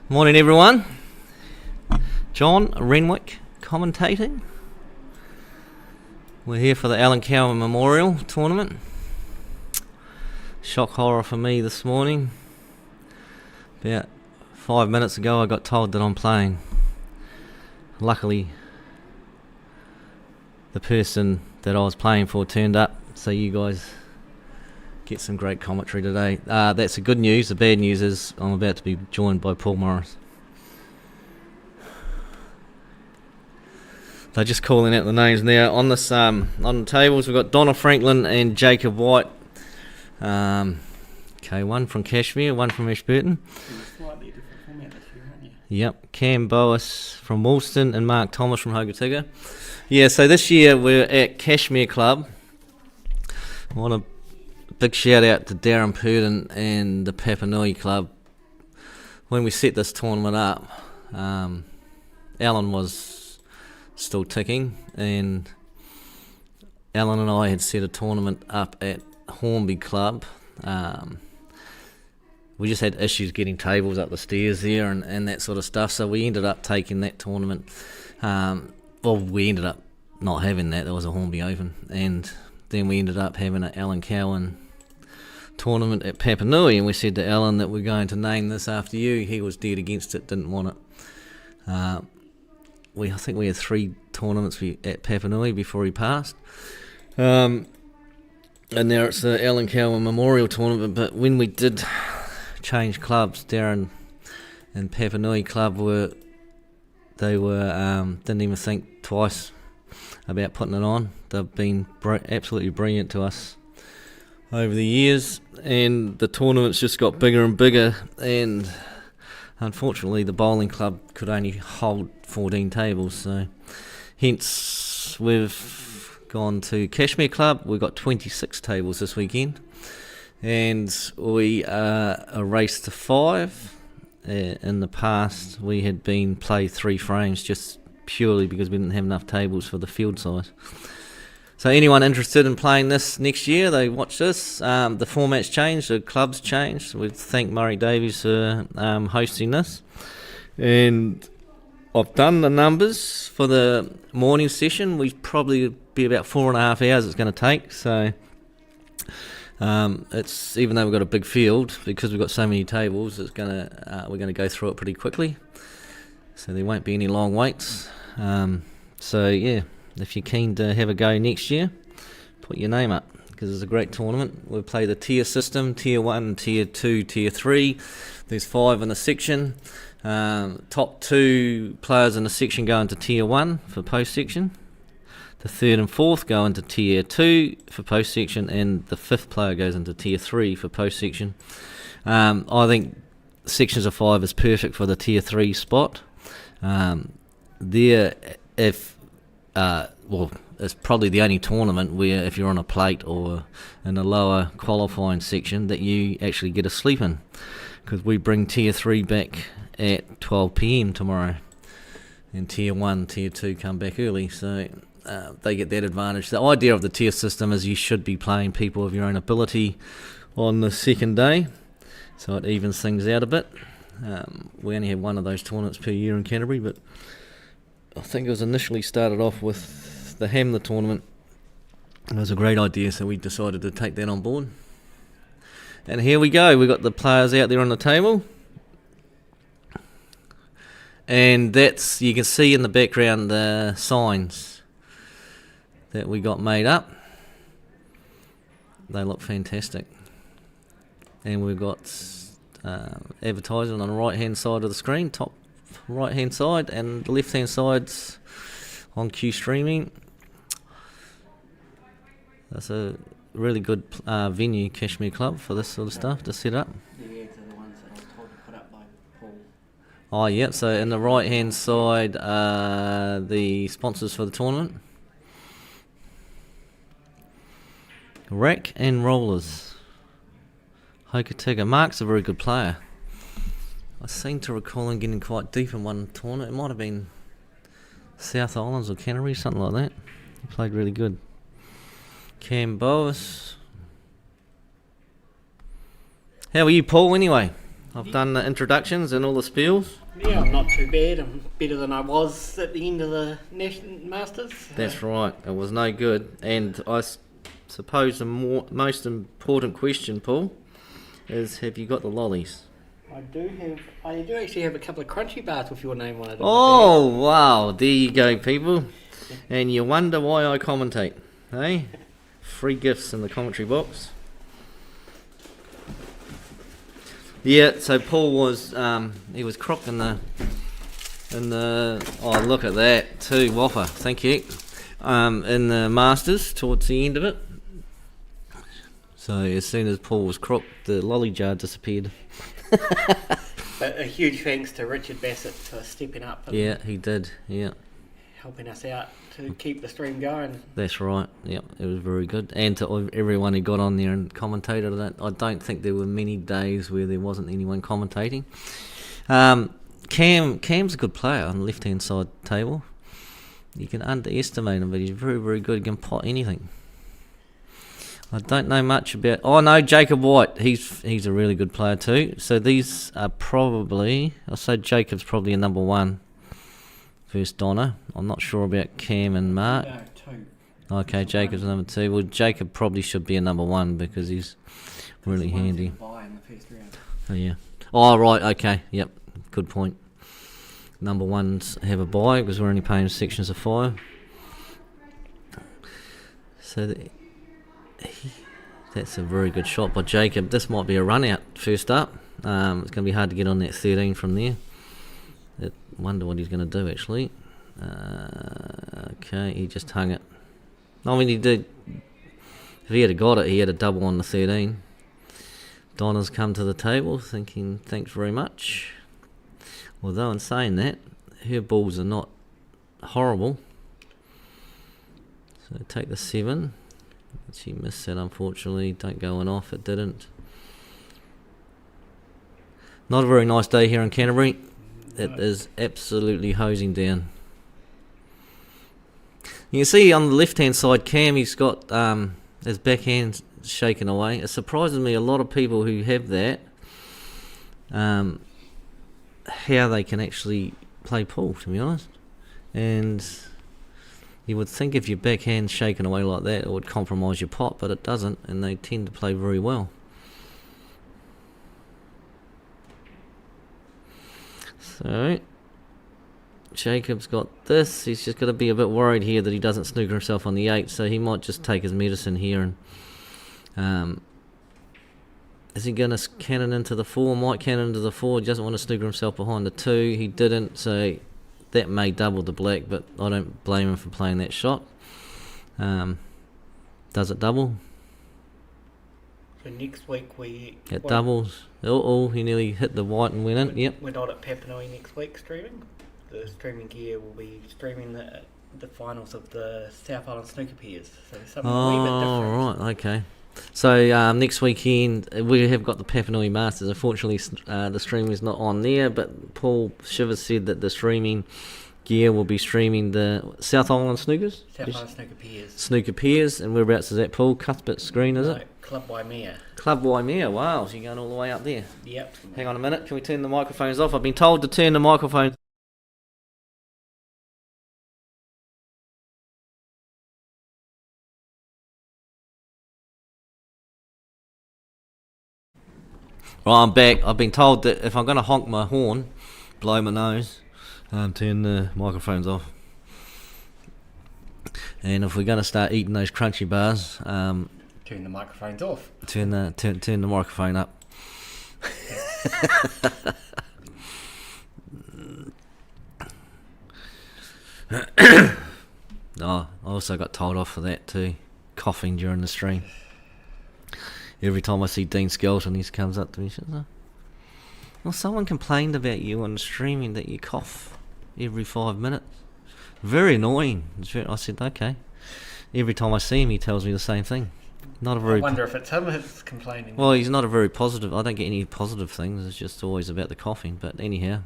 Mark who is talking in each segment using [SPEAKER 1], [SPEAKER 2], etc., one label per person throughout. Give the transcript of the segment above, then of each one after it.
[SPEAKER 1] Morning, everyone. John Renwick commentating. We're here for the Allan Cowan Memorial Tournament. Shock horror for me this morning. About 5 minutes ago I got told that I'm playing. Luckily the person that I was playing for turned up, so you guys get some great commentary today. That's the good news. The bad news is I'm about to be joined by Paul Morris. They're just calling out the names now. On this, on the tables we've got Donna Franklin and Jacob White. One from Cashmere, one from Ashburton.
[SPEAKER 2] Slightly different format this year, aren't you?
[SPEAKER 1] Yep, Cam Boas from Woolston and Mark Thomas from Hokitika. Yeah, so this year we're at Cashmere Club. I want to big shout out to Darren Purdon and the Papanui Club. When we set this tournament up, Allan was still ticking, and Allan and I had set a tournament up at Hornby Club. We just had issues getting tables up the stairs there and that sort of stuff, so we ended up taking that tournament. We ended up not having that. There was a Hornby Open, and then we ended up having an Allan Cowan tournament at Papanui, and we said to Allan that we're going to name this after you. He was dead against it, didn't want it. I think we had 3 tournaments at Papanui before he passed. And now it's the Allan Cowan Memorial Tournament, but when we did change clubs, Darren and Papanui Club didn't even think twice about putting it on. They've been absolutely brilliant to us over the years, and the tournaments just got bigger and bigger, and unfortunately the bowling club could only hold 14 tables, so hence we've gone to Cashmere Club. We've got 26 tables this weekend, and we are a race to 5. In the past we had been play 3 frames just purely because we didn't have enough tables for the field size. So anyone interested in playing this next year, they watch this. The format's changed, the club's changed. We thank Murray Davies for hosting this. And I've done the numbers for the morning session. We probably be about 4.5 hours it's going to take. So it's, even though we've got a big field, because we've got so many tables, we're going to go through it pretty quickly. So there won't be any long waits. So yeah. If you're keen to have a go next year, put your name up, because it's a great tournament. We'll play the tier system, tier 1, tier 2, tier 3. There's 5 in the section. Top 2 players in the section go into tier 1 for post section. The 3rd and 4th go into tier 2 for post section, and the 5th player goes into tier 3 for post section. I think sections of 5 is perfect for the tier 3 spot. It's probably the only tournament where if you're on a plate or in a lower qualifying section that you actually get a sleep in, because we bring tier 3 back at 12 p.m. tomorrow, and tier 1, tier 2 come back early, so they get that advantage. The idea of the tier system is you should be playing people of your own ability on the second day, so it evens things out a bit. We only have one of those tournaments per year in Canterbury, but I think it was initially started off with the Hamlet tournament. It was a great idea, so we decided to take that on board. And here we go. We've got the players out there on the table. And that's, you can see in the background the signs that we got made up. They look fantastic. And we've got advertising on the right hand side of the screen, top right hand side, and the left hand side's on Q streaming. That's a really good venue, Cashmere Club, for this sort of stuff to set up.
[SPEAKER 2] The ads are the ones that I was told to put up by Paul.
[SPEAKER 1] Oh yeah, so in the right hand side are the sponsors for the tournament. Rack and Rollers, Hokitika. Mark's a very good player. I seem to recall him getting quite deep in one tournament. It might have been South Islands or Canterbury, something like that. He played really good. Cam Boas. How are you, Paul, anyway? I've done the introductions and all the spiels.
[SPEAKER 2] Yeah, I'm not too bad. I'm better than I was at the end of the Masters.
[SPEAKER 1] That's right. It was no good. And suppose the most important question, Paul, is have you got the lollies?
[SPEAKER 2] I do actually have a couple of crunchy bars with your name on it.
[SPEAKER 1] Oh, wow. There you go, people. And you wonder why I commentate, eh? Free gifts in the commentary box. Yeah, so Paul was he was crooked in the oh, look at that too, whopper, thank you. In the Masters towards the end of it. So as soon as Paul was crooked, the lolly jar disappeared.
[SPEAKER 2] But a huge thanks to Richard Bassett for stepping up and
[SPEAKER 1] Yeah, he did, yeah.
[SPEAKER 2] helping us out to keep the stream going.
[SPEAKER 1] That's right, yep, it was very good. And to everyone who got on there and commentated that, I don't think there were many days where there wasn't anyone commentating. Cam's a good player on the left-hand side table. You can underestimate him, but he's very, very good. He can pot anything. I don't know much about... Oh, no, Jacob White. He's a really good player too. So these are probably... I'll say Jacob's probably a number one versus Donna. I'm not sure about Cam and Mark.
[SPEAKER 2] No, two.
[SPEAKER 1] Okay, Jacob's number two. Well, Jacob probably should be a number one because he's really handy.
[SPEAKER 2] Buy in the first round.
[SPEAKER 1] Oh, yeah. Oh, right, okay. Yep, good point. Number ones have a buy because we're only paying sections of 5. So that's a very good shot by Jacob. This might be a run out first up. It's going to be hard to get on that 13 from there. I wonder what he's going to do actually. Okay, he just hung it. I mean, he did. If he had got it, he had a double on the 13. Donna's come to the table thinking, thanks very much. Although in saying that, her balls are not horrible. So take the 7. She missed that unfortunately. Don't go on off, it didn't. Not a very nice day here in Canterbury. It is absolutely hosing down. You can see on the left hand side Cam, he's got his backhand shaken away. It surprises me a lot of people who have that, how they can actually play pool, to be honest. And you would think if your backhand's shaken away like that, it would compromise your pot, but it doesn't, and they tend to play very well. So, Jacob's got this. He's just got to be a bit worried here that he doesn't snooker himself on the 8, so he might just take his medicine here and... is he going to cannon into the 4? Might cannon into the 4. He doesn't want to snooker himself behind the 2. He didn't, so that may double the black, but I don't blame him for playing that shot. Does it double?
[SPEAKER 2] So next week we...
[SPEAKER 1] It doubles. Oh, he nearly hit the white and went in. Yep.
[SPEAKER 2] We're not at Papanui next week streaming. The streaming gear will be streaming the finals of the South Island Snooker Piers. So something a wee bit different.
[SPEAKER 1] Right, okay. So next weekend we have got the Papanui Masters. Unfortunately, the stream is not on there, but Paul Shivers said that the streaming gear will be streaming the South Island Snookers?
[SPEAKER 2] South Island Snooker Piers.
[SPEAKER 1] Snooker Piers, and whereabouts is that, Paul? Cuthbert's Green, is it?
[SPEAKER 2] Club Waimea.
[SPEAKER 1] Club Waimea, wow, so you're going all the way up there.
[SPEAKER 2] Yep.
[SPEAKER 1] Hang on a minute, can we turn the microphones off? I've been told to turn the microphones. Right, I'm back. I've been told that if I'm going to honk my horn, blow my nose, turn the microphones off. And if we're going to start eating those crunchy bars,
[SPEAKER 2] turn the microphones off.
[SPEAKER 1] Turn the microphone up. Oh, I also got told off for that too, coughing during the stream. Every time I see Dean Skelton, he comes up to me and says, "Oh, well, someone complained about you on streaming that you cough every 5 minutes. Very annoying." I said, okay. Every time I see him, he tells me the same thing. Not a very.
[SPEAKER 2] I wonder if it's him who's complaining.
[SPEAKER 1] Well, he's not a very positive. I don't get any positive things. It's just always about the coughing. But anyhow,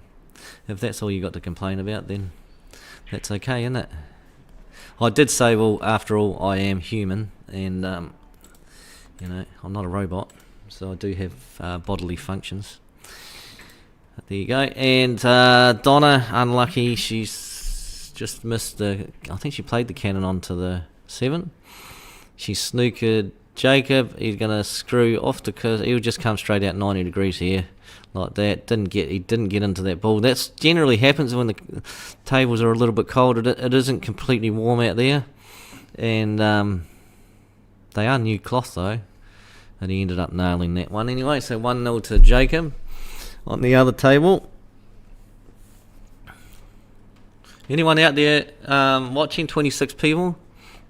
[SPEAKER 1] if that's all you got to complain about, then that's okay, isn't it? I did say, well, after all, I am human, and I'm not a robot, so I do have bodily functions. There you go. And Donna, unlucky, she's just missed the... I think she played the cannon onto the 7. She snookered Jacob. He's going to screw off the curve. He'll just come straight out 90 degrees here, like that. He didn't get into that ball. That's generally happens when the tables are a little bit cold. It isn't completely warm out there. And they are new cloth, though. And he ended up nailing that one anyway. So 1-0 to Jacob. On the other table, anyone out there watching? 26 people.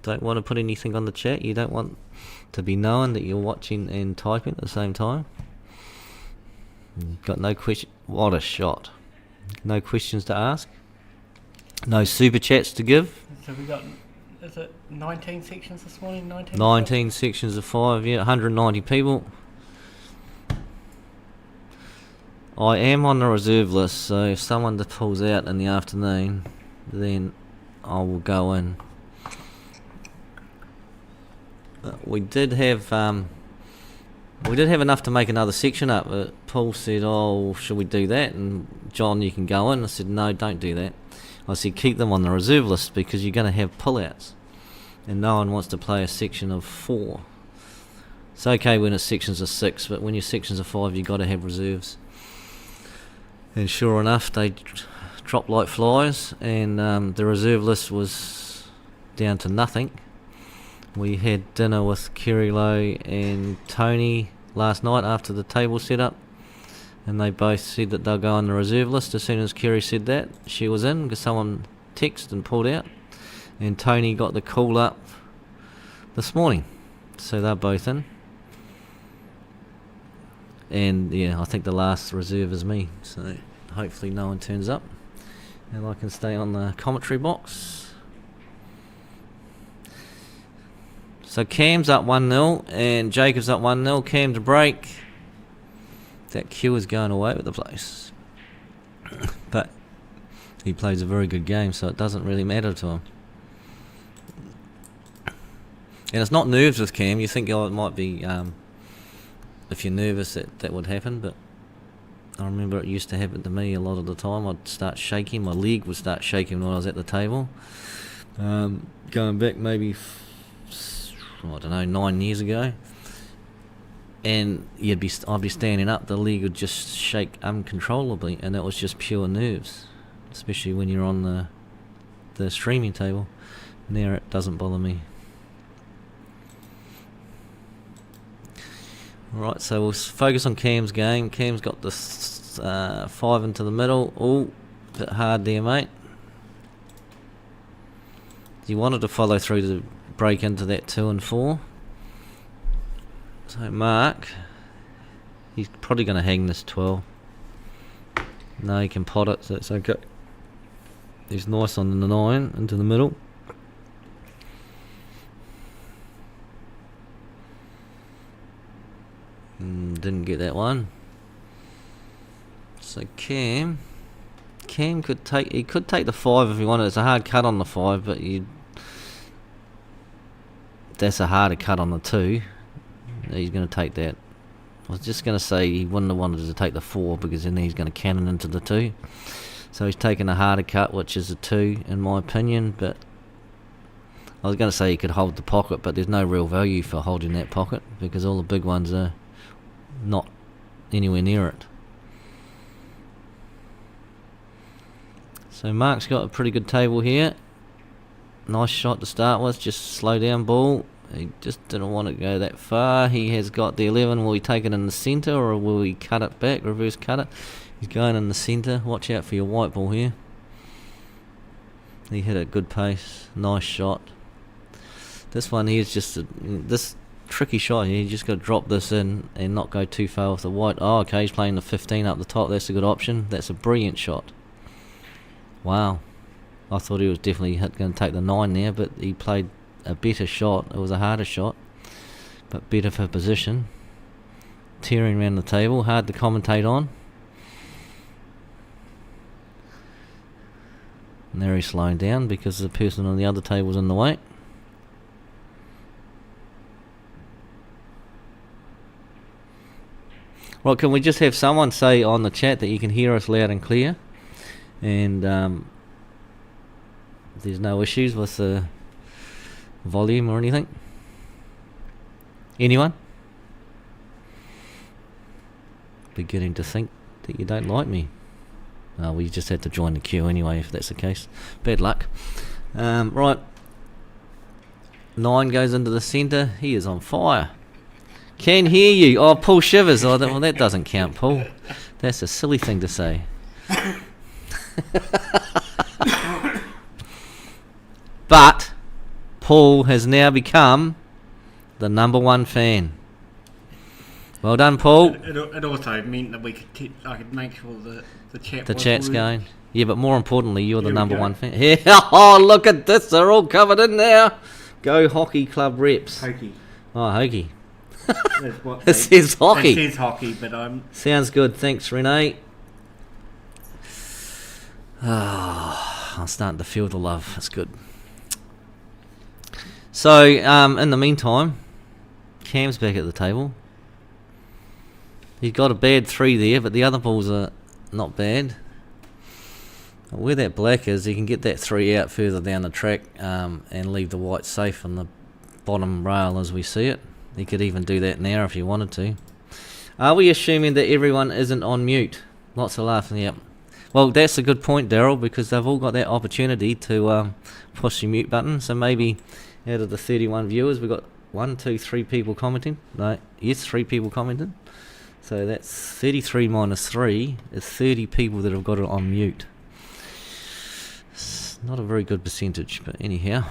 [SPEAKER 1] Don't want to put anything on the chat. You don't want to be known that you're watching and typing at the same time. Got no question. What a shot! No questions to ask. No super chats to give.
[SPEAKER 2] So we got, is it 19 sections this morning?
[SPEAKER 1] 19 sections of 5. Yeah, 190 people. I am on the reserve list, so if someone pulls out in the afternoon, then I will go in. We did have enough to make another section up. Paul said, "Oh, should we do that?" And John, you can go in. I said, "No, don't do that." I said, "Keep them on the reserve list because you're going to have pullouts, and no one wants to play a section of 4. It's okay when it's sections of 6, but when you're sections of 5, you've got to have reserves." And sure enough, they dropped like flies, and the reserve list was down to nothing. We had dinner with Kerry Lowe and Tony last night after the table set up, and they both said that they'll go on the reserve list. As soon as Kerry said that, she was in because someone texted and pulled out, and Tony got the call up this morning, so they're both in. And yeah, I think the last reserve is me, so hopefully no one turns up and I can stay on the commentary box. So Cam's up 1-0 and Jacob's up 1-0. Cam to break. That Q is going away with the place. But he plays a very good game, so it doesn't really matter to him. And it's not nerves with Cam. You think, oh, it might be... if you're nervous that would happen, but I remember it used to happen to me a lot of the time. I'd start shaking, my leg would start shaking when I was at the table. Going back maybe, I don't know, 9 years ago, and I'd be standing up, the leg would just shake uncontrollably, and that was just pure nerves, especially when you're on the streaming table. Now it doesn't bother me. Right, so we'll focus on Cam's game. Cam's got this 5 into the middle. Oh, bit hard there, mate. He wanted to follow through to break into that 2 and 4. So Mark, he's probably going to hang this 12. No, he can pot it, so it's okay. He's nice on the 9 into the middle. Didn't get that one. So Cam could take the 5 if he wanted. It's a hard cut on the 5, but that's a harder cut on the 2. He's going to take that. I was just going to say he wouldn't have wanted to take the 4 because then he's going to cannon into the 2. So he's taken a harder cut, which is a 2 in my opinion. But I was going to say he could hold the pocket, but there's no real value for holding that pocket because all the big ones are not anywhere near it. So Mark's got a pretty good table here. Nice shot to start with, just slow down ball. He just didn't want to go that far. He has got the 11. Will he take it in the centre or will he cut it back, reverse cut it? He's going in the centre. Watch out for your white ball here. He hit a good pace. Nice shot. This one here is just this tricky shot here. You just got to drop this in and not go too far with the white. Oh, okay, he's playing the 15 up the top. That's a good option. That's a brilliant shot. Wow. I thought he was definitely going to take the 9 there, but he played a better shot. It was a harder shot, but better for position. Tearing around the table, hard to commentate on. And there he's slowing down because the person on the other table's in the way. Right, can we just have someone say on the chat that you can hear us loud and clear? And there's no issues with the volume or anything? Anyone? Beginning to think that you don't like me. Oh, we just had to join the queue anyway, if that's the case. Bad luck. Right. 9 goes into the centre. He is on fire. Can hear you. Oh, Paul shivers. Oh, well, that doesn't count, Paul. That's a silly thing to say. But Paul has now become the #1 fan. Well done, Paul.
[SPEAKER 2] It also meant that I could make sure that the
[SPEAKER 1] chat's going. Yeah, but more importantly, you're the #1 fan. Yeah. Oh, look at this. They're all covered in now. Go Hockey Club reps.
[SPEAKER 2] Hokey.
[SPEAKER 1] Oh, Hockey.
[SPEAKER 2] That's what
[SPEAKER 1] It says hockey.
[SPEAKER 2] It says hockey, but I'm...
[SPEAKER 1] Sounds good. Thanks, Renee. Oh, I'm starting to feel the love. That's good. So, in the meantime, Cam's back at the table. He's got a bad 3 there, but the other balls are not bad. Where that black is, he can get that 3 out further down the track and leave the white safe on the bottom rail as we see it. He could even do that now if he wanted to. Are we assuming that everyone isn't on mute? Lots of laughing. Yep. Well, that's a good point, Daryl, because they've all got that opportunity to push the mute button. So maybe out of the 31 viewers, we've got 1, 2, 3 people commenting. No, yes, 3 people commenting. So that's 33 minus 3 is 30 people that have got it on mute. It's not a very good percentage, but anyhow.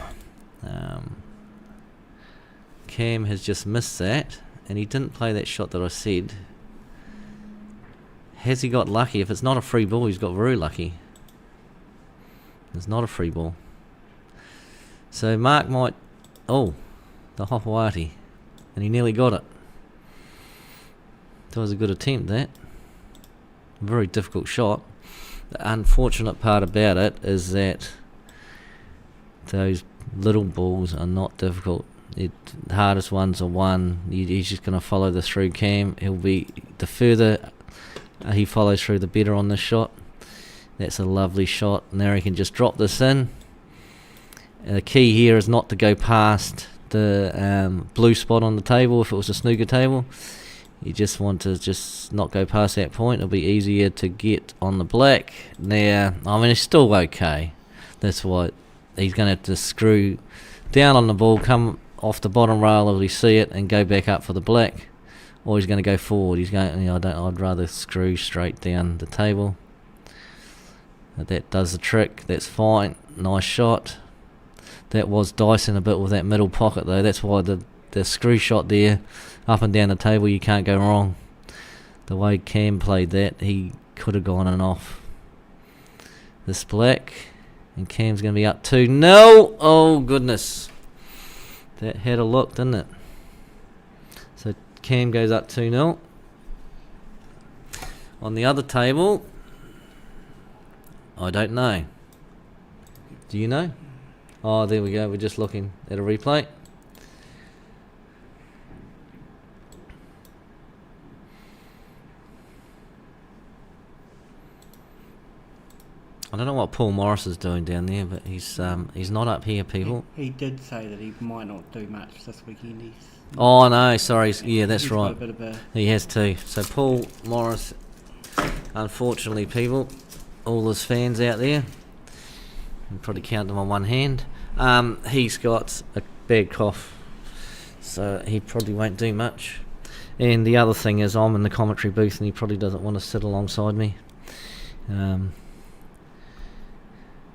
[SPEAKER 1] Cam has just missed that, and he didn't play that shot that I said. Has he got lucky? If it's not a free ball, he's got very lucky. It's not a free ball. So Mark might... Oh, the Hopawati. And he nearly got it. That was a good attempt, that. Very difficult shot. The unfortunate part about it is that those little balls are not difficult. The hardest ones are 1. He's just going to follow the through Cam. He'll be... The further he follows through, the better on this shot. That's a lovely shot. Now he can just drop this in. The key here is not to go past the blue spot on the table if it was a snooker table. You just want to just not go past that point. It'll be easier to get on the black. Now, I mean, it's still okay. That's what he's going to have to screw down on the ball, come off the bottom rail as we see it, and go back up for the black. Or he's going to go forward. He's going. You know, I'd rather screw straight down the table. That does the trick. That's fine. Nice shot. That was dicing a bit with that middle pocket though. That's why the screw shot there, up and down the table, you can't go wrong. The way Cam played that, he could have gone and off. This black, and Cam's going to be up 2. No! Oh goodness. That had a look, didn't it? So Cam goes up 2-0. On the other table, I don't know. Do you know? Oh, there we go. We're just looking at a replay. I don't know what Paul Morris is doing down there, but he's not up here, people.
[SPEAKER 2] He did say that he might not do much this weekend.
[SPEAKER 1] Oh no, sorry. Yeah, that's
[SPEAKER 2] he's
[SPEAKER 1] right.
[SPEAKER 2] Got a bit of a...
[SPEAKER 1] He has too. So Paul Morris, unfortunately, people, all his fans out there, you can probably count them on one hand. He's got a bad cough, so he probably won't do much. And the other thing is, I'm in the commentary booth, and he probably doesn't want to sit alongside me.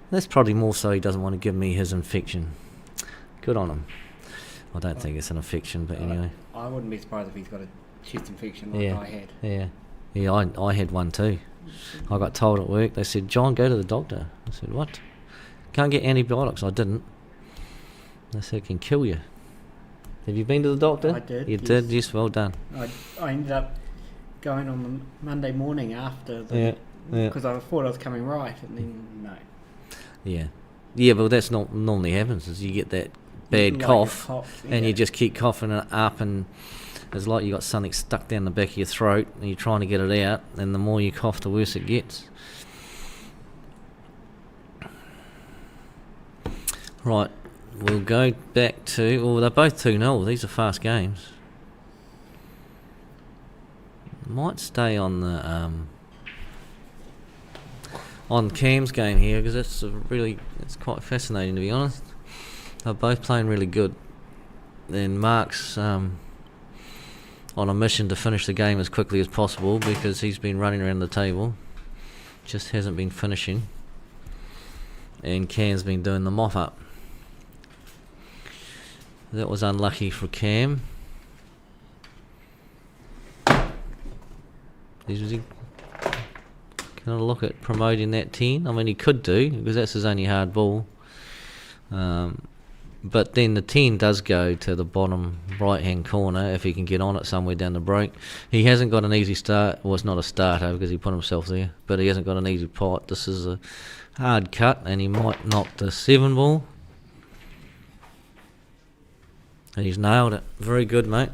[SPEAKER 1] That's probably more so he doesn't want to give me his infection. Good on him. I don't think it's an infection, but anyway.
[SPEAKER 2] I wouldn't be surprised if he's got a chest infection like I had.
[SPEAKER 1] Yeah, I had one too. I got told at work, they said, John, go to the doctor. I said, what? Can't get antibiotics. I didn't. They said, it can kill you. Have you been to the doctor?
[SPEAKER 2] I did.
[SPEAKER 1] You did? Yes, well done.
[SPEAKER 2] I ended up going on the Monday morning after the... Because I thought I was coming right, and then no.
[SPEAKER 1] Yeah, but that's not normally happens, is you get that bad cough, and you just keep coughing it up, and It's like you got something stuck down the back of your throat and you're trying to get it out, and the more you cough, the worse it gets. Right, we'll go back to... Oh, they're both 2-0. These are fast games. Might stay on the... on Cam's game here, because it's quite fascinating, to be honest. They're both playing really good. And Mark's on a mission to finish the game as quickly as possible, because he's been running around the table. Just hasn't been finishing. And Cam's been doing the mop up. That was unlucky for Cam. Was he going to look at promoting that 10? I mean, he could do, because that's his only hard ball. But then the 10 does go to the bottom right-hand corner if he can get on it somewhere down the break. He hasn't got an easy start. Well, it's not a starter because he put himself there, but he hasn't got an easy pot. This is a hard cut, and he might knock the 7 ball. And he's nailed it. Very good, mate.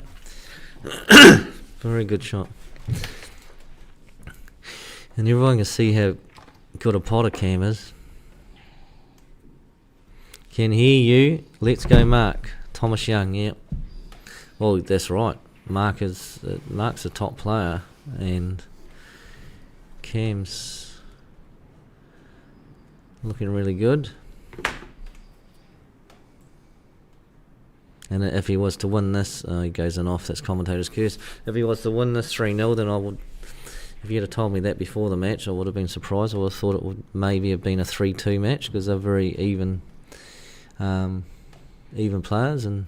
[SPEAKER 1] Very good shot. And everyone can see how good a potter Cam is. Can hear you. Let's go, Mark. Thomas Young, yep. Well, that's right. Mark's a top player, and Cam's looking really good. And if he was to win this, he goes in off, that's commentator's curse. If he was to win this 3-0, then I would, if you had told me that before the match, I would have been surprised. I would have thought it would maybe have been a 3-2 match, because they're very even players and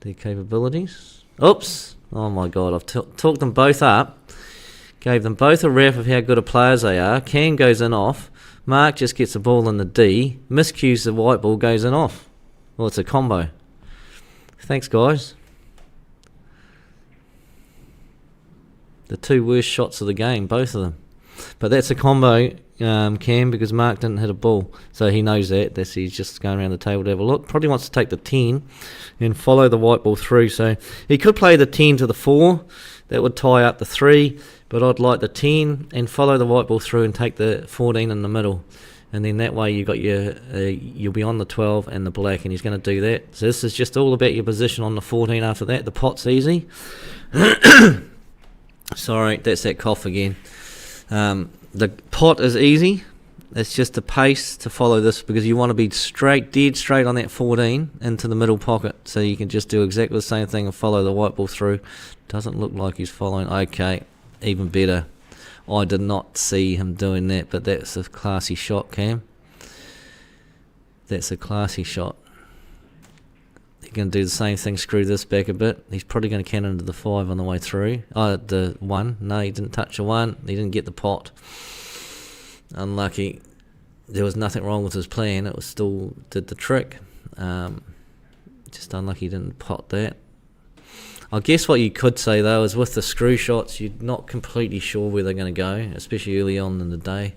[SPEAKER 1] their capabilities. Oops! Oh my God, I've talked them both up. Gave them both a rap of how good of players they are. Cam goes in off. Mark just gets the ball in the D. Miscues the white ball, goes in off. Well, it's a combo. Thanks, guys. The 2 worst shots of the game, both of them. But that's a combo, Cam, because Mark didn't hit a ball. So he knows that. He's just going around the table to have a look. Probably wants to take the 10 and follow the white ball through. So he could play the 10 to the 4. That would tie up the 3. But I'd like the 10 and follow the white ball through and take the 14 in the middle. And then that way you got your you'll be on the 12 and the black, and he's going to do that. So this is just all about your position on the 14 after that. The pot's easy. Sorry, that's that cough again. The pot is easy. It's just the pace to follow this, because you want to be dead straight on that 14 into the middle pocket. So you can just do exactly the same thing and follow the white ball through. Doesn't look like he's following. Okay, even better. I did not see him doing that, but that's a classy shot, Cam. That's a classy shot. He's going to do the same thing, screw this back a bit. He's probably going to cannon into the 5 on the way through. The 1. No, he didn't touch a 1. He didn't get the pot. Unlucky. There was nothing wrong with his plan. It was still did the trick. Just unlucky he didn't pot that. I guess what you could say, though, is with the screw shots, you're not completely sure where they're going to go, especially early on in the day,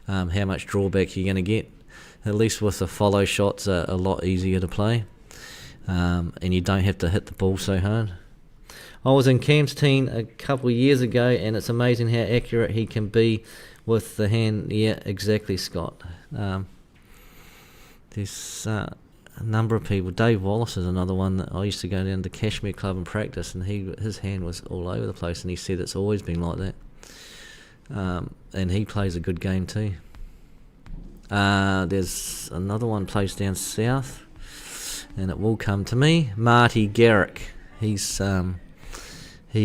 [SPEAKER 1] how much drawback you're going to get. At least with the follow shots are a lot easier to play, and you don't have to hit the ball so hard. I was in Cam's team a couple of years ago, and it's amazing how accurate he can be with the hand. Yeah, exactly, Scott. There's a number of people. Dave Wallace is another one that I used to go down to Cashmere Club and practice, and his hand was all over the place, and he said it's always been like that. And he plays a good game too. There's another one plays down south, and it will come to me. Marty Garrick. He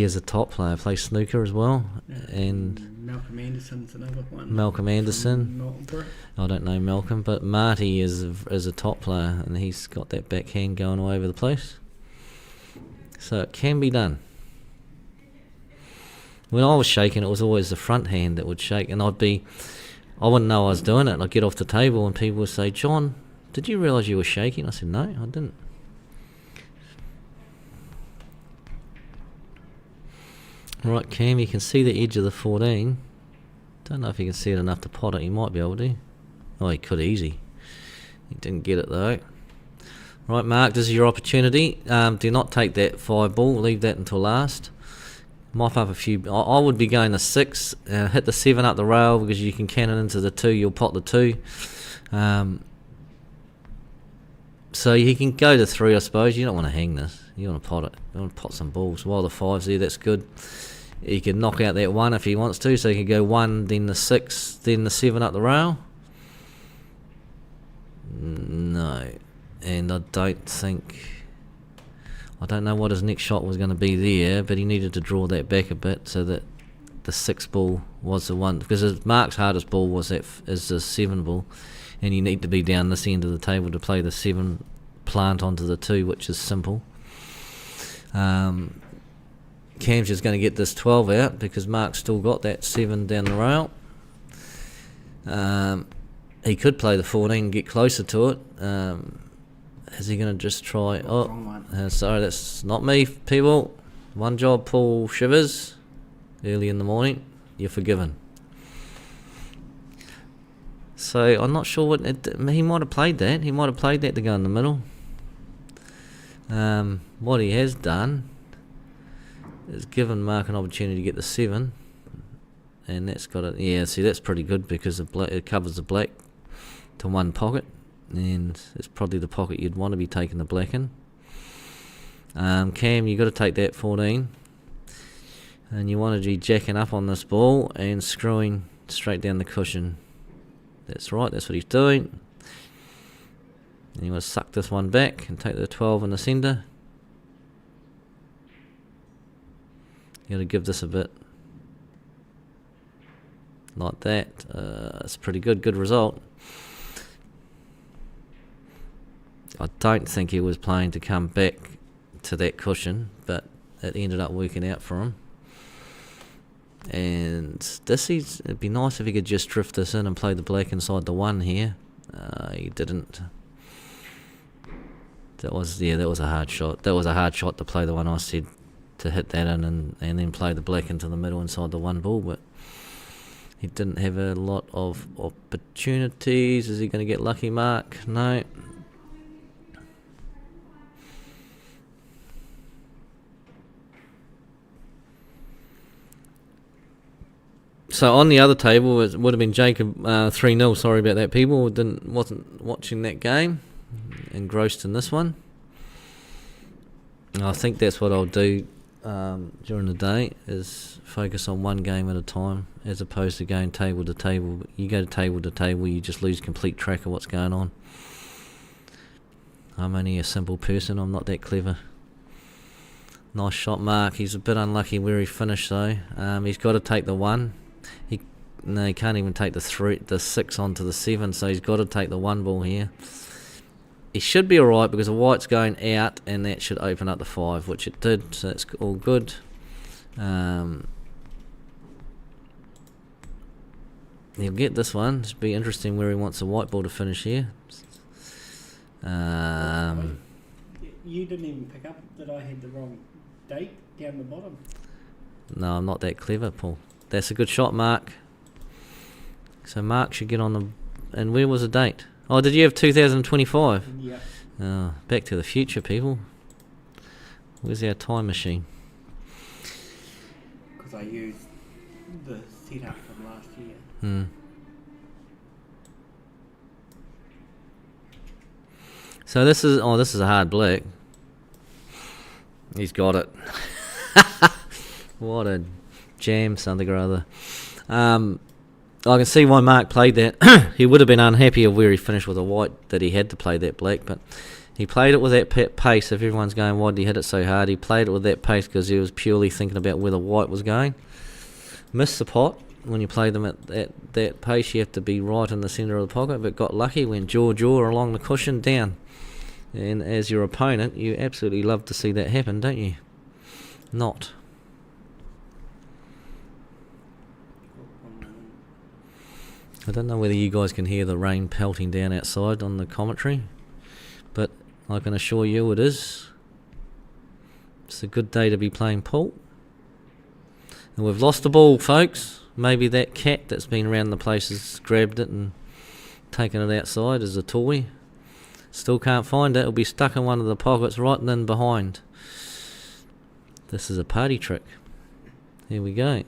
[SPEAKER 1] is a top player. Plays snooker as well, and
[SPEAKER 2] Malcolm Anderson's another one.
[SPEAKER 1] Malcolm Anderson. I don't know Malcolm, but Marty is a top player, and he's got that backhand going all over the place. So it can be done. When I was shaking, it was always the front hand that would shake, and I wouldn't know I was doing it. I'd get off the table, and people would say, "John, did you realise you were shaking?" I said, "No, I didn't." Right, Cam, you can see the edge of the 14. Don't know if you can see it enough to pot it. He might be able to. Oh, he could easy. He didn't get it though. Right, Mark, this is your opportunity. Do not take that 5 ball. Leave that until last. Mop up a few. I would be going to 6. Hit the 7 up the rail because you can cannon into the 2. You'll pot the 2. So you can go to 3, I suppose. You don't want to hang this. You want to pot it. You want to pot some balls. While the 5's there, that's good. He can knock out that 1 if he wants to. So he can go 1, then the 6, then the 7 up the rail. No. And I don't know what his next shot was going to be there, but he needed to draw that back a bit so that the 6 ball was the one, because Mark's hardest ball is the 7 ball, and you need to be down this end of the table to play the 7 plant onto the 2, which is simple. Cam's just going to get this 12 out because Mark's still got that 7 down the rail. He could play the 14 and get closer to it. Is he going to just try? Sorry, that's not me, people. One job, Paul Shivers. Early in the morning, you're forgiven. So I'm not sure what he might have played that. He might have played that to go in the middle. What he has done is given Mark an opportunity to get the 7, and that's got it. Yeah, see, that's pretty good because it covers the black to one pocket. And it's probably the pocket you'd want to be taking the black in. Cam, you got to take that 14, and you want to be jacking up on this ball and screwing straight down the cushion. That's right, that's what he's doing. And you want to suck this one back and take the 12 in the centre. You got to give this a bit like that. It's pretty good result. I don't think he was playing to come back to that cushion, but it ended up working out for him. And it'd be nice if he could just drift this in and play the black inside the 1 here. He didn't. That was a hard shot. That was a hard shot to play the one I said to hit that in and then play the black into the middle inside the 1 ball, but he didn't have a lot of opportunities. Is he going to get lucky, Mark? No. So on the other table, it would have been Jacob 3-0. Sorry about that, people. Wasn't watching that game. Engrossed in this one. And I think that's what I'll do during the day, is focus on one game at a time as opposed to going table to table. You go to table, you just lose complete track of what's going on. I'm only a simple person. I'm not that clever. Nice shot, Mark. He's a bit unlucky where he finished, though. He's got to take the 1. He can't even take the 6 onto the 7, so he's got to take the 1 ball here. He should be alright because the white's going out, and that should open up the 5, which it did, so that's all good. He'll get this one. It'll be interesting where he wants the white ball to finish here.
[SPEAKER 2] You didn't even pick up that I had the wrong date down the bottom.
[SPEAKER 1] No, I'm not that clever, Paul. That's a good shot, Mark. So Mark should get on the... And where was the date? Oh, did you have 2025?
[SPEAKER 2] Yeah.
[SPEAKER 1] Oh, Back to the Future, people. Where's our time machine?
[SPEAKER 2] Because I used the setup from last year.
[SPEAKER 1] So this is a hard black. He's got it. What a jam, something or other. I can see why Mark played that. He would have been unhappy of where he finished with a white, that he had to play that black, but he played it with that pace. If everyone's going, why did he hit it so hard? He played it with that pace because he was purely thinking about where the white was going. Missed the pot. When you play them at that pace, you have to be right in the centre of the pocket, but got lucky, went jaw along the cushion, down. And as your opponent, you absolutely love to see that happen, don't you? Not. I don't know whether you guys can hear the rain pelting down outside on the commentary, but I can assure you it is. It's a good day to be playing pool. And we've lost the ball, folks. Maybe that cat that's been around the place has grabbed it and taken it outside as a toy. Still can't find it. It'll be stuck in one of the pockets right in behind. This is a party trick. Here we go.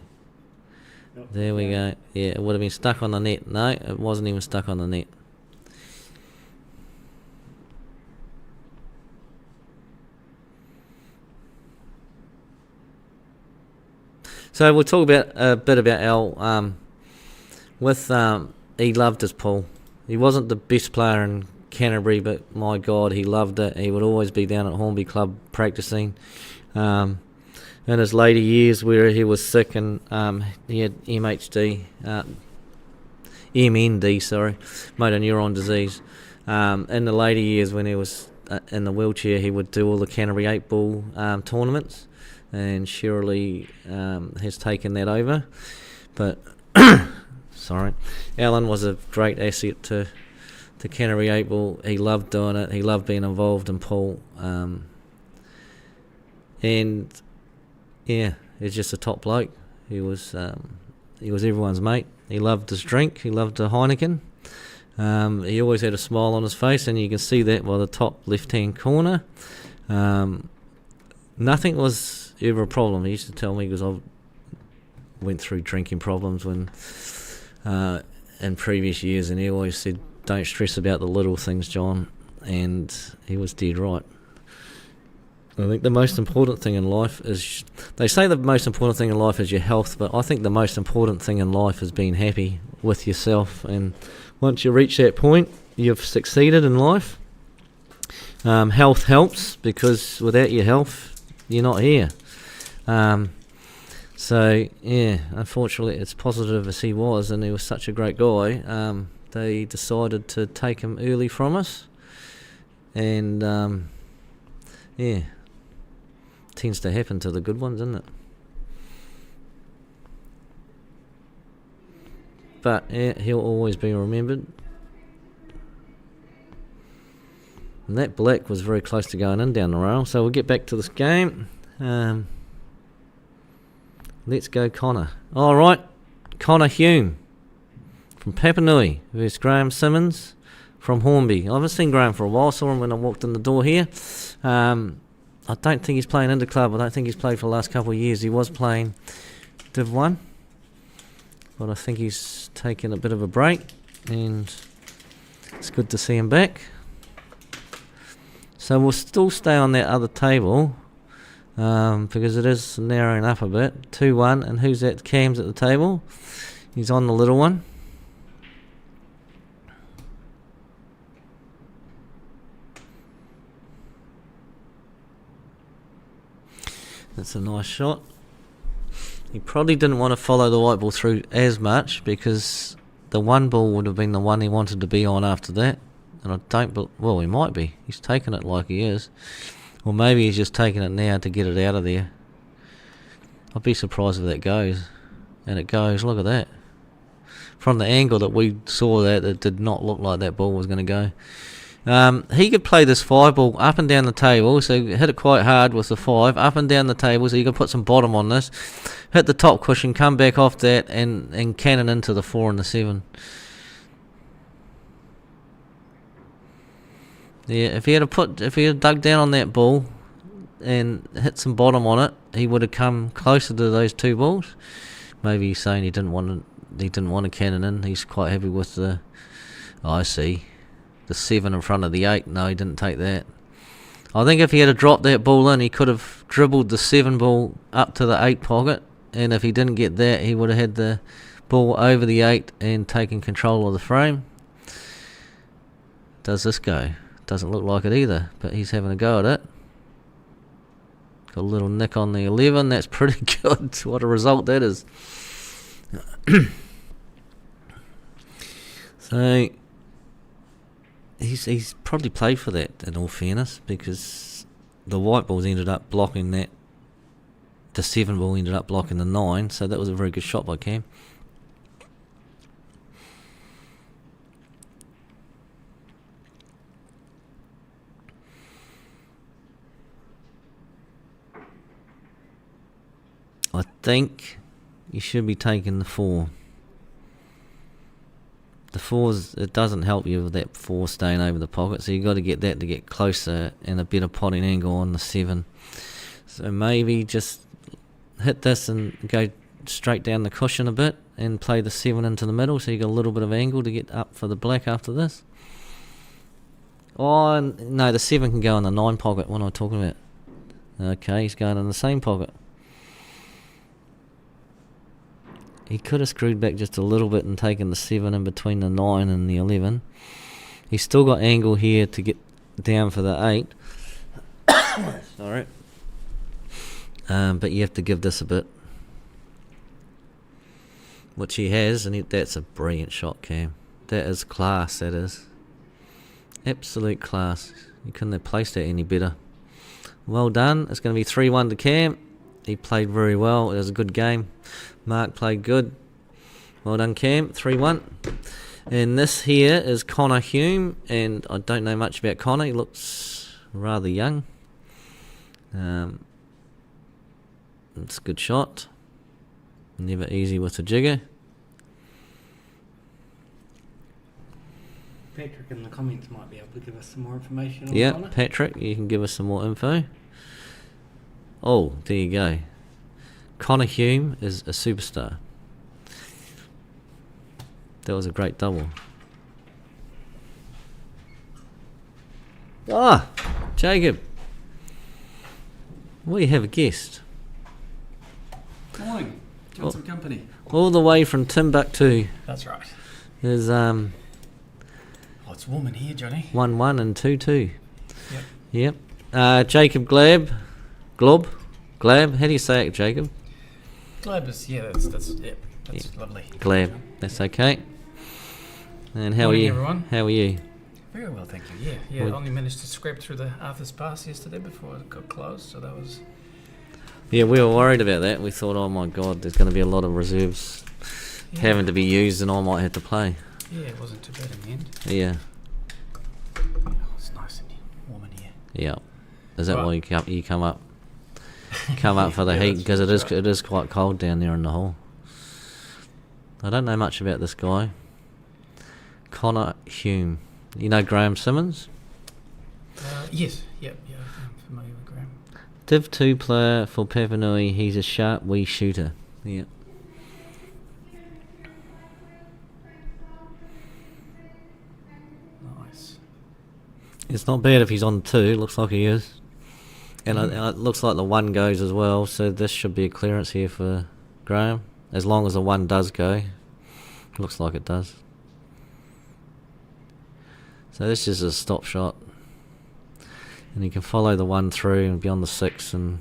[SPEAKER 1] There we go. Yeah, it would have been stuck on the net. No, it wasn't even stuck on the net. So we'll talk about a bit about Al. He loved his pool. He wasn't the best player in Canterbury, but my God, he loved it. He would always be down at Hornby Club practicing. In his later years, where he was sick and he had MND, motor neuron disease. In the later years, when he was in the wheelchair, he would do all the Canterbury 8-ball tournaments, and Shirley has taken that over. But Allan was a great asset to Canterbury 8-ball. He loved doing it. He loved being involved in pool, and yeah, he's just a top bloke. He was everyone's mate. He loved his drink. He loved the Heineken. He always had a smile on his face, and you can see that by the top left-hand corner. Nothing was ever a problem. He used to tell me, because I went through drinking problems when in previous years, and he always said, "Don't stress about the little things, John," and he was dead right. I think the most important thing in life is, they say the most important thing in life is your health, but I think the most important thing in life is being happy with yourself, and once you reach that point, you've succeeded in life. Health helps, because without your health, you're not here. So, yeah, unfortunately, as positive as he was, and he was such a great guy, they decided to take him early from us, and yeah, tends to happen to the good ones, doesn't it? But yeah, he'll always be remembered. And that black was very close to going in down the rail. So we'll get back to this game. Let's go Connor. All right, Connor Hume from Papanui versus Graham Simmons from Hornby. I haven't seen Graham for a while. Saw him when I walked in the door here. I don't think he's playing interclub. I don't think he's played for the last couple of years. He was playing Div 1, but I think he's taken a bit of a break, and it's good to see him back. So we'll still stay on that other table, because it is narrowing up a bit. 2-1, and who's that? Cam's at the table. He's on the little one. That's a nice shot. He probably didn't want to follow the white ball through as much, because the one ball would have been the one he wanted to be on after that. And I don't... well, he might be. He's taking it like he is. Or maybe he's just taking it now to get it out of there. I'd be surprised if that goes. And it goes. Look at that. From the angle that we saw that, it did not look like that ball was going to go. He could play this 5 ball up and down the table, so hit it quite hard with the 5, up and down the table, so you can put some bottom on this, hit the top cushion, come back off that, and cannon into the 4 and the 7. Yeah, if he had dug down on that ball and hit some bottom on it, he would have come closer to those 2 balls. Maybe he's saying he didn't want to cannon in. He's quite happy with the... I see. The 7 in front of the 8. No, he didn't take that. I think if he had dropped that ball in, he could have dribbled the 7 ball up to the 8 pocket, and if he didn't get that, he would have had the ball over the 8 and taken control of the frame. Does this go? Doesn't look like it either, but he's having a go at it. Got a little nick on the 11. That's pretty good. What a result that is. So he's probably played for that, in all fairness, because the white balls ended up blocking that. The 7 ball ended up blocking the 9, so that was a very good shot by Cam. I think you should be taking the 4. the 4s, it doesn't help you with that 4 staying over the pocket, so you've got to get that to get closer and a better potting angle on the 7. So maybe just hit this and go straight down the cushion a bit and play the 7 into the middle, so you got a little bit of angle to get up for the black after this. Oh, no, the 7 can go in the 9 pocket. What am I talking about? Okay, he's going in the same pocket. He could have screwed back just a little bit and taken the 7 in between the 9 and the 11. He's still got angle here to get down for the 8. Sorry. But you have to give this a bit. Which he has, and that's a brilliant shot, Cam. That is class, that is. Absolute class. You couldn't have placed that any better. Well done. It's going to be 3-1 to Cam. He played very well. It was a good game. Mark played good. Well done, Cam. 3-1. And this here is Connor Hume, and I don't know much about Connor. He looks rather young. It's a good shot. Never easy with a jigger.
[SPEAKER 2] Patrick in the comments might be able to give us some more information on
[SPEAKER 1] Yeah,
[SPEAKER 2] Connor.
[SPEAKER 1] Patrick, you can give us some more info. Oh, there you go. Connor Hume is a superstar. That was a great double. Ah, Jacob. We have a guest.
[SPEAKER 3] Good morning. Got some company.
[SPEAKER 1] All the way from Timbuktu.
[SPEAKER 3] That's right.
[SPEAKER 1] There's
[SPEAKER 3] Oh, it's warm in here, Johnny.
[SPEAKER 1] 1-1 and 2-2.
[SPEAKER 3] Yep.
[SPEAKER 1] Yep. Jacob Glab. How do you say it, Jacob?
[SPEAKER 3] Glad is, that's lovely.
[SPEAKER 1] Glab. That's okay. And how
[SPEAKER 3] Morning,
[SPEAKER 1] are you?
[SPEAKER 3] everyone.
[SPEAKER 1] How are you?
[SPEAKER 3] Very well, thank you. Yeah.
[SPEAKER 1] Well-
[SPEAKER 3] Only managed to scrape through the Arthur's Pass yesterday before it got closed, so that was.
[SPEAKER 1] Yeah, we were worried about that. We thought, oh my God, there's going to be a lot of reserves having to be used, and I might have to play.
[SPEAKER 3] Yeah, it wasn't too bad in the end.
[SPEAKER 1] Yeah.
[SPEAKER 3] Oh, it's nice and warm in here.
[SPEAKER 1] Yeah. Is that
[SPEAKER 3] Right.
[SPEAKER 1] why you come up? Come up for the
[SPEAKER 3] Yeah,
[SPEAKER 1] heat,
[SPEAKER 3] that's-
[SPEAKER 1] because
[SPEAKER 3] that's right.
[SPEAKER 1] it is quite cold down there in the hole. I don't know much about this guy. Connor Hume. You know Graham Simmons?
[SPEAKER 3] Yes. Yep. Yeah, I'm familiar with Graham.
[SPEAKER 1] Div 2 player for Papanui. He's a sharp wee shooter. Yeah.
[SPEAKER 3] Nice.
[SPEAKER 1] It's not bad if he's on 2. Looks like he is. And it looks like the 1 goes as well, so this should be a clearance here for Graham. As long as the 1 does go. Looks like it does. So this is a stop shot. And you can follow the 1 through and be on the 6. And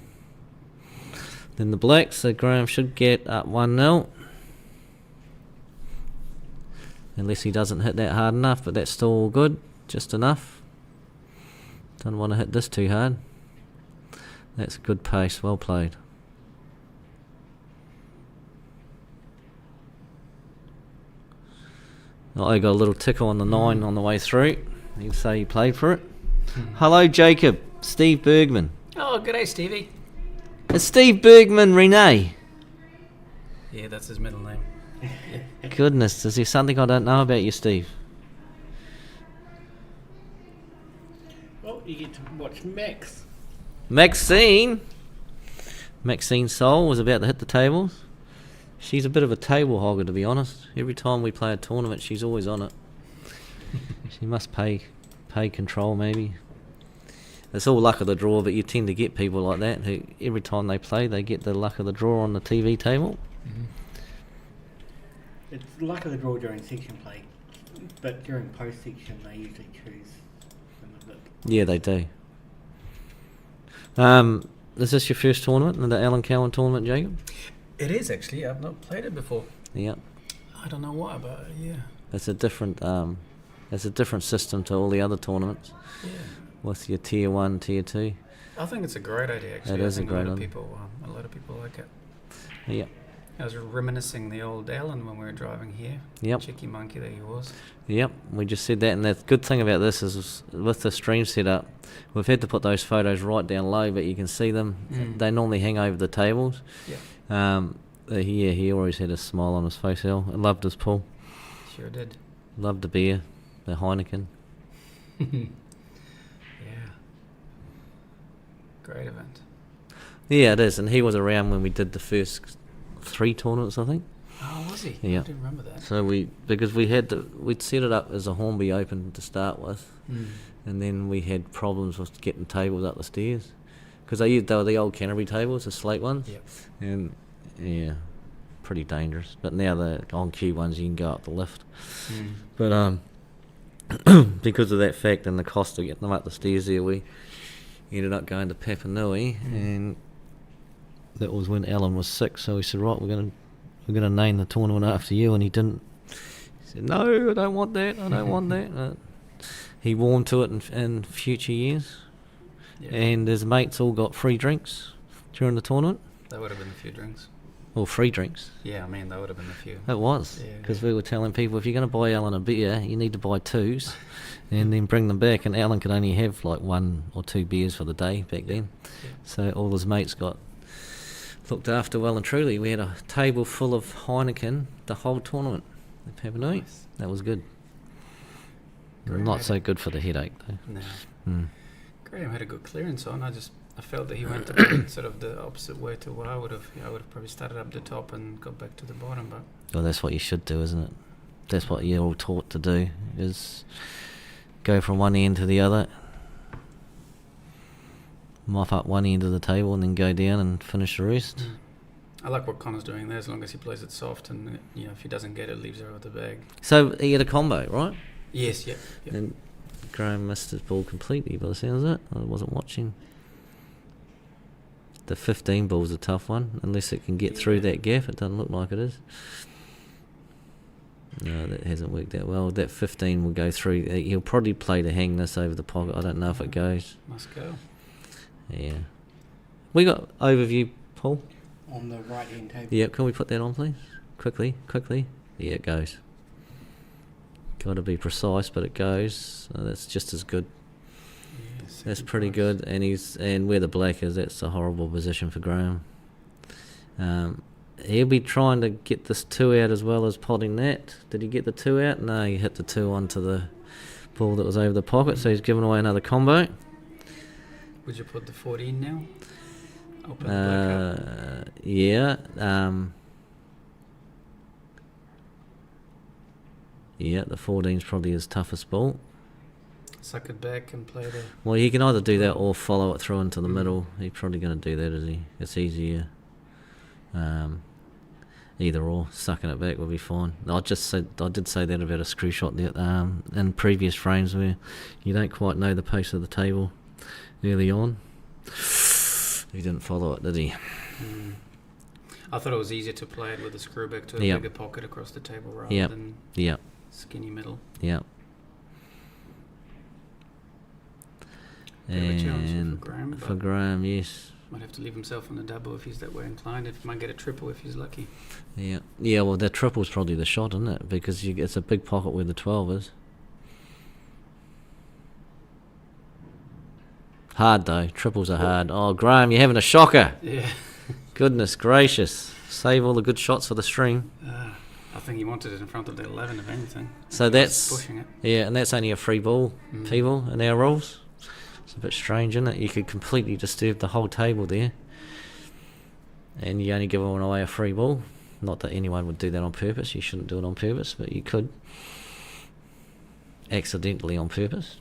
[SPEAKER 1] then the black, so Graham should get up 1-0. Unless he doesn't hit that hard enough, but that's still all good. Just enough. Don't want to hit this too hard. That's a good pace, well played. Oh, I got a little tickle on the 9 on the way through. You can say you played for it. Hello, Jacob. Steve Bergman.
[SPEAKER 3] Oh, g'day, Stevie.
[SPEAKER 1] It's Steve Bergman Renee.
[SPEAKER 3] Yeah, that's his middle name.
[SPEAKER 1] Goodness, is there something I don't know about you, Steve?
[SPEAKER 2] Well, you get to watch Max.
[SPEAKER 1] Maxine Soul was about to hit the tables. She's a bit of a table hogger, to be honest. Every time we play a tournament, she's always on it. She must pay control, maybe. It's all luck of the draw, but you tend to get people like that who every time they play, they get the luck of the draw on the TV table.
[SPEAKER 3] Mm-hmm.
[SPEAKER 2] It's luck of the draw during section play, but during post section they usually choose some of it.
[SPEAKER 1] Yeah, they do. Is this your first tournament, the Allan Cowan tournament, Jacob?
[SPEAKER 3] It is actually. I've not played it before.
[SPEAKER 1] Yeah.
[SPEAKER 3] I don't know why, but yeah.
[SPEAKER 1] It's a different system to all the other tournaments
[SPEAKER 3] Yeah.
[SPEAKER 1] with your tier 1, tier 2.
[SPEAKER 3] I think it's a great idea. Actually,
[SPEAKER 1] It is
[SPEAKER 3] I think
[SPEAKER 1] a great
[SPEAKER 3] lot of
[SPEAKER 1] idea.
[SPEAKER 3] people. A lot of people like it.
[SPEAKER 1] Yeah.
[SPEAKER 3] I was reminiscing the old Allan when we were driving here.
[SPEAKER 1] Yep.
[SPEAKER 3] Cheeky monkey that he was.
[SPEAKER 1] Yep, we just said that, and the good thing about this is with the stream setup, we've had to put those photos right down low, but you can see them.
[SPEAKER 3] Mm.
[SPEAKER 1] They normally hang over the tables.
[SPEAKER 3] Yeah.
[SPEAKER 1] He always had a smile on his face. I loved his pull.
[SPEAKER 3] Sure did.
[SPEAKER 1] Loved the beer, the Heineken.
[SPEAKER 3] Yeah. Great event.
[SPEAKER 1] Yeah, it is, and he was around when we did the first 3 tournaments, I think.
[SPEAKER 3] Oh, was he?
[SPEAKER 1] Yeah.
[SPEAKER 3] I didn't remember that.
[SPEAKER 1] So because we'd set it up as a Hornby Open to start with, and then we had problems with getting tables up the stairs, because they were the old Canterbury tables, the slate ones,
[SPEAKER 3] Yep.
[SPEAKER 1] and yeah, pretty dangerous. But now the on cue ones you can go up the lift. But because of that fact and the cost of getting them up the stairs there, we ended up going to Papanui, and that was when Allan was sick. So we said, right, we're gonna name the tournament after you, and he didn't. He said, no, I don't want that. I don't want that. He warmed to it in future years, and his mates all got free drinks during the tournament.
[SPEAKER 3] That would have been a few drinks.
[SPEAKER 1] Or free drinks.
[SPEAKER 3] Yeah, I mean, that would have been a few.
[SPEAKER 1] It was, because we were telling people, if you're going to buy Allan a beer, you need to buy 2s and then bring them back. And Allan could only have like 1 or 2 beers for the day back then.
[SPEAKER 3] Yeah.
[SPEAKER 1] So all his mates got looked after well and truly. We had a table full of Heineken the whole tournament at Papanui.
[SPEAKER 3] Nice.
[SPEAKER 1] That was good.
[SPEAKER 3] Graham
[SPEAKER 1] Not
[SPEAKER 3] had
[SPEAKER 1] so good for the headache, though.
[SPEAKER 3] No. Graham had a good clearance on. I felt that he went about sort of the opposite way to what I would have. I would have probably started up the top and got back to the bottom. But
[SPEAKER 1] Well, that's what you should do, isn't it? That's what you're all taught to do, is go from one end to the other, mop up one end of the table and then go down and finish the rest.
[SPEAKER 3] I like what Connor's doing there, as long as he plays it soft and if he doesn't get it, leaves it out of the bag.
[SPEAKER 1] So he had a combo, right?
[SPEAKER 3] Yes, yep.
[SPEAKER 1] And Graham missed his ball completely by the sounds of it. I wasn't watching. The 15 ball's a tough one, unless it can get through that gap. It doesn't look like it is. No, that hasn't worked that well. That 15 will go through. He'll probably play to hang this over the pocket. I don't know if it goes.
[SPEAKER 3] Must go.
[SPEAKER 1] Yeah. We got overview, Paul?
[SPEAKER 2] On the right hand table.
[SPEAKER 1] Yeah, can we put that on, please? Quickly. Yeah, it goes. Got to be precise, but it goes. That's just as good.
[SPEAKER 3] Yeah,
[SPEAKER 1] That's pretty good. And where the black is, that's a horrible position for Graham. He'll be trying to get this 2 out as well as potting that. Did he get the 2 out? No, he hit the 2 onto the ball that was over the pocket, so he's given away another combo.
[SPEAKER 3] Would you put the 14 now? Open the black up.
[SPEAKER 1] Yeah. Yeah, the 14's probably his toughest ball.
[SPEAKER 3] Suck it back and play the...
[SPEAKER 1] Well, he can either do that or follow it through into the middle. He's probably going to do that, is he? It's easier. Either or, sucking it back will be fine. I did say that about a screw shot there, in previous frames where you don't quite know the pace of the table early on. He didn't follow it, did he?
[SPEAKER 3] I thought it was easier to play it with a screw back to a bigger pocket across the table rather than skinny middle.
[SPEAKER 1] Yeah.
[SPEAKER 3] Bit of a challenge
[SPEAKER 1] And
[SPEAKER 3] for Graham,
[SPEAKER 1] for
[SPEAKER 3] but
[SPEAKER 1] Graham, yes.
[SPEAKER 3] might have to leave himself on the double if he's that way inclined. If might get a triple if he's lucky.
[SPEAKER 1] Yeah. Yeah, well, that triple's probably the shot, isn't it? Because it's a big pocket where the 12 is. Hard, though. Triples are hard. Oh, Graham, you're having a shocker.
[SPEAKER 3] Yeah.
[SPEAKER 1] Goodness gracious. Save all the good shots for the stream.
[SPEAKER 3] I think he wanted it in front of the 11, if anything.
[SPEAKER 1] So
[SPEAKER 3] He was
[SPEAKER 1] that's...
[SPEAKER 3] pushing it.
[SPEAKER 1] Yeah, and that's only a free ball, people, in our rules. It's a bit strange, isn't it? You could completely disturb the whole table there. And you only give away a free ball. Not that anyone would do that on purpose. You shouldn't do it on purpose, but you could. Accidentally on purpose.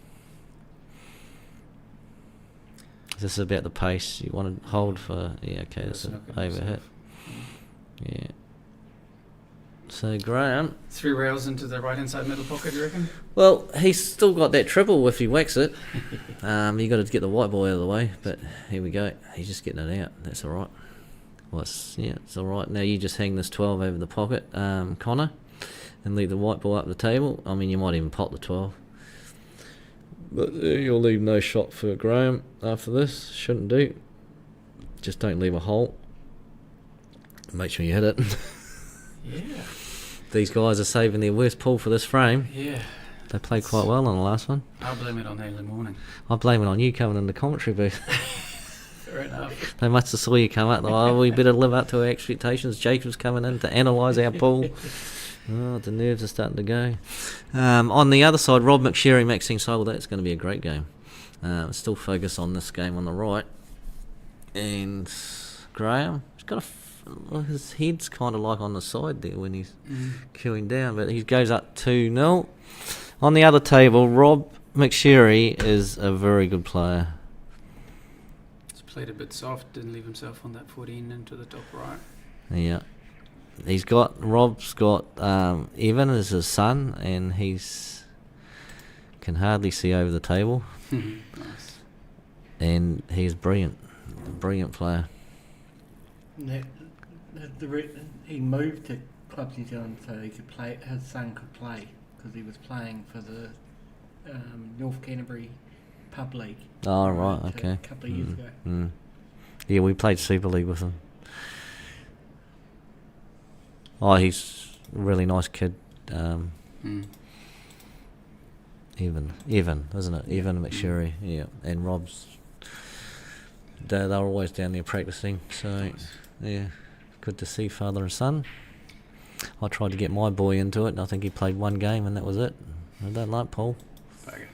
[SPEAKER 1] This is about the pace. You want to hold for... Yeah, okay, that's an overhit. Yeah. So, Graham...
[SPEAKER 3] 3 rails into the right-hand side middle pocket, you reckon?
[SPEAKER 1] Well, he's still got that triple if he whacks it. You got to get the white ball out of the way, but here we go. He's just getting it out. That's all right. Well, it's all right. Now you just hang this 12 over the pocket, Connor, and leave the white ball up the table. I mean, you might even pot the 12. But you'll leave no shot for Graham after this. Shouldn't do. Just don't leave a hole. Make sure you hit it.
[SPEAKER 3] Yeah.
[SPEAKER 1] These guys are saving their worst pull for this frame.
[SPEAKER 3] Yeah.
[SPEAKER 1] They played quite well on the last one.
[SPEAKER 3] I'll blame it on Haley Morning.
[SPEAKER 1] I blame it on you coming in the commentary booth.
[SPEAKER 3] Fair enough.
[SPEAKER 1] They must have saw you come up. Oh, we better live up to our expectations. Jacob's coming in to analyse our pool. Oh, the nerves are starting to go. On the other side, Rob McSherry, Maxine Sobel, that's going to be a great game. Still focus on this game on the right. And Graham, he's got his head's kind of like on the side there when he's queuing down, but he goes up 2-0. On the other table, Rob McSherry is a very good player.
[SPEAKER 3] He's played a bit soft, didn't leave himself on that 14 into the top right.
[SPEAKER 1] Yeah. Rob's got Evan as his son, and he's can hardly see over the table.
[SPEAKER 3] Nice.
[SPEAKER 1] And he's brilliant. A brilliant player.
[SPEAKER 2] He moved to Clubs New Zealand so he could play. His son could play because he was playing for the North Canterbury Pub League.
[SPEAKER 1] Oh, right, okay.
[SPEAKER 2] A couple of years ago.
[SPEAKER 1] Yeah, we played Super League with him. Oh, he's a really nice kid. Evan, isn't it? Evan McSherry, yeah. And Rob's, they're always down there practicing. So, yeah, good to see father and son. I tried to get my boy into it, and I think he played one game, and that was it. I don't like Paul.
[SPEAKER 3] Okay.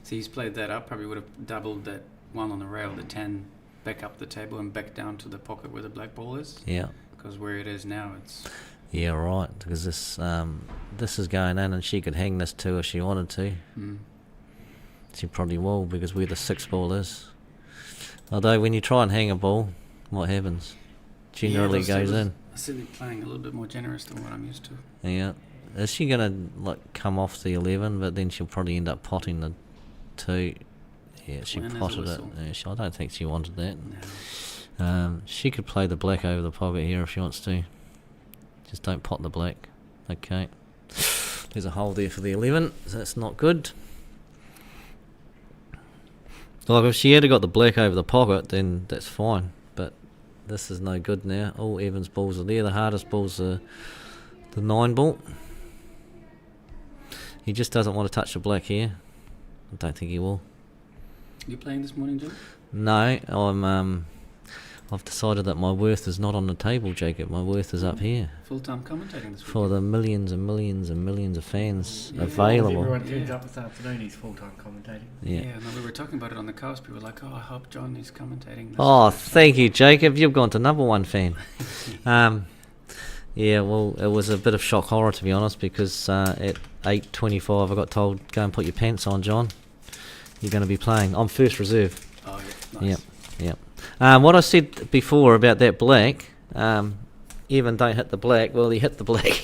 [SPEAKER 3] So he's played that up, probably would have doubled that one on the rail, the 10, back up the table and back down to the pocket where the black ball is.
[SPEAKER 1] Yeah.
[SPEAKER 3] Because where it is now, it's...
[SPEAKER 1] Yeah, right, because this is going in, and she could hang this too if she wanted to. She probably will, because where the 6 ball is. Although when you try and hang a ball, what happens? Generally goes in.
[SPEAKER 3] I see them playing a little bit more generous than what I'm used to.
[SPEAKER 1] Yeah. Is she going to come off the 11, but then she'll probably end up potting the 2? Yeah, she potted it. Yeah, I don't think she wanted that.
[SPEAKER 3] No.
[SPEAKER 1] She could play the black over the pocket here if she wants to. Just don't pot the black. Okay. There's a hole there for the 11, so that's not good. Like, if she had got the black over the pocket, then that's fine. But this is no good now. All Evans' balls are there. The hardest ball's the 9 ball. He just doesn't want to touch the black here. I don't think he will.
[SPEAKER 3] You playing this morning, Jim?
[SPEAKER 1] No, I've decided that my worth is not on the table, Jacob. My worth is up here.
[SPEAKER 3] Full-time commentating this week.
[SPEAKER 1] For the millions and millions and millions of fans
[SPEAKER 2] Yeah,
[SPEAKER 1] available.
[SPEAKER 2] Everyone turns up this afternoon, he's full-time commentating.
[SPEAKER 1] Yeah.
[SPEAKER 3] No, we were talking about it on the cast. People were like, I hope John is commentating this.
[SPEAKER 1] Oh, thank you, Jacob. You've gone to number 1 fan. Yeah, well, it was a bit of shock horror, to be honest, because at 8:25 I got told, go and put your pants on, John. You're going to be playing. I'm first reserve.
[SPEAKER 3] Oh, yeah. Nice.
[SPEAKER 1] Yep. What I said before about that black, Evan don't hit the black. Well, he hit the black.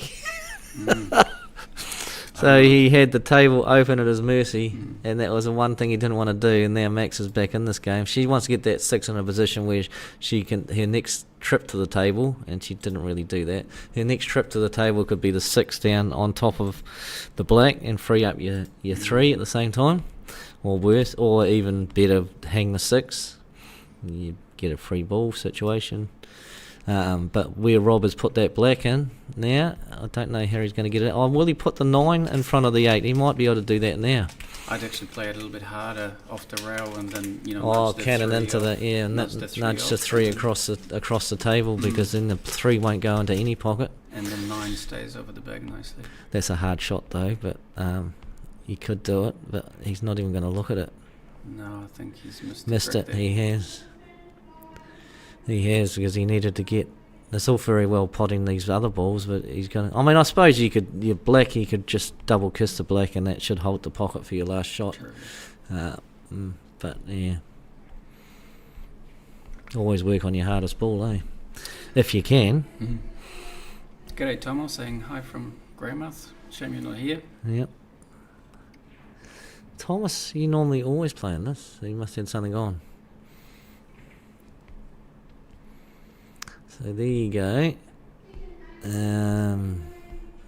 [SPEAKER 1] So he had the table open at his mercy, and that was the one thing he didn't want to do. And now Max is back in this game. She wants to get that 6 in a position where she can, her next trip to the table, and she didn't really do that. Her next trip to the table could be the 6 down on top of the black and free up your 3 at the same time, or worse, or even better, hang the 6. You get a free ball situation. But where Rob has put that black in now, I don't know how he's going to get it. Oh, will he put the 9 in front of the 8? He might be able to do that now.
[SPEAKER 3] I'd actually play it a little bit harder off the rail and then,
[SPEAKER 1] nudge cannon into nudge the 3 across the table, because then the 3 won't go into any pocket.
[SPEAKER 3] And the 9 stays over the bag nicely.
[SPEAKER 1] That's a hard shot though, but he could do it, but he's not even going to look at it.
[SPEAKER 3] No, I think he's
[SPEAKER 1] missed it. He has. He has, because he needed to get. It's all very well potting these other balls, but he's going to. I mean, I suppose your black, he could just double kiss the black, and that should hold the pocket for your last shot. But yeah, always work on your hardest ball, eh? If you can.
[SPEAKER 3] G'day, Tomo, saying hi from Greymouth. Shame you're not here.
[SPEAKER 1] Yep. Thomas, you normally always playing this. So you must have had something on. So there you go.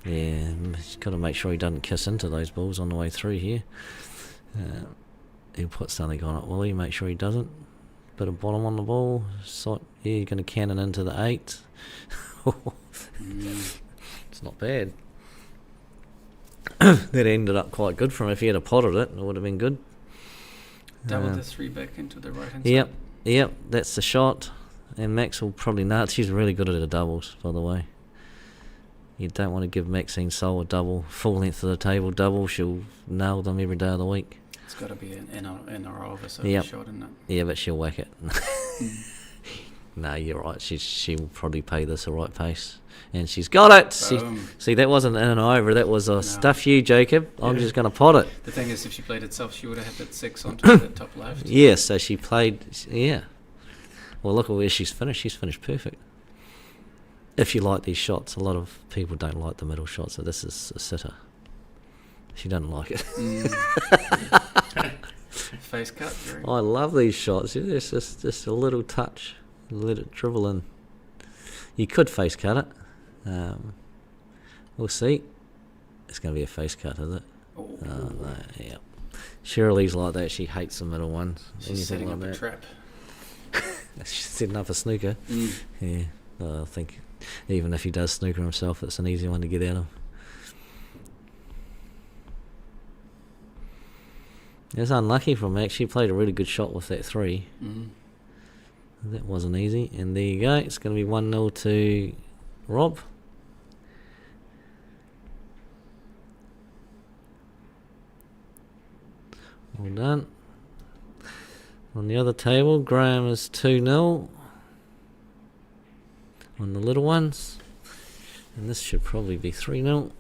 [SPEAKER 1] Yeah, just got to make sure he doesn't kiss into those balls on the way through here. He'll put something on it, will he? Make sure he doesn't. Bit of bottom on the ball. Yeah, you're going to cannon into the 8. It's not bad. That ended up quite good for him. If he had a potted it, it would have been good.
[SPEAKER 3] Double the 3 back into the right hand side.
[SPEAKER 1] Yep, that's the shot. And Max will probably not. She's really good at the doubles, by the way. You don't want to give Maxine Soul a double, full length of the table double. She'll nail them every day of the week.
[SPEAKER 3] It's got to be in or over
[SPEAKER 1] Yep.
[SPEAKER 3] shot, isn't it?
[SPEAKER 1] Yeah, but she'll whack it. No, you're right. She'll probably pay this the right pace. And she's got it. See, that wasn't in and over. That was a stuff you, Jacob. I'm just going to pot it.
[SPEAKER 3] The thing is, if she played itself, she would have had that 6 onto the top left.
[SPEAKER 1] Yeah, so she played, yeah. Well, look at where she's finished. She's finished perfect. If you like these shots, a lot of people don't like the middle shot, so this is a sitter. She doesn't like it.
[SPEAKER 3] Face cut.
[SPEAKER 1] I love these shots. It's just a little touch. Let it dribble in. You could face cut it. We'll see. It's going to be a face cut, is it?
[SPEAKER 3] Oh,
[SPEAKER 1] no, yeah. Shirley's like that. She hates the middle ones.
[SPEAKER 3] She's setting up a trap.
[SPEAKER 1] She's setting up a snooker. Yeah. I think even if he does snooker himself, it's an easy one to get out of. It's unlucky for Max. She played a really good shot with that 3. That wasn't easy. And there you go. It's going to be 1-0 to Rob. Well done. On the other table, Graham is 2-0 on the little ones. And this should probably be 3-0.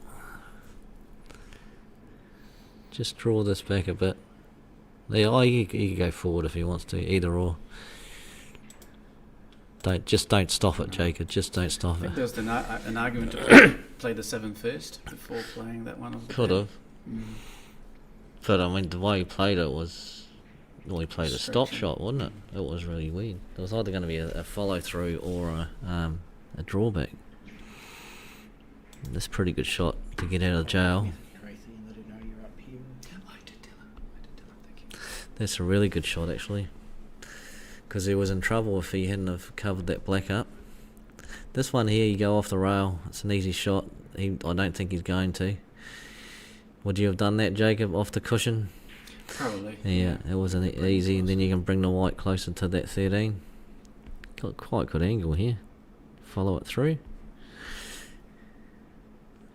[SPEAKER 1] Just draw this back a bit. You can go forward if he wants to, either or. Don't stop it, Jacob. Just don't stop it.
[SPEAKER 3] I think there was an argument to play the 7 first before playing that one.
[SPEAKER 1] Could have. But I mean, the way he played it was, well, he played a stop shot, wasn't it? It was really weird. It was either going to be a follow through or a drawback. That's a pretty good shot to get out of jail. That's a really good shot, actually, because he was in trouble if he hadn't have covered that black up. This one here, you go off the rail. It's an easy shot. I don't think he's going to. Would you have done that, Jacob, off the cushion?
[SPEAKER 3] Probably.
[SPEAKER 1] Yeah, it was an easy, and then you can bring the white closer to that 13. Got quite good angle here. Follow it through.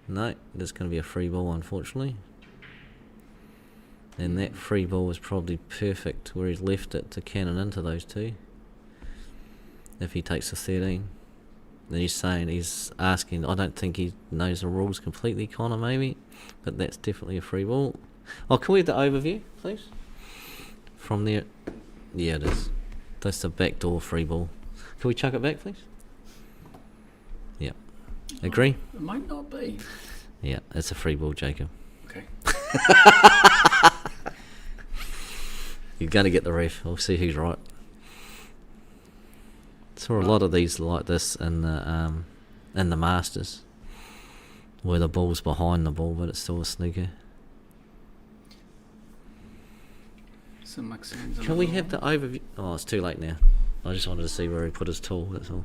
[SPEAKER 1] No, there's going to be a free ball, unfortunately. And that free ball was probably perfect where he's left it to cannon into those two. If he takes the 13. Then he's asking, I don't think he knows the rules completely, Connor, maybe. But that's definitely a free ball. Oh, can we have the overview, please? From there. Yeah, it is. That's the backdoor free ball. Can we chuck it back, please? Yeah. Agree?
[SPEAKER 3] It might not be.
[SPEAKER 1] Yeah, it's a free ball, Jacob.
[SPEAKER 3] Okay.
[SPEAKER 1] You're going to get the ref. We'll see who's right. Saw a lot of these like this in the Masters, where the ball's behind the ball, but it's still a snooker. Can we have the overview? Oh, it's too late now. I just wanted to see where he put his tool, that's all.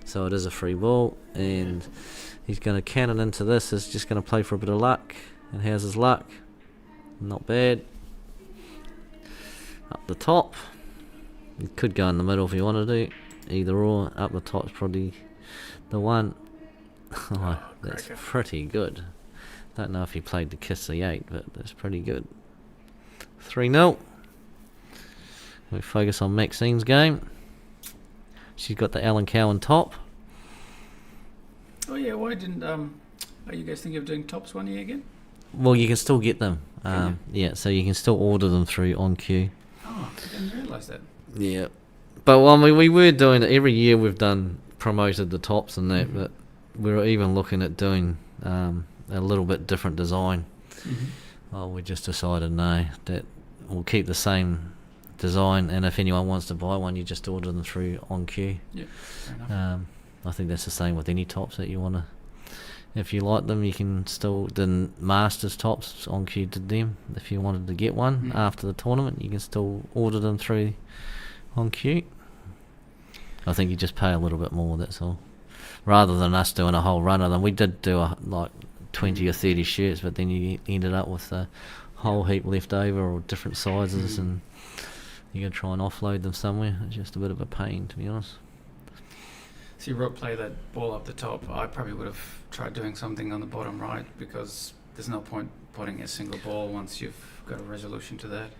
[SPEAKER 1] So it is a free ball, and he's going to cannon into this. He's just going to play for a bit of luck. And how's his luck? Not bad. Up the top. You could go in the middle if you wanted to. Either or. Up the top's probably the one. Oh, that's pretty good. Don't know if he played to kiss the 8, but that's pretty good. 3-0. We focus on Maxine's game. She's got the Allan Cowan top.
[SPEAKER 3] Oh yeah, why didn't are you guys thinking of doing tops one year again?
[SPEAKER 1] Well, you can still get them. Yeah, so you can still order them through On Q.
[SPEAKER 3] Oh, I didn't realise that.
[SPEAKER 1] Yeah. But well, I mean, we were doing it every year. We've promoted the tops and that, but we were even looking at doing a little bit different design. Oh, we just decided no, that we'll keep the same design, and if anyone wants to buy one, you just order them through On Q.
[SPEAKER 3] Yeah, fair enough.
[SPEAKER 1] I think that's the same with any tops that you want to. If you like them, you can still. The Masters tops, On Q did them. If you wanted to get one after the tournament, you can still order them through On Q. I think you just pay a little bit more, that's all. Rather than us doing a whole run of them. We did do like 20 or 30 shirts, but then you ended up with a whole heap left over or different sizes, and you're going to try and offload them somewhere. It's just a bit of a pain, to be honest.
[SPEAKER 3] See, Rob play that ball up the top. I probably would have tried doing something on the bottom right, because there's no point putting a single ball once you've got a resolution to that.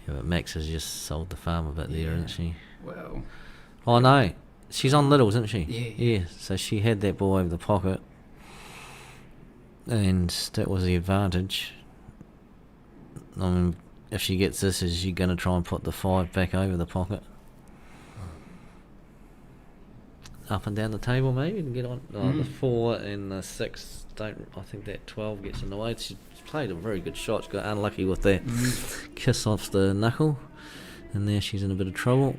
[SPEAKER 1] Yeah, but Max has just sold the farm a bit there, hasn't she?
[SPEAKER 3] Well,
[SPEAKER 1] Oh no, she's on littles, isn't she?
[SPEAKER 3] Yeah.
[SPEAKER 1] Yeah, so she had that ball over the pocket, and that was the advantage. I mean, if she gets this, is she going to try and put the 5 back over the pocket? Up and down the table maybe and get on. The 4 and the 6 don't. I think that 12 gets in the way. She played a very good shot. She got unlucky with that kiss off the knuckle, and now she's in a bit of trouble.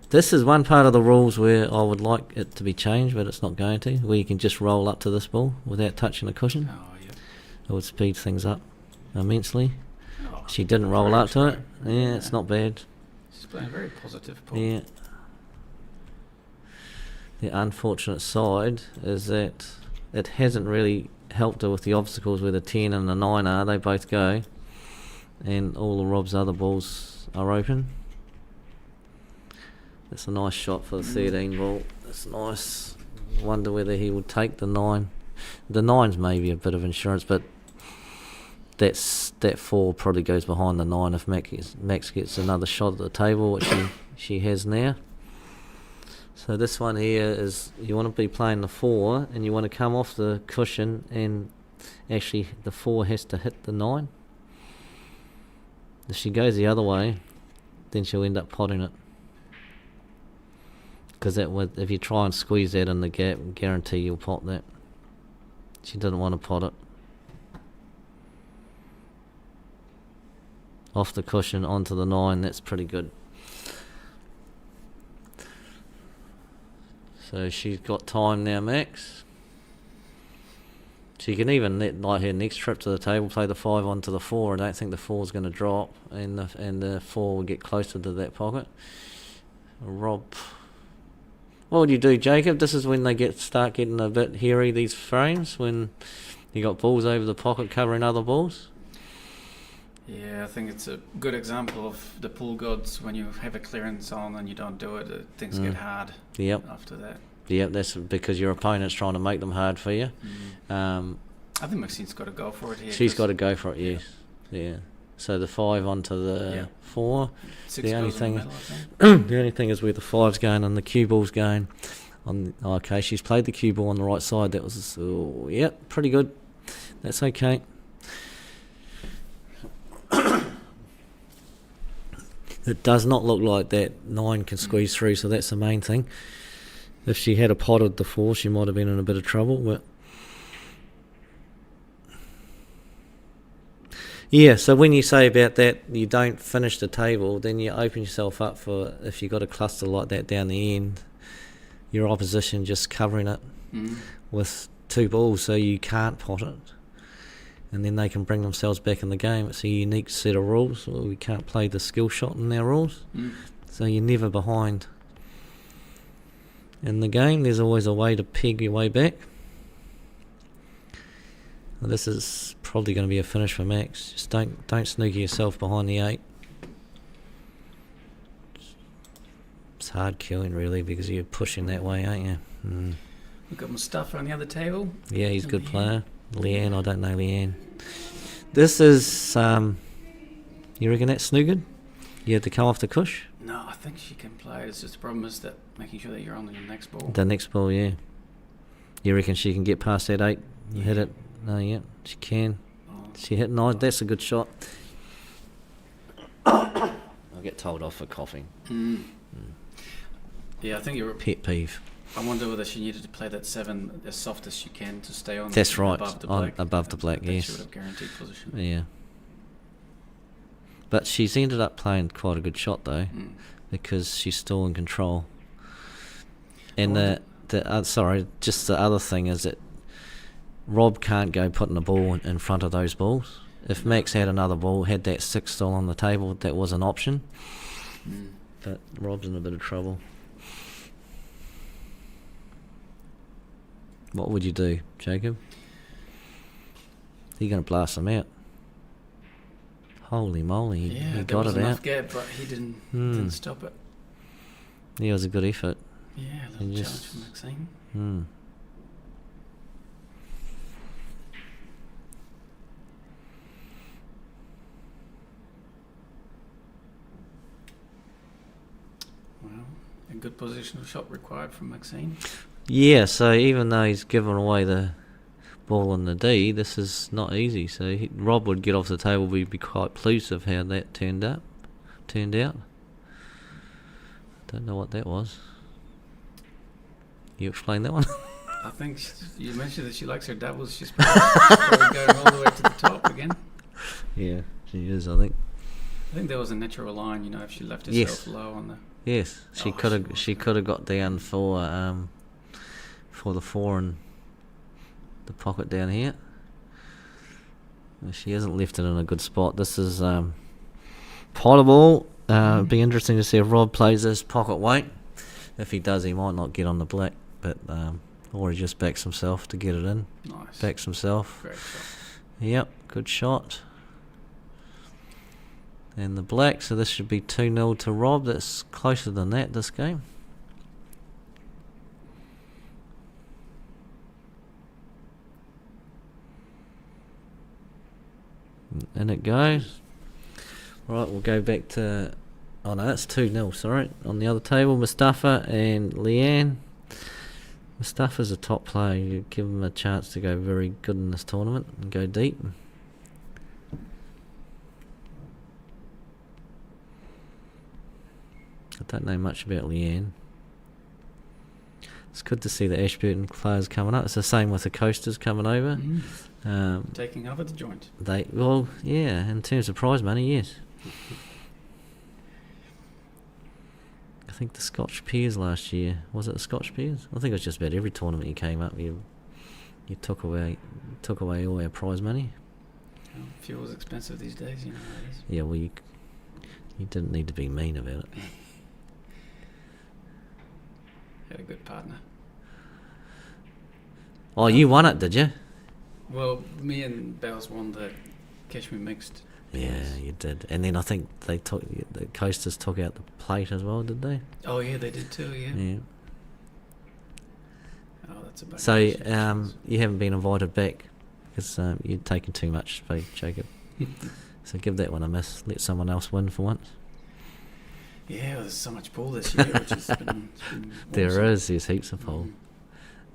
[SPEAKER 1] This is one part of the rules where I would like it to be changed, but it's not going to, where you can just roll up to this ball without touching the cushion.
[SPEAKER 3] oh yeah.
[SPEAKER 1] It would speed things up immensely.
[SPEAKER 3] Oh,
[SPEAKER 1] She didn't roll up to it.
[SPEAKER 3] great.
[SPEAKER 1] Yeah, it's not bad.
[SPEAKER 3] She's playing very positive. Paul.
[SPEAKER 1] Yeah. The unfortunate side is that it hasn't really helped her with the obstacles where the 10 and the 9 are. They both go, and all of Rob's other balls are open. That's a nice shot for the 13 ball. That's nice. Wonder whether he would take the 9. The 9's maybe a bit of insurance, but that 4 probably goes behind the 9 if Max gets another shot at the table, which she has now. So this one here is, you want to be playing the 4 and you want to come off the cushion, and actually the 4 has to hit the 9. If she goes the other way, then she'll end up potting it. Because if you try and squeeze that in the gap, guarantee you'll pot that. She didn't want to pot it. Off the cushion onto the 9, that's pretty good. So she's got time now, Max. She can even, like her next trip to the table, play the 5 onto the 4. I don't think the 4's going to drop, and the 4 will get closer to that pocket. Rob, what would you do, Jacob? This is when they start getting a bit hairy, these frames, when you got balls over the pocket covering other balls.
[SPEAKER 3] Yeah, I think it's a good example of the pool gods. When you have a clearance on and you don't do it, things get hard.
[SPEAKER 1] Yep.
[SPEAKER 3] After that.
[SPEAKER 1] Yep, that's because your opponent's trying to make them hard for you.
[SPEAKER 3] I think Maxine's got to go for it here.
[SPEAKER 1] She's got to go for it, yes. Yeah. So the 5 onto the 4.
[SPEAKER 3] 6
[SPEAKER 1] The only
[SPEAKER 3] goes in
[SPEAKER 1] thing,
[SPEAKER 3] the middle, I think.
[SPEAKER 1] the only thing is where the 5's going and the cue ball's going. Okay, she's played the cue ball on the right side. That was, pretty good. That's okay. It does not look like that 9 can squeeze through, so that's the main thing. If she had a potted the 4, she might have been in a bit of trouble. But yeah, so when you say about that, you don't finish the table, then you open yourself up for, if you've got a cluster like that down the end, your opposition just covering it with 2 balls, so you can't pot it. And then they can bring themselves back in the game. It's a unique set of rules. We can't play the skill shot in our rules. So you're never behind. In the game, there's always a way to peg your way back. Well, this is probably going to be a finish for Max. Just don't snooker yourself behind the 8. It's hard killing, really, because you're pushing that way, aren't you?
[SPEAKER 3] We've got Mustafa on the other table.
[SPEAKER 1] Yeah, he's a good player. Leanne, I don't know Leanne. This is, you reckon that's snookered? You had to come off the cush?
[SPEAKER 3] No, I think she can play. It's just the problem is that making sure that you're on the next ball.
[SPEAKER 1] The next ball, yeah. You reckon she can get past that 8 and hit it? No, yeah, she can. She hit 9. That's a good shot. I'll get told off for coughing.
[SPEAKER 3] Yeah, I think you're
[SPEAKER 1] Pet peeve.
[SPEAKER 3] I wonder whether she needed to play that 7 as soft as she can to stay on.
[SPEAKER 1] That's right,
[SPEAKER 3] Above the
[SPEAKER 1] on
[SPEAKER 3] black.
[SPEAKER 1] above the black,
[SPEAKER 3] That
[SPEAKER 1] yes.
[SPEAKER 3] she would have guaranteed position.
[SPEAKER 1] Yeah. But she's ended up playing quite a good shot though, because she's still in control. And just the other thing is that Rob can't go putting a ball in front of those balls. If Max had another ball, had that 6 still on the table, that was an option. But Rob's in a bit of trouble. What would you do, Jacob? You're going to blast them out. Holy moly, he
[SPEAKER 3] Yeah,
[SPEAKER 1] got it
[SPEAKER 3] enough
[SPEAKER 1] out.
[SPEAKER 3] gap, but he didn't stop it.
[SPEAKER 1] Yeah, it was a good effort.
[SPEAKER 3] Yeah, a little
[SPEAKER 1] And
[SPEAKER 3] challenge
[SPEAKER 1] just-
[SPEAKER 3] for Maxine.
[SPEAKER 1] Hmm.
[SPEAKER 3] Well, a good positional shot required from Maxine.
[SPEAKER 1] Yeah, so even though he's given away the ball on the D, this is not easy. So Rob would get off the table, we'd be quite pleased with how that turned out. Don't know what that was. You explain that one?
[SPEAKER 3] I think you mentioned that she likes her doubles. She's probably going all the way to the top again.
[SPEAKER 1] Yeah, she is, I think.
[SPEAKER 3] I think there was a natural line, you know, if she left herself
[SPEAKER 1] Yes.
[SPEAKER 3] low on the.
[SPEAKER 1] Yes, she
[SPEAKER 3] Oh,
[SPEAKER 1] could
[SPEAKER 3] she
[SPEAKER 1] have.
[SPEAKER 3] was
[SPEAKER 1] She
[SPEAKER 3] good.
[SPEAKER 1] could have got down for the 4 and the pocket down here. She hasn't left it in a good spot. This is potable. It'd be interesting to see if Rob plays this pocket weight. If he does, he might not get on the black, but or he just backs himself to get it in.
[SPEAKER 3] Nice.
[SPEAKER 1] Backs himself.
[SPEAKER 3] Great shot.
[SPEAKER 1] Yep, good shot. And the black, so this should be 2-0 to Rob. That's closer than that this game. And it goes. Right, we'll go back to... Oh no, that's 2-0, sorry. On the other table, Mustafa and Leanne. Mustafa's a top player. You give him a chance to go very good in this tournament and go deep. I don't know much about Leanne. It's good to see the Ashburton players coming up. It's the same with the Coasters coming over.
[SPEAKER 3] Taking over the joint.
[SPEAKER 1] In terms of prize money, yes. I think the Scotch Peers last year, was it the Scotch Peers? I think it was just about every tournament you came up, you took away all our prize money.
[SPEAKER 3] Well, fuel's expensive these days, you know how it is.
[SPEAKER 1] Yeah, well, you didn't need to be mean about it.
[SPEAKER 3] Had a good partner.
[SPEAKER 1] Oh, you won it, did you?
[SPEAKER 3] Well, me and Bells won the Cashmere mixed.
[SPEAKER 1] Yeah, you did. And then I think the Coasters took out the plate as well, did they?
[SPEAKER 3] Oh yeah, they did too. Yeah.
[SPEAKER 1] Yeah.
[SPEAKER 3] Oh, that's about.
[SPEAKER 1] So you haven't been invited back because you'd taken too much space, Jacob. So give that one a miss. Let someone else win for once.
[SPEAKER 3] Yeah, well, there's so much pool this year, which has been
[SPEAKER 1] There
[SPEAKER 3] awesome.
[SPEAKER 1] is. There's heaps of pool.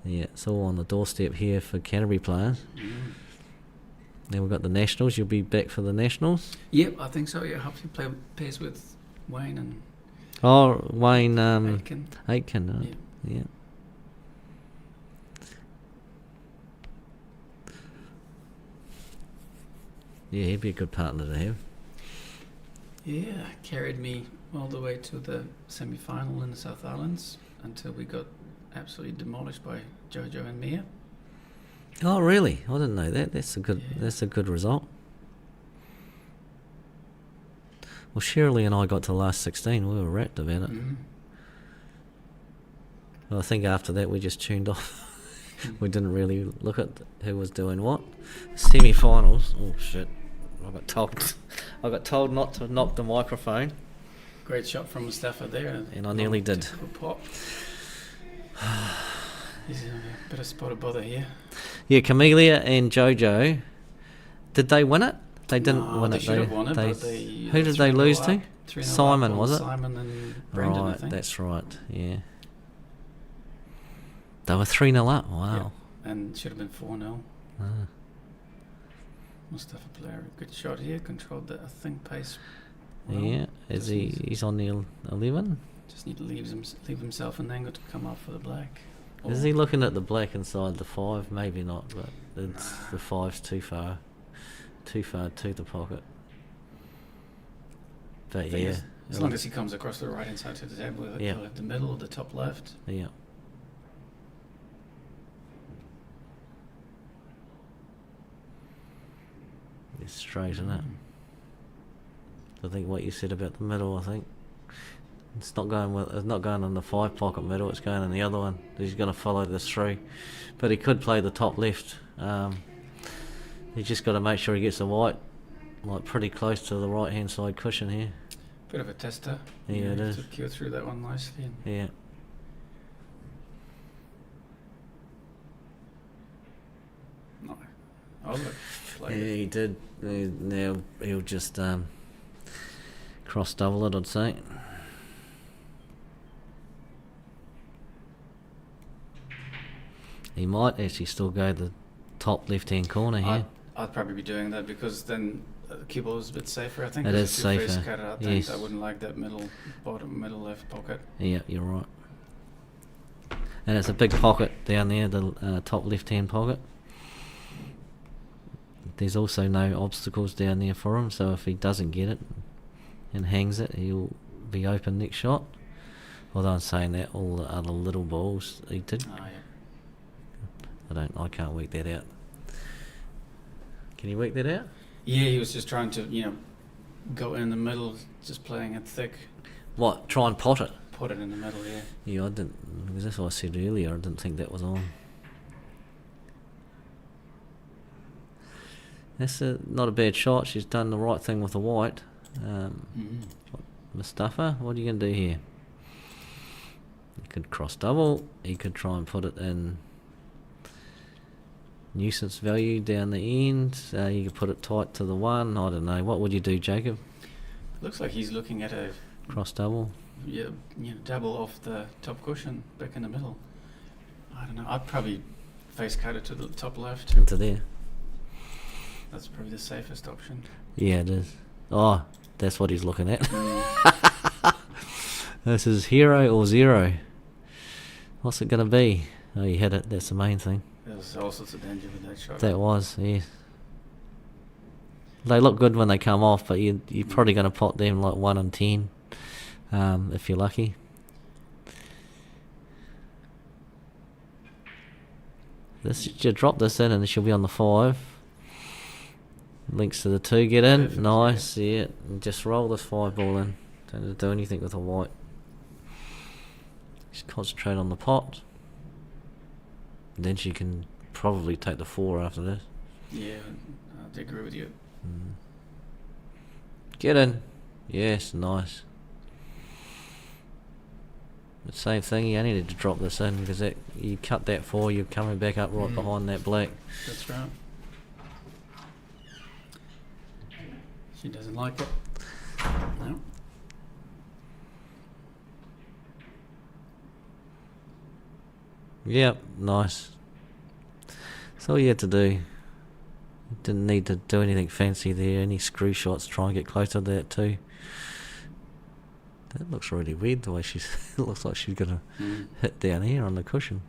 [SPEAKER 1] Yeah, it's all on the doorstep here for Canterbury players.
[SPEAKER 3] Mm.
[SPEAKER 1] Then we've got the Nationals. You'll be back for the Nationals.
[SPEAKER 3] Yep, I think so. Yeah, hopefully play pairs with Wayne and
[SPEAKER 1] Oh, Wayne
[SPEAKER 3] Aitken.
[SPEAKER 1] Aitken.
[SPEAKER 3] Yeah.
[SPEAKER 1] Yeah. Yeah, he'd be a good partner to have.
[SPEAKER 3] Yeah, carried me all the way to the semi-final in the South Islands until we got absolutely demolished by Jojo and Mia.
[SPEAKER 1] Oh, really? I didn't know that. That's a good.
[SPEAKER 3] Yeah.
[SPEAKER 1] That's a good result. Well, Shirley and I got to the last 16. We were rapt about it.
[SPEAKER 3] Mm.
[SPEAKER 1] Well, I think after that we just tuned off. We didn't really look at who was doing what. Semi-finals. Oh shit! I got told. I got told not to knock the microphone,
[SPEAKER 3] Great shot from Mustafa there.
[SPEAKER 1] and I nearly did.
[SPEAKER 3] Typical pop. He's in a bit of spot of bother here.
[SPEAKER 1] Yeah, Camellia and Jojo. Did they win it? They didn't
[SPEAKER 3] No,
[SPEAKER 1] win
[SPEAKER 3] they
[SPEAKER 1] it.
[SPEAKER 3] should have won it, but they.
[SPEAKER 1] Who did they
[SPEAKER 3] 3-0
[SPEAKER 1] lose
[SPEAKER 3] up,
[SPEAKER 1] to?
[SPEAKER 3] 3-0
[SPEAKER 1] Simon,
[SPEAKER 3] up
[SPEAKER 1] was
[SPEAKER 3] on
[SPEAKER 1] it?
[SPEAKER 3] Simon and Brendan, I
[SPEAKER 1] Right,
[SPEAKER 3] think.
[SPEAKER 1] that's right. Yeah. They were 3-0 up. Wow.
[SPEAKER 3] And should have been 4-0.
[SPEAKER 1] Ah.
[SPEAKER 3] Mustafa player, good shot here. Controlled the, I think, pace.
[SPEAKER 1] Yeah. Is he? He's on the 11.
[SPEAKER 3] Just need to leave himself an angle to come up for the black.
[SPEAKER 1] Is
[SPEAKER 3] Or-
[SPEAKER 1] he looking at the black inside the 5? Maybe not, but it's the 5's too far to the pocket. But
[SPEAKER 3] Thing
[SPEAKER 1] yeah,
[SPEAKER 3] is, as long as he comes across the right hand side to the table,
[SPEAKER 1] Yeah.
[SPEAKER 3] he'll have the middle or the top left.
[SPEAKER 1] yeah. It's straight, isn't it? I think what you said about the middle. I think it's not going in the 5 pocket middle. It's going in the other one. He's going to follow this through, but he could play the top left. He's just got to make sure he gets the white, like pretty close to the right hand side cushion here.
[SPEAKER 3] Bit of a tester.
[SPEAKER 1] Yeah, it is.
[SPEAKER 3] To cure through that one nicely. And
[SPEAKER 1] Yeah.
[SPEAKER 3] no. Oh, look.
[SPEAKER 1] Yeah,
[SPEAKER 3] Played it.
[SPEAKER 1] he did. Now he'll just cross double it, I'd say. He might actually still go the top left-hand corner here.
[SPEAKER 3] I'd probably be doing that because then the cue ball is a bit safer, I think.
[SPEAKER 1] It
[SPEAKER 3] 'cause
[SPEAKER 1] is
[SPEAKER 3] if you face
[SPEAKER 1] safer,
[SPEAKER 3] cut it, I think
[SPEAKER 1] yes.
[SPEAKER 3] I wouldn't like that middle left pocket.
[SPEAKER 1] Yeah, you're right. And it's a big pocket down there, the top left-hand pocket. There's also no obstacles down there for him, so if he doesn't get it and hangs it, he'll be open next shot. Although I'm saying that, all the other little balls he did.
[SPEAKER 3] Oh, yeah.
[SPEAKER 1] I can't work that out. Can you work that out?
[SPEAKER 3] Yeah, he was just trying to, go in the middle, just playing it thick.
[SPEAKER 1] What? Try and pot it?
[SPEAKER 3] Put it in the middle, yeah.
[SPEAKER 1] Yeah, I didn't, because that's what I said earlier, I didn't think that was on. That's not a bad shot. She's done the right thing with the white. Mustafa, what are you going to do here? You could cross double. He could try and put it in nuisance value down the end. You could put it tight to the one. I don't know. What would you do, Jacob?
[SPEAKER 3] Looks like he's looking at a
[SPEAKER 1] Cross double?
[SPEAKER 3] double off the top cushion back in the middle. I don't know. I'd probably face cut it to the top left.
[SPEAKER 1] Into there.
[SPEAKER 3] That's probably the safest option.
[SPEAKER 1] Yeah, it is. Oh, that's what he's looking at. This is hero or zero. What's it going to be? Oh, you hit it. That's the main thing.
[SPEAKER 3] There was all sorts of danger with that shot.
[SPEAKER 1] That was, yes. They look good when they come off, but you're probably going to pot them like 1 in 10, if you're lucky. You drop this in and she'll be on the 5. Links to the 2, get in.
[SPEAKER 3] Perfect,
[SPEAKER 1] Nice, yeah. And just roll this 5 ball in. Don't have to do anything with a white. Just concentrate on the pot. Then she can probably take the 4 after this.
[SPEAKER 3] Yeah, I agree with you.
[SPEAKER 1] Get in. Yes, nice. The same thing, you only need to drop this in because you cut that 4, you're coming back up right behind that black.
[SPEAKER 3] That's right. She doesn't like it. No.
[SPEAKER 1] Yep, nice. That's all you had to do. You didn't need to do anything fancy there. Any screw shots, try and get closer to that too. That looks really weird the way she's... it looks like she's going to hit down here on the cushion.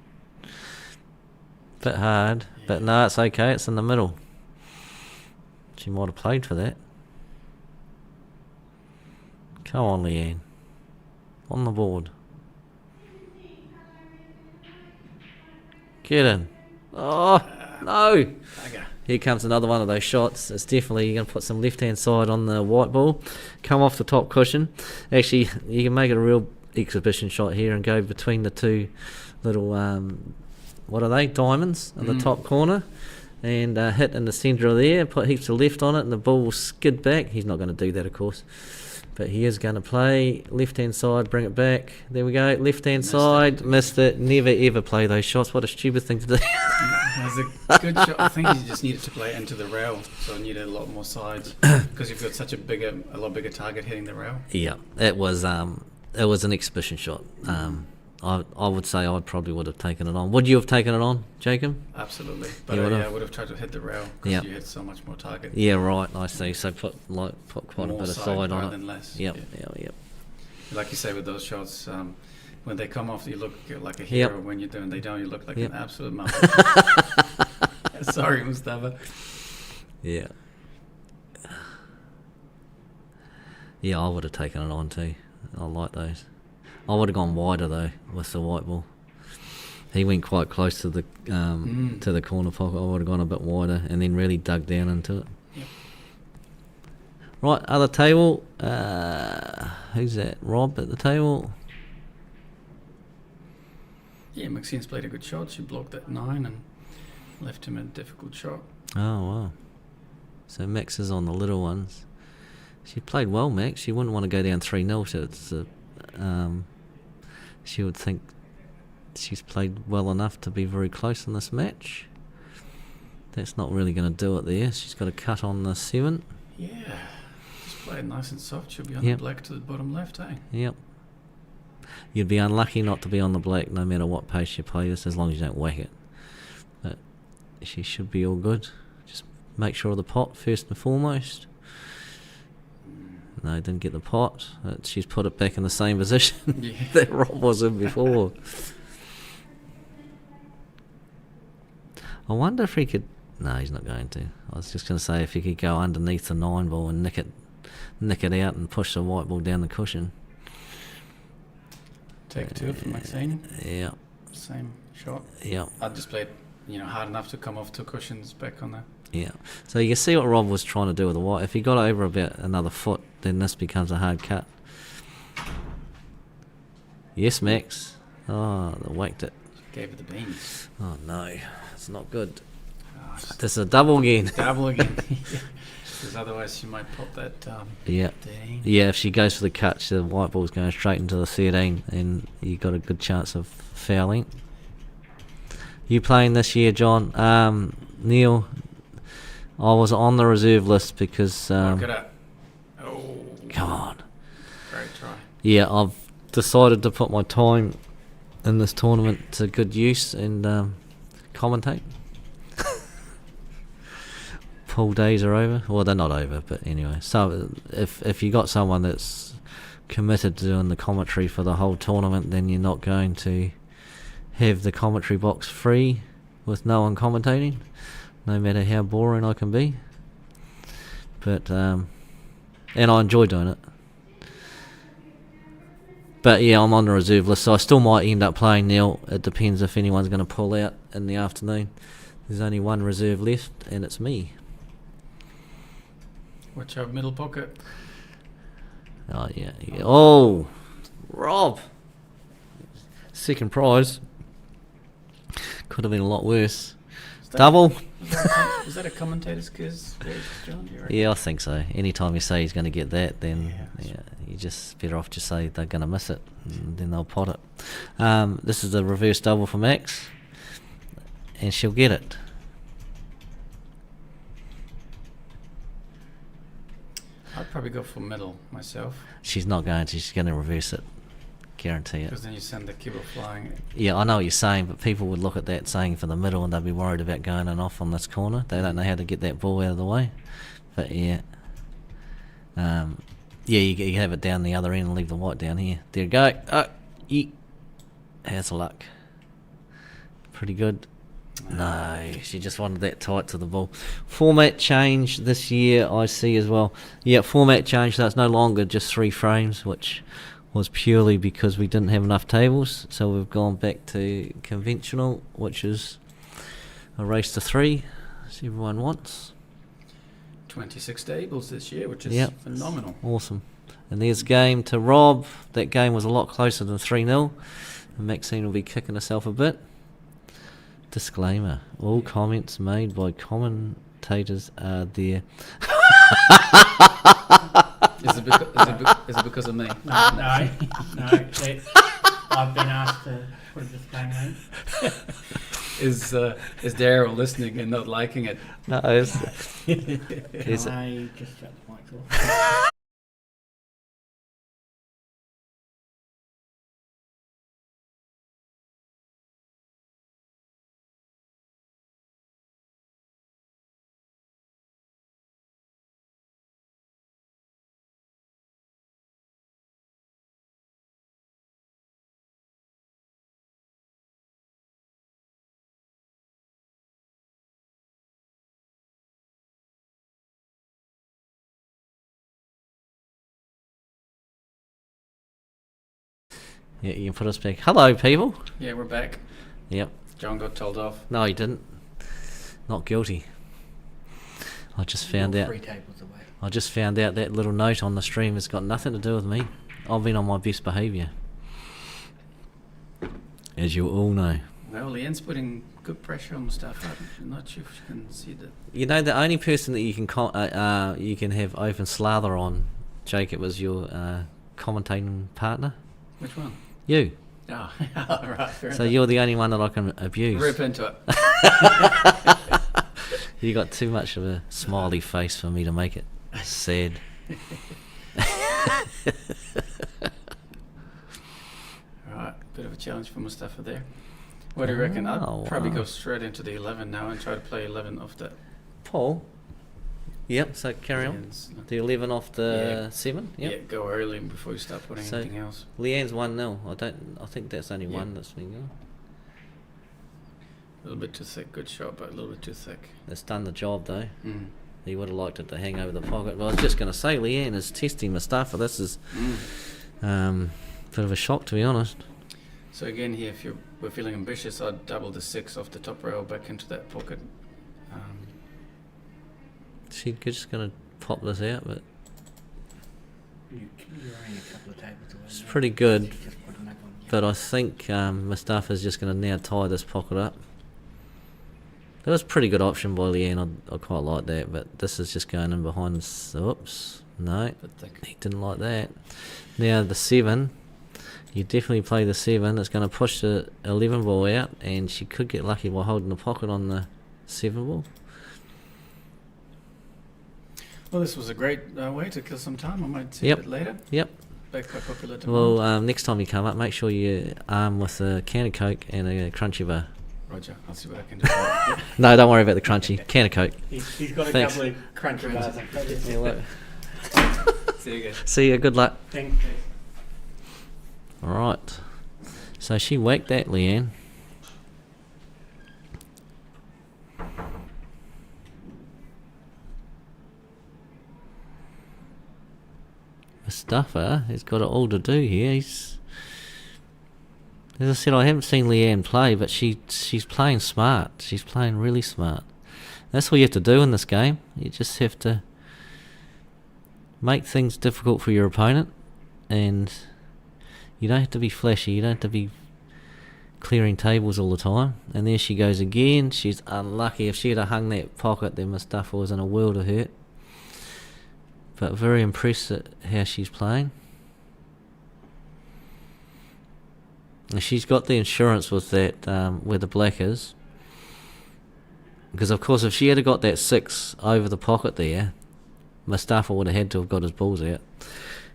[SPEAKER 1] Bit hard, but no, it's okay. It's in the middle. She might have played for that. Come on, Leanne. On the board. Get in. Oh, no.
[SPEAKER 3] Bugger.
[SPEAKER 1] Here comes another one of those shots. It's definitely, you're going to put some left-hand side on the white ball. Come off the top cushion. Actually, you can make it a real exhibition shot here and go between the 2 little, what are they, diamonds in the top corner. And hit in the centre of there, put heaps of left on it, and the ball will skid back. He's not going to do that, of course. But he is going to play left-hand side, bring it back. There we go, left-hand side, missed it. Never, ever play those shots. What a stupid thing to do.
[SPEAKER 3] That was a good shot. I think you just needed to play into the rail, so you needed a lot more sides because you've got such a lot bigger target hitting the rail.
[SPEAKER 1] Yeah, it was an exhibition shot. I would say I probably would have taken it on. Would you have taken it on, Jacob?
[SPEAKER 3] Absolutely, but I would have tried to hit the rail because you had so much more target.
[SPEAKER 1] Yeah, right. I see. So put quite a bit of side on it.
[SPEAKER 3] Than less.
[SPEAKER 1] Yep.
[SPEAKER 3] Like you say with those shots, when they come off, you look like a hero. When you're doing, they don't. You look like an absolute muppet. Sorry, Mustafa.
[SPEAKER 1] Yeah. Yeah, I would have taken it on too. I like those. I would have gone wider though with the white ball. He went quite close to the corner pocket. I would have gone a bit wider and then really dug down into it.
[SPEAKER 3] Yep.
[SPEAKER 1] Right, other table. Who's that? Rob at the table.
[SPEAKER 3] Yeah, Maxine's played a good shot. She blocked that 9 and left him a difficult shot.
[SPEAKER 1] Oh wow. So Max is on the little ones. She played well, Max. She wouldn't want to go down 3-0. She would think she's played well enough to be very close in this match. That's not really going to do it there. She's got a cut on the 7.
[SPEAKER 3] Yeah. Just play it nice and soft. She'll be on the black to the bottom left, eh?
[SPEAKER 1] Yep. You'd be unlucky not to be on the black no matter what pace you play this, as long as you don't whack it. But she should be all good. Just make sure of the pot first and foremost. No, didn't get the pot. She's put it back in the same position that Rob was in before. I wonder if he could... No, he's not going to. I was just going to say if he could go underneath the 9 ball and nick it out and push the white ball down the cushion.
[SPEAKER 3] Take 2 for Maxine.
[SPEAKER 1] Yeah.
[SPEAKER 3] Same shot.
[SPEAKER 1] Yeah.
[SPEAKER 3] I'd just play it, hard enough to come off 2 cushions back on there.
[SPEAKER 1] Yeah. So you can see what Rob was trying to do with the white. If he got over about another foot, then this becomes a hard cut. Yes, Max. Oh, they whacked it.
[SPEAKER 3] Gave it the beans.
[SPEAKER 1] Oh, no. It's not good.
[SPEAKER 3] Oh,
[SPEAKER 1] This is a double again.
[SPEAKER 3] Double again. Because otherwise she might pop that.
[SPEAKER 1] Yeah.
[SPEAKER 3] 13.
[SPEAKER 1] Yeah, if she goes for the cut, the white ball's going straight into the 13, and you got a good chance of fouling. You playing this year, John? Neil, I was on the reserve list because...
[SPEAKER 3] Look at it. Oh.
[SPEAKER 1] Come on.
[SPEAKER 3] Great try.
[SPEAKER 1] Yeah, I've decided to put my time in this tournament to good use and commentate. Pool days are over. Well, they're not over, but anyway. So if you got someone that's committed to doing the commentary for the whole tournament, then you're not going to have the commentary box free with no one commentating, no matter how boring I can be. But and I enjoy doing it. But yeah, I'm on the reserve list, so I still might end up playing Neil. It depends if anyone's going to pull out in the afternoon. There's only one reserve left, and it's me.
[SPEAKER 3] Watch out, middle pocket.
[SPEAKER 1] Oh, yeah. Oh, Rob. Second prize. Could have been a lot worse. Double.
[SPEAKER 3] Was that a commentator's quiz, John?
[SPEAKER 1] Yeah, I think so. Anytime you say he's going to get that, then you just better off just say they're going to miss it, and then they'll pot it. This is a reverse double for Max, and she'll get it.
[SPEAKER 3] I'd probably go for middle myself.
[SPEAKER 1] She's not going to. She's going to reverse it. Guarantee it.
[SPEAKER 3] Because then you send the kibble flying.
[SPEAKER 1] Yeah, I know what you're saying, but people would look at that saying for the middle and they'd be worried about going and off on this corner. They don't know how to get that ball out of the way. But yeah. You have it down the other end and leave the white down here. There you go. Oh, how's the luck? Pretty good. No, she just wanted that tight to the ball. Format change this year, I see as well. Yeah, format change, so it's no longer just 3 frames, which was purely because we didn't have enough tables. So we've gone back to conventional, which is a race to 3, as everyone wants.
[SPEAKER 3] 26 tables this year, which is phenomenal.
[SPEAKER 1] Awesome. And there's game to Rob. That game was a lot closer than 3-0. And Maxine will be kicking herself a bit. Disclaimer: all comments made by commentators are there.
[SPEAKER 3] Is it because of me?
[SPEAKER 2] No. I've been asked to put a disclaimer in.
[SPEAKER 3] Is Daryl listening and not liking it?
[SPEAKER 1] No,
[SPEAKER 2] I just shut the mic off.
[SPEAKER 1] Yeah, you can put us back. Hello, people.
[SPEAKER 3] Yeah, we're back.
[SPEAKER 1] Yep.
[SPEAKER 3] John got told off.
[SPEAKER 1] No, he didn't. Not guilty. I just found out.
[SPEAKER 2] 3 tables away.
[SPEAKER 1] I just found out that little note on the stream has got nothing to do with me. I've been on my best behaviour, as you all know.
[SPEAKER 3] Well, Leanne's putting good pressure on Mustafa. I'm not sure if she can see that.
[SPEAKER 1] You know, the only person that you can have open slather on, Jacob, is your commentating partner.
[SPEAKER 3] Which one?
[SPEAKER 1] You.
[SPEAKER 3] Oh, right. Fair
[SPEAKER 1] So
[SPEAKER 3] enough.
[SPEAKER 1] you're the only one that I can abuse.
[SPEAKER 3] Rip into it.
[SPEAKER 1] You got too much of a smiley face for me to make it sad.
[SPEAKER 3] Right, bit of a challenge for Mustafa there. What do you reckon? I'd
[SPEAKER 1] Oh,
[SPEAKER 3] probably
[SPEAKER 1] wow.
[SPEAKER 3] go straight into the 11 now and try to play 11 off that.
[SPEAKER 1] Paul. Yep. So carry on.
[SPEAKER 3] Leanne's-
[SPEAKER 1] The 11 off the
[SPEAKER 3] Yeah.
[SPEAKER 1] 7. Yep.
[SPEAKER 3] Yeah, go early before you start putting
[SPEAKER 1] So-
[SPEAKER 3] anything else.
[SPEAKER 1] Leanne's 1-0. I think that's only
[SPEAKER 3] Yeah.
[SPEAKER 1] one that's been going.
[SPEAKER 3] A little bit too thick. Good shot, but a little bit too thick.
[SPEAKER 1] It's done the job though.
[SPEAKER 3] Mm.
[SPEAKER 1] He would have liked it to hang over the pocket. But I was just going to say, Leanne is testing Mustafa. This is bit of a shock, to be honest.
[SPEAKER 3] So again here, if we're feeling ambitious, I'd double the 6 off the top rail back into that pocket.
[SPEAKER 1] She's just going to pop this out, but
[SPEAKER 2] You're only a couple of tables away.
[SPEAKER 1] it's
[SPEAKER 2] mate.
[SPEAKER 1] pretty good.
[SPEAKER 2] She's just put another one, yeah.
[SPEAKER 1] But I think Mustafa's just going to now tie this pocket up. That was a pretty good option by Leanne. I quite like that, but this is just going in behind. Oops, no,
[SPEAKER 3] Bit thick.
[SPEAKER 1] he didn't like that. Now the 7, you definitely play the 7. It's going to push the 11 ball out, and she could get lucky by holding the pocket on the 7 ball.
[SPEAKER 3] Well, this was a great way to kill some time. I might see
[SPEAKER 1] Yep.
[SPEAKER 3] a bit later.
[SPEAKER 1] Yep.
[SPEAKER 3] Back by popular demand.
[SPEAKER 1] Well, next time you come up, make sure you arm with a can of Coke and a crunchy bar.
[SPEAKER 3] Roger, I'll see what I can do. Yep.
[SPEAKER 1] No, don't worry about the crunchy. Can of Coke.
[SPEAKER 2] He's got a
[SPEAKER 1] Thanks.
[SPEAKER 2] couple of crunchy bars.
[SPEAKER 1] Yeah, look.
[SPEAKER 3] See you guys.
[SPEAKER 1] See you. Good luck.
[SPEAKER 2] Thanks.
[SPEAKER 1] All right. So she whacked that, Leanne. Mustafa has got it all to do here. He's, as I said, I haven't seen Leanne play, but she's playing smart. She's playing really smart. That's what you have to do in this game. You just have to make things difficult for your opponent, and you don't have to be flashy. You don't have to be clearing tables all the time. And there she goes again. She's unlucky. If she had hung that pocket, then Mustafa was in a world of hurt. But very impressed at how she's playing. And she's got the insurance with that, where the black is. Because of course if she had got that 6 over the pocket there, Mustafa would have had to have got his balls out.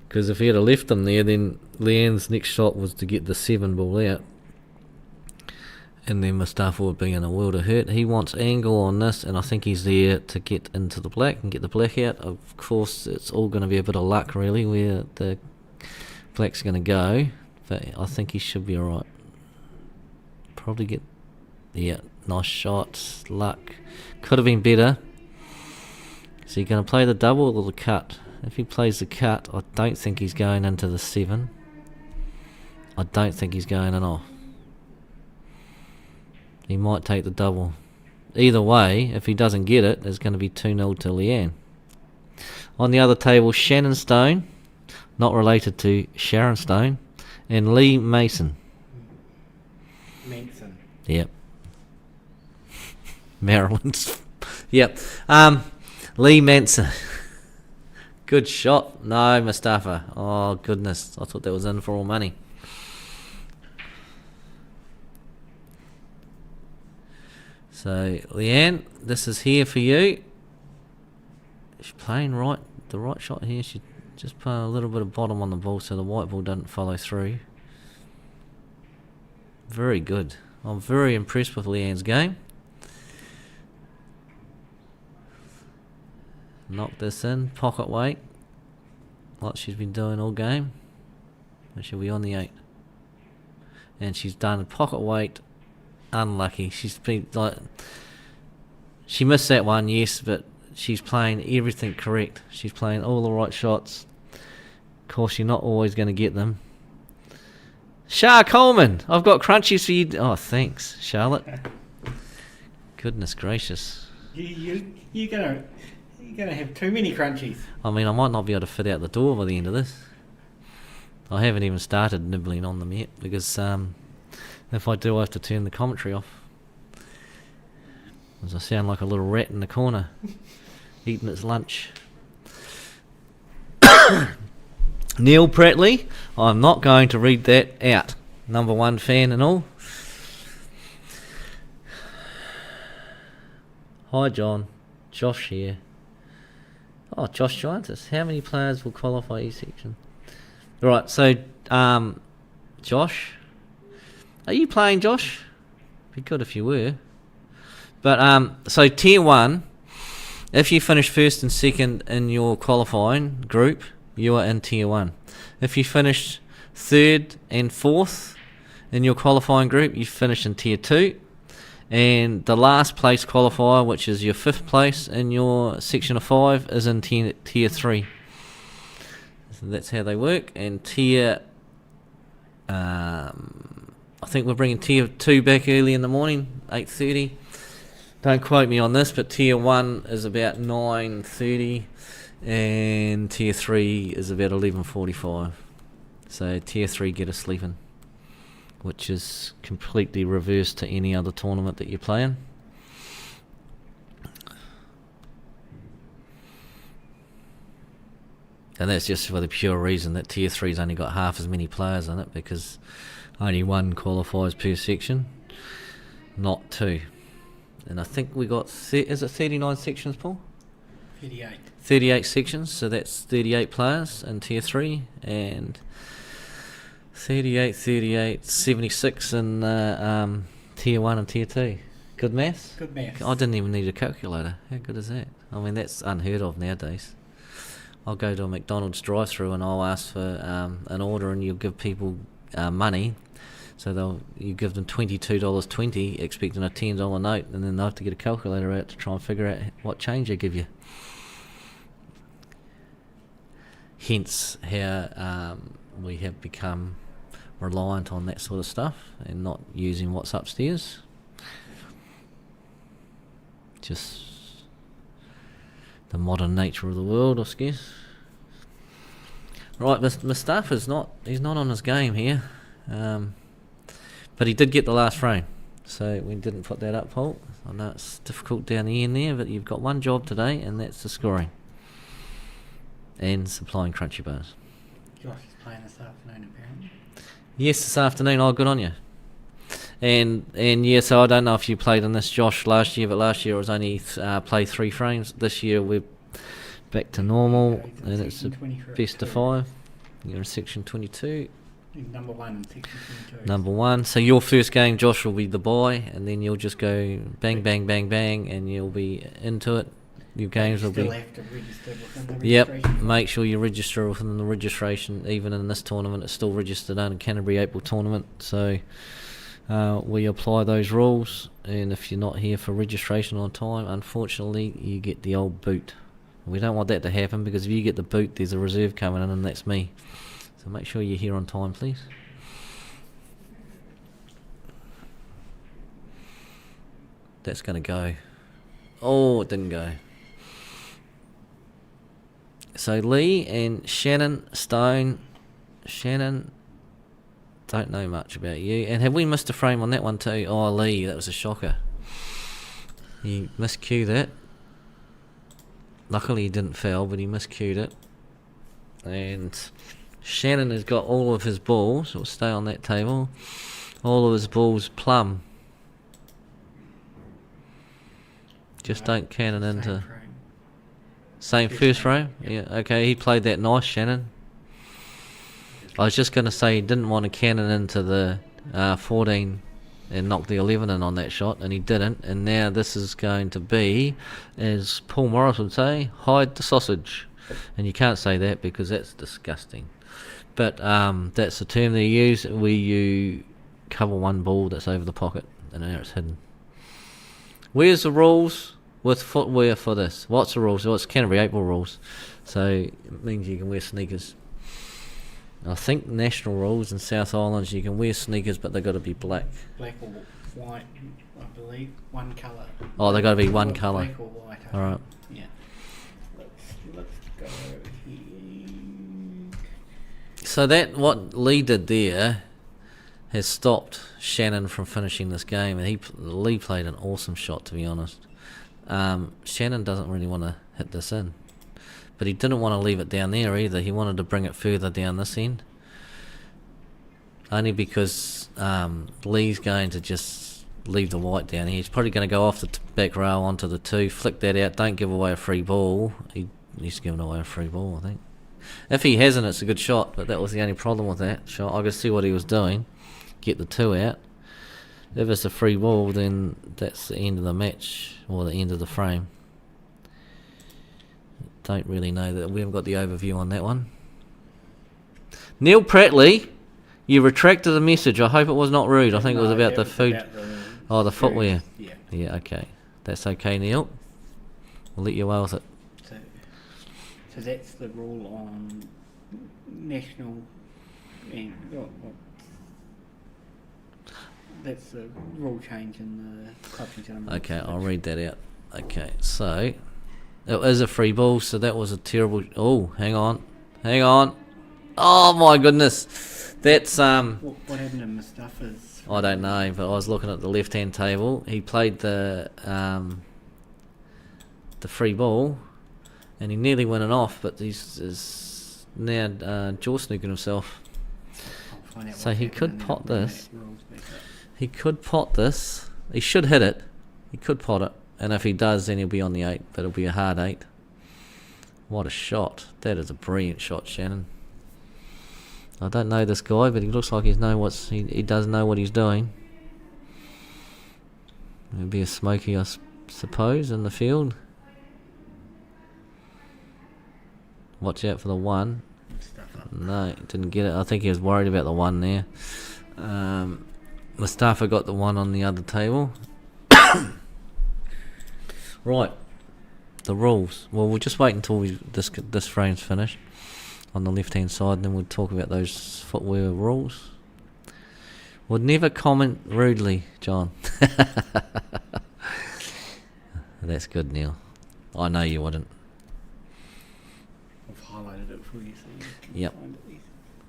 [SPEAKER 1] Because if he had left them there, then Leanne's next shot was to get the 7 ball out. And then Mustafa would be in a world of hurt. He wants angle on this, and I think he's there to get into the black and get the black out. Of course, it's all going to be a bit of luck, really, where the black's going to go. But I think he should be alright. Probably get... Yeah, nice shot. Luck. Could have been better. So you're going to play the double or the cut? If he plays the cut, I don't think he's going into the 7. I don't think he's going in off. He might take the double. Either way, if he doesn't get it, it's going to be 2-0 to Leanne. On the other table, Shannon Stone, not related to Sharon Stone, and Lee Mason.
[SPEAKER 2] Manson.
[SPEAKER 1] Yep. Maryland's. Yep. Lee Manson. Good shot. No, Mustafa. Oh, goodness. I thought that was in for all money. So, Leanne, this is here for you. She's playing the right shot here. She just put a little bit of bottom on the ball so the white ball doesn't follow through. Very good. I'm very impressed with Leanne's game. Knock this in, pocket weight, like she's been doing all game. And she'll be on the 8. And she's done pocket weight. Unlucky. She's been like, she missed that one, yes, but she's playing everything correct. She's playing all the right shots. Of course, you're not always going to get them. Coleman, I've got crunchies for you. Oh, thanks, Charlotte. Goodness gracious.
[SPEAKER 2] You're gonna have too many crunchies.
[SPEAKER 1] I mean, I might not be able to fit out the door by the end of this. I haven't even started nibbling on them yet because If I do, I have to turn the commentary off. As I sound like a little rat in the corner, eating its lunch. Neil Prattley, I'm not going to read that out. Number one fan and all. Hi John, Josh here. Oh, Josh joins us. How many players will qualify each section? Right, so Josh, are you playing, Josh? Be good if you were. But so tier 1, if you finish first and second in your qualifying group, you are in tier 1. If you finish third and fourth in your qualifying group, you finish in tier 2. And the last place qualifier, which is your 5th place in your section of 5, is in tier 3. So that's how they work. And tier, I think we're bringing tier 2 back early in the morning, 8:30. Don't quote me on this, but tier 1 is about 9:30, and tier 3 is about 11:45. So tier 3 get a sleeping, which is completely reverse to any other tournament that you play in. And that's just for the pure reason that tier 3's only got half as many players in it, because only 1 qualifies per section, not 2. And I think we got, is it 39 sections, Paul?
[SPEAKER 2] 38.
[SPEAKER 1] 38 sections, so that's 38 players in tier 3, and 38, 76 in tier 1 and tier 2. Good maths?
[SPEAKER 2] Good maths.
[SPEAKER 1] I didn't even need a calculator. How good is that? I mean, that's unheard of nowadays. I'll go to a McDonald's drive-through and I'll ask for an order, and you'll give people money. So you give them $22.20 expecting a $10 note, and then they'll have to get a calculator out to try and figure out what change they give you. Hence how we have become reliant on that sort of stuff and not using what's upstairs. Just the modern nature of the world, I guess. Right, Mustafa's he's not on his game here. But he did get the last frame, so we didn't put that up, Paul. I know it's difficult down the end there, but you've got one job today, and that's the scoring and supplying crunchy bars.
[SPEAKER 2] Josh is playing this afternoon, apparently.
[SPEAKER 1] Yes, this afternoon. Oh, good on you. And yeah, so I don't know if you played in this, Josh, last year, but last year it was only play 3 frames. This year we're back to normal, and it's a best of 5. You're in section 22.
[SPEAKER 2] Number 1 in section 22.
[SPEAKER 1] Number 1. So your first game, Josh, will be the bye, and then you'll just go bang, bang, bang, bang, and you'll be into it. Your games will be...
[SPEAKER 2] Still have to register within the
[SPEAKER 1] Yep,
[SPEAKER 2] registration.
[SPEAKER 1] make sure you register within the registration. Even in this tournament, it's still registered under Canterbury April tournament. So we apply those rules, and if you're not here for registration on time, unfortunately, you get the old boot. We don't want that to happen, because if you get the boot, there's a reserve coming in, and that's me. So make sure you're here on time, please. That's going to go. Oh, it didn't go. So Lee and Shannon Stone. Shannon, don't know much about you. And have we missed a frame on that one too? Oh, Lee, that was a shocker. He miscued it. Luckily he didn't fail, but he miscued it. And Shannon has got all of his balls. It'll stay on that table. All of his balls plumb. Just don't cannon into... Same first frame? Yeah, okay, he played that nice, Shannon. I was just going to say he didn't want to cannon into the 14 and knock the 11 in on that shot, and he didn't. And now this is going to be, as Paul Morris would say, hide the sausage. And you can't say that because that's disgusting. But that's the term they use where you cover one ball that's over the pocket and now it's hidden. Where's the rules with footwear for this? What's the rules? Well, it's Canterbury April rules. So it means you can wear sneakers. I think national rules in South Island, you can wear sneakers, but they've got to be black.
[SPEAKER 2] Black or white, I believe. One colour.
[SPEAKER 1] Oh, they've got to be one colour.
[SPEAKER 2] Black or white.
[SPEAKER 1] All right.
[SPEAKER 2] Yeah. Let's go here.
[SPEAKER 1] So that what Lee did there has stopped Shannon from finishing this game, and Lee played an awesome shot, to be honest. Shannon doesn't really want to hit this in, but he didn't want to leave it down there either. He wanted to bring it further down this end, only because Lee's going to just leave the white down here. He's probably going to go off the back rail onto the 2, flick that out, don't give away a free ball. He's given away a free ball, I think. If he hasn't, it's a good shot, but that was the only problem with that shot. I could see what he was doing, get the 2 out. If it's a free ball, then that's the end of the match, or the end of the frame. Don't really know that. We haven't got the overview on that one. Neil Prattley, you retracted the message. I hope it was not rude. I think it was about the food. About the footwear.
[SPEAKER 2] Yeah.
[SPEAKER 1] Yeah, okay. That's okay, Neil. We'll let you well with it.
[SPEAKER 2] So that's the rule on national and that's the rule change in the club New Zealand.
[SPEAKER 1] Okay, I'll read that out. Okay, so it is a free ball, so that was a terrible. Oh, hang on. Oh my goodness, that's
[SPEAKER 2] What happened to Mustafa's?
[SPEAKER 1] I don't know, but I was looking at the left-hand table. He played the free ball, and he nearly went it off, but he's now jaw snooking himself. So he could pot this. He could pot this. He should hit it. He could pot it, and if he does, then he'll be on the 8. But it'll be a hard 8. What a shot! That is a brilliant shot, Shannon. I don't know this guy, but he looks like he does know what he's doing. It'll be a smoky, I suppose, in the field. Watch out for the 1. No, didn't get it. I think he was worried about the 1 there. Mustafa got the 1 on the other table. Right, the rules. Well, we'll just wait until this frame's finished on the left-hand side, and then we'll talk about those footwear rules. Would never comment rudely, John. That's good, Neil. I know you wouldn't.
[SPEAKER 2] I've highlighted it for you so you can
[SPEAKER 1] Yep.
[SPEAKER 2] find it easy.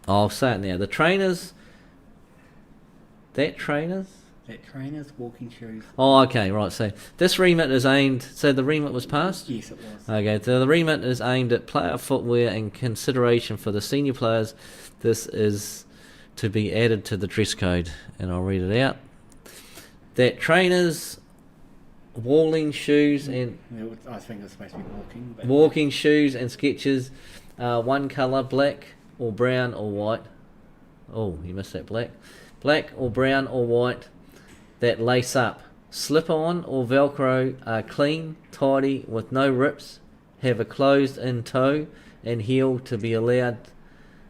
[SPEAKER 1] I'll say it now. The trainers. That trainer's
[SPEAKER 2] walking shoes.
[SPEAKER 1] Oh, okay, right. So this remit is aimed. So the remit was passed.
[SPEAKER 2] Yes, it was.
[SPEAKER 1] Okay, so the remit is aimed at player footwear and consideration for the senior players. This is to be added to the dress code, and I'll read it out. That trainers, walling shoes and
[SPEAKER 2] I think it's supposed to be walking. But
[SPEAKER 1] walking shoes and sketches, one colour, black or brown or white. Oh, you missed that black. Black or brown or white that lace up. Slip-on or Velcro are clean, tidy, with no rips, have a closed-in toe and heel to be allowed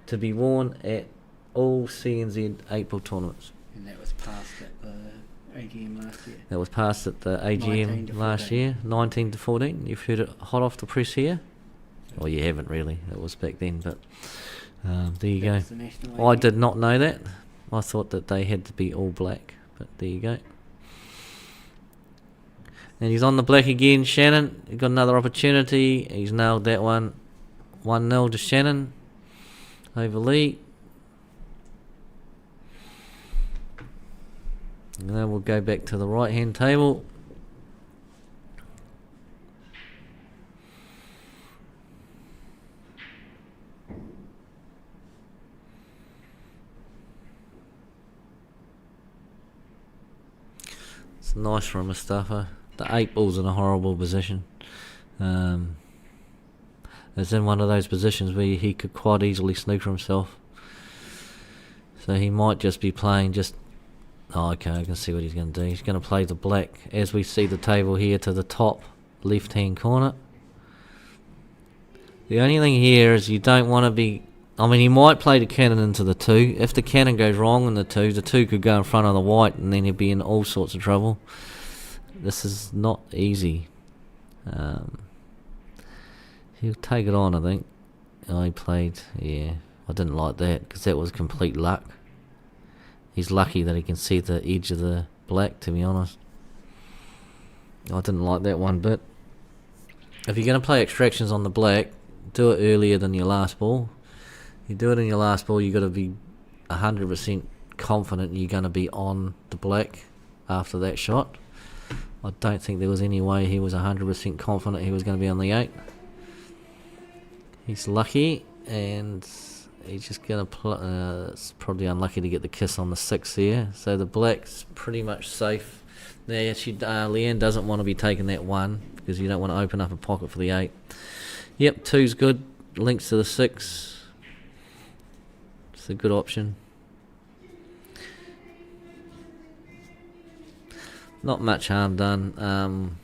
[SPEAKER 1] to be worn at all CNZ April tournaments.
[SPEAKER 2] And that was passed at the AGM last year.
[SPEAKER 1] That was passed at the AGM last year, 19 to 14. You've heard it hot off the press here. Well, you haven't really. It was back then, but there you go. I did not know that. I thought that they had to be all black, but there you go. And he's on the black again, Shannon. He got another opportunity. He's nailed that one. 1-0 to Shannon over Lee. And then we'll go back to the right-hand table. It's nice for Mustafa. The 8 ball's in a horrible position. It's in one of those positions where he could quite easily snooker himself. So he might just be playing just... Oh, okay, I can see what he's going to do. He's going to play the black, as we see the table here, to the top left-hand corner. The only thing here is you don't want to be... I mean, he might play the cannon into the 2. If the cannon goes wrong in the 2 could go in front of the white, and then he'd be in all sorts of trouble. This is not easy. He'll take it on, I think. Oh, he played... Yeah, I didn't like that, because that was complete luck. He's lucky that he can see the edge of the black, to be honest. I didn't like that one bit. If you're going to play extractions on the black, do it earlier than your last ball. You do it in your last ball, you've got to be 100% confident you're going to be on the black after that shot. I don't think there was any way he was 100% confident he was going to be on the 8. He's lucky, and he's just going to it's probably unlucky to get the kiss on the 6 there. So the black's pretty much safe. Now, Leanne doesn't want to be taking that 1 because you don't want to open up a pocket for the 8. Yep, 2's good. Links to the 6. It's a good option. Not much harm done.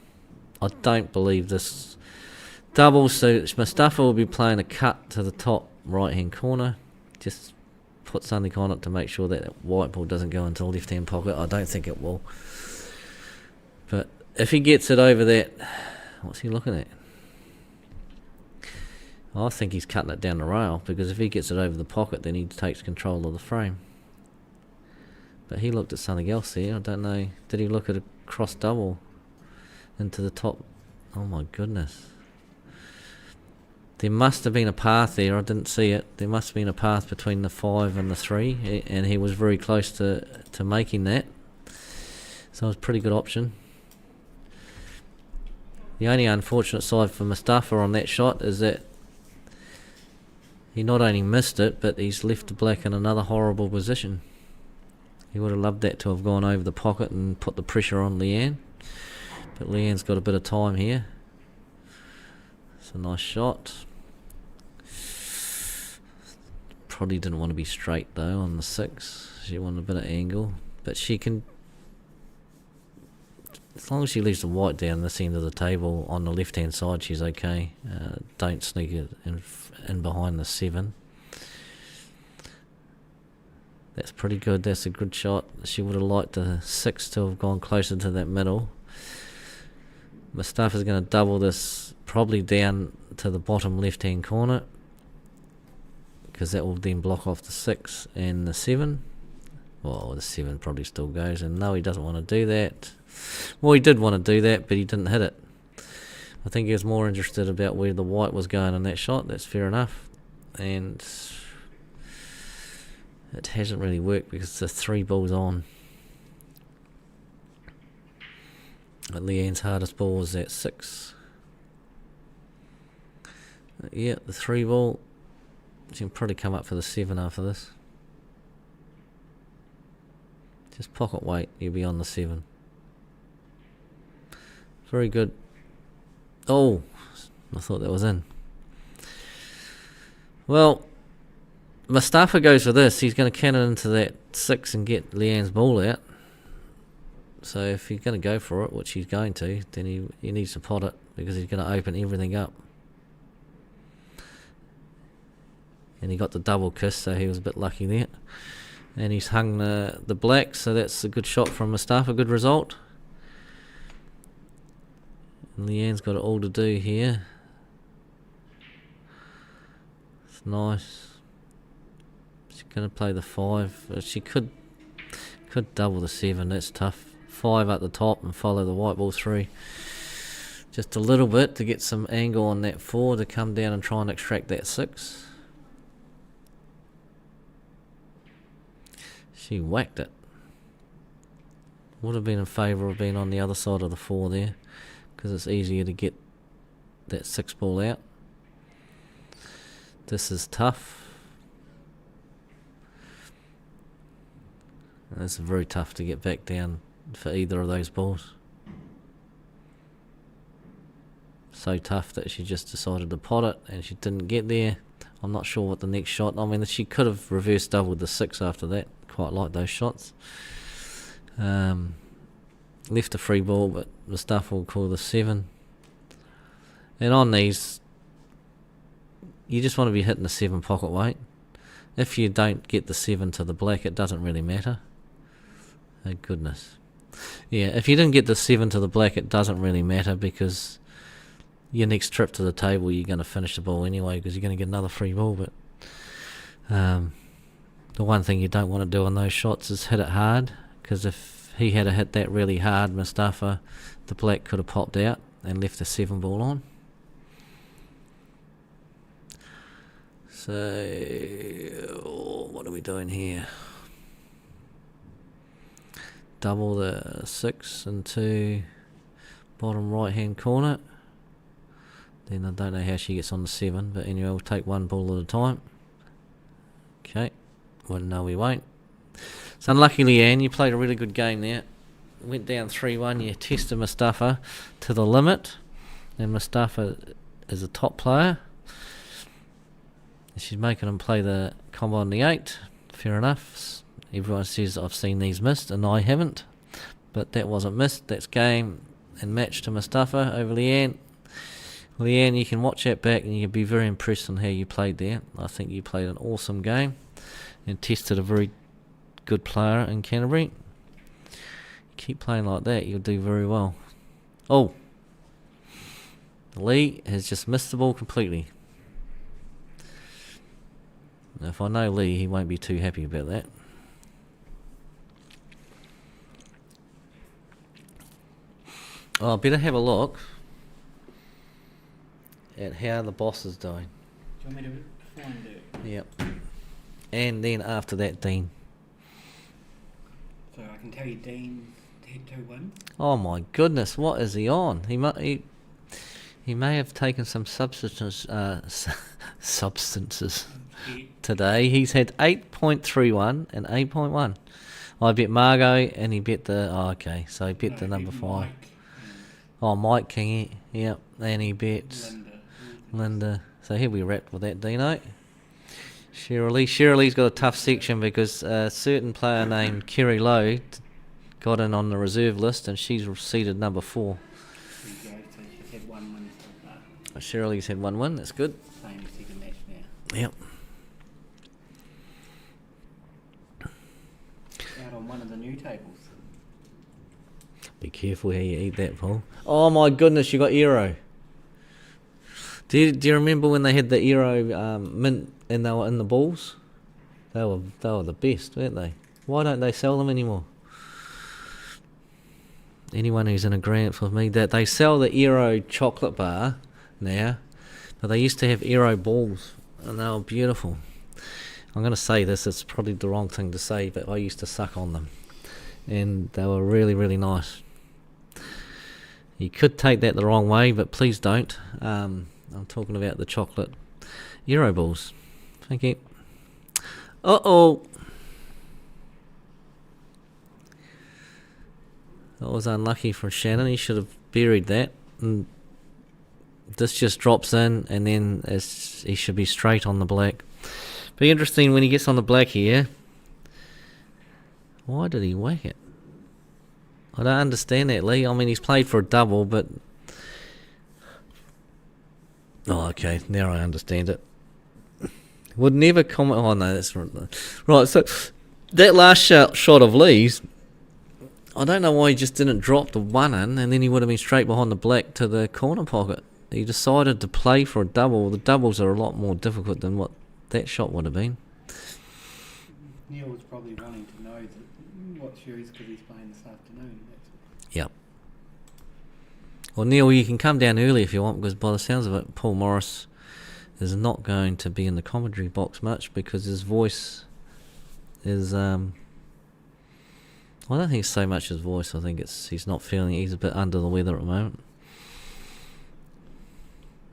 [SPEAKER 1] I don't believe this double, so Mustafa will be playing a cut to the top right hand corner. Just put something on it to make sure that white ball doesn't go into the left hand pocket. I don't think it will. But if he gets it over that, what's he looking at? I think he's cutting it down the rail, because if he gets it over the pocket, then he takes control of the frame. But he looked at something else there. I don't know. Did he look at a cross double into the top? Oh my goodness. There must have been a path there. I didn't see it. There must have been a path between the 5 and the 3, and he was very close to making that. So it was a pretty good option. The only unfortunate side for Mustafa on that shot is that he not only missed it, but he's left the black in another horrible position. He would have loved that to have gone over the pocket and put the pressure on Leanne. But Leanne's got a bit of time here. It's a nice shot. Probably didn't want to be straight though on the 6. She wanted a bit of angle. But she can, as long as she leaves the white down this end of the table on the left hand side, she's okay. Don't sneak it in behind the 7. That's pretty good. That's a good shot. She would have liked the 6 to have gone closer to that middle. Mustafa's going to double this probably down to the bottom left hand corner, because that will then block off the 6 and the 7. Well, the 7 probably still goes, and no, he doesn't want to do that. Well, he did want to do that, but he didn't hit it. I think he was more interested about where the white was going in that shot. That's fair enough. And it hasn't really worked because the 3 ball's on. But Leanne's hardest ball was that 6. Yeah, the 3 ball. She can probably come up for the 7 after this. Just pocket weight, you'll be on the 7. Very good. Oh, I thought that was in. Well, Mustafa goes for this. He's going to cannon into that 6 and get Leanne's ball out. So if he's going to go for it, which he's going to, then he needs to pot it, because he's going to open everything up. And he got the double kiss, so he was a bit lucky there. And he's hung the black, so that's a good shot from Mustafa, good result. And Leanne's got it all to do here. It's nice. She's going to play the 5. She could double the 7, that's tough. 5 at the top and follow the white ball 3. Just a little bit to get some angle on that 4 to come down and try and extract that 6. She whacked it. Would have been in favour of being on the other side of the 4 there, because it's easier to get that 6 ball out. This is tough. It's very tough to get back down for either of those balls. So tough that she just decided to pot it, and she didn't get there. I'm not sure what the next shot. I mean, she could have reverse doubled the 6 after that. Quite like those shots. Left a free ball, but the stuff will call the 7. And on these, you just want to be hitting the 7 pocket weight. If you don't get the 7 to the black, it doesn't really matter. Oh goodness. Yeah, if you didn't get the 7 to the black, it doesn't really matter, because your next trip to the table, you're going to finish the ball anyway, because you're going to get another free ball. But the one thing you don't want to do on those shots is hit it hard, because if he had hit that really hard, Mustafa, the black could have popped out and left the 7 ball on. So, what are we doing here? double the 6 into bottom right hand corner. Then I don't know how she gets on the 7, but anyway, we'll take one ball at a time. Okay, well, no, we won't. It's unlucky, Leanne, you played a really good game there. Went down 3-1, you tested Mustafa to the limit, and Mustafa is a top player. She's making him play the combo on the 8, fair enough. Everyone says I've seen these missed, and I haven't, but that wasn't missed. That's game and match to Mustafa over Leanne. Leanne, you can watch that back and you can be very impressed on how you played there. I think you played an awesome game and tested a very good player in Canterbury. Keep playing like that, you'll do very well. Oh, Lee has just missed the ball completely. Now, if I know Lee, he won't be too happy about that. Oh, I better have a look at how the boss is doing.
[SPEAKER 2] Do you want me to find it?
[SPEAKER 1] Yep. And then after that, Dean.
[SPEAKER 2] So I can tell you Dean hit 2-1.
[SPEAKER 1] Oh my goodness, what is he on? He may have taken some substances today. He's had 8.31 and 8.1. I bet Margot and he bet the... Oh, okay, so he bet the number 5.
[SPEAKER 2] Mike,
[SPEAKER 1] Oh, Mike King, yep, and he bet Linda. So he'll be wrapped with that, Dino. Shirley's got a tough section because a certain player named Kerry Lowe got in on the reserve list and she's seeded number 4.
[SPEAKER 2] So she's had 1 win so far.
[SPEAKER 1] Shirley's had 1 win, that's good.
[SPEAKER 2] Same second match now.
[SPEAKER 1] Yep.
[SPEAKER 2] Out on one of the new tables.
[SPEAKER 1] Be careful how you eat that, Paul. Oh my goodness, you got Eero. Do you remember when they had the Eero mint and they were in the balls? They were the best, weren't they? Why don't they sell them anymore? Anyone who's in agreement with me that they sell the Eero chocolate bar now, but they used to have Eero balls and they were beautiful. I'm going to say this, it's probably the wrong thing to say, but I used to suck on them and they were really, really nice. You could take that the wrong way, but please don't. I'm talking about the chocolate Eero balls. Thank you. Uh-oh. That was unlucky for Shannon. He should have buried that. And this just drops in, and then he should be straight on the black. Be interesting when he gets on the black here. Why did he whack it? I don't understand that, Lee. I mean, he's played for a double, but... Oh, okay. Now I understand it. Would never comment... Oh, no, that's right. Right, so that last shot of Lee's, I don't know why he just didn't drop the 1 in, and then he would have been straight behind the black to the corner pocket. He decided to play for a double. The doubles are a lot more difficult than what that shot would have been.
[SPEAKER 2] Neil was probably wanting to know what series because he's playing this afternoon.
[SPEAKER 1] Yep. Well, Neil, you can come down early if you want, because by the sounds of it, Paul Morris is not going to be in the commentary box much because his voice is... I don't think it's so much his voice. I think he's not feeling... He's a bit under the weather at the moment.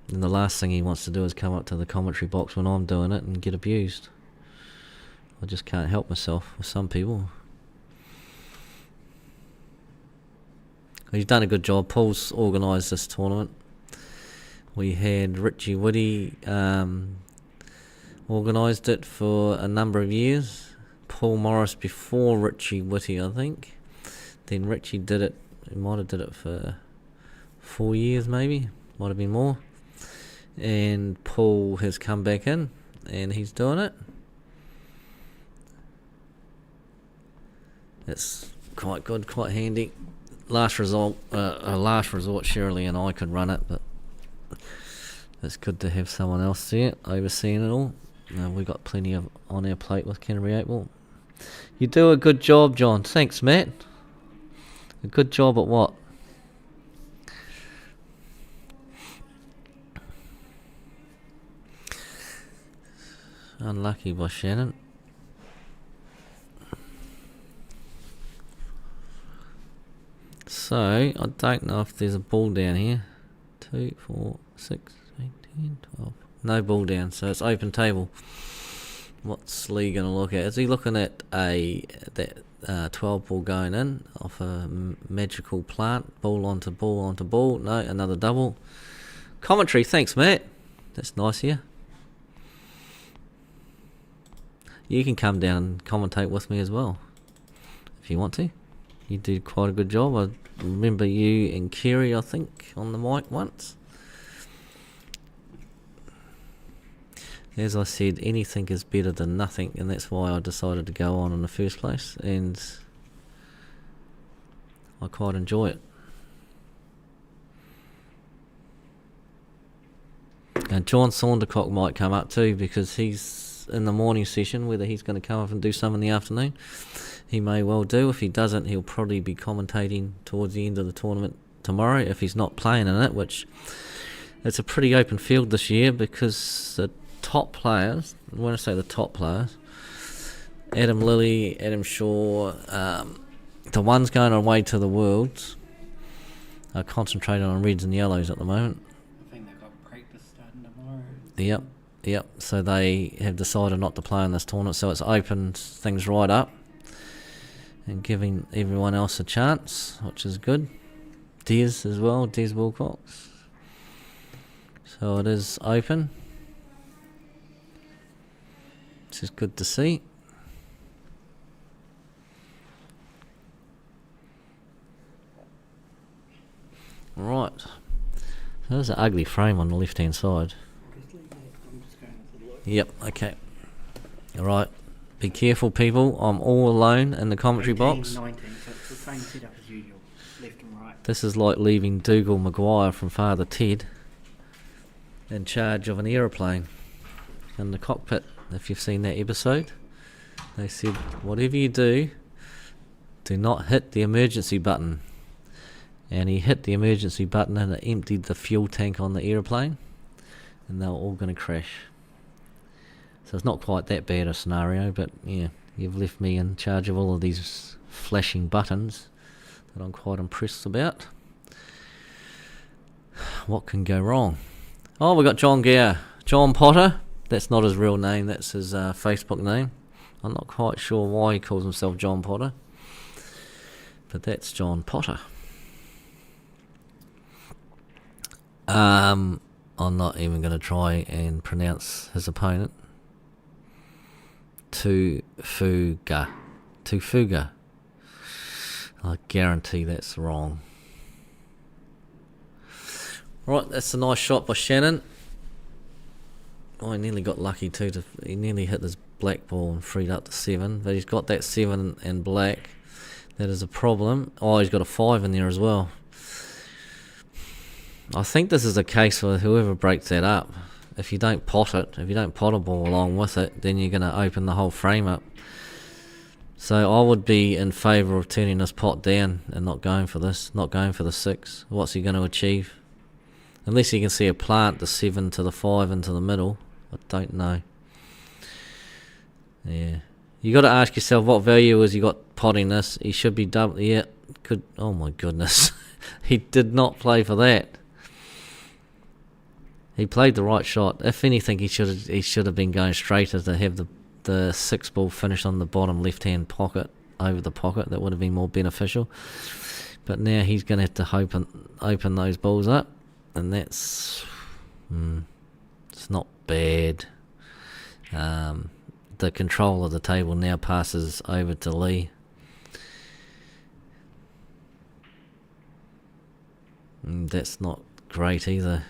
[SPEAKER 1] And the last thing he wants to do is come up to the commentary box when I'm doing it and get abused. I just can't help myself with some people. He's done a good job. Paul's organised this tournament. We had Richie Woody organised it for a number of years. Paul Morris before Richie Whitty, I think. Then Richie did it. He might have did it for 4 years, maybe. Might have been more. And Paul has come back in, and he's doing it. It's quite good, quite handy. Last resort, Shirley and I could run it, but it's good to have someone else there overseeing it all. We've got plenty of on our plate with Canterbury 8 Ball. You do a good job, John. Thanks, Matt. A good job at what? Unlucky by Shannon. So, I don't know if there's a ball down here. 2, 4, 6, 8, 10, 12. No ball down, so it's open table. What's Lee going to look at? Is he looking at that 12 ball going in off a magical plant? Ball onto ball onto ball. No, another double. Commentary, thanks, Matt. That's nice here. You can come down and commentate with me as well, if you want to. You did quite a good job. I remember you and Kerry, I think, on the mic once. As I said, anything is better than nothing, and that's why I decided to go on in the first place, and I quite enjoy it. And John Saundercock might come up too, because he's in the morning session. Whether he's going to come up and do some in the afternoon, he may well do. If he doesn't, he'll probably be commentating towards the end of the tournament tomorrow, if he's not playing in it, which it's a pretty open field this year, because the top players, when I say the top players, Adam Lilly, Adam Shaw, the ones going away to the Worlds are concentrating on reds and yellows at the moment.
[SPEAKER 2] I think they've got practice starting tomorrow.
[SPEAKER 1] Yep. So they have decided not to play in this tournament, so it's opened things right up and giving everyone else a chance, which is good. Des as well, Des Wilcox. So it is open, which is good to see. Right. So there's an ugly frame on the left hand side. Yep, okay. Alright. Be careful, people. I'm all alone in the commentary
[SPEAKER 2] 18,
[SPEAKER 1] box.
[SPEAKER 2] 19, so it's the same setup as usual, left and right.
[SPEAKER 1] This is like leaving Dougal Maguire from Father Ted in charge of an aeroplane in the cockpit. If you've seen that episode, they said, whatever you do not hit the emergency button. And he hit the emergency button and it emptied the fuel tank on the aeroplane, and they were all going to crash. So it's not quite that bad a scenario, but yeah, you've left me in charge of all of these flashing buttons that I'm quite impressed about. What can go wrong? Oh, we got John Gower. John Potter. That's not his real name, that's his Facebook name. I'm not quite sure why he calls himself John Potter, but that's John Potter. I'm not even going to try and pronounce his opponent. Tufuga. I guarantee that's wrong. Right, that's a nice shot by Shannon. Oh, he nearly got lucky too. He nearly hit this black ball and freed up the 7, but he's got that 7 and black. That is a problem. Oh, he's got a 5 in there as well. I think this is a case for whoever breaks that up. If you don't pot it, if you don't pot a ball along with it, then you're going to open the whole frame up. So I would be in favour of turning this pot down and not going for this, not going for the 6. What's he going to achieve? Unless you can see a plant the 7 to the 5 into the middle. I don't know. Yeah. You got to ask yourself, what value has he got potting this? He should be double. Yeah. Could. Oh my goodness. He did not play for that. He played the right shot. If anything, he should have been going straighter to have the 6 ball finish on the bottom left hand pocket over the pocket. That would have been more beneficial. But now he's going to have to open those balls up, and that's it's not bad. The control of the table now passes over to Lee. That's not great either.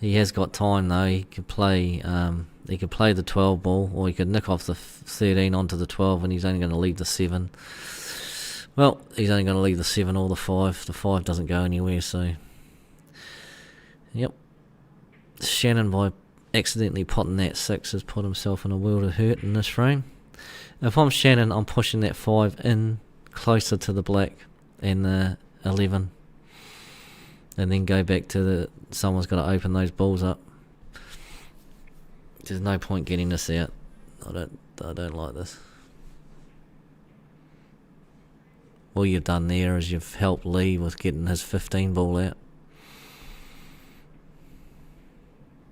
[SPEAKER 1] He has got time though. He could play the 12 ball, or he could nick off the 13 onto the 12, and he's only going to leave the 7. Well, he's only going to leave the 7 or the 5. The 5 doesn't go anywhere, so yep. Shannon, by accidentally potting that 6, has put himself in a world of hurt in this frame. If I'm Shannon, I'm pushing that 5 in closer to the black and the 11. And then go back to someone's got to open those balls up. There's no point getting this out. I don't like this. all you've done there is you've helped Lee with getting his 15 ball out.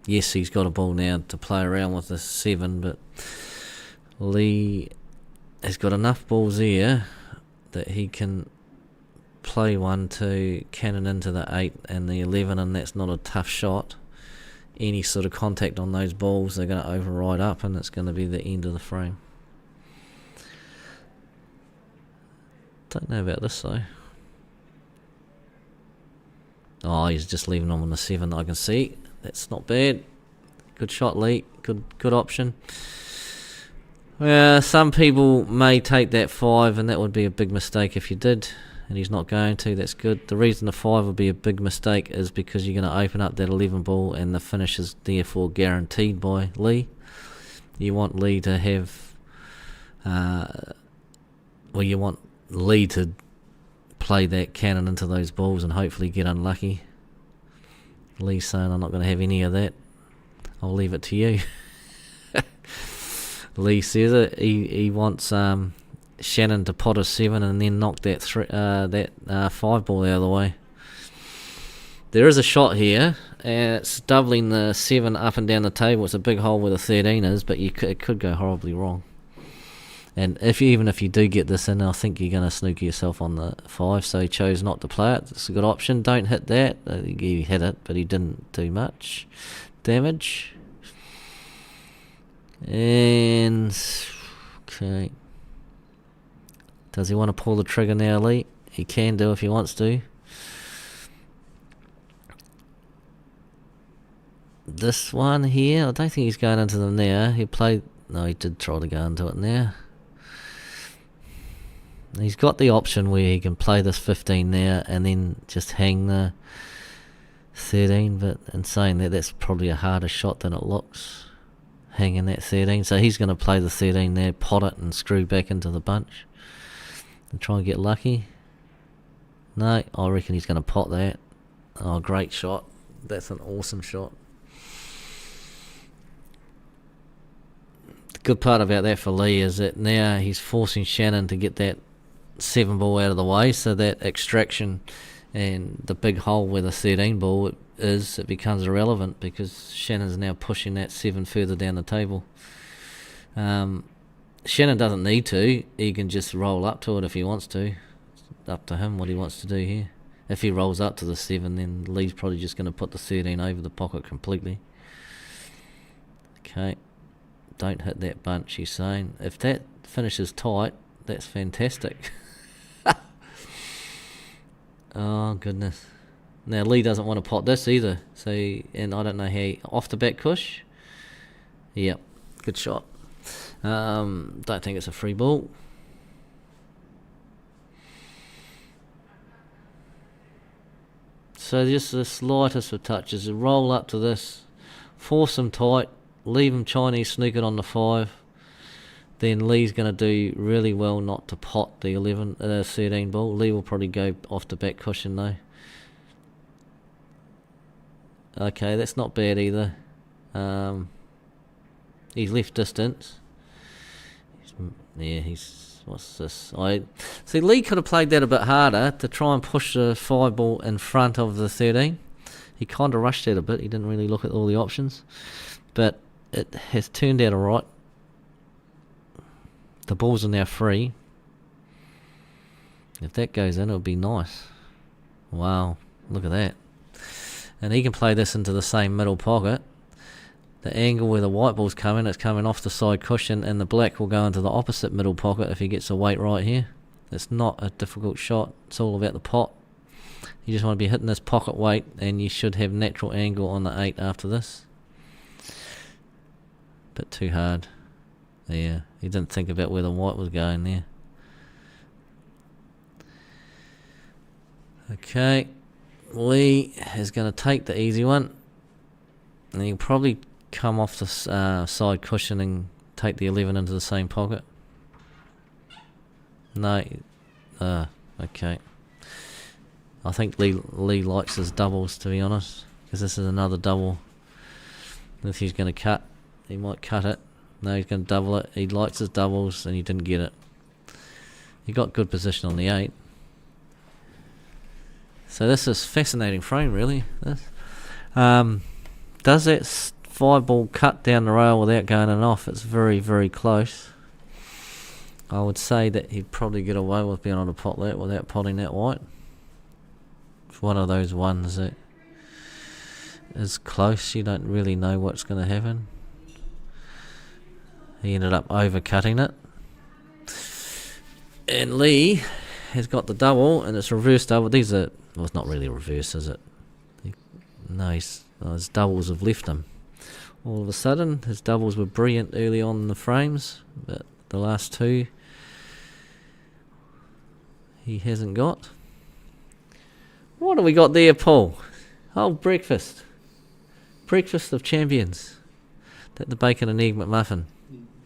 [SPEAKER 1] Yes, he's got a ball now to play around with the 7, but Lee has got enough balls there that he can play one to cannon into the 8 and the 11, and that's not a tough shot. Any sort of contact on those balls, they're going to override up, and it's going to be the end of the frame. Don't know about this though. Oh, he's just leaving them on the 7. I can see. That's not bad. Good shot, Lee. Good option. Some people may take that 5, and that would be a big mistake if you did. And he's not going to. That's good. The reason the 5 would be a big mistake is because you're going to open up that 11 ball, and the finish is therefore guaranteed by Lee. You want Lee to have, you want Lee to play that cannon into those balls and hopefully get unlucky. Lee's saying, I'm not going to have any of that. I'll leave it to you. Lee says it. He wants Shannon to pot a 7 and then knock that 5 ball out of the way. There is a shot here, and it's doubling the 7 up and down the table. It's a big hole where the 13 is, but it could go horribly wrong. And even if you do get this in, I think you're going to snook yourself on the 5, so he chose not to play it. It's a good option. Don't hit that. He hit it, but he didn't do much damage. And okay, does he want to pull the trigger now, Lee? He can do if he wants to. This one here, I don't think he's going into them now. He did try to go into it now. He's got the option where he can play this 15 now and then just hang the 13, but in saying that, that's probably a harder shot than it looks, hanging that 13. So he's going to play the 13 there, pot it and screw back into the bunch and try and get lucky. No, I reckon he's going to pot that. Oh, great shot. That's an awesome shot. The good part about that for Lee is that now he's forcing Shannon to get that 7 ball out of the way, so that extraction and the big hole where the 13 ball is, it becomes irrelevant because Shannon's now pushing that 7 further down the table. Shannon doesn't need to. He can just roll up to it if he wants to. It's up to him what he wants to do here. If he rolls up to the 7, then Lee's probably just going to put the 13 over the pocket completely. Okay. Don't hit that bunch, he's saying. If that finishes tight, that's fantastic. Oh, goodness. Now, Lee doesn't want to pot this either. So, and I don't know how off the back cush. Yep, good shot. Don't think it's a free ball. So just the slightest of touches. Roll up to this. Force him tight. Leave him Chinese sneak it on the 5. Then Lee's going to do really well not to pot the 13 ball. Lee will probably go off the back cushion though. Okay, that's not bad either. He's left distance. What's this? See, Lee could have played that a bit harder to try and push the 5 ball in front of the 13. He kind of rushed that a bit. He didn't really look at all the options. But it has turned out alright. The balls are now free. If that goes in, it'll be nice. Wow, look at that. And he can play this into the same middle pocket. The angle where the white ball's coming, it's coming off the side cushion, and the black will go into the opposite middle pocket if he gets a weight right here. It's not a difficult shot. It's all about the pot. You just want to be hitting this pocket weight, and you should have natural angle on the 8 after this. Bit too hard. Yeah, he didn't think about where the white was going there. Okay, Lee is going to take the easy one, and he'll probably come off the side cushion and take the 11 into the same pocket. No, okay. I think Lee likes his doubles, to be honest, because this is another double. If he's going to cut, he might cut it. No, he's going to double it. He likes his doubles, and he didn't get it. He got good position on the 8. So this is fascinating frame, really. This. Does that 5-ball cut down the rail without going in off? It's very, very close. I would say that he'd probably get away with being able to pot that without potting that white. It's one of those ones that is close. You don't really know what's going to happen. He ended up overcutting it. And Lee has got the double, and it's reverse double. These are, well, it's not really reverse, is it? No, his doubles have left him. All of a sudden, his doubles were brilliant early on in the frames, but the last two he hasn't got. What have we got there, Paul? Oh, breakfast. Breakfast of champions. That the bacon and egg McMuffin.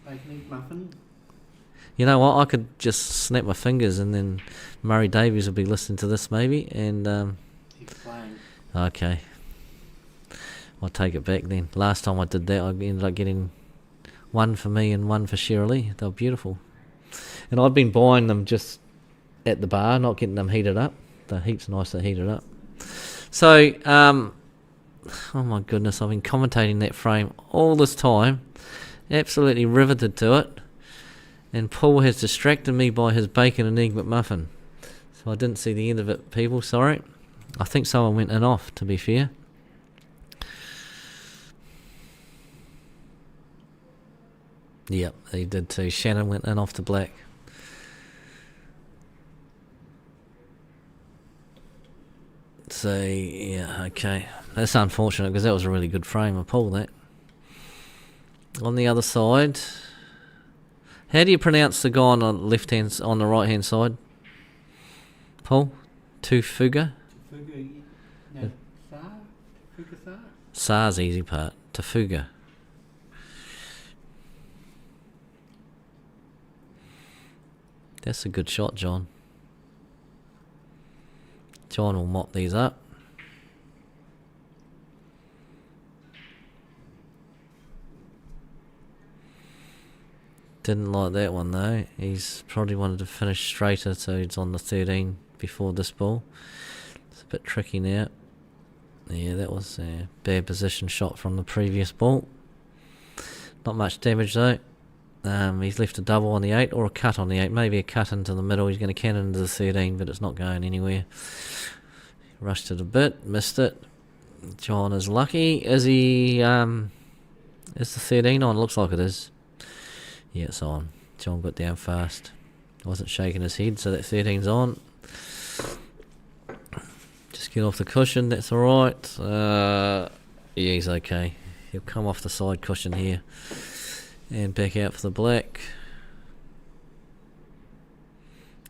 [SPEAKER 2] Bacon egg muffin.
[SPEAKER 1] You know what? I could just snap my fingers and then Murray Davies would be listening to this maybe. And
[SPEAKER 2] He's playing.
[SPEAKER 1] Okay. I'll take it back then. Last time I did that, I ended up getting one for me and one for Shirley. They were beautiful. And I'd been buying them just at the bar, not getting them heated up. They're heaps nicer heated up. So, oh my goodness, I've been commentating that frame all this time. Absolutely riveted to it. And Paul has distracted me by his bacon and egg McMuffin. So I didn't see the end of it, people. Sorry. I think someone went in off, to be fair. Yep, he did too. Shannon went in off to black. So, yeah, okay. That's unfortunate because that was a really good frame. I pulled that. On the other side, how do you pronounce the guy on the left hand, on the right hand side? Paul? Tufuga?
[SPEAKER 2] Tufuga, no, Sar? Tufuga Sar?
[SPEAKER 1] Sar's easy part. Tufuga. That's a good shot, John. John will mop these up. Didn't like that one though. He's probably wanted to finish straighter, so he's on the 13 before this ball. It's a bit tricky now. Yeah, that was a bad position shot from the previous ball. Not much damage though. He's left a double on the 8 or a cut on the 8. Maybe a cut into the middle. He's going to cannon into the 13, but it's not going anywhere. Rushed it a bit, missed it. John is lucky. Is he? Is the 13 on? Looks like it is. Yeah, it's on. John got down fast. Wasn't shaking his head, so that 13's on. Just get off the cushion. That's all right. Yeah, he's okay. He'll come off the side cushion here. And back out for the black.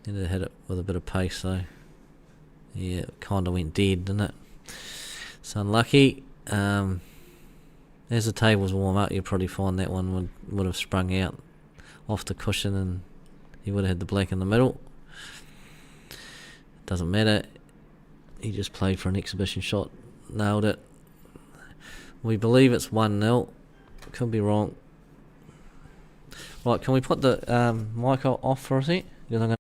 [SPEAKER 1] And it hit it with a bit of pace though. Yeah, it kind of went dead, didn't it? It's unlucky. As the tables warm up, you'll probably find that one would have sprung out off the cushion and he would have had the black in the middle. Doesn't matter. He just played for an exhibition shot. Nailed it. We believe it's 1-0. Could be wrong. Right, can we put the mic off for a sec? Because I'm going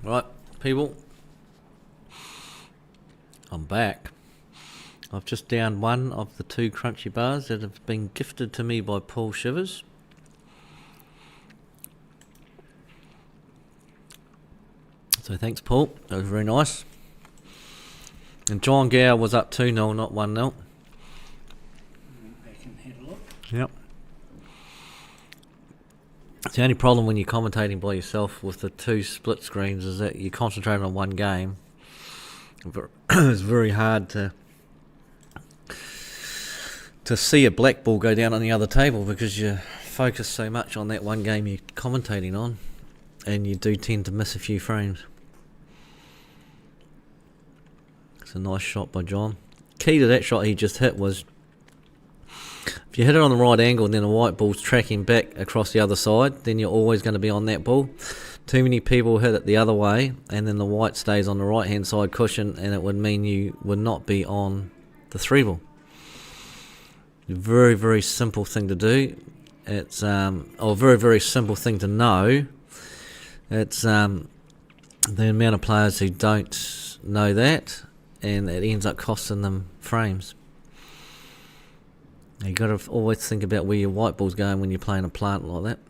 [SPEAKER 1] Right, people. I'm back. I've just downed one of the 2 crunchy bars that have been gifted to me by Paul Shivers. So thanks, Paul. That was very nice. And John Gower was up 2-0, not 1-0.
[SPEAKER 2] Went back and had a look.
[SPEAKER 1] Yep. It's the only problem when you're commentating by yourself with the 2 split screens is that you're concentrating on one game. It's very hard to see a black ball go down on the other table because you focus so much on that one game you're commentating on, and you do tend to miss a few frames. It's a nice shot by John. Key to that shot he just hit was, if you hit it on the right angle and then the white ball's tracking back across the other side, then you're always going to be on that ball. Too many people hit it the other way, and then the white stays on the right hand side cushion, and it would mean you would not be on the 3 ball. Very, very simple thing to do. It's or very, very simple thing to know. It's the amount of players who don't know that, and it ends up costing them frames. You got to always think about where your white ball's going when you're playing a plant like that.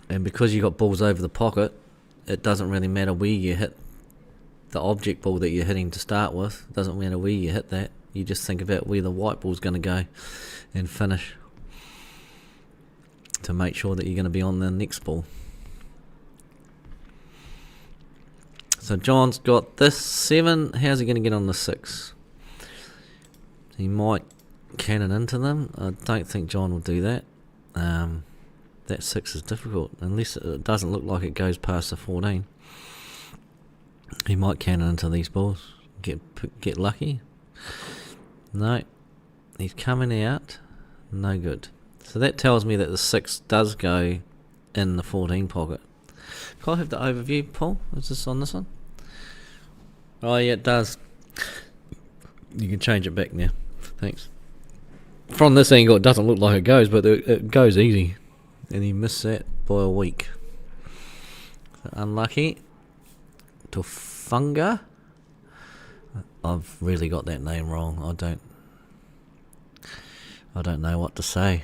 [SPEAKER 1] And because you got balls over the pocket, it doesn't really matter where you hit the object ball that you're hitting to start with. It doesn't matter where you hit that. You just think about where the white ball's going to go and finish to make sure that you're going to be on the next ball. So John's got this 7. How's he going to get on the 6? He might cannon into them. I don't think John will do that. That 6 is difficult, unless it doesn't look like it goes past the 14. He might cannon into these balls. Get lucky. No. He's coming out. No good. So that tells me that the 6 does go in the 14 pocket. Can I have the overview, Paul? Is this on this one? Oh yeah, it does. You can change it back now. Thanks. From this angle it doesn't look like it goes, but it goes easy. And he missed that by a week. Unlucky. Tofunga. I've really got that name wrong. I don't know what to say.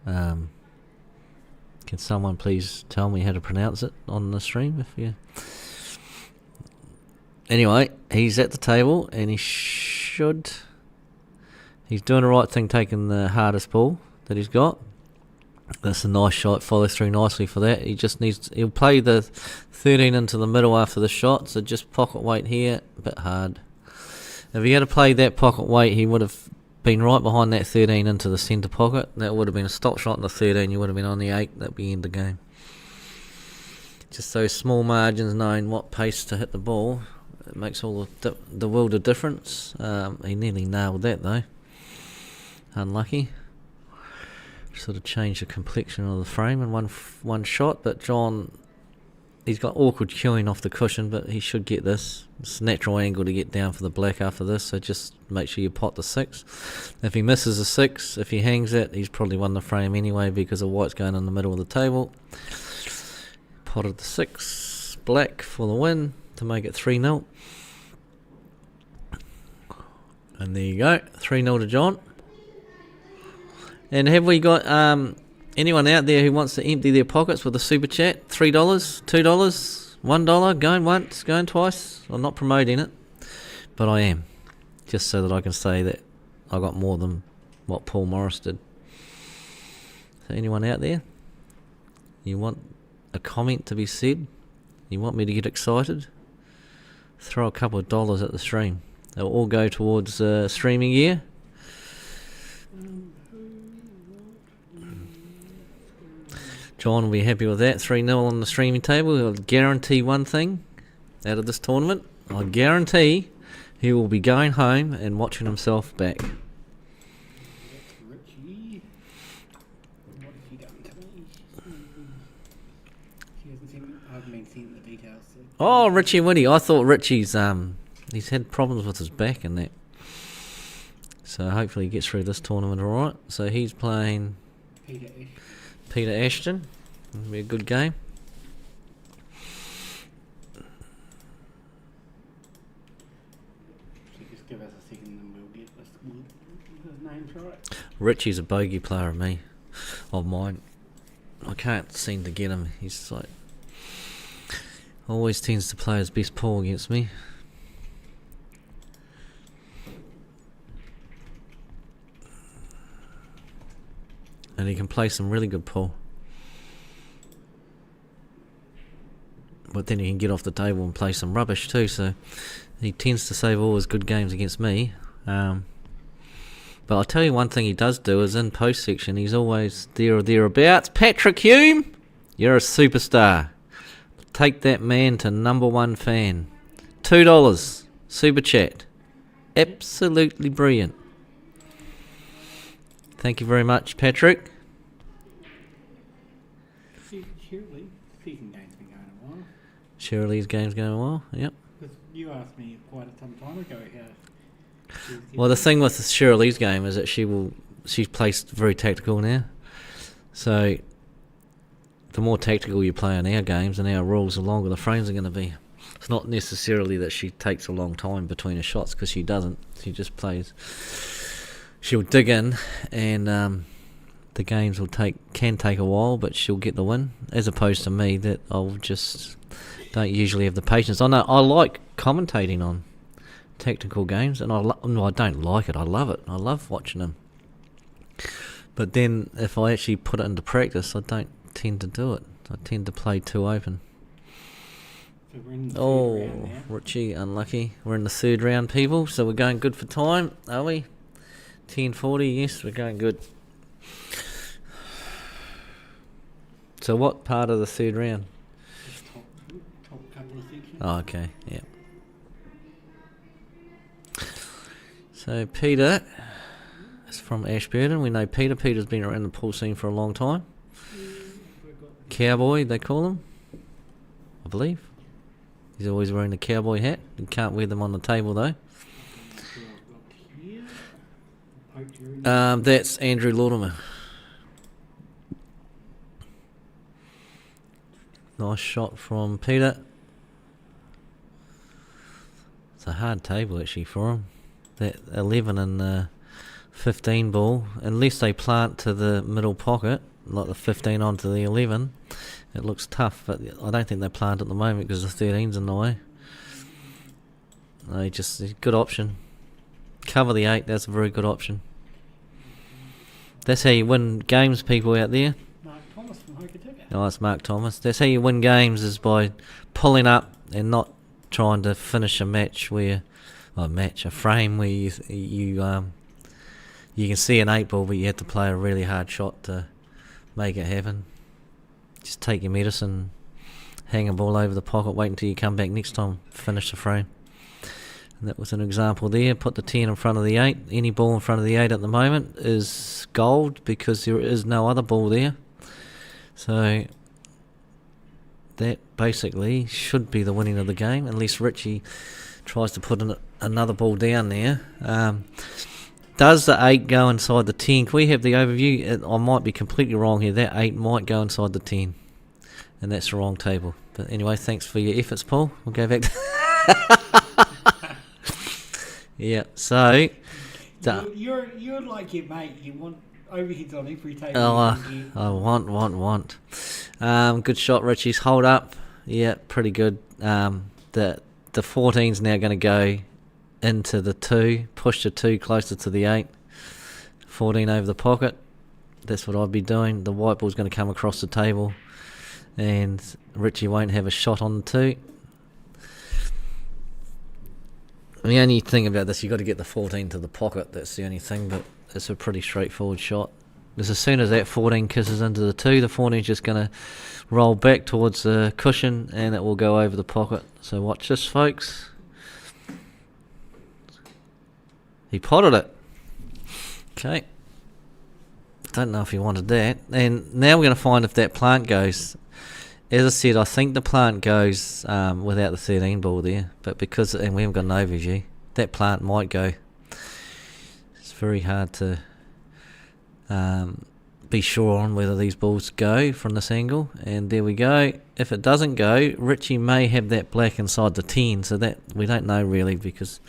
[SPEAKER 1] Can someone please tell me how to pronounce it on the stream? If you. Anyway, he's at the table and he's doing the right thing, taking the hardest ball that he's got. That's a nice shot, follows through nicely for that. He'll play the 13 into the middle after the shot, so just pocket weight here, a bit hard. If he had to play that pocket weight, he would have been right behind that 13 into the centre pocket. That would have been a stop shot in the 13, you would have been on the 8, that'd be end the game. Just those small margins, knowing what pace to hit the ball, it makes all the world of difference. He nearly nailed that though. Unlucky. Sort of changed the complexion of the frame in one shot, but John, he's got awkward cueing off the cushion, but he should get this. It's a natural angle to get down for the black after this, so just make sure you pot the 6. If he misses the 6, if he hangs it, he's probably won the frame anyway because the white's going in the middle of the table. Potted the 6, black for the win to make it 3-0. And there you go, 3-0 to John. And have we got anyone out there who wants to empty their pockets with a super chat? $3, $2, $1, going once, going twice. I'm not promoting it, but I am, just so that I can say that I got more than what Paul Morris did. So anyone out there? You want a comment to be said? You want me to get excited? Throw a couple of dollars at the stream. They'll all go towards streaming gear. John will be happy with that. 3-0 on the streaming table. He'll guarantee one thing out of this tournament. I guarantee he will be going home and watching himself back.
[SPEAKER 2] Richie. What have you done to me? She hasn't seen, I haven't been seeing the details. So.
[SPEAKER 1] Oh, Richie Woody. I thought Richie's he's had problems with his back and that. So hopefully he gets through this tournament alright. So he's playing Peter Ashton. It'll be a good game. Richie's a bogey player of mine. I can't seem to get him. He's like always tends to play his best pool against me. And he can play some really good pool. But then he can get off the table and play some rubbish too, so he tends to save all his good games against me. But I'll tell you one thing he does do is in post section, he's always there or thereabouts. Patrick Hume, you're a superstar. Take that man to number one fan. $2 super chat. Absolutely brilliant. Thank you very much, Patrick.
[SPEAKER 2] Surely, season game's been going a while.
[SPEAKER 1] Shirley's game's going well. Yep.
[SPEAKER 2] Because you asked me quite some time ago how.
[SPEAKER 1] Well, the thing with Shirley's game is that she's placed very tactical now. So the more tactical you play in our games and our rules, the longer the frames are going to be. It's not necessarily that she takes a long time between her shots, because she doesn't. She just plays. She'll dig in, and the games can take a while, but she'll get the win. As opposed to me, that I'll just don't usually have the patience. I know I like commentating on tactical games, and I don't like it. I love it. I love watching them. But then, if I actually put it into practice, I don't tend to do it. I tend to play too open.
[SPEAKER 2] So we're in the third round now.
[SPEAKER 1] Richie, unlucky. We're in the third round, people. So we're going good for time, are we? 10:40. Yes, we're going good. So what part of the third round?
[SPEAKER 2] Just top couple of sections.
[SPEAKER 1] Oh, okay. Yeah. So Peter is from Ashburton. We know Peter. Peter's been around the pool scene for a long time. Cowboy, they call him, I believe. He's always wearing the cowboy hat. You can't wear them on the table though. That's Andrew Lorimer. Nice shot from Peter. It's a hard table actually for him. That 11 and 15 ball, unless they plant to the middle pocket, like the 15 onto the 11, it looks tough, but I don't think they plant at the moment because the 13's in the way. Good option. Cover the 8, that's a very good option. That's how you win games, people out there.
[SPEAKER 2] Mark Thomas from Hokitika.
[SPEAKER 1] Oh, it's Mark Thomas. That's how you win games, is by pulling up and not trying to finish a match where... a frame where you can see an 8 ball, but you have to play a really hard shot to make it happen. Just take your medicine, hang a ball over the pocket, wait until you come back next time, finish the frame. And that was an example there. Put the 10 in front of the 8. Any ball in front of the 8 at the moment is gold, because there is no other ball there. So that basically should be the winning of the game, unless Richie tries to put another ball down there. Does the 8 go inside the 10? Can we have the overview? I might be completely wrong here. That 8 might go inside the 10. And that's the wrong table. But anyway, thanks for your efforts, Paul. We'll go back to... Yeah, so...
[SPEAKER 2] You're like your mate. You want overheads on every table.
[SPEAKER 1] I want. Good shot, Richie's. Hold up. Yeah, pretty good. The 14's now going to go into the 2, push the 2 closer to the 8, 14 over the pocket. That's what I'd be doing. The white ball's going to come across the table, and Richie won't have a shot on the 2. The only thing about this, you've got to get the 14 to the pocket. That's the only thing, but it's a pretty straightforward shot. Because as soon as that 14 kisses into the 2, the 14's just going to roll back towards the cushion, and it will go over the pocket. So watch this, folks. He potted it. Okay. Don't know if he wanted that. And now we're going to find if that plant goes. As I said, I think the plant goes without the 13 ball there. But because, and we haven't got an overview, that plant might go. It's very hard to be sure on whether these balls go from this angle. And there we go. If it doesn't go, Richie may have that black inside the 10. So that we don't know really, because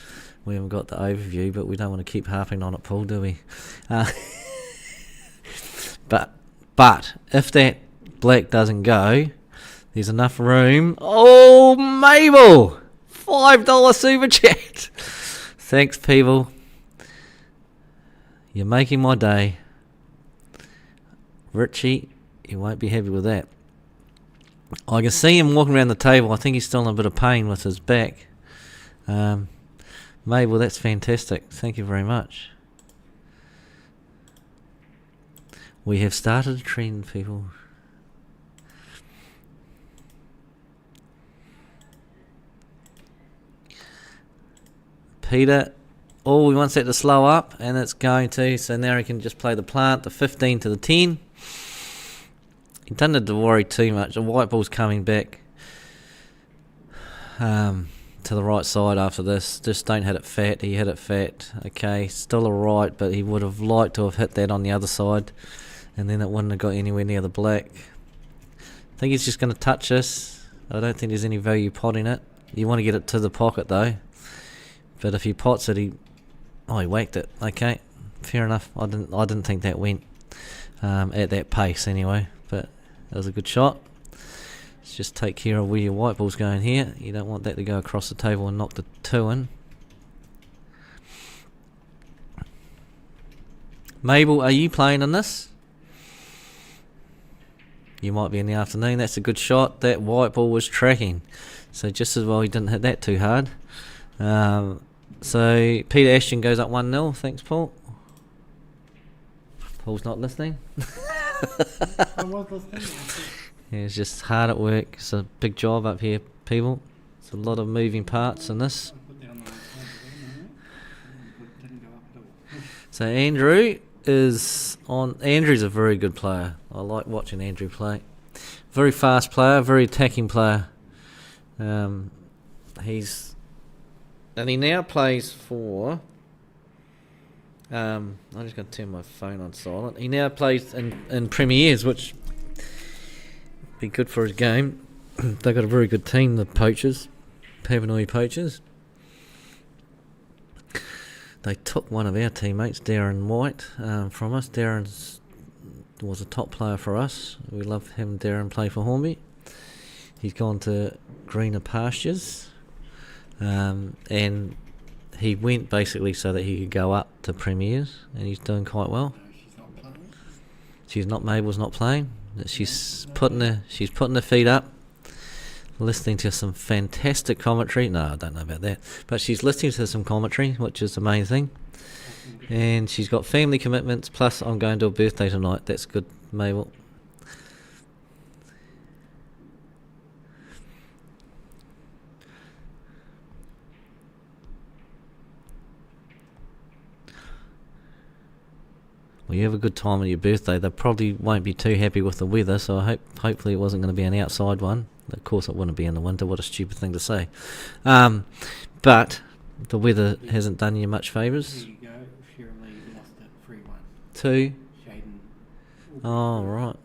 [SPEAKER 1] we haven't got the overview, but we don't want to keep harping on it, Paul, do we? But if that black doesn't go, there's enough room. Oh, Mabel! $5 super chat. Thanks, people. You're making my day. Richie, you won't be happy with that. I can see him walking around the table. I think he's still in a bit of pain with his back. Mabel, that's fantastic. Thank you very much. We have started a trend, people. Peter, he wants that to slow up, and it's going to. So now he can just play the plant, the 15 to the 10. He doesn't have to worry too much. The white ball's coming back to the right side after this. Just don't hit it fat. He hit it fat. Okay, still alright, but he would have liked to have hit that on the other side, and then it wouldn't have got anywhere near the black. I think he's just going to touch this. I don't think there's any value potting it. You want to get it to the pocket though. But if he pots it, he whacked it. Okay, fair enough. I didn't think that went at that pace anyway. But that was a good shot. Let's just take care of where your white ball's going here. You don't want that to go across the table and knock the 2 in. Mabel, are you playing in this? You might be in the afternoon. That's a good shot. That white ball was tracking. So just as well he didn't hit that too hard. So Peter Ashton goes up 1-0. Thanks, Paul. Paul's not listening.
[SPEAKER 2] I was listening.
[SPEAKER 1] Yeah, he's just hard at work. It's a big job up here, people. It's a lot of moving parts in this. So Andrew is on. Andrew's a very good player. I like watching Andrew play. Very fast player, very attacking player. He now plays for. I'm just going to turn my phone on silent. He now plays in Premiers, which be good for his game. They've got a very good team, the Poachers, Pavanui Poachers. They took one of our teammates, Darren White, from us. Darren was a top player for us. We love having Darren play for Hornby. He's gone to greener pastures, and he went basically so that he could go up to Premiers, and he's doing quite well. Mabel's not playing. She's putting her feet up, listening to some fantastic commentary. No, I don't know about that, but she's listening to some commentary, which is the main thing. And she's got family commitments. Plus, I'm going to a birthday tonight. That's good, Mabel. Well, you have a good time on your birthday. They probably won't be too happy with the weather, so hopefully it wasn't going to be an outside one. Of course it wouldn't be in the winter. What a stupid thing to say. But the weather hasn't done you much favours.
[SPEAKER 2] There you go. Shirley lost it 3-1.
[SPEAKER 1] 2.
[SPEAKER 2] Shaden.
[SPEAKER 1] Oh, right.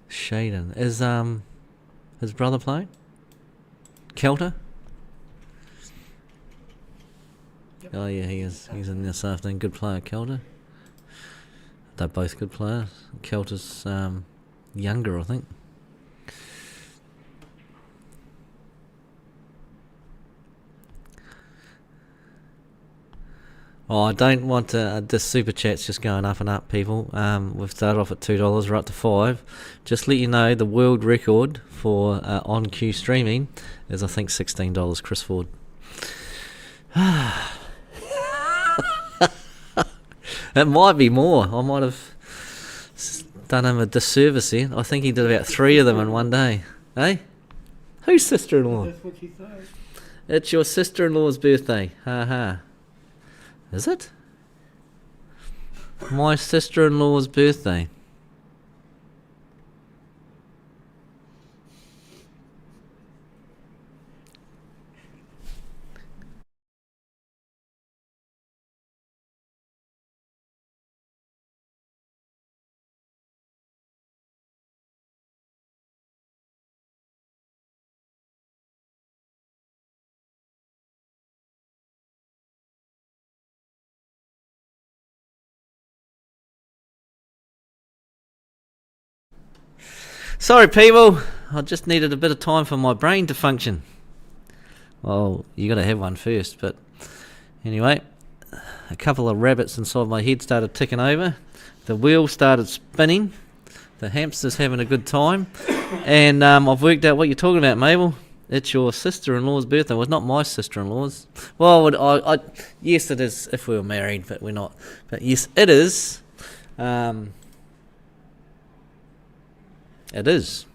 [SPEAKER 1] Shaden. Is his brother playing? Kelter?
[SPEAKER 2] Yep.
[SPEAKER 1] Oh yeah, he is. He's in this afternoon. Good player, Kelter. They're both good players. Kelter's younger, I think. Oh, I don't want to. This super chat's just going up and up, people. We've started off at $2. We're up to $5. Just let you know, the world record for on queue streaming is, I think, $16. Chris Ford. It might be more. I might have done him a disservice here. I think he did about 3 of them in one day. Eh? Whose sister-in-law?
[SPEAKER 2] That's what she said.
[SPEAKER 1] It's your sister-in-law's birthday. Ha ha. Is it? My sister-in-law's birthday. Sorry, people. I just needed a bit of time for my brain to function. Well, you got to have one first, but anyway, a couple of rabbits inside my head started ticking over. The wheel started spinning. The hamster's having a good time, and I've worked out what you're talking about, Mabel. It's your sister-in-law's birthday. Well, it's not my sister-in-law's. Well, yes, it is if we were married, but we're not. But yes, it is. It is.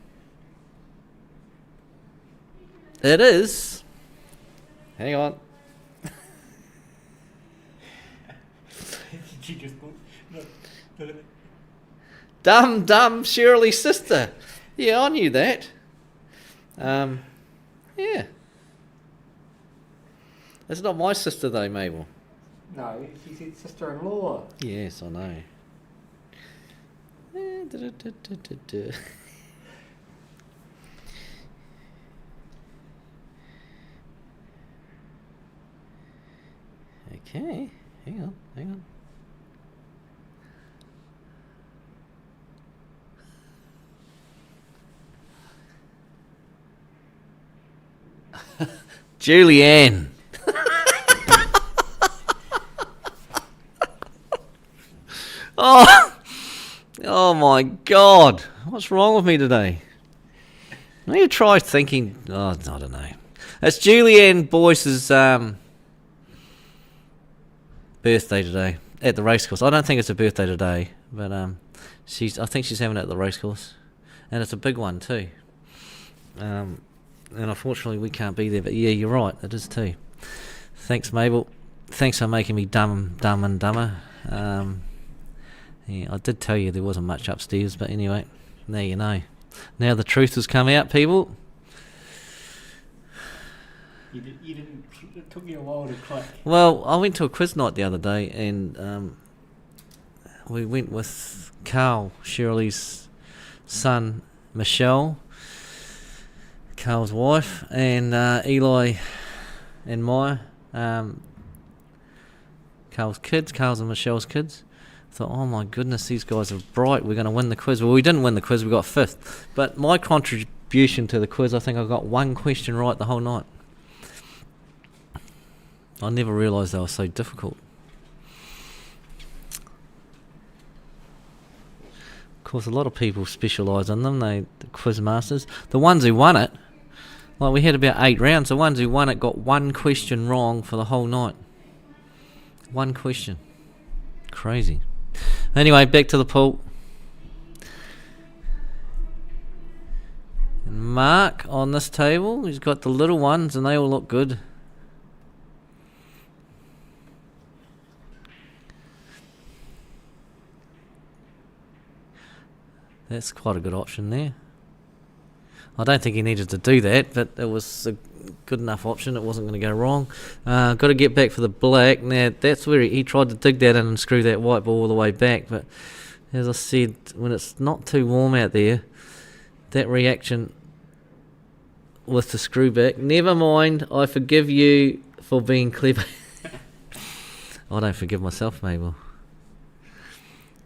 [SPEAKER 1] It is. Hang on.
[SPEAKER 2] She just no.
[SPEAKER 1] Dumb Shirley's sister. Yeah, I knew that. Yeah. It's not my sister though, Mabel.
[SPEAKER 2] No, she said sister-in-law.
[SPEAKER 1] Yes, I know. Okay, hang on. Julianne. Oh my God! What's wrong with me today? I need to try thinking. I don't know. It's Julianne Boyce's birthday today at the racecourse. I don't think it's a birthday today, but I think she's having it at the racecourse, and it's a big one too. And unfortunately we can't be there. But yeah, you're right. It is too. Thanks, Mabel. Thanks for making me dumb and dumber. Yeah, I did tell you there wasn't much upstairs, but anyway, now you know. Now the truth has come out, people.
[SPEAKER 2] You didn't. It took me a while to click.
[SPEAKER 1] Well, I went to a quiz night the other day, and we went with Carl, Shirley's son, Michelle, Carl's wife, and Eli and Maya, Carl's and Michelle's kids. I thought, oh my goodness, these guys are bright. We're going to win the quiz. Well, we didn't win the quiz. We got 5th. But my contribution to the quiz, I think I got one question right the whole night. I never realised they were so difficult. Of course, a lot of people specialise in them. The quiz masters. The ones who won it, like we had about 8 rounds. The ones who won it got one question wrong for the whole night. One question. Crazy. Anyway, back to the pool. And Mark on this table, he's got the little ones and they all look good. That's quite a good option there. I don't think he needed to do that, but it was a good enough option. It wasn't going to go wrong. Got to get back for the black. Now, that's where he tried to dig that in and screw that white ball all the way back. But as I said, when it's not too warm out there, that reaction with the screw back. Never mind, I forgive you for being clever. I don't forgive myself, Mabel.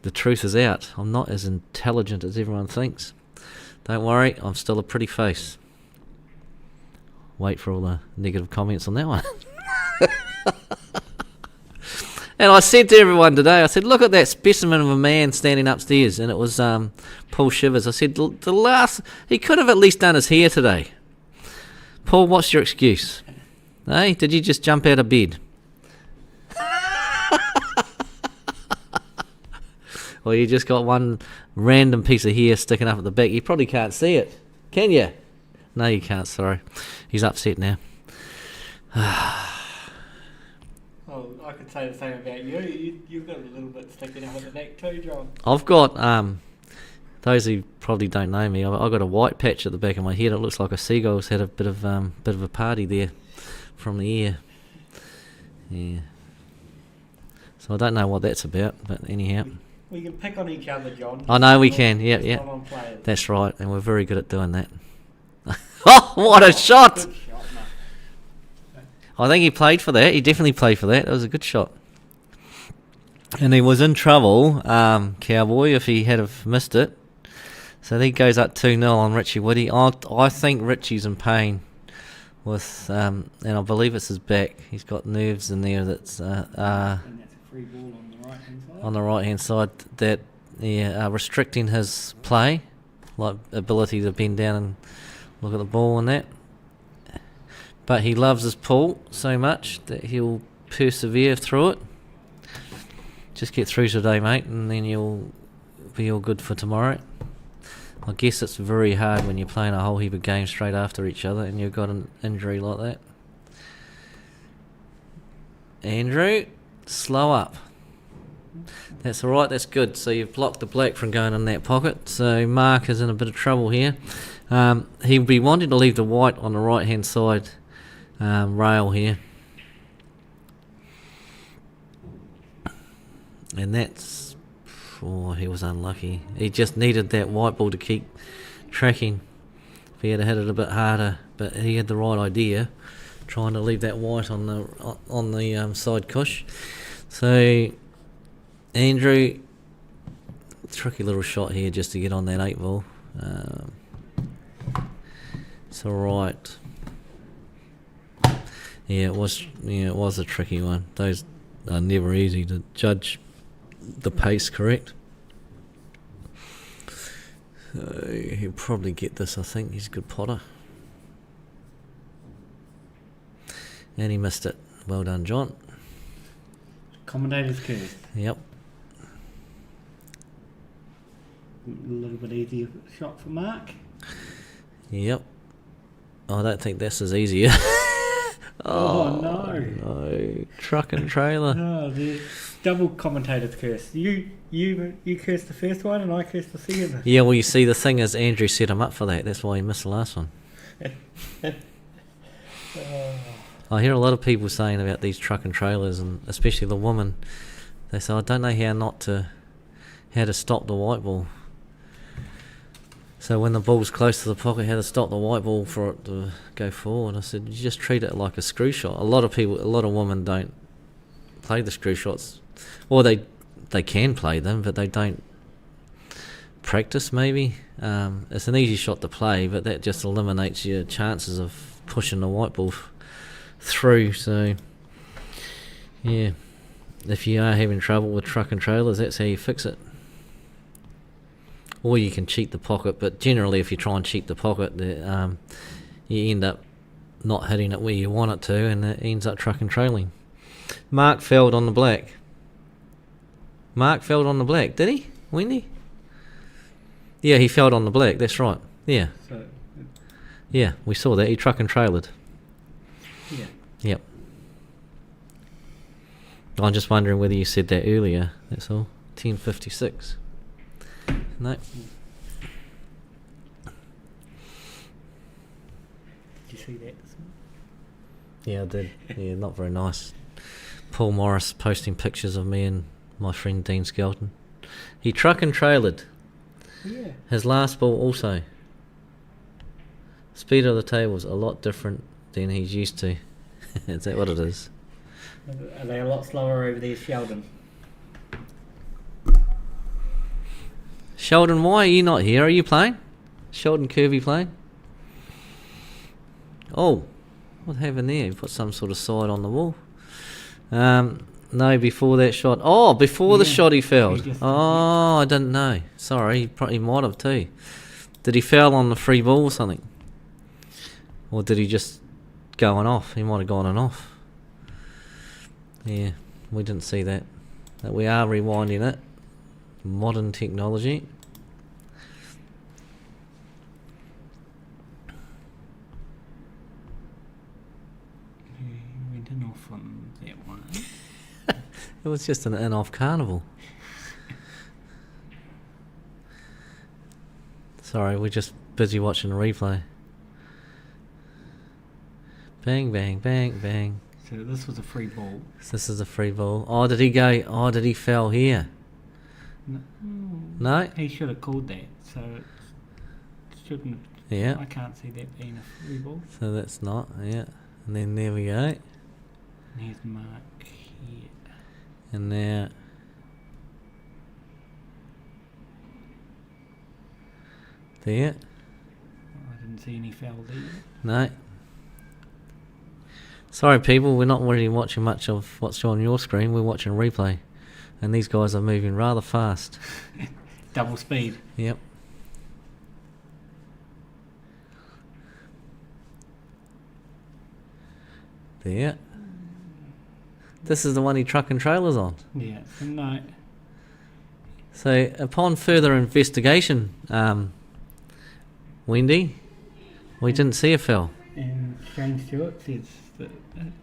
[SPEAKER 1] The truth is out. I'm not as intelligent as everyone thinks. Don't worry, I'm still a pretty face. Wait for all the negative comments on that one. And I said to everyone today, I said, look at that specimen of a man standing upstairs. And it was Paul Shivers. I said, he could have at least done his hair today. Paul, what's your excuse? Hey, did you just jump out of bed? Or you just got one random piece of hair sticking up at the back. You probably can't see it. Can you? No, you can't, sorry. He's upset now.
[SPEAKER 2] Oh, I could say the same about you. You've got a little bit sticking up at the neck too, John.
[SPEAKER 1] I've got, those who probably don't know me, I've got a white patch at the back of my head. It looks like a seagull's had a bit of a party there from the air. Yeah. So I don't know what that's about, but anyhow.
[SPEAKER 2] We can pick on each other, John.
[SPEAKER 1] I know we can, yeah.
[SPEAKER 2] Not on players.
[SPEAKER 1] That's right, and we're very good at doing that. Oh, what a shot!
[SPEAKER 2] Good shot, mate.
[SPEAKER 1] I think he played for that. He definitely played for that. That was a good shot. And he was in trouble, Cowboy, if he had have missed it. So he goes up 2-0 on Richie Whitty. I think Richie's in pain with, and I believe it's his back. He's got nerves in there that's
[SPEAKER 2] And that's a free ball on the right hand side.
[SPEAKER 1] on the right hand side that are restricting his play, like ability to bend down and look at the ball and that. But he loves his pool so much that he'll persevere through it. Just get through today, mate, and then you'll be all good for tomorrow. I guess it's very hard when you're playing a whole heap of games straight after each other and you've got an injury like that. Andrew, slow up. That's alright, that's good. So you've blocked the black from going in that pocket. So Mark is in a bit of trouble here. He'll be wanting to leave the white on the right hand side rail here. And that's... Oh, he was unlucky. He just needed that white ball to keep tracking. If he had hit it a bit harder, but he had the right idea, trying to leave that white on the side cush. So Andrew, tricky little shot here just to get on that 8 ball. It's all right. Yeah, it was a tricky one. Those are never easy to judge the pace correct. So he'll probably get this, I think. He's a good potter. And he missed it. Well done, John.
[SPEAKER 2] Commentator's curse.
[SPEAKER 1] Yep.
[SPEAKER 2] A little bit easier shot for Mark.
[SPEAKER 1] Yep. I don't think this is easier.
[SPEAKER 2] Oh no.
[SPEAKER 1] No. Truck and trailer.
[SPEAKER 2] Oh, the double commentator's curse. You cursed the first one and I cursed the second.
[SPEAKER 1] Yeah, well, you see, the thing is, Andrew set him up for that. That's why he missed the last one. I hear a lot of people saying about these truck and trailers, and especially the women. They say, I don't know how to stop the white ball. So when the ball's close to the pocket, how to stop the white ball for it to go forward. I said, you just treat it like a screw shot. A lot of women don't play the screw shots. Or they can play them, but they don't practice maybe. It's an easy shot to play, but that just eliminates your chances of pushing the white ball through. So, yeah, if you are having trouble with truck and trailers, that's how you fix it. Or you can cheat the pocket, but generally if you try and cheat the pocket, you end up not hitting it where you want it to, and it ends up truck and trailing. Mark failed on the black. Did he? Wendy? Yeah, he failed on the black, that's right. Yeah.
[SPEAKER 2] So,
[SPEAKER 1] Yeah, we saw that. He truck and trailed.
[SPEAKER 2] yeah.
[SPEAKER 1] Yep. I'm just wondering whether you said that earlier, that's all. 10:56. No.
[SPEAKER 2] Did you see that?
[SPEAKER 1] Yeah, I did. Yeah, not very nice. Paul Morris posting pictures of me and my friend Dean Skelton. He truck and trailered.
[SPEAKER 2] Yeah.
[SPEAKER 1] His last ball also. Speed of the table's a lot different than he's used to. Is that what it is?
[SPEAKER 2] Are they a lot slower over there, Sheldon?
[SPEAKER 1] Sheldon, why are you not here? Are you playing? Sheldon Kirby playing? Oh, what happened there? You put some sort of side on the wall. No, before that shot. Oh, before the shot he fouled. Oh, I didn't know. Sorry, he probably might have too. Did he foul on the free ball or something? Or did he just go on off? He might have gone on off. Yeah, we didn't see that. But we are rewinding it. Modern technology.
[SPEAKER 2] We didn't off on that one.
[SPEAKER 1] It was just an in-off carnival. Sorry, we're just busy watching the replay. Bang, bang, bang, bang.
[SPEAKER 2] So this was a free ball.
[SPEAKER 1] This is a free ball. Oh, did he go? Oh, did he foul here? No?
[SPEAKER 2] He should have called that. So it shouldn't.
[SPEAKER 1] Yeah.
[SPEAKER 2] I can't see that being a free ball.
[SPEAKER 1] So that's not, yeah. And then there we go.
[SPEAKER 2] And here's Mark here.
[SPEAKER 1] And now... There.
[SPEAKER 2] I didn't see any foul there.
[SPEAKER 1] No. Sorry, people, we're not really watching much of what's on your screen. We're watching a replay. And these guys are moving rather fast.
[SPEAKER 2] Double speed.
[SPEAKER 1] Yep. There. This is the one he truck and trailers on.
[SPEAKER 2] Yeah, no.
[SPEAKER 1] So, upon further investigation, Wendy, we didn't see a foul.
[SPEAKER 2] And Shane Stewart says that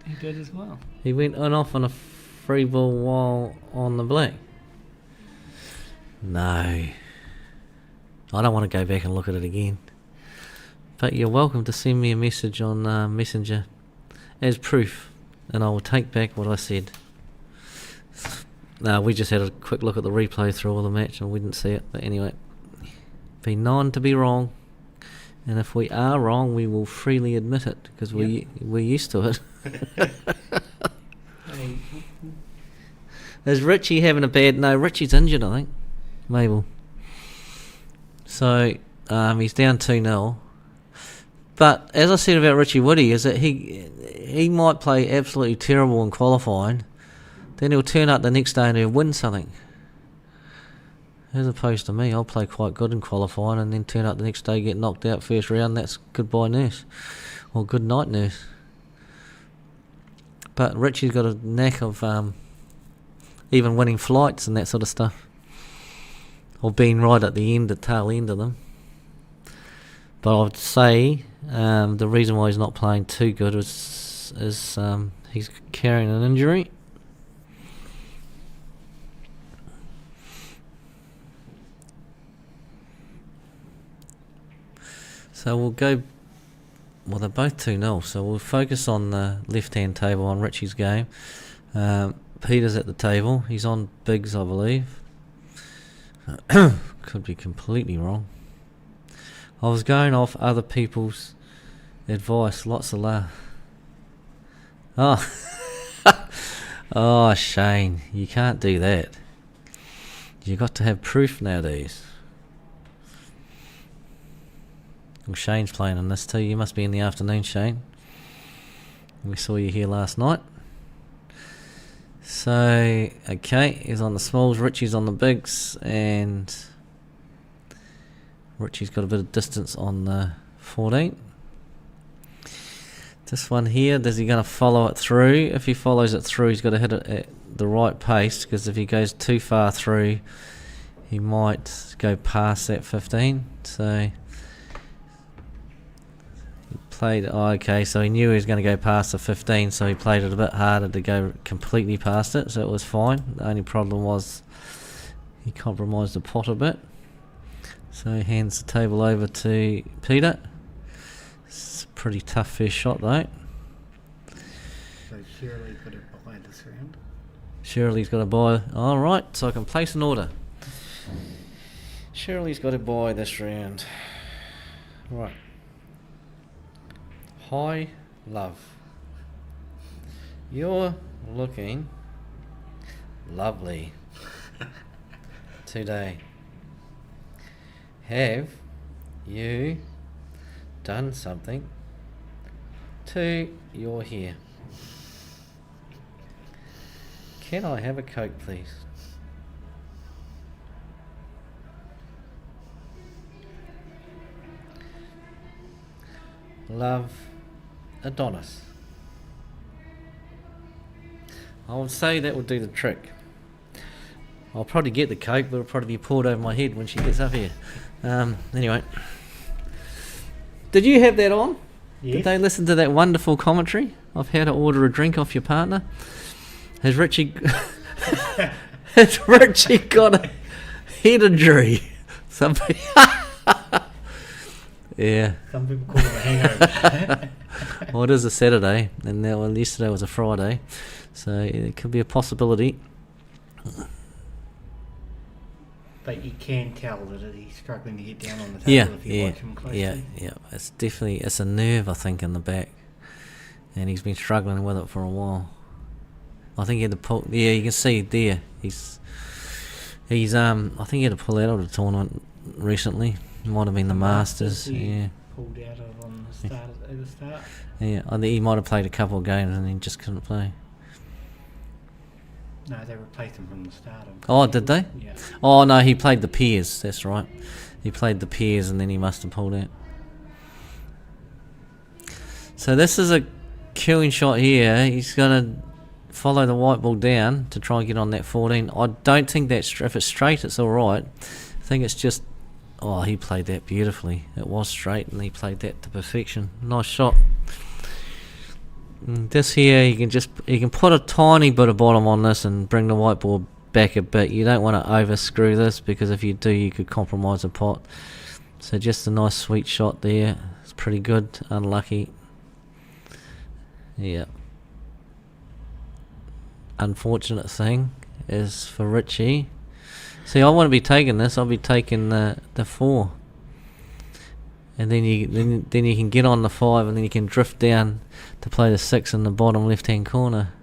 [SPEAKER 2] he did as well.
[SPEAKER 1] He went on off on a free ball while on the black. No. I don't want to go back and look at it again. But you're welcome to send me a message on Messenger as proof, and I will take back what I said. No, we just had a quick look at the replay through all the match and we didn't see it. But anyway, be known to be wrong. And if we are wrong, we will freely admit it because we're used to it.
[SPEAKER 2] Hey.
[SPEAKER 1] Is Richie having a bad... No, Richie's injured, I think. Mabel. So, he's down 2-0. But, as I said about Richie Woody, is that he might play absolutely terrible in qualifying, then he'll turn up the next day and he'll win something. As opposed to me, I'll play quite good in qualifying and then turn up the next day, get knocked out first round, that's goodbye nurse. Or good night nurse. But Richie's got a knack of even winning flights and that sort of stuff. Or being right at the end, the tail end of them. But I would say the reason why he's not playing too good is he's carrying an injury. So we'll go... Well, they're both 2-0, so we'll focus on the left-hand table on Richie's game. Peter's at the table. He's on bigs, I believe. Could be completely wrong. I was going off other people's advice. Lots of laugh. Oh. Oh, Shane. You can't do that. You got to have proof nowadays. Well, Shane's playing in this too. You must be in the afternoon, Shane. We saw you here last night. So, okay, he's on the smalls, Richie's on the bigs, and Richie's got a bit of distance on the 14. This one here, is he going to follow it through? If he follows it through, he's got to hit it at the right pace, because if he goes too far through, he might go past that 15. So... okay, so he knew he was going to go past the 15, so he played it a bit harder to go completely past it, so it was fine. The only problem was he compromised the pot a bit. So he hands the table over to Peter. It's a pretty tough first shot though.
[SPEAKER 2] So Shirley's got to buy this round.
[SPEAKER 1] Shirley's got to buy... Alright, so I can place an order. Shirley's got to buy this round. Right. Hi, love. You're looking lovely today. Have you done something to your hair? Can I have a Coke, please? Love, Adonis. I would say that would do the trick. I'll probably get the Coke, but it'll probably be poured over my head when she gets up here. Anyway. Did you have that on?
[SPEAKER 2] Yes.
[SPEAKER 1] Did they listen to that wonderful commentary of how to order a drink off your partner? Has Richie got a head injury? Somebody... Yeah.
[SPEAKER 2] Some people call it a hangover.
[SPEAKER 1] Well, it is a Saturday, and yesterday was a Friday, so it could be a possibility.
[SPEAKER 2] But you can tell that he's struggling to get down on the table if you watch him closely.
[SPEAKER 1] Yeah. It's a nerve, I think, in the back, and he's been struggling with it for a while. I think he had to pull. Yeah, you can see there. I think he had to pull out of the tournament recently. Might have been the Masters.
[SPEAKER 2] He
[SPEAKER 1] Yeah.
[SPEAKER 2] pulled out of on the start at the start.
[SPEAKER 1] Yeah, I think he might have played a couple of games and he just couldn't play.
[SPEAKER 2] No, they replaced him from the start.
[SPEAKER 1] Oh, did they?
[SPEAKER 2] Yeah.
[SPEAKER 1] Oh no, he played the Peers. That's right. He played the Peers and then he must have pulled out. So this is a killing shot here. He's gonna follow the white ball down to try and get on that 14. I don't think that's if it's straight, it's all right. I think it's just. Oh, he played that beautifully. It was straight and he played that to perfection. Nice shot. This here, you can put a tiny bit of bottom on this and bring the white ball back a bit. You don't want to over screw this because if you do, you could compromise the pot. So just a nice sweet shot there. It's pretty good. Unlucky. Yeah. Unfortunate thing is for Richie. See, I want to be taking this. I'll be taking the 4, and then you can get on the 5, and then you can drift down to play the 6 in the bottom left-hand corner.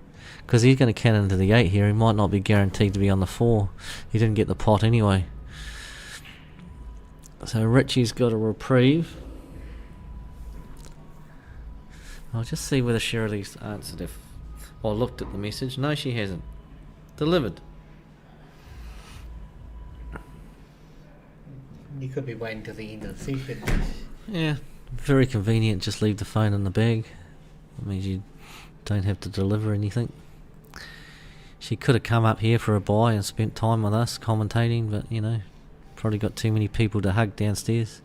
[SPEAKER 1] Because he's going to cannon into the 8 here. He might not be guaranteed to be on the 4. He didn't get the pot anyway. So Richie's got a reprieve. I'll just see whether Shirley's answered or looked at the message. No, she hasn't. Delivered.
[SPEAKER 2] You could be waiting till the end of the session.
[SPEAKER 1] Yeah, very convenient. Just leave the phone in the bag. It means you don't have to deliver anything. She could have come up here for a buy and spent time with us commentating, but you know, probably got too many people to hug downstairs.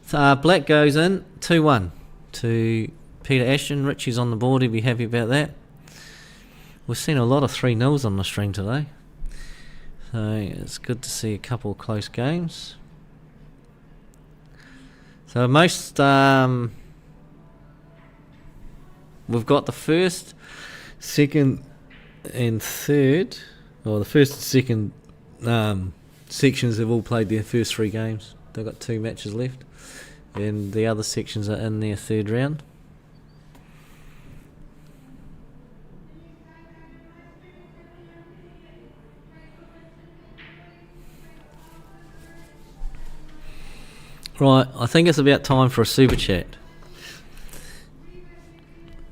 [SPEAKER 1] So, Black goes in 2-1 to Peter Ashton. Richie's on the board. He'll be happy about that. We've seen a lot of 3-0s on the stream today, so it's good to see a couple of close games. So most we've got the first, second, and third, or the first and second sections have all played their first 3 games. They've got 2 matches left, and the other sections are in their third round. Right, I think it's about time for a super chat.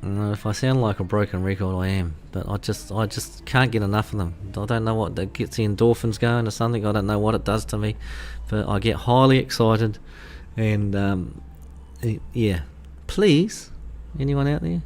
[SPEAKER 1] If I sound like a broken record, I am, but I just can't get enough of them. I don't know what that gets the endorphins going or something. I don't know what it does to me, but I get highly excited. And yeah, please, anyone out there?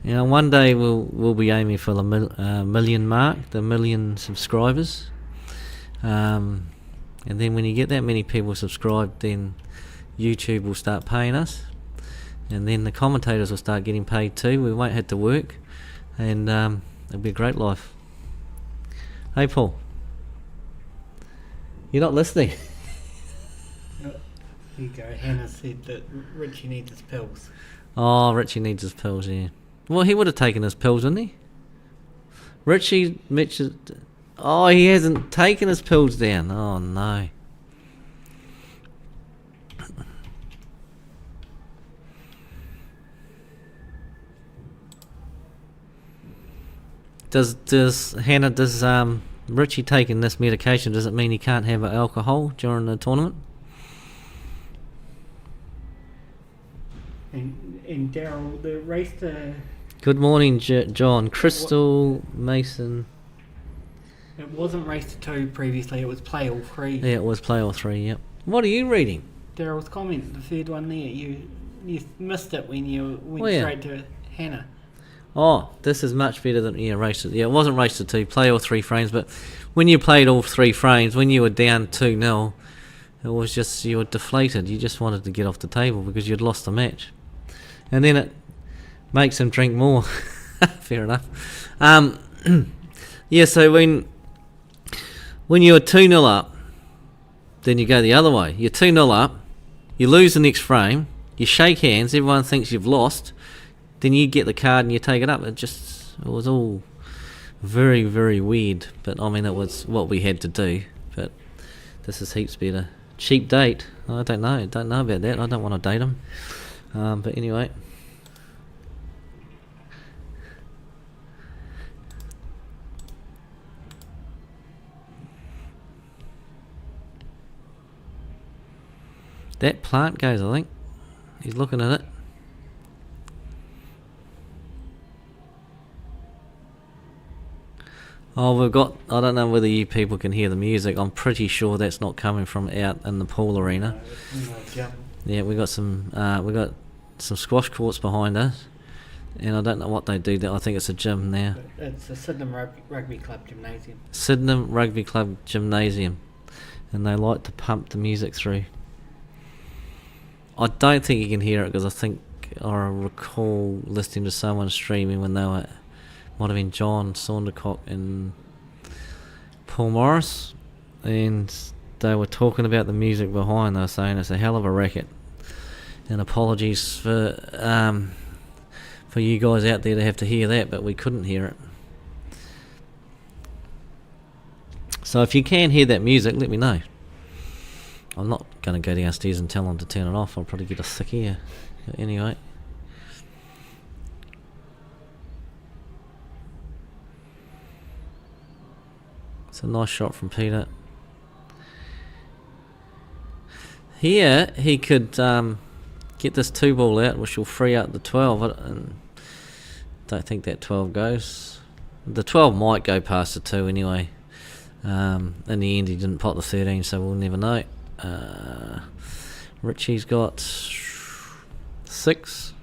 [SPEAKER 1] You know, one day we'll be aiming for the million mark, the 1,000,000 subscribers, and then when you get that many people subscribed, then YouTube will start paying us, and then the commentators will start getting paid too. We won't have to work, and it'll be a great life. Hey, Paul, you're not listening.
[SPEAKER 2] Here you go. Hannah said that Richie needs his pills.
[SPEAKER 1] Oh, Richie needs his pills, yeah. Well, he would have taken his pills, wouldn't he? Mitch. Oh, he hasn't taken his pills down. Oh, no. Does Richie taking this medication, does it mean he can't have alcohol during the tournament?
[SPEAKER 2] And Daryl, the race to...
[SPEAKER 1] Good morning, John. Crystal, Mason.
[SPEAKER 2] It wasn't race to 2 previously, it was play all 3.
[SPEAKER 1] Yeah, it was play all 3, yep. What are you reading?
[SPEAKER 2] Daryl's comment, the third one there, you missed it when you went straight to Hannah.
[SPEAKER 1] Oh, this is much better than race to... Yeah, it wasn't race to 2, play all 3 frames, but when you played all 3 frames, when you were down 2-0, it was just, you were deflated. You just wanted to get off the table because you'd lost the match. And then it makes him drink more. Fair enough. Yeah, so when you're 2-0 up, then you go the other way. You're 2-0 up, you lose the next frame, you shake hands, everyone thinks you've lost, then you get the card and you take it up. It was all very, very weird. But I mean, it was what we had to do. But this is heaps better. cheap date. I don't know about that. I don't want to date him. But anyway. That plant goes, I think. He's looking at it. Oh, we've got... I don't know whether you people can hear the music. I'm pretty sure that's not coming from out in the pool arena. Yeah, we got some squash courts behind us. And I don't know what they do there. I think it's a gym now.
[SPEAKER 2] It's a Sydenham Rugby Club gymnasium.
[SPEAKER 1] Sydenham Rugby Club gymnasium. And they like to pump the music through. I don't think you can hear it because I think I recall listening to someone streaming when they were, might have been John Saundercock and Paul Morris, and they were talking about the music behind. They were saying it's a hell of a racket, and apologies for you guys out there to have to hear that, but we couldn't hear it. So if you can hear that music, let me know. I'm not going to go downstairs and tell them to turn it off. I'll probably get a sick ear. Anyway. It's a nice shot from Peter. Here, he could get this 2 ball out, which will free up the 12. And don't think that 12 goes. The 12 might go past the 2 anyway. In the end, he didn't pot the 13, so we'll never know. Richie's got 6.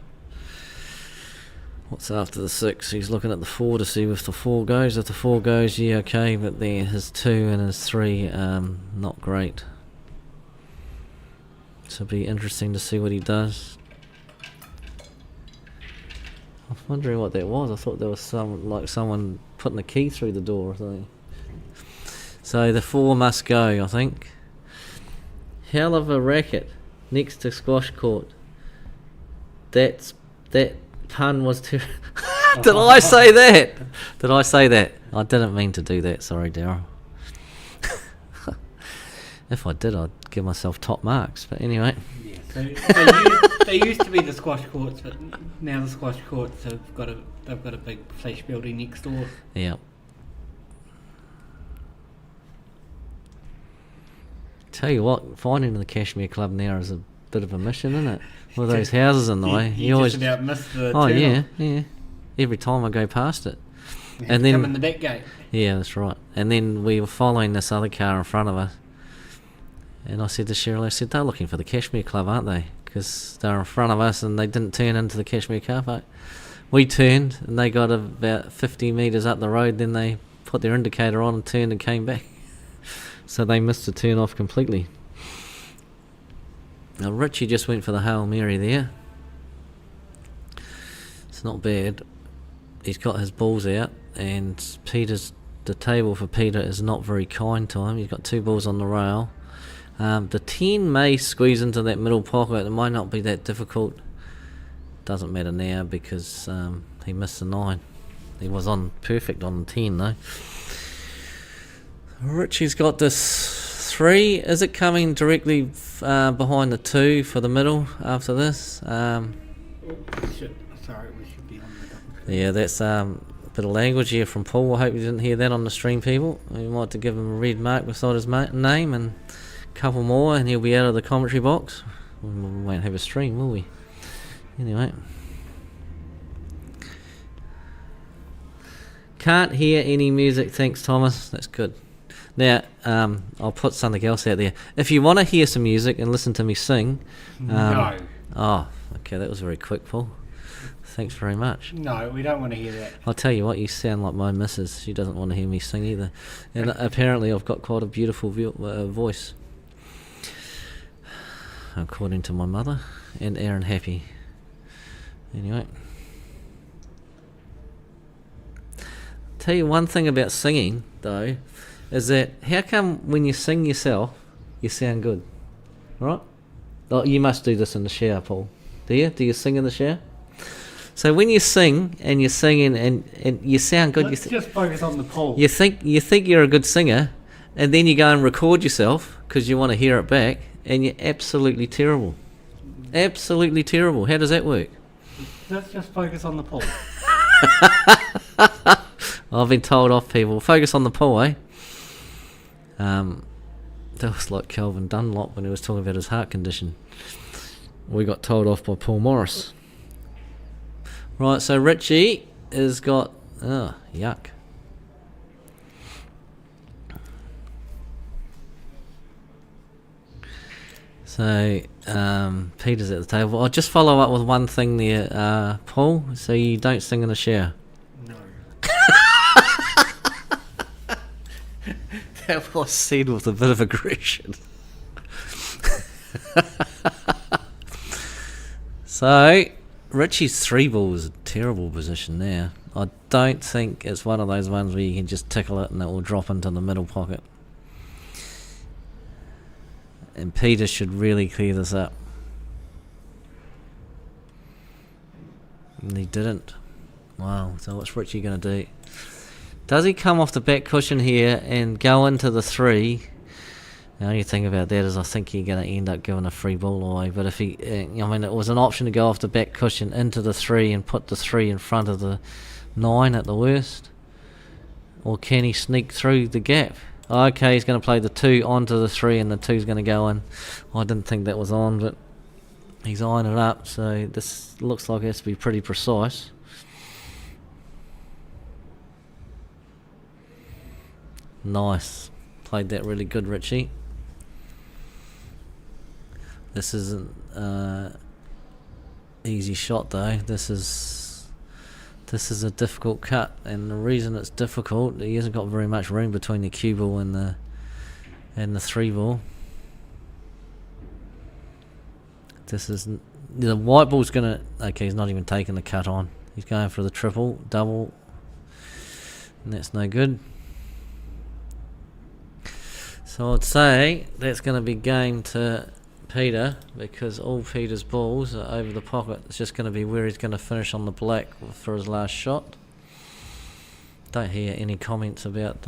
[SPEAKER 1] What's after the 6? He's looking at the 4 to see if the 4 goes. If the 4 goes, yeah, okay, but there his 2 and his 3, not great. So it'll be interesting to see what he does. I'm wondering what that was. I thought there was someone putting a key through the door or something. So the 4 must go, I think. Hell of a racket next to squash court. That pun was too... Did I say that? Did I say that? I didn't mean to do that. Sorry, Daryl. If I did, I'd give myself top marks. But anyway.
[SPEAKER 2] Yeah, so they used to be the squash courts, but now the squash courts they've got a big flash building next door.
[SPEAKER 1] Yeah. Tell you what, finding the Cashmere Club now is a bit of a mission, isn't it? With those houses in the way.
[SPEAKER 2] You always just about miss the
[SPEAKER 1] Oh
[SPEAKER 2] turn-off.
[SPEAKER 1] yeah. Every time I go past it.
[SPEAKER 2] You
[SPEAKER 1] And then
[SPEAKER 2] come in the back gate.
[SPEAKER 1] Yeah, that's right. And then we were following this other car in front of us. And I said to Cheryl, they're looking for the Cashmere Club, aren't they? Because they're in front of us and they didn't turn into the Cashmere car park. We turned and they got about 50 metres up the road, then they put their indicator on and turned and came back. So they missed the turn off completely. Now Richie just went for the Hail Mary there. It's not bad. He's got his balls out, and the table for Peter is not very kind to him. He's got 2 balls on the rail. The 10 may squeeze into that middle pocket. It might not be that difficult. Doesn't matter now because he missed the 9. He was on perfect on the 10 though. Richie's got this 3. Is it coming directly behind the 2 for the middle after this?
[SPEAKER 2] Sorry, we should be on the...
[SPEAKER 1] Yeah, that's a bit of language here from Paul. I hope you didn't hear that on the stream, people. We might have to give him a red mark beside his name and a couple more and he'll be out of the commentary box. We won't have a stream, will we? Anyway. Can't hear any music, thanks Thomas. That's good. Now, I'll put something else out there. If you want to hear some music and listen to me sing...
[SPEAKER 2] no.
[SPEAKER 1] Oh, okay, that was very quick, Paul. Thanks very much.
[SPEAKER 2] No, we don't want to hear that.
[SPEAKER 1] I'll tell you what, you sound like my missus. She doesn't want to hear me sing either. And apparently I've got quite a beautiful voice. According to my mother and Aaron Happy. Anyway. Tell you one thing about singing, though, is that how come when you sing yourself, you sound good? Right? Oh, you must do this in the shower, Paul. Do you? Do you sing in the shower? So when you sing and you're singing and you sound good,
[SPEAKER 2] Let's just focus on the poll.
[SPEAKER 1] you think you're a good singer, and then you go and record yourself because you want to hear it back, and you're absolutely terrible. Absolutely terrible. How does that work?
[SPEAKER 2] Let's just focus on the pool.
[SPEAKER 1] I've been told off, people. Focus on the pool, eh? That was like Calvin Dunlop when he was talking about his heart condition. We got told off by Paul Morris. Right, so Richie has got... Oh, yuck. So, Peter's at the table. I'll just follow up with one thing there, Paul. So you don't sing in the shower?
[SPEAKER 2] No.
[SPEAKER 1] That was said with a bit of aggression. So, Richie's 3 ball is a terrible position there. I don't think it's one of those ones where you can just tickle it and it will drop into the middle pocket. And Peter should really clear this up. And he didn't. Wow, so what's Richie going to do? Does he come off the back cushion here and go into the 3? The only thing about that is I think you're going to end up giving a free ball away. But if he, I mean, it was an option to go off the back cushion into the 3 and put the 3 in front of the 9 at the worst. Or can he sneak through the gap? Okay, he's going to play the 2 onto the 3 and the 2's going to go in. I didn't think that was on, but he's eyeing it up. So this looks like it has to be pretty precise. Nice. Played that really good, Richie. This isn't easy shot though. This is a difficult cut, and the reason it's difficult, he hasn't got very much room between the cue ball and the 3 ball. This is the white ball's gonna. Okay, he's not even taking the cut on. He's going for the triple, double, and that's no good. So I'd say that's going to be game to Peter, because all Peter's balls are over the pocket. It's just going to be where he's going to finish on the black for his last shot. Don't hear any comments about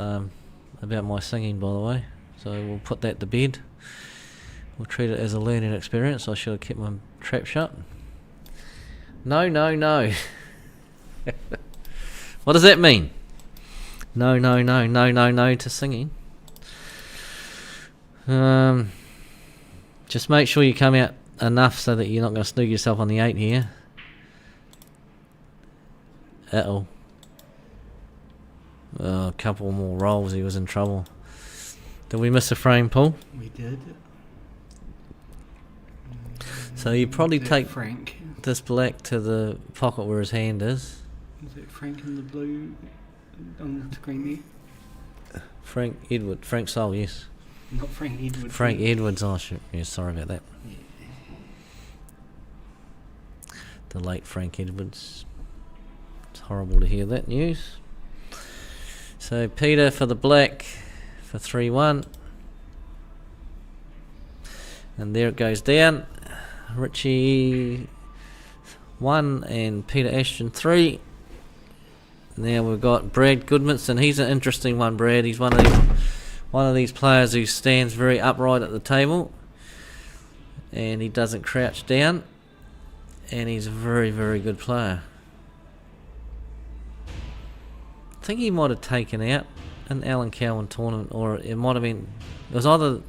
[SPEAKER 1] my singing, by the way. So we'll put that to bed. We'll treat it as a learning experience. I should have kept my trap shut. No. What does that mean? No to singing. Just make sure you come out enough so that you're not going to snoog yourself on the 8 here. Uh-oh. A couple more rolls, he was in trouble. Did we miss a frame, Paul?
[SPEAKER 2] We did.
[SPEAKER 1] So you probably take
[SPEAKER 2] Frank.
[SPEAKER 1] this black to the pocket where his hand is.
[SPEAKER 2] Is it Frank in the blue on the screen there?
[SPEAKER 1] Frank Soul, yes.
[SPEAKER 2] Not Frank Edwards.
[SPEAKER 1] Frank Edwards, oh shit. Yeah, sorry about that.
[SPEAKER 2] Yeah.
[SPEAKER 1] The late Frank Edwards. It's horrible to hear that news. So Peter for the black for 3-1. And there it goes down. Richie 1 and Peter Ashton 3. Now we've got Brad Goodmanson. He's an interesting one, Brad. He's one of these players who stands very upright at the table, and he doesn't crouch down, and he's a very, very good player. I think he might have taken out an Allan Cowan tournament, or it might have been, it was either,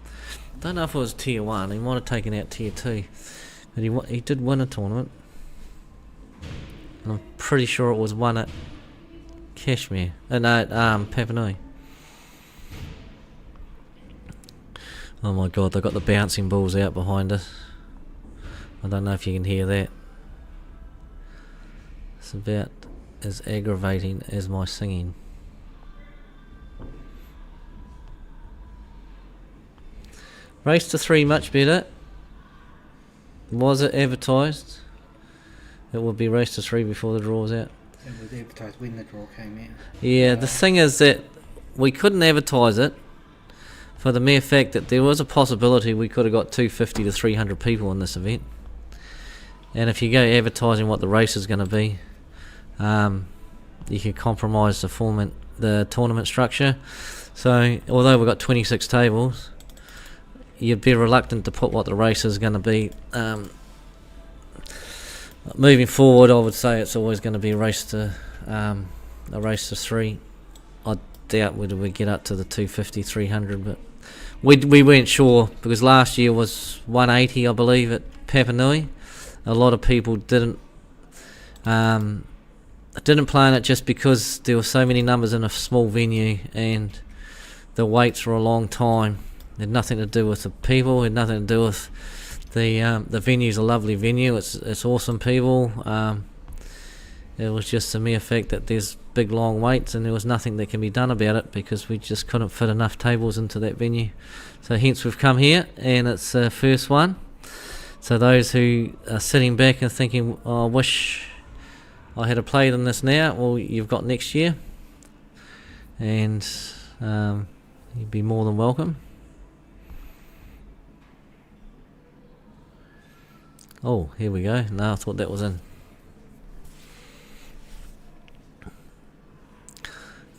[SPEAKER 1] I don't know if it was tier 1, he might have taken out tier 2, but he did win a tournament, and I'm pretty sure it was one at Cashmere, Papanui. Oh my god, they've got the bouncing balls out behind us. I don't know if you can hear that. It's about as aggravating as my singing. Race to 3 much better. Was it advertised? It would be race to 3 before the draw was out.
[SPEAKER 2] It was advertised when the draw came out.
[SPEAKER 1] Yeah, the thing is that we couldn't advertise it for the mere fact that there was a possibility we could have got 250 to 300 people in this event. And if you go advertising what the race is going to be, you can compromise the the tournament structure. So although we've got 26 tables, you'd be reluctant to put what the race is going to be. Moving forward, I would say it's always going to be a race to 3. I doubt whether we get up to the 250, 300, but we weren't sure because last year was 180, I believe, at Papanui. A lot of people didn't plan it just because there were so many numbers in a small venue and the waits were a long time. It had nothing to do with the people. It had nothing to do with the venue's a lovely venue. It's awesome people. It was just a mere fact that there's big long waits and there was nothing that can be done about it because we just couldn't fit enough tables into that venue. So hence we've come here and it's the first one. So those who are sitting back and thinking, oh, I wish I had played in this now, well, you've got next year, and you'd be more than welcome. Oh, here we go. No, I thought that was in.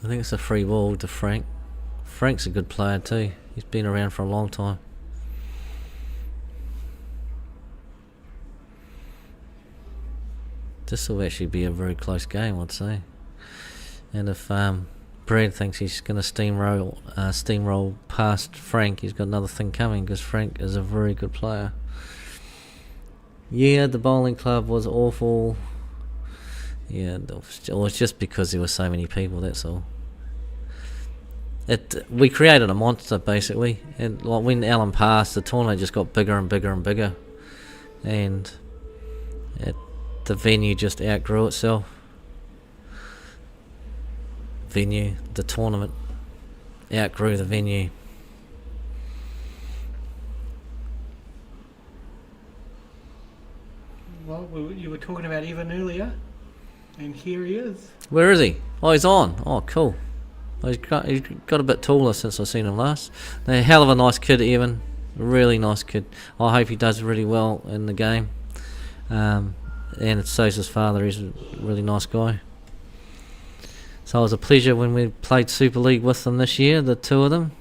[SPEAKER 1] I think it's a free ball to Frank. Frank's a good player too. He's been around for a long time. This will actually be a very close game, I'd say. And if Brad thinks he's going to steamroll past Frank, he's got another thing coming because Frank is a very good player. Yeah, the bowling club was awful. Yeah, it was just because there were so many people, that's all. We created a monster, basically. And like when Allan passed, the tournament just got bigger and bigger and bigger. And the venue just outgrew itself. The tournament outgrew the venue.
[SPEAKER 2] Well, you were talking about Evan earlier, and here he is.
[SPEAKER 1] Where is he? Oh, he's on. Oh, cool. He's got a bit taller since I've seen him last. A hell of a nice kid, Evan. Really nice kid. I hope he does really well in the game. And so's his father. He's a really nice guy. So it was a pleasure when we played Super League with them this year, the two of them.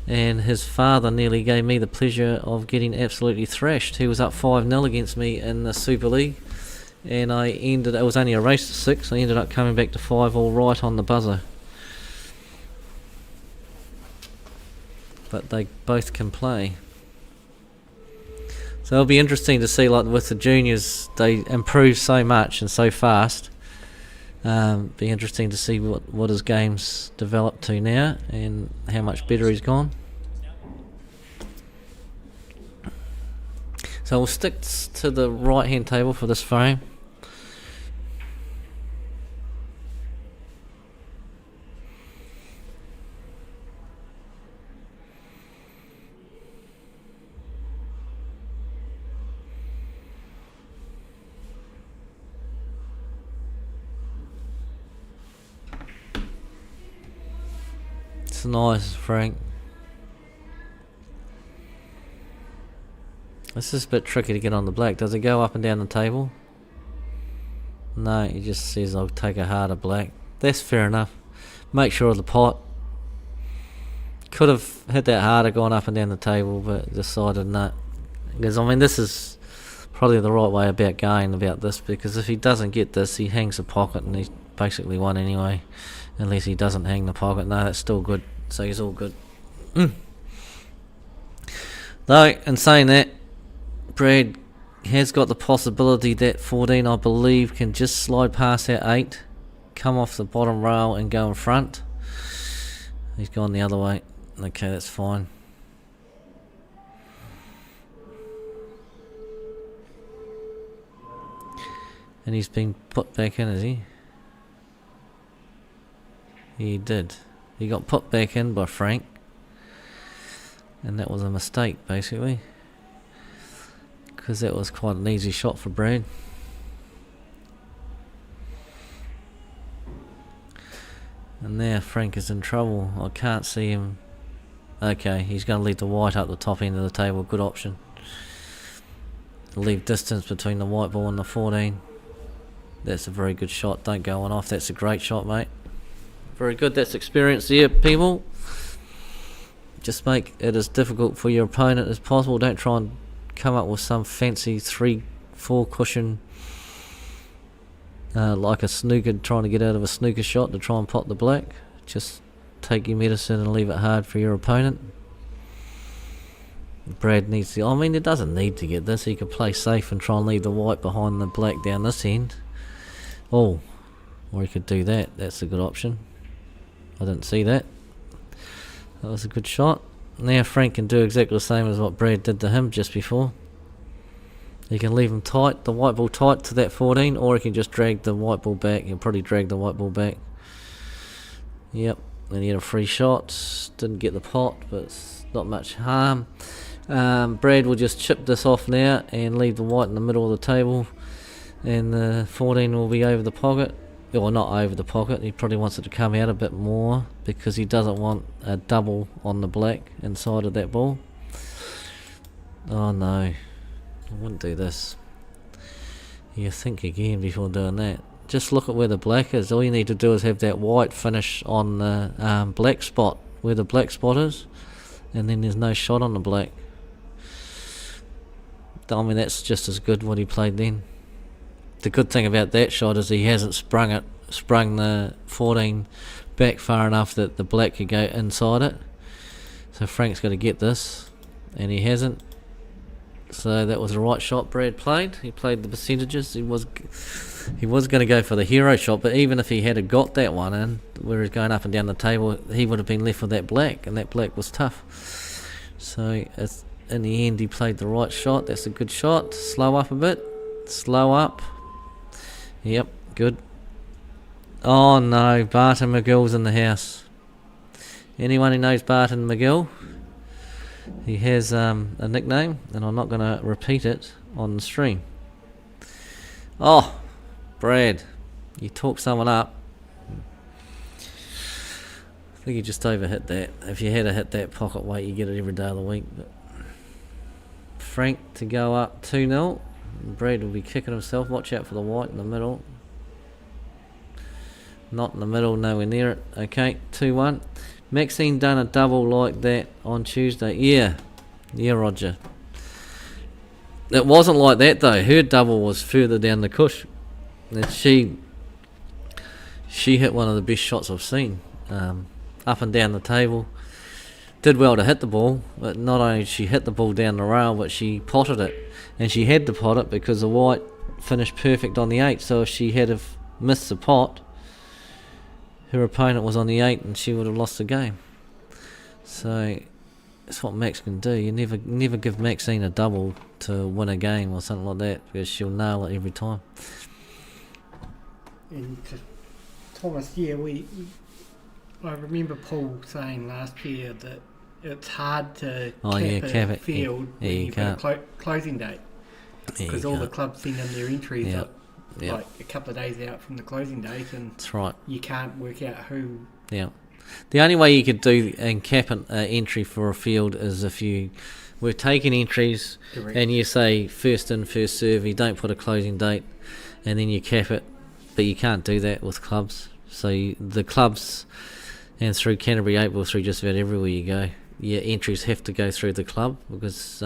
[SPEAKER 1] And his father nearly gave me the pleasure of getting absolutely thrashed. He was up 5-0 against me in the Super League. And it was only a race to 6. I ended up coming back to 5 all right on the buzzer. But they both can play. So it'll be interesting to see, like with the juniors, they improve so much and so fast. Be interesting to see what his game's developed to now and how much better he's gone. So we'll stick to the right hand table for this frame. It's nice, Frank. This is a bit tricky to get on the black. Does it go up and down the table? No, he just says I'll take a harder black. That's fair enough. Make sure of the pot. Could have hit that harder going up and down the table, but decided not. Because, I mean, this is probably the right way about going about this, because if he doesn't get this, he hangs the pocket and he's basically won anyway. Unless he doesn't hang the pocket. No, that's still good. So he's all good. Though, in saying that, Brad has got the possibility that 14, I believe, can just slide past that 8, come off the bottom rail and go in front. He's gone the other way. Okay, that's fine. And he's been put back in, is he? He did. He got put back in by Frank. And that was a mistake, basically. Because that was quite an easy shot for Brad. And now Frank is in trouble. I can't see him. Okay, he's going to leave the white up the top end of the table. Good option. Leave distance between the white ball and the 14. That's a very good shot. Don't go on off. That's a great shot, mate. Very good. That's experience there, people. Just make it as difficult for your opponent as possible. Don't try and come up with some fancy 3-4 cushion like a snooker, trying to get out of a snooker shot to try and pot the black. Just take your medicine and leave it hard for your opponent. Brad needs to... I mean, he doesn't need to get this. He could play safe and try and leave the white behind the black down this end. Oh, or he could do that. That's a good option. I didn't see that. That was a good shot. Now Frank can do exactly the same as what Brad did to him just before. He can leave him tight, the white ball tight to that 14, or he can just drag the white ball back. He'll probably drag the white ball back. Yep, and he had a free shot. Didn't get the pot, but it's not much harm. Brad will just chip this off now and leave the white in the middle of the table, and the 14 will be over the pocket. Or not over the pocket, he probably wants it to come out a bit more because he doesn't want a double on the black inside of that ball. Oh no, I wouldn't do this. You think again before doing that. Just look at where the black is. All you need to do is have that white finish on the black spot, where the black spot is, and then there's no shot on the black. I mean, that's just as good what he played then. The good thing about that shot is he hasn't sprung the 14 back far enough that the black could go inside it. So Frank's got to get this, and he hasn't. So that was the right shot Brad played. He played the percentages. He was going to go for the hero shot, but even if he had got that one in, where he's going up and down the table, he would have been left with that black, and that black was tough. So in the end, he played the right shot. That's a good shot. Slow up a bit. Slow up. Yep, good. Oh no, Barton McGill's in the house. Anyone who knows Barton McGill, he has a nickname, and I'm not going to repeat it on the stream. Oh, Brad, you talk someone up. I think you just overhit that. If you had to hit that pocket weight, you get it every day of the week. But Frank to go up 2-0. Brad will be kicking himself. Watch out for the white in the middle. Not in the middle, nowhere near it. Okay, 2-1. Maxine done a double like that on Tuesday. Yeah, Roger. It wasn't like that though. Her double was further down the cush. And she hit one of the best shots I've seen. Up and down the table. Did well to hit the ball, but not only did she hit the ball down the rail, but she potted it. And she had to pot it because the white finished perfect on the 8. So if she had have missed the pot, her opponent was on the 8 and she would have lost the game. So that's what Max can do. You never give Maxine a double to win a game or something like that, because she'll nail it every time.
[SPEAKER 2] And Thomas, yeah, I remember Paul saying last year that it's hard to cap a field when you've got a closing date, because all the clubs send in their entries like a couple of days out from the closing date, and
[SPEAKER 1] that's right.
[SPEAKER 2] You can't work out who.
[SPEAKER 1] Yeah, the only way you could do and cap an entry for a field is if you were taking entries. Correct. And you say first in, first serve. You don't put a closing date, and then you cap it. But you can't do that with clubs. So the clubs, and through Canterbury 8 Ball, through just about everywhere you go, your entries have to go through the club, because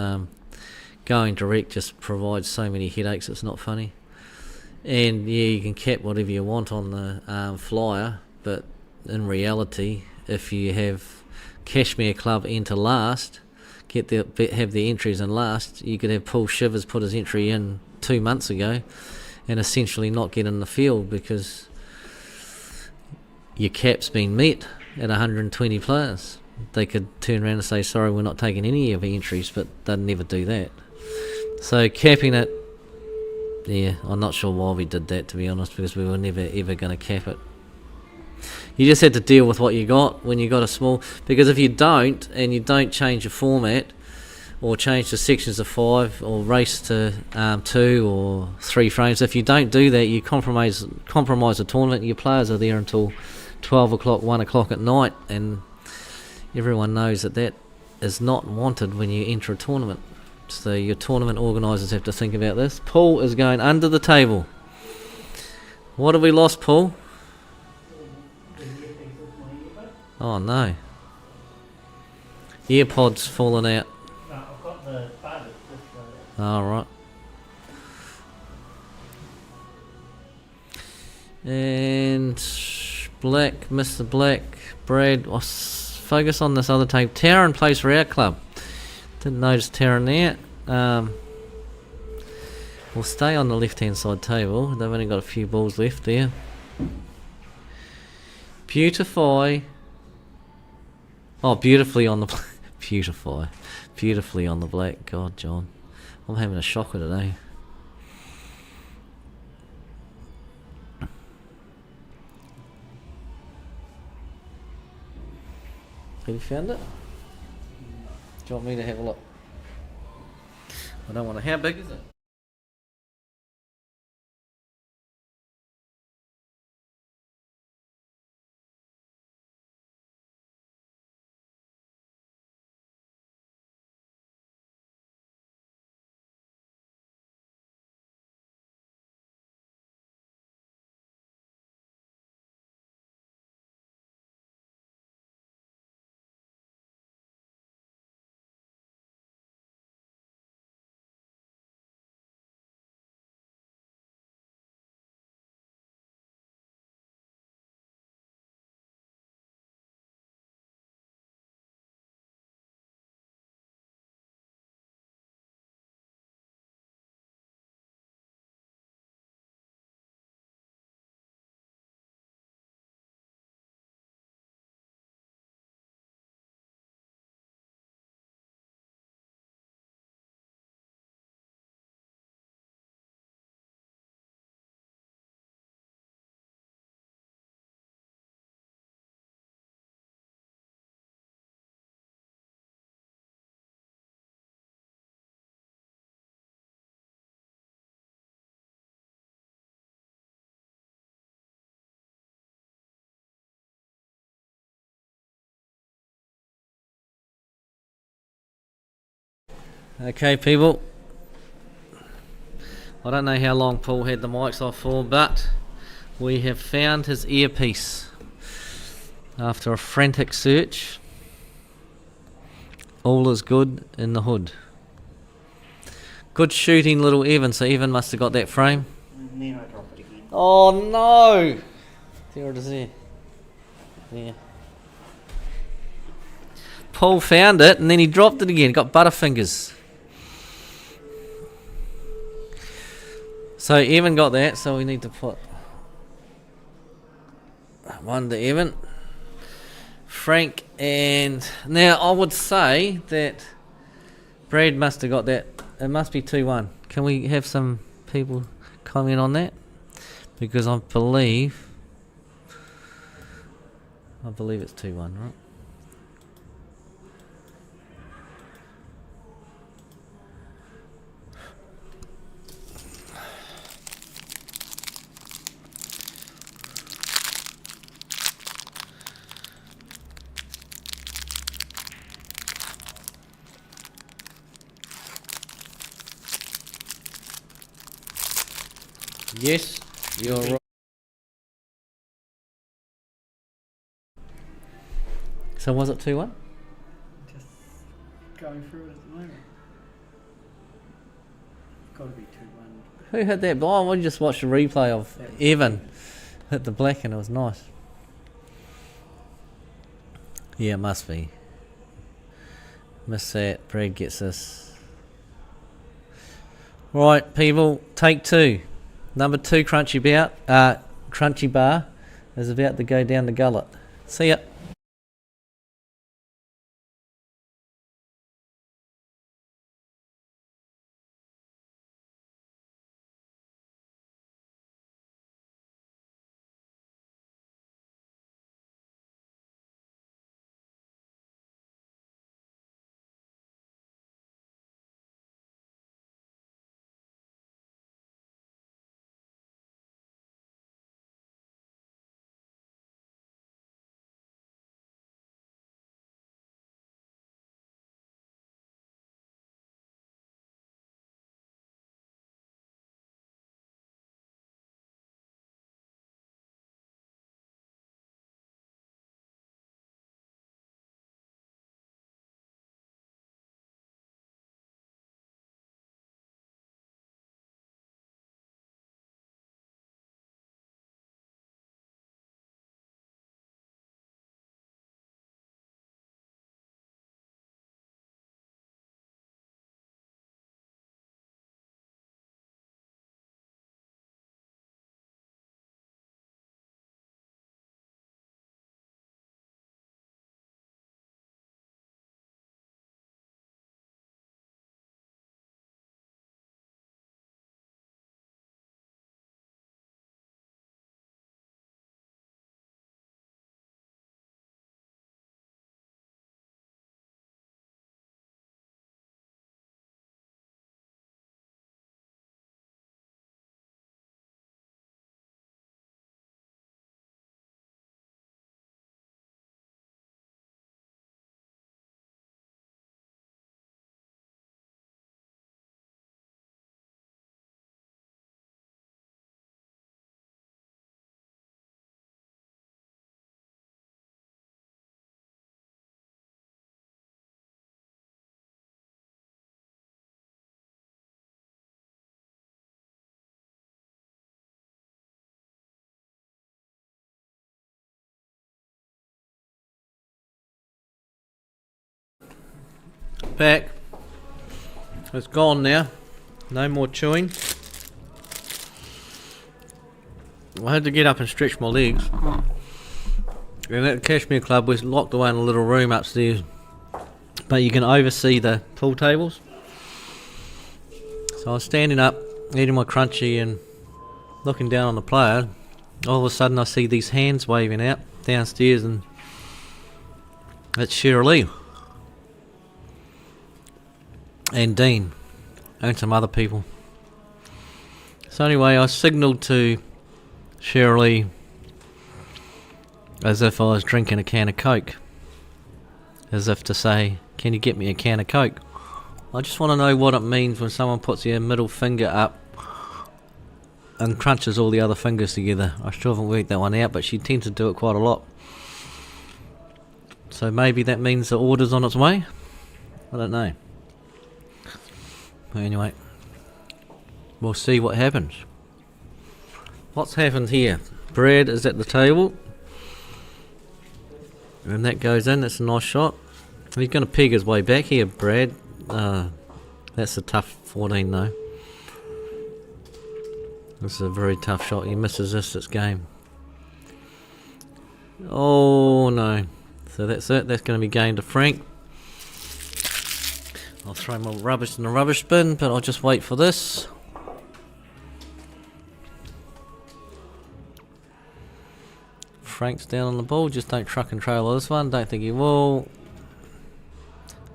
[SPEAKER 1] going direct just provides so many headaches. It's not funny. And yeah, you can cap whatever you want on the flyer, but in reality, if you have Cashmere Club enter last, have the entries in last, you could have Paul Shivers put his entry in 2 months ago and essentially not get in the field because your cap's been met at 120 players. They could turn around and say, sorry, we're not taking any of the entries, but they'd never do that. So capping it, yeah, I'm not sure why we did that, to be honest, because we were never ever going to cap it. You just had to deal with what you got when you got a small, because if you don't, and you don't change your format, or change the sections of 5, or race to 2 or 3 frames, if you don't do that, you compromise the tournament. Your players are there until 12 o'clock, 1 o'clock at night, and everyone knows that is not wanted when you enter a tournament. So your tournament organisers have to think about this. Paul is going under the table. What have we lost, Paul? Oh no. Earpods falling out.
[SPEAKER 2] No, I've got the bud. It's just
[SPEAKER 1] Alright. And Black, Mr. Black, Brad. Focus on this other tape. Taryn plays for our club. Didn't notice Taryn there. We'll stay on the left-hand side table. They've only got a few balls left there. Beautify. Oh, beautifully on the beautify. Beautifully on the black. God, John. I'm having a shocker today. Have you found it? Do you want me to have a look? I don't want to. How big is it? Okay, people. I don't know how long Paul had the mics off for, but we have found his earpiece after a frantic search. All is good in the hood. Good shooting, little Evan. So Evan must have got that frame.
[SPEAKER 2] And then I drop it again.
[SPEAKER 1] Oh no! There it is there. Yeah. Paul found it and then he dropped it again. Got butterfingers. So Evan got that, so we need to put one to Evan. Frank, and now I would say that Brad must have got that. It must be 2-1. Can we have some people comment on that? Because I believe it's 2-1, right? Yes, you're right. So was it 2-1?
[SPEAKER 2] Just going through it at the moment. Got to be 2-1.
[SPEAKER 1] Who hit that ball? We just watched a replay of Evan hit the black and it was nice. Yeah, it must be. Miss that. Brad gets this. Right, people, take 2. Number 2 crunchy bar is about to go down the gullet. See ya. pack. It's gone now. No more chewing. I had to get up and stretch my legs. And at the Cashmere Club, we're locked away in a little room upstairs. But you can oversee the pool tables. So I was standing up, eating my crunchy and looking down on the player. All of a sudden I see these hands waving out downstairs, and it's Shirley and Dean and some other people. So anyway, I signalled to Shirley as if I was drinking a can of Coke, as if to say, can you get me a can of Coke? I just want to know what it means when someone puts their middle finger up and crunches all the other fingers together. I still haven't worked that one out, but she tends to do it quite a lot. So maybe that means the order's on its way? I don't know. But anyway, we'll see what happens. What's happened here? Brad is at the table. And that goes in. That's a nice shot. He's going to peg his way back here, Brad. That's a tough 14 though. This is a very tough shot. He misses this, it's game. Oh no. So that's it. That's going to be game to Frank. I'll throw my rubbish in the rubbish bin, but I'll just wait for this. Frank's down on the ball. Just don't truck and trailer this one. Don't think he will.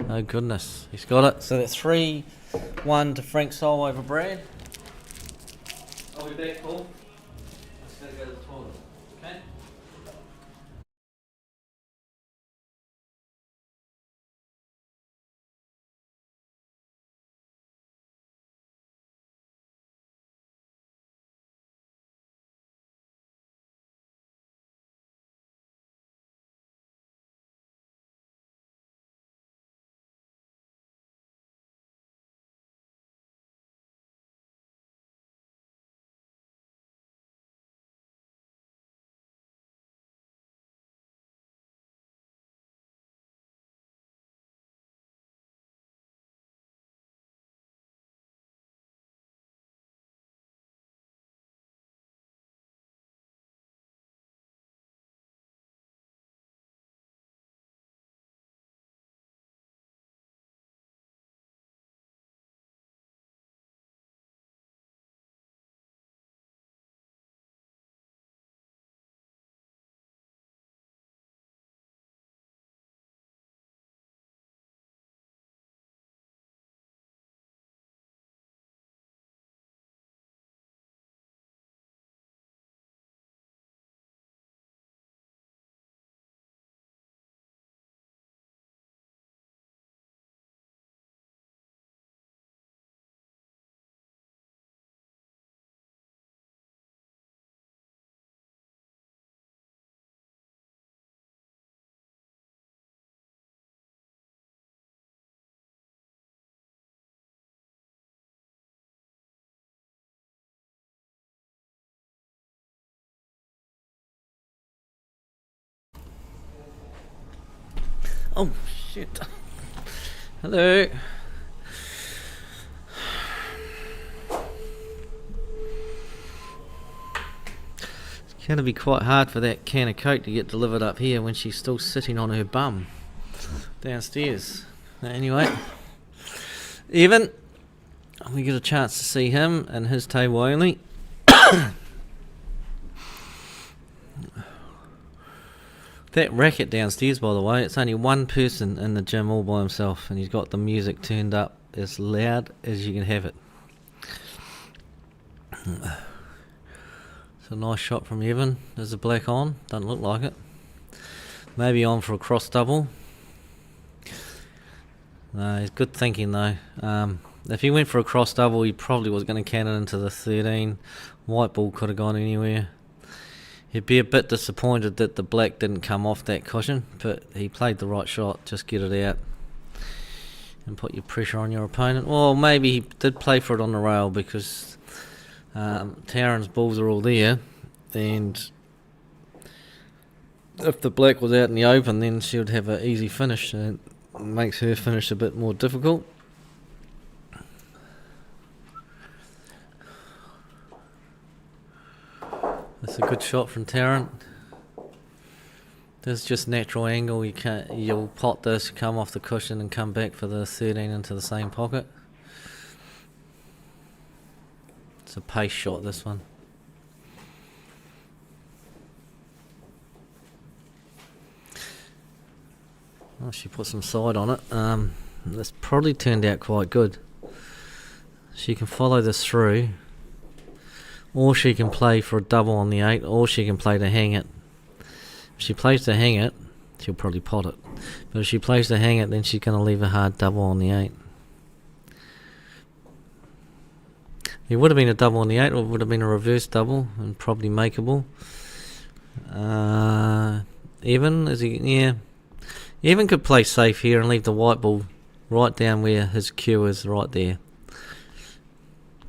[SPEAKER 1] Oh goodness. He's got it. So that's 3-1 to Frank Sol over Brad. I'll be back, Paul. Let's go to the toilet. Okay? Oh shit. Hello. It's going to be quite hard for that can of Coke to get delivered up here when she's still sitting on her bum downstairs. Anyway, Evan, we get a chance to see him and his table only. That racket downstairs, by the way, it's only one person in the gym all by himself, and he's got the music turned up as loud as you can have it. It's a nice shot from Evan. Is the black on? Doesn't look like it. Maybe on for a cross double. No, he's good thinking though. If he went for a cross double, he probably was going to can it into the 13. White ball could have gone anywhere. He'd be a bit disappointed that the black didn't come off that cushion, but he played the right shot. Just get it out and put your pressure on your opponent. Well, maybe he did play for it on the rail because Taryn's balls are all there, and if the black was out in the open, then she would have an easy finish. makes her finish a bit more difficult. That's a good shot from Tarrant. This is just natural angle. You'll pot this, come off the cushion and come back for the 13 into the same pocket. It's a pace shot, this one. Oh, she put some side on it. This probably turned out quite good. She can follow this through, or she can play for a double on the 8, or she can play to hang it. If she plays to hang it, she'll probably pot it. But if she plays to hang it, then she's going to leave a hard double on the 8. It would have been a double on the 8, or it would have been a reverse double, and probably makeable. Evan, is he? Yeah. Evan could play safe here and leave the white ball right down where his cue is, right there.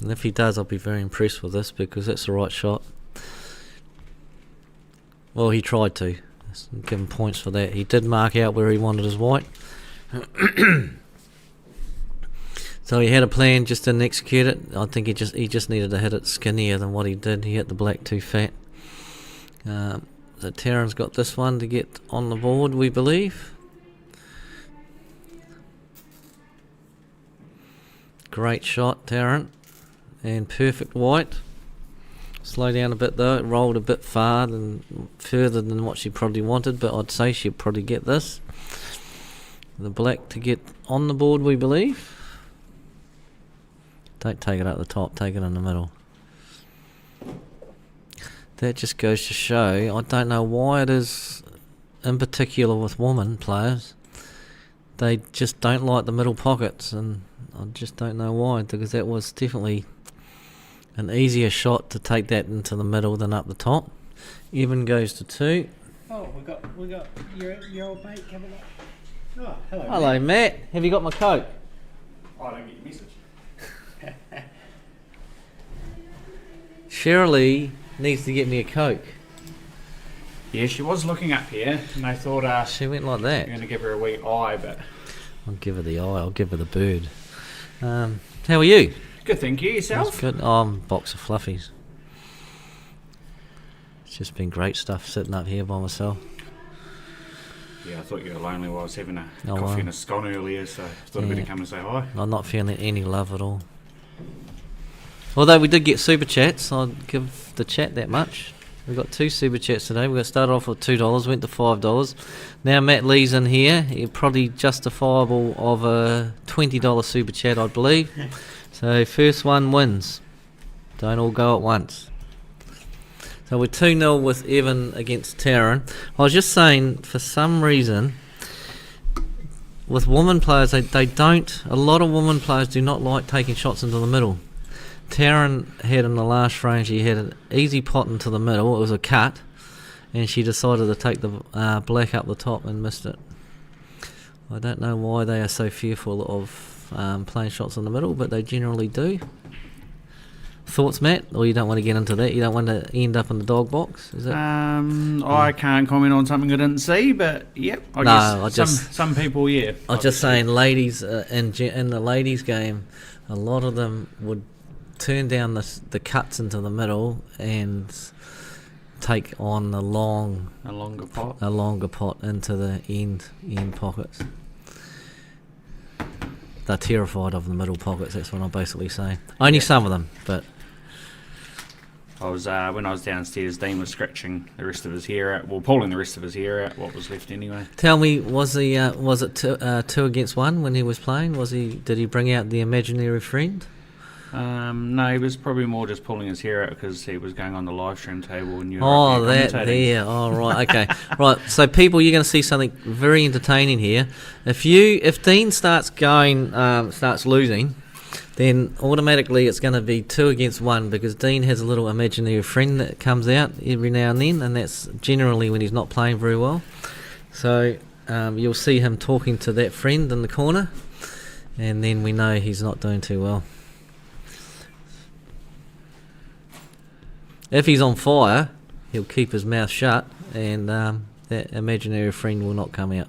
[SPEAKER 1] And if he does, I'll be very impressed with this, because that's the right shot. Well, he tried to. Let's give him points for that. He did mark out where he wanted his white. So he had a plan, just didn't execute it. I think he just needed to hit it skinnier than what he did. He hit the black too fat. So Taryn's got this one to get on the board, we believe. Great shot, Taryn. And perfect white. Slow down a bit though, it rolled a bit further than what she probably wanted, but I'd say she'll probably get this. The black to get on the board, we believe. Don't take it up the top, take it in the middle. That just goes to show, I don't know why it is, in particular with women players, they just don't like the middle pockets, and I just don't know why, because that was definitely an easier shot to take that into the middle than up the top. Evan goes to 2.
[SPEAKER 2] Oh, we got your old mate coming up. Oh, hello.
[SPEAKER 1] Hello, Matt. Have you got my Coke?
[SPEAKER 4] Oh, I don't get your message.
[SPEAKER 1] Shirley needs to get me a Coke.
[SPEAKER 4] Yeah, she was looking up here, and I thought
[SPEAKER 1] She went like that.
[SPEAKER 4] you're going to give her a wee eye, but
[SPEAKER 1] I'll give her the eye. I'll give her the bird. How are you?
[SPEAKER 4] good, thank you. Yourself?
[SPEAKER 1] That's good. Oh, I'm a box of fluffies. It's just been great stuff sitting up here by myself.
[SPEAKER 4] Yeah, I thought you were lonely while I was having a
[SPEAKER 1] Oh,
[SPEAKER 4] coffee
[SPEAKER 1] wow.
[SPEAKER 4] and a scone earlier, so I thought I'd better come and say hi.
[SPEAKER 1] I'm not feeling any love at all. Although we did get super chats, I'll give the chat that much. We got 2 super chats today. We got started off with $2, went to $5. Now Matt Lee's in here. He's probably justifiable of a $20 super chat, I believe. So first one wins. Don't all go at once. So we're 2-0 with Evan against Taryn. I was just saying, for some reason, with women players, they don't. A lot of women players do not like taking shots into the middle. Taryn had in the last frame, she had an easy pot into the middle. It was a cut, and she decided to take the black up the top and missed it. I don't know why they are so fearful of playing shots in the middle, but they generally do. Thoughts, Matt? Or you don't want to get into that? You don't want to end up in the dog box? Is it?
[SPEAKER 4] I can't comment on something I didn't see, but yep. I guess some people, yeah.
[SPEAKER 1] I'm just saying, ladies in the ladies' game, a lot of them would turn down the cuts into the middle and take on a longer pot into the end pockets. They're terrified of the middle pockets. That's what I'm basically saying. Only some of them, but
[SPEAKER 4] I was when I was downstairs, Dean was scratching the rest of his hair out. Well, pulling the rest of his hair out. What was left anyway.
[SPEAKER 1] tell me, was it 2 against 1 when he was playing? Did he bring out the imaginary friend?
[SPEAKER 4] No, he was probably more just pulling his hair out because he was going on the live stream table and you were
[SPEAKER 1] that
[SPEAKER 4] commentating.
[SPEAKER 1] there. Oh, right, okay. Right, so people, you're going to see something very entertaining here. If Dean starts losing, then automatically it's going to be 2 against 1 because Dean has a little imaginary friend that comes out every now and then, and that's generally when he's not playing very well. So you'll see him talking to that friend in the corner, and then we know he's not doing too well. If he's on fire, he'll keep his mouth shut, and that imaginary friend will not come out.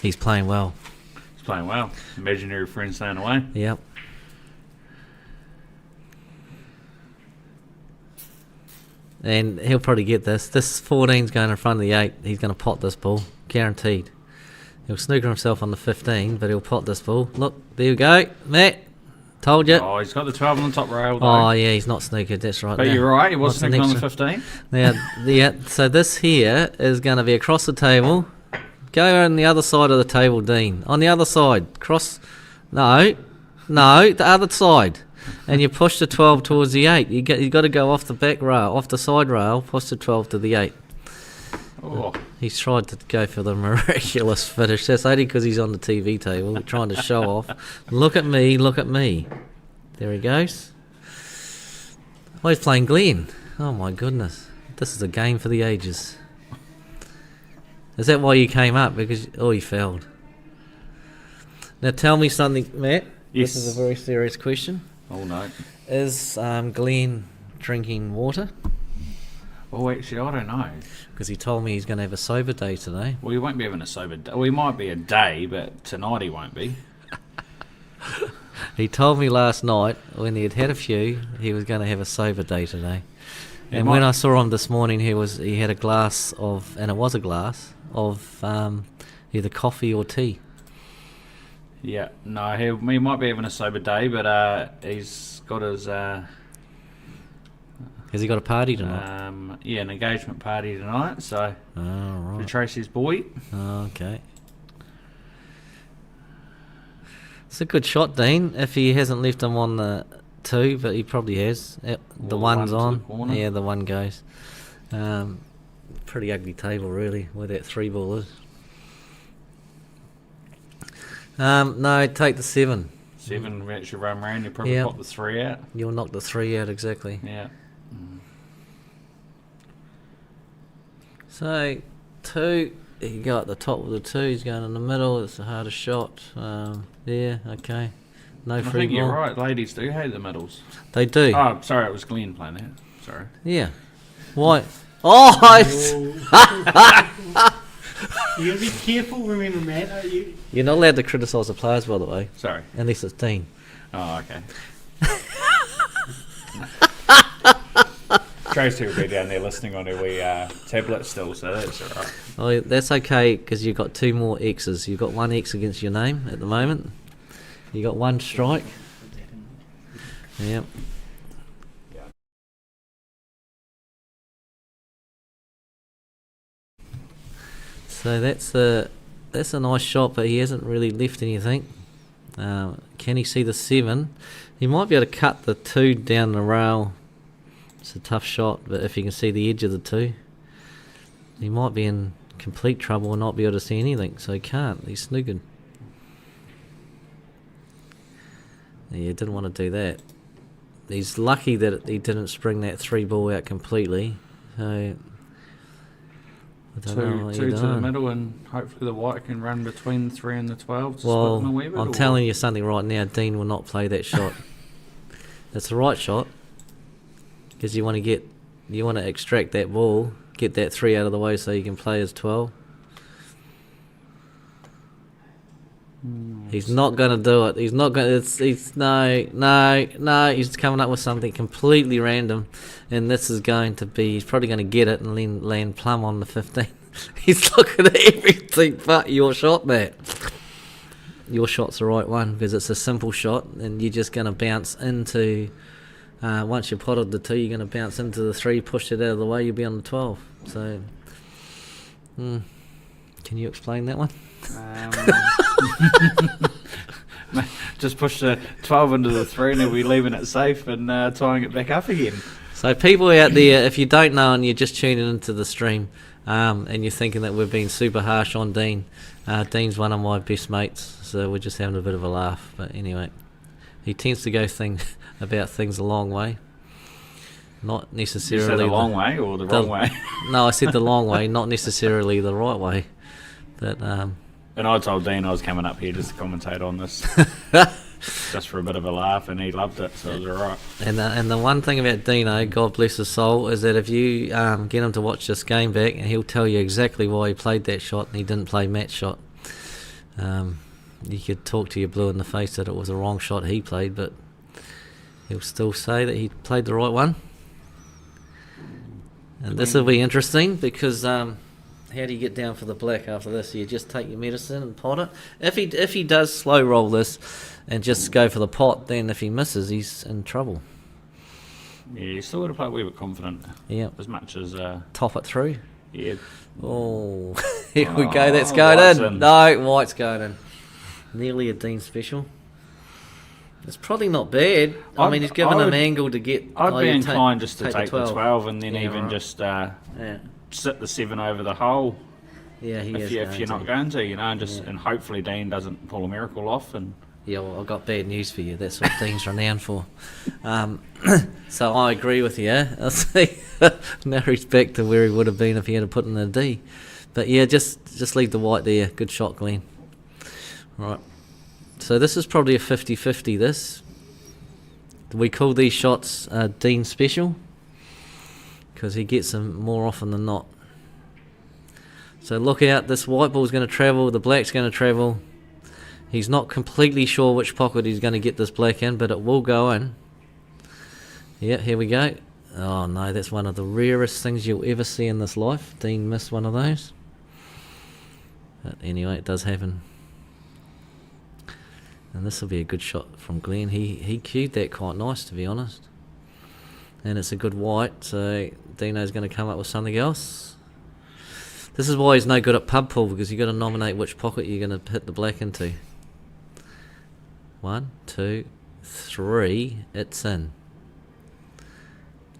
[SPEAKER 1] He's playing well.
[SPEAKER 4] He's playing well. Imaginary friend staying away.
[SPEAKER 1] Yep. And he'll probably get this. This 14's going in front of the 8. He's going to pot this ball. Guaranteed. He'll snooker himself on the 15, but he'll pot this ball. Look, there you go. Matt, told you.
[SPEAKER 4] Oh, he's got the 12 on the top rail, though.
[SPEAKER 1] Oh, yeah, he's not snookered. That's right.
[SPEAKER 4] But
[SPEAKER 1] now,
[SPEAKER 4] you're right, he was
[SPEAKER 1] what's
[SPEAKER 4] snookered on the 15.
[SPEAKER 1] Now, so this here is going to be across the table. Go on the other side of the table, Dean. On the other side. Cross. No, the other side. And you push the 12 towards the 8. You got to go off the back rail, off the side rail, push the 12 to the 8.
[SPEAKER 4] Oh.
[SPEAKER 1] He's tried to go for the miraculous finish. That's only because he's on the TV table trying to show off. Look at me, look at me. There he goes. Oh, he's playing Glenn. Oh, my goodness. This is a game for the ages. Is that why you came up? Because, he failed. Now tell me something, Matt.
[SPEAKER 4] Yes.
[SPEAKER 1] This is a very serious question.
[SPEAKER 4] Oh, no.
[SPEAKER 1] Is Glenn drinking water?
[SPEAKER 4] Oh, actually, I don't know.
[SPEAKER 1] Because he told me he's going to have a sober day today.
[SPEAKER 4] Well, he won't be having a sober day. Well, he might be a day, but tonight he won't be.
[SPEAKER 1] He told me last night when he had a few, he was going to have a sober day today. And when I saw him this morning, he had a glass of, and it was a glass of either coffee or tea.
[SPEAKER 4] Yeah, no, he might be having a sober day, but he's got his
[SPEAKER 1] Has he got a party tonight?
[SPEAKER 4] an engagement party tonight. So
[SPEAKER 1] Oh, right.
[SPEAKER 4] for Tracy's boy.
[SPEAKER 1] Oh, okay. It's a good shot, Dean. If he hasn't left him on the 2, but he probably has. The
[SPEAKER 4] Or
[SPEAKER 1] one's
[SPEAKER 4] one to
[SPEAKER 1] on.
[SPEAKER 4] the corner.
[SPEAKER 1] Yeah, the one goes. Pretty ugly table, really, where that 3 ball is. No, take the 7.
[SPEAKER 4] 7 actually run round. You probably
[SPEAKER 1] Yep.
[SPEAKER 4] pop the 3 out.
[SPEAKER 1] You'll knock the 3 out, exactly.
[SPEAKER 4] Yeah.
[SPEAKER 1] So, 2, you go at the top with the 2, he's going in the middle, it's the hardest shot. Yeah, okay. No
[SPEAKER 4] I
[SPEAKER 1] free
[SPEAKER 4] think
[SPEAKER 1] ball.
[SPEAKER 4] you're right. Ladies do hate the middles.
[SPEAKER 1] They do.
[SPEAKER 4] Oh, sorry, it was Glenn playing that. Sorry.
[SPEAKER 1] Yeah. Why? Oh,
[SPEAKER 2] You gotta be careful, remember, Matt.
[SPEAKER 1] You're not allowed to criticise the players, by the way,
[SPEAKER 4] Sorry.
[SPEAKER 1] unless it's Dean.
[SPEAKER 4] Oh, okay. Tracy will be down there listening on her wee tablet still, so that's alright.
[SPEAKER 1] Oh, that's okay, because you've got 2 more X's. You've got 1 X against your name at the moment. You got 1 strike. Yep. So that's a nice shot, but he hasn't really left anything. Can he see the 7? He might be able to cut the 2 down the rail. It's a tough shot, but if he can see the edge of the 2, he might be in complete trouble and not be able to see anything. So he can't. He's snookered. Yeah, didn't want to do that. He's lucky that he didn't spring that 3 ball out completely. So I don't know what
[SPEAKER 4] Two
[SPEAKER 1] you're
[SPEAKER 4] to the
[SPEAKER 1] doing.
[SPEAKER 4] middle, and hopefully the white can run between the 3 and the 12 to split
[SPEAKER 1] Well,
[SPEAKER 4] them a wee bit.
[SPEAKER 1] I'm telling you something right now. Dean will not play that shot. That's the right shot, because you want to extract that ball, get that 3 out of the way, so you can play as 12. He's not going to do it. He's not going. No. He's coming up with something completely random, and this is going to be. He's probably going to get it and then land plumb on the 15. He's looking at everything but your shot, Matt. Your shot's the right one because it's a simple shot, and you're just going to bounce into. Once you've potted the 2, you're going to bounce into the 3, push it out of the way. You'll be on the 12. So, can you explain that one?
[SPEAKER 4] Just push the 12 into the 3 and then we're leaving it safe and tying it back up again.
[SPEAKER 1] So people out there, if you don't know and you're just tuning into the stream and you're thinking that we're being super harsh on Dean, Dean's one of my best mates, so we're just having a bit of a laugh. But anyway, he tends to go about things a long way. Not necessarily...
[SPEAKER 4] You said the long way or the wrong way?
[SPEAKER 1] No, I said the long way, not necessarily the right way. But
[SPEAKER 4] and I told Dean I was coming up here just to commentate on this, just for a bit of a laugh, and he loved it, so it was alright.
[SPEAKER 1] And the one thing about Dino, God bless his soul, is that if you get him to watch this game back, and he'll tell you exactly why he played that shot and he didn't play Matt's shot. You could talk to your blue in the face that it was a wrong shot he played, but he'll still say that he played the right one. And this will be interesting because how do you get down for the black after this? You just take your medicine and pot it. If he does slow roll this and just go for the pot, then if he misses, he's in trouble.
[SPEAKER 4] Yeah, you still got to play a wee bit confident.
[SPEAKER 1] Yeah.
[SPEAKER 4] As much as...
[SPEAKER 1] top it through.
[SPEAKER 4] Yeah.
[SPEAKER 1] Oh, here we go. That's going
[SPEAKER 4] White's
[SPEAKER 1] in.
[SPEAKER 4] in.
[SPEAKER 1] No, White's going in. Nearly a Dean special. It's probably not bad. I mean, he's given him angle to get...
[SPEAKER 4] I'd be inclined just to take the 12 and then
[SPEAKER 1] Yeah,
[SPEAKER 4] even
[SPEAKER 1] right.
[SPEAKER 4] just
[SPEAKER 1] Yeah,
[SPEAKER 4] sit the 7 over the hole
[SPEAKER 1] yeah, he is
[SPEAKER 4] if you're not going to, you know, and just
[SPEAKER 1] Yeah.
[SPEAKER 4] and hopefully Dean doesn't pull a miracle off. And
[SPEAKER 1] Yeah, well, I've got bad news for you. That's what Dean's renowned for. So I agree with you. I'll say no respect to where he would have been if he had put in a D. But yeah, just leave the white there. Good shot, Glenn. Right. So this is probably a 50-50, this. We call these shots Dean special because he gets them more often than not. So look out, this white ball's going to travel, the black's going to travel. He's not completely sure which pocket he's going to get this black in, but it will go in. Yeah, here we go. Oh no, that's one of the rarest things you'll ever see in this life. Dean missed one of those. But anyway, it does happen. And this will be a good shot from Glenn. He cued that quite nice, to be honest. And it's a good white, so Dino's going to come up with something else. This is why he's no good at pub pool, because you've got to nominate which pocket you're going to hit the black into. 1, 2, 3, it's in.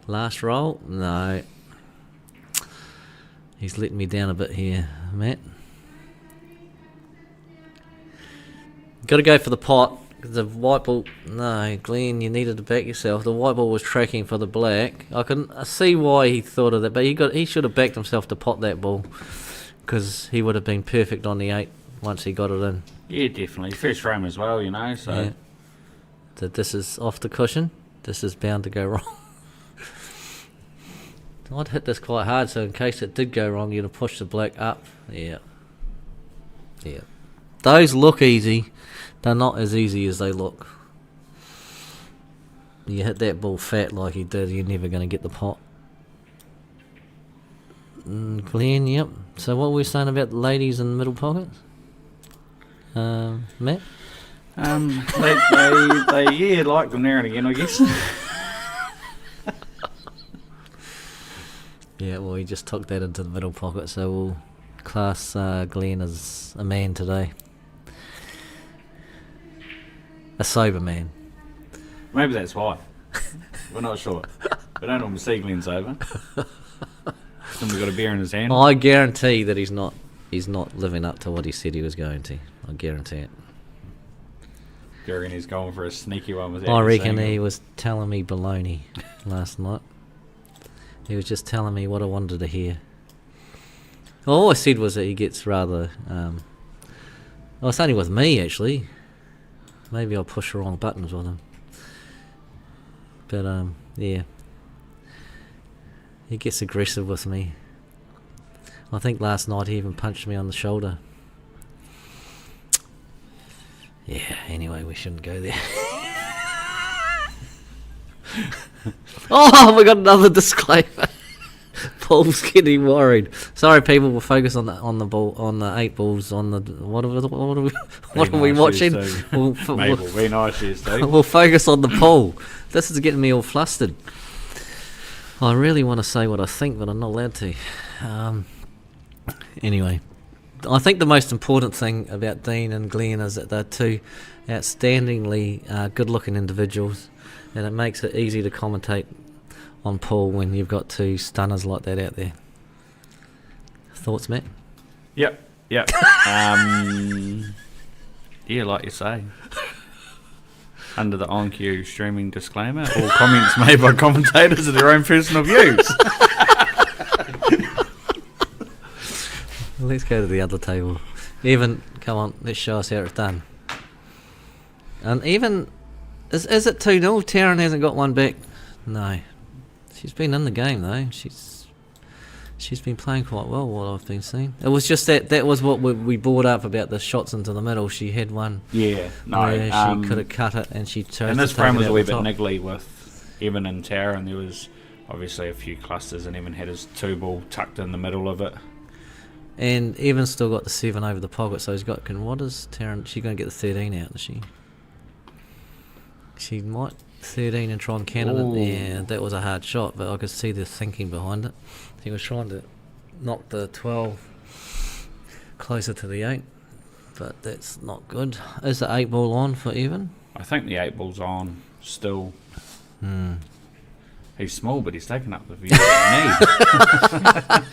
[SPEAKER 1] Last roll? No. He's letting me down a bit here, Matt. Got to go for the pot. The white ball... No, Glenn, you needed to back yourself. The white ball was tracking for the black. I can see why he thought of that, but he should have backed himself to pot that ball, because he would have been perfect on the 8 once he got it in.
[SPEAKER 4] yeah, definitely first frame as well, you know. So
[SPEAKER 1] Yeah. So this is off the cushion. This is bound to go wrong. I'd hit this quite hard, so in case it did go wrong, you'd have pushed the black up. Yeah. Yeah. Those look easy. They're not as easy as they look. You hit that ball fat like he did, you're never going to get the pot. Glenn, yep. So what were we saying about the ladies in the middle pockets? Matt?
[SPEAKER 4] they like them there and again, I guess.
[SPEAKER 1] Yeah, well, he just took that into the middle pocket, so we'll class Glenn as a man today. A sober man.
[SPEAKER 4] Maybe that's why. We're not sure. We don't normally see Glenn sober. Somebody's got a beer in his hand.
[SPEAKER 1] I guarantee that he's not living up to what he said he was going to. I guarantee it.
[SPEAKER 4] Do you reckon he's going for a sneaky one with
[SPEAKER 1] I reckon he was telling me baloney last night. He was just telling me what I wanted to hear. All I said was that he gets rather... well, it's only with me, actually. Maybe I'll push the wrong buttons with him. But, yeah. He gets aggressive with me. I think last night he even punched me on the shoulder. Yeah, anyway, we shouldn't go there. Oh, we got another disclaimer. Paul's getting worried. Sorry, people. We'll focus on the ball, on the 8 balls, on the what are we watching?
[SPEAKER 4] Mabel, be nice, Steve.
[SPEAKER 1] We'll focus on the pool. This is getting me all flustered. I really want to say what I think, but I'm not allowed to. Anyway, I think the most important thing about Dean and Glenn is that they're two outstandingly good-looking individuals, and it makes it easy to commentate on pool when you've got two stunners like that out there. Thoughts, Matt?
[SPEAKER 4] Yep. Yeah, like you say. Under the on-cue streaming disclaimer, all comments made by commentators are their own personal views.
[SPEAKER 1] Let's go to the other table. Evan, come on, let's show us how it's done. And even, is it 2-0? Taryn hasn't got one back. No. She's been in the game though. She's been playing quite well, what I've been seeing. It was just that was what we brought up about the shots into the middle. She had one
[SPEAKER 4] Yeah, no.
[SPEAKER 1] where she could have cut it, and she chose
[SPEAKER 4] And
[SPEAKER 1] to
[SPEAKER 4] this
[SPEAKER 1] take
[SPEAKER 4] frame
[SPEAKER 1] it
[SPEAKER 4] was
[SPEAKER 1] out
[SPEAKER 4] a wee
[SPEAKER 1] the
[SPEAKER 4] bit
[SPEAKER 1] top.
[SPEAKER 4] niggly with Evan and Tara, and there was obviously a few clusters, and Evan had his 2-ball tucked in the middle of it.
[SPEAKER 1] And Evan's still got the 7 over the pocket, so he's got... What is Taryn? She's going to get the 13 out, is she? She might 13 and try and cannon
[SPEAKER 4] Ooh.
[SPEAKER 1] it. Yeah, that was a hard shot, but I could see the thinking behind it. He was trying to knock the 12 closer to the 8, but that's not good. Is the 8 ball on for Evan?
[SPEAKER 4] I think the 8-ball's on still. He's small, but he's taken up the view that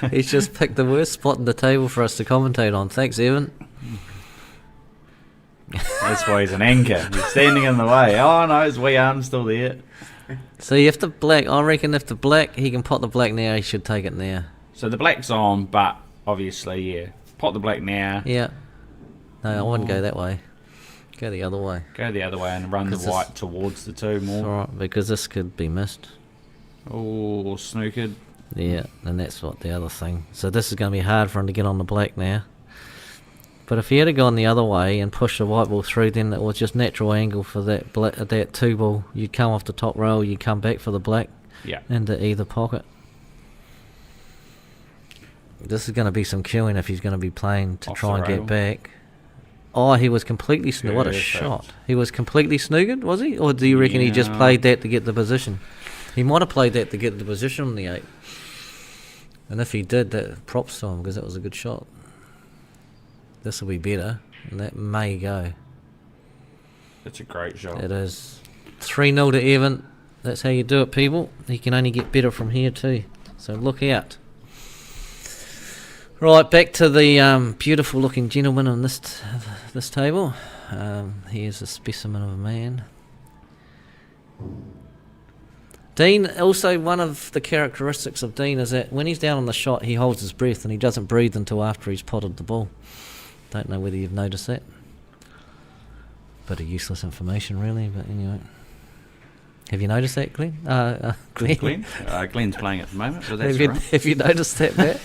[SPEAKER 4] we need.
[SPEAKER 1] He's just picked the worst spot in the table for us to commentate on. Thanks, Evan.
[SPEAKER 4] That's why he's an anchor. He's standing in the way. Oh no, his wee arm's still there.
[SPEAKER 1] See, if the black... I reckon if the black... He can pot the black now, he should take it now.
[SPEAKER 4] So the black's on, but obviously, yeah. Pot the black now.
[SPEAKER 1] Yeah. No, I wouldn't go that way. Go the other way.
[SPEAKER 4] Go the other way and run the
[SPEAKER 1] 'Cause this-
[SPEAKER 4] white towards the 2 more.
[SPEAKER 1] Alright, because this could be missed.
[SPEAKER 4] Oh, snookered.
[SPEAKER 1] Yeah, and that's what the other thing. So this is going to be hard for him to get on the black now. But if he had gone the other way and pushed the white ball through, then it was just natural angle for that that 2 ball. You'd come off the top rail, you'd come back for the black
[SPEAKER 4] Yeah.
[SPEAKER 1] into either pocket. This is going to be some queuing if he's going to be playing to
[SPEAKER 4] Off
[SPEAKER 1] try
[SPEAKER 4] the
[SPEAKER 1] and get
[SPEAKER 4] rail.
[SPEAKER 1] back. Oh, he was completely snoogered. What a
[SPEAKER 4] Perfect.
[SPEAKER 1] shot. He was completely snoogered, was he? Or do you reckon he just
[SPEAKER 4] Yeah.
[SPEAKER 1] played that to get the position? He might have played that to get the position on the 8. And if he did, that props to him because that was a good shot. This will be better, and that may go.
[SPEAKER 4] It's a great shot.
[SPEAKER 1] It is 3-0 to Evan. That's how you do it, people. He can only get better from here too. So look out. Right, back to the beautiful looking gentleman on this table. He is a specimen of a man. Dean, also one of the characteristics of Dean is that when he's down on the shot, he holds his breath and he doesn't breathe until after he's potted the ball. Don't know whether you've noticed that. Bit of useless information, really, but anyway. Have you noticed that, Glenn? Glenn?
[SPEAKER 4] Glenn's playing at the moment, but that's
[SPEAKER 1] Have
[SPEAKER 4] right.
[SPEAKER 1] have you noticed that, Matt?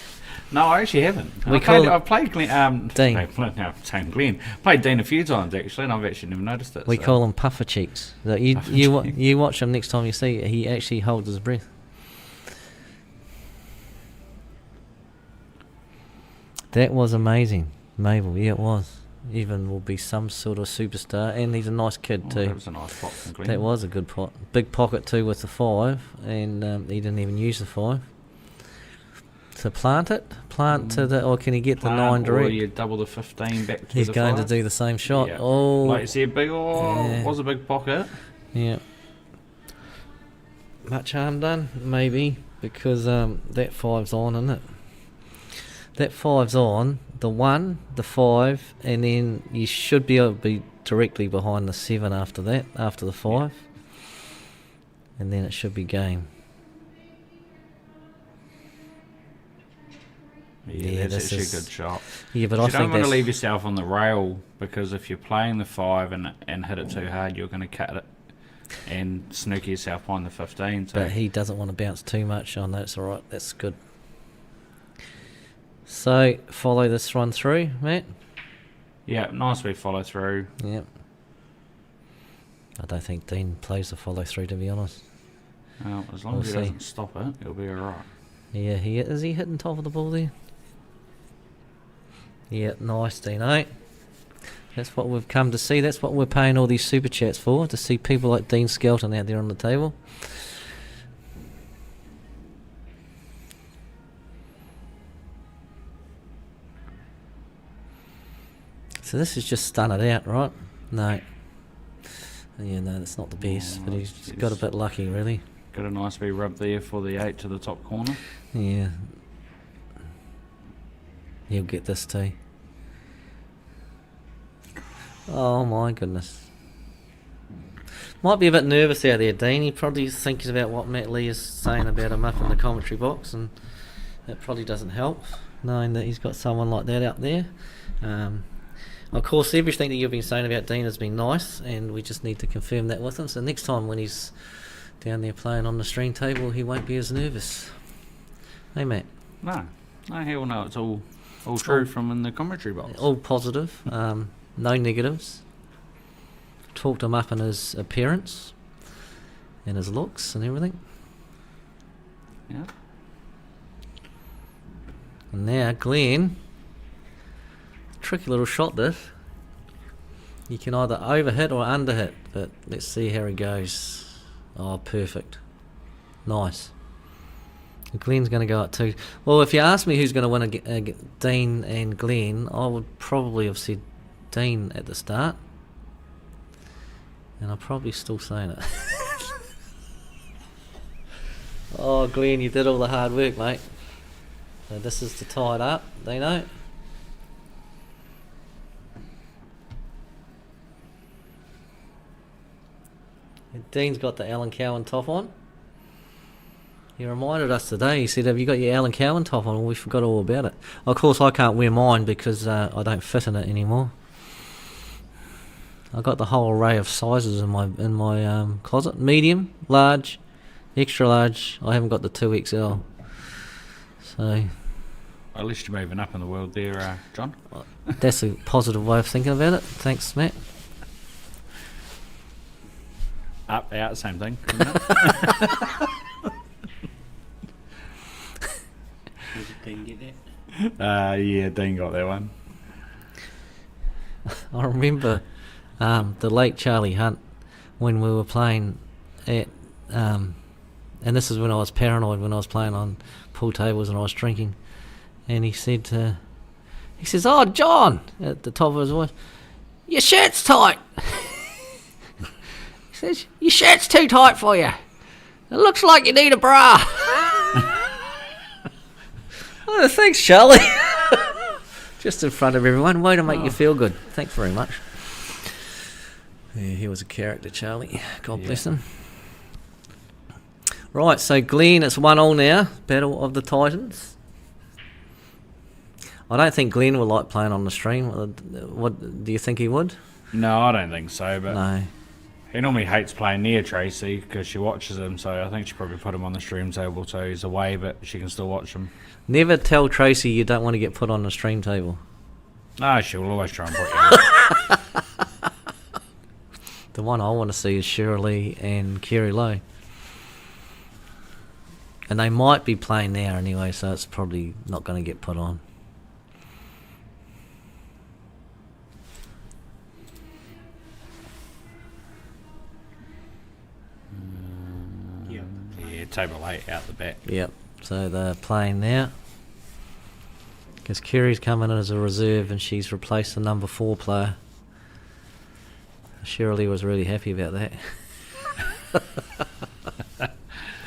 [SPEAKER 4] No, I actually haven't. I've played Glenn.
[SPEAKER 1] Dean.
[SPEAKER 4] No, same Glenn. Played Dean a few times actually, and I've actually never noticed it.
[SPEAKER 1] We
[SPEAKER 4] so.
[SPEAKER 1] call him puffer cheeks. So you watch him next time you see it, he actually holds his breath. That was amazing, Mabel. Yeah, it was. Evan will be some sort of superstar, and he's a nice kid
[SPEAKER 4] Oh,
[SPEAKER 1] too.
[SPEAKER 4] that was a nice pot from Glenn.
[SPEAKER 1] That was a good pot. Big pocket too with the 5, and he didn't even use the 5. So plant to the, or can he get the 9
[SPEAKER 4] Or
[SPEAKER 1] direct?
[SPEAKER 4] you double the 15 back to
[SPEAKER 1] He's
[SPEAKER 4] the
[SPEAKER 1] going
[SPEAKER 4] 5.
[SPEAKER 1] to do the same shot.
[SPEAKER 4] Yeah.
[SPEAKER 1] Oh,
[SPEAKER 4] Like you said,
[SPEAKER 1] Yeah.
[SPEAKER 4] was a big pocket.
[SPEAKER 1] yeah. Much harm done, maybe, because that 5's on, isn't it? That 5's on, the 1, the 5, and then you should be able to be directly behind the 7 after that, after the 5. And then it should be game.
[SPEAKER 4] Yeah, that's
[SPEAKER 1] this
[SPEAKER 4] actually a
[SPEAKER 1] is-
[SPEAKER 4] good shot.
[SPEAKER 1] Yeah, but
[SPEAKER 4] You
[SPEAKER 1] I
[SPEAKER 4] don't
[SPEAKER 1] think
[SPEAKER 4] want to
[SPEAKER 1] that's...
[SPEAKER 4] leave yourself on the rail, because if you're playing the 5 and hit it too hard, you're going to cut it and snooker yourself on the 15. So
[SPEAKER 1] But he doesn't want to bounce too much. Oh, no, it's all right. That's good. So, follow this one through, Matt.
[SPEAKER 4] yeah, nice wee follow through.
[SPEAKER 1] Yep. I don't think Dean plays the follow through, to be honest.
[SPEAKER 4] As long
[SPEAKER 1] We'll
[SPEAKER 4] as he
[SPEAKER 1] see.
[SPEAKER 4] doesn't stop it, it'll be alright.
[SPEAKER 1] Yeah, is he hitting top of the ball there? Yeah, nice, Dean, eh? That's what we've come to see. That's what we're paying all these super chats for, to see people like Dean Skelton out there on the table. So this is just stun it out, right? No. Yeah, no, that's not the best,
[SPEAKER 4] Oh,
[SPEAKER 1] but he's
[SPEAKER 4] it's-
[SPEAKER 1] got a bit lucky, really.
[SPEAKER 4] Got a nice wee rub there for the 8 to the top corner.
[SPEAKER 1] Yeah. He'll get this too. Oh my goodness. Might be a bit nervous out there, Dean. He probably thinks about what Matt Lee is saying about him up in the commentary box, and it probably doesn't help, knowing that he's got someone like that out there. Of course, everything that you've been saying about Dean has been nice, and we just need to confirm that with him. So next time when he's down there playing on the stream table, he won't be as nervous. Hey, Matt.
[SPEAKER 4] No, he'll know it's all true from in the commentary box.
[SPEAKER 1] All positive, no negatives. Talked him up in his appearance and his looks and everything.
[SPEAKER 4] Yeah.
[SPEAKER 1] And now Glenn, tricky little shot this. You can either overhit or underhit, but let's see how he goes. Oh, perfect. Nice. Glenn's going to go at 2. Well, if you ask me who's going to win Dean and Glenn, I would probably have said Dean at the start. And I'm probably still saying it. Oh, Glenn, you did all the hard work, mate. So this is to tie it up, they know. And Dean's got the Allan Cowan top on. He reminded us today, he said, have you got your Allan Cowan top on? Well, we forgot all about it. Of course, I can't wear mine because I don't fit in it anymore. I've got the whole array of sizes in my closet. Medium, large, extra large. I haven't got the 2XL. So...
[SPEAKER 4] At least you're moving up in the world there, John.
[SPEAKER 1] That's a positive way of thinking about it. Thanks, Matt.
[SPEAKER 4] Up, out, same thing. Isn't it?
[SPEAKER 2] Didn't get that.
[SPEAKER 4] Yeah, Dean got that one.
[SPEAKER 1] I remember the late Charlie Hunt when we were playing at, and this is when I was paranoid, when I was playing on pool tables and I was drinking, and he says, "Oh, John," at the top of his voice, "your shirt's tight." He says, "Your shirt's too tight for you. It looks like you need a bra." Oh, thanks, Charlie. Just in front of everyone. Way to make you feel good. Thanks very much. Yeah, he was a character, Charlie. God bless him. Right, so Glenn, it's 1-1 now. Battle of the Titans. I don't think Glenn would like playing on the stream. What do you think he would?
[SPEAKER 4] No, I don't think so, but
[SPEAKER 1] No.
[SPEAKER 4] he normally hates playing near Tracy because she watches him, so I think she probably put him on the stream table so he's away, but she can still watch him.
[SPEAKER 1] Never tell Tracy you don't want to get put on the stream table.
[SPEAKER 4] No, she will always try and put you on.
[SPEAKER 1] The one I want to see is Shirley and Kerry Lowe. And they might be playing now anyway, so it's probably not going to get put on.
[SPEAKER 4] Yeah, table 8 out the back.
[SPEAKER 1] Yep, so they're playing now. Because Kerry's coming in as a reserve and she's replaced the number 4 player. Shirley was really happy about that.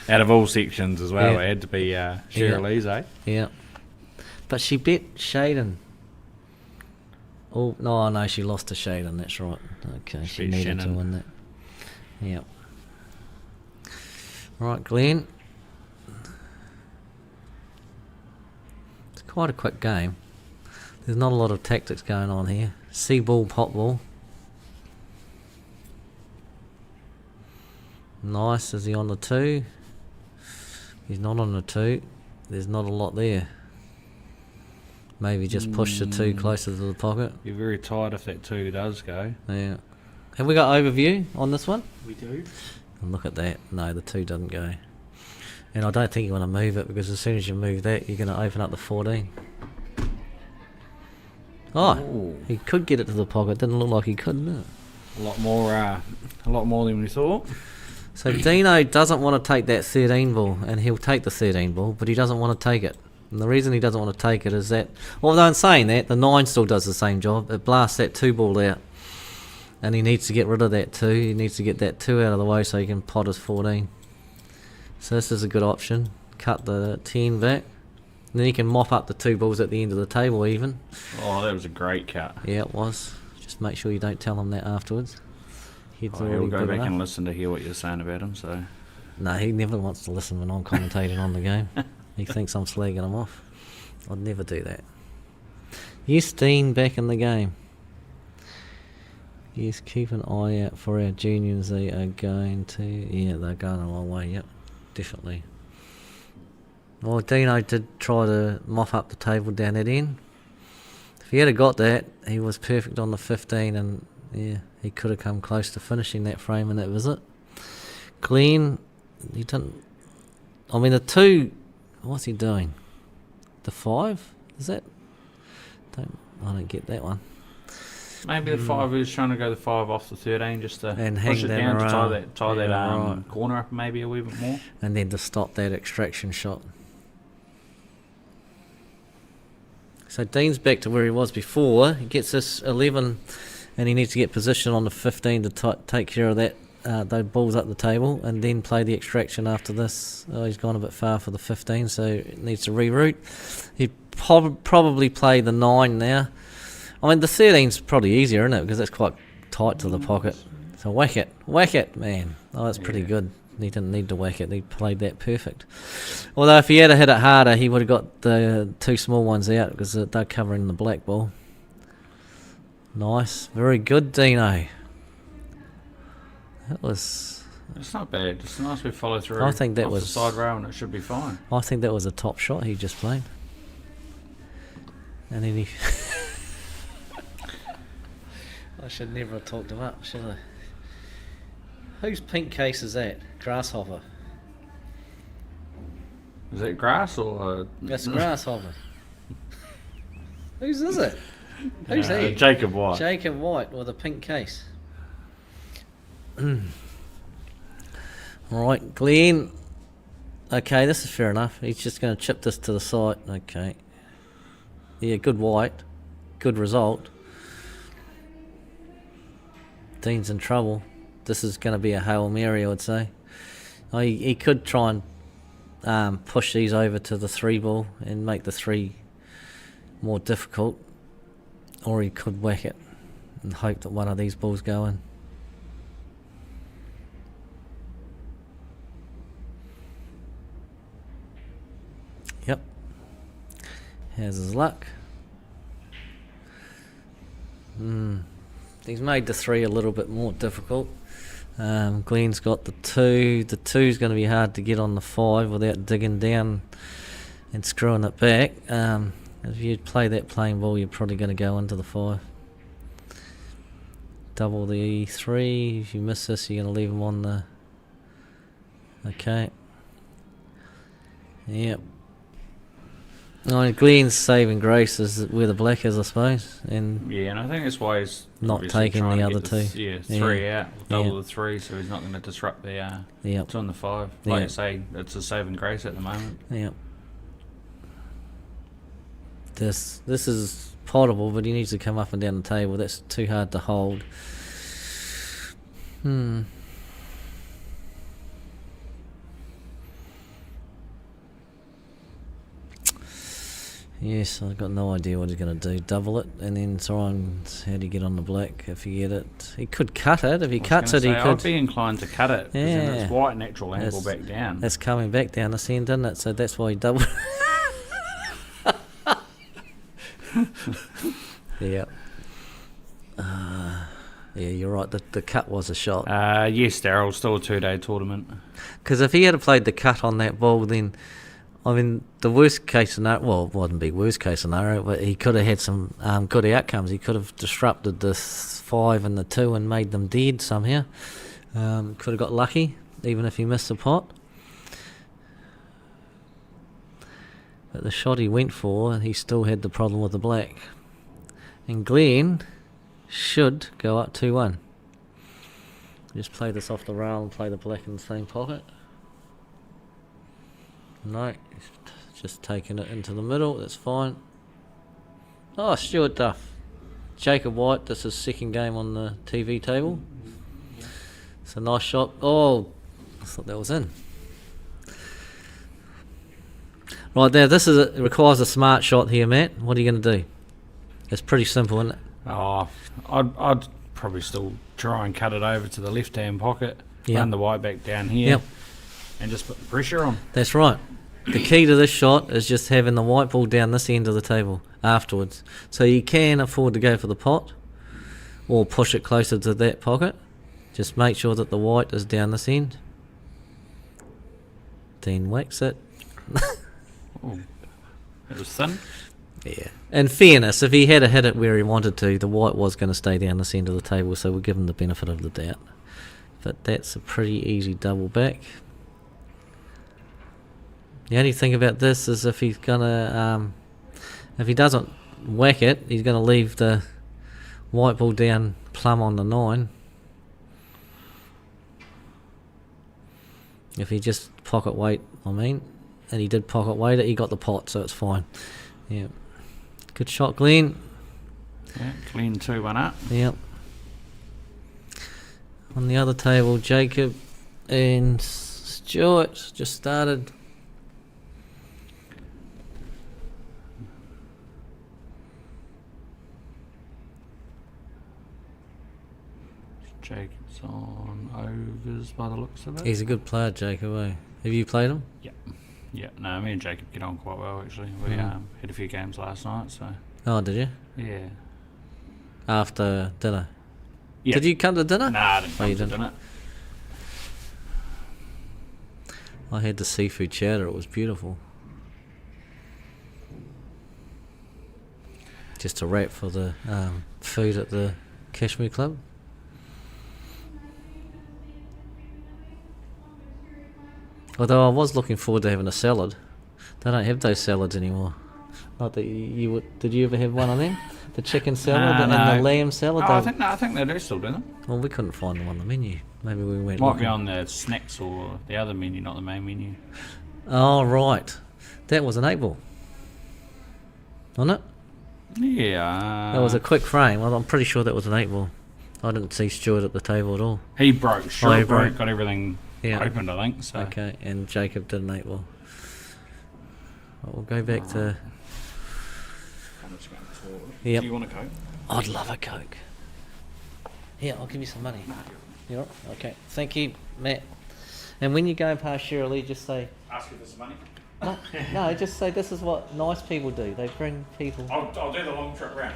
[SPEAKER 4] Out of all sections as well,
[SPEAKER 1] Yeah.
[SPEAKER 4] it had to be Shirley's, eh?
[SPEAKER 1] Yeah. But she bet Shaden. Oh, no, she lost to Shaden, that's right. Okay, she
[SPEAKER 4] beat
[SPEAKER 1] needed to
[SPEAKER 4] Shannon.
[SPEAKER 1] win that. Yep. Right, Glenn. It's quite a quick game. There's not a lot of tactics going on here. See ball, pop ball. Nice, is he on the 2? He's not on the 2. There's not a lot there. Maybe just push the 2 closer to the pocket.
[SPEAKER 4] You're very tired if that 2 does go.
[SPEAKER 1] Yeah. Have we got overview on this one?
[SPEAKER 2] We do.
[SPEAKER 1] And look at that. No, the 2 doesn't go. And I don't think you want to move it because as soon as you move that, you're going to open up the 14. Oh,
[SPEAKER 4] Ooh.
[SPEAKER 1] he could get it to the pocket. Didn't look like he could, did it?
[SPEAKER 4] A lot more than we thought.
[SPEAKER 1] So Dino doesn't want to take that 13 ball, and he'll take the 13 ball, but he doesn't want to take it. And the reason he doesn't want to take it is that, although in saying that, the 9 still does the same job. It blasts that 2 ball out. And he needs to get rid of that 2. He needs to get that 2 out of the way so he can pot his 14. So this is a good option. Cut the 10 back. And then he can mop up the 2 balls at the end of the table even.
[SPEAKER 4] Oh, that was a great cut.
[SPEAKER 1] Yeah, it was. Just make sure you don't tell him that afterwards. He'll
[SPEAKER 4] He'll go back and listen to hear what you're saying about him, so...
[SPEAKER 1] No, he never wants to listen when I'm commentating on the game. He thinks I'm slagging him off. I'd never do that. Yes, Dean back in the game. Yes, keep an eye out for our juniors. They are going to... Yeah, they're going a long way, yep. Definitely. Well, Dino did try to mop up the table down that end. If he had got that, he was perfect on the 15, and yeah, he could have come close to finishing that frame in that visit. Glenn, he didn't. I mean, the 2. What's he doing? The 5? Is that? I don't get that one.
[SPEAKER 4] Maybe the 5 was trying to go the 5 off the 13 just to
[SPEAKER 1] and
[SPEAKER 4] push it down to tie that
[SPEAKER 1] right.
[SPEAKER 4] corner up maybe a wee bit more.
[SPEAKER 1] And then to stop that extraction shot. So Dean's back to where he was before. He gets this 11, and he needs to get position on the 15 to take care of that those balls up the table, and then play the extraction after this. Oh, he's gone a bit far for the 15, so it needs to reroute. He'd probably play the 9 now. I mean, the 13's probably easier, isn't it? Because it's quite tight to the pocket. So whack it, man. Oh, that's pretty good. He didn't need to whack it. He played that perfect. Although if he had hit it harder, he would have got the 2 small ones out because they're covering the black ball. Nice. Very good, Dino. That was...
[SPEAKER 4] It's not bad. It's nice we follow through.
[SPEAKER 1] I think that
[SPEAKER 4] off
[SPEAKER 1] was...
[SPEAKER 4] the side rail and it should be fine.
[SPEAKER 1] I think that was a top shot he just played. And then he... I should never have talked him up, should I? Whose pink case is that? Grasshopper.
[SPEAKER 4] Is it grass or...
[SPEAKER 1] That's Grasshopper. Whose is it? Who's he?
[SPEAKER 4] Jacob White.
[SPEAKER 1] Jacob White with a pink case. Alright, Glenn. Okay, this is fair enough. He's just going to chip this to the side. Okay. Yeah, good white. Good result. Dean's in trouble. This is going to be a Hail Mary, I would say. Oh, he could try and push these over to the 3 ball and make the 3 more difficult. Or he could whack it and hope that one of these balls go in. Yep. How's his luck? He's made the 3 a little bit more difficult. Glenn's got the 2. The 2's going to be hard to get on the 5 without digging down and screwing it back. If you play that plain ball, you're probably going to go into the 5. Double the 3. If you miss this, you're going to leave him on the... Okay. Yep. No, Glenn's saving grace is where the black is, I suppose. And
[SPEAKER 4] yeah, and I think that's why he's
[SPEAKER 1] not taking the other 2.
[SPEAKER 4] Yeah, 3 out, double the 3, so he's not going to disrupt the 2 and the 5. Like I say, it's a saving grace at the moment.
[SPEAKER 1] Yep. This is potable, but he needs to come up and down the table. That's too hard to hold. Yes, I've got no idea what he's going to do. Double it, and then try and... How do you get on the black if you get it? He could cut it. If he cuts it, he could...
[SPEAKER 4] I'd be inclined to cut it, because then it's white natural angle
[SPEAKER 1] it's,
[SPEAKER 4] back down.
[SPEAKER 1] It's coming back down this end, isn't it? So that's why he doubled. Yeah. Yeah, you're right. The cut was a shot.
[SPEAKER 4] Yes, Daryl, still a 2-day tournament.
[SPEAKER 1] Because if he had played the cut on that ball, then... I mean, the worst case scenario, well, it wouldn't be worst case scenario, but he could have had some good outcomes. He could have disrupted the 5 and the 2 and made them dead somehow. Could have got lucky, even if he missed the pot. But the shot he went for, he still had the problem with the black. And Glenn should go up 2-1. Just play this off the rail and play the black in the same pocket. No, just taking it into the middle, that's fine. Oh, Stuart Duff. Jacob White, this is second game on the TV table. It's a nice shot. Oh, I thought that was in. Right, now this is it requires a smart shot here, Matt. What are you going to do? It's pretty simple, isn't it?
[SPEAKER 4] Oh, I'd probably still try and cut it over to the left-hand pocket, run the white back down here, and just put the pressure on.
[SPEAKER 1] That's right. The key to this shot is just having the white ball down this end of the table afterwards. So you can afford to go for the pot or push it closer to that pocket. Just make sure that the white is down this end. Dean whacks it.
[SPEAKER 4] Oh, it was thin.
[SPEAKER 1] Yeah. In fairness, if he had hit it where he wanted to, the white was going to stay down the centre of the table, so we'll give him the benefit of the doubt. But that's a pretty easy double back. The only thing about this is if he's gonna, if he doesn't whack it, he's going to leave the white ball down plumb on the 9. If he just pocket weight, and he did pocket weight it, he got the pot, so it's fine. Yeah. Good shot, Glenn.
[SPEAKER 4] Yeah, Glenn 2-1 up.
[SPEAKER 1] Yep. On the other table, Jacob and Stuart just started.
[SPEAKER 4] Jacob's on overs by the looks of it.
[SPEAKER 1] He's a good player, Jacob, eh? Have you played him?
[SPEAKER 4] Yeah. Yeah, no, me and Jacob get on quite well actually. We had a few games last night, so.
[SPEAKER 1] Oh, did you?
[SPEAKER 4] Yeah.
[SPEAKER 1] After dinner?
[SPEAKER 4] Yeah.
[SPEAKER 1] Did you come to dinner?
[SPEAKER 4] Nah, I didn't
[SPEAKER 1] Oh,
[SPEAKER 4] come
[SPEAKER 1] you
[SPEAKER 4] to
[SPEAKER 1] didn't?
[SPEAKER 4] dinner.
[SPEAKER 1] I had the seafood chowder, it was beautiful. Just a wrap for the food at the Cashmere Club. Although I was looking forward to having a salad. They don't have those salads anymore. Not that you would. Did you ever have one of them? The chicken salad and the lamb salad.
[SPEAKER 4] Oh, I think they do still do them.
[SPEAKER 1] Well, we couldn't find them on the menu. Maybe we went.
[SPEAKER 4] Might
[SPEAKER 1] looking.
[SPEAKER 4] be on the snacks or the other menu, not the main menu.
[SPEAKER 1] Oh right, that was an 8 ball, wasn't it?
[SPEAKER 4] Yeah.
[SPEAKER 1] That was a quick frame. Well, I'm pretty sure that was an 8 ball. I didn't see Stuart at the table at all.
[SPEAKER 4] He broke. Sure,
[SPEAKER 1] he
[SPEAKER 4] broke.
[SPEAKER 1] broke.
[SPEAKER 4] Got everything
[SPEAKER 1] Yeah.
[SPEAKER 4] opened, I think. So.
[SPEAKER 1] Okay, and Jacob did an 8 ball. Well, we'll go back to. Yep.
[SPEAKER 4] Do you want a Coke?
[SPEAKER 1] I'd love a Coke. Here, I'll give you some money. You all right? Okay. Thank you, Matt. And when you go past Shirley, just say...
[SPEAKER 4] Ask you for some money?
[SPEAKER 1] No, just say this is what nice people do. They bring people...
[SPEAKER 4] I'll do the long trip round.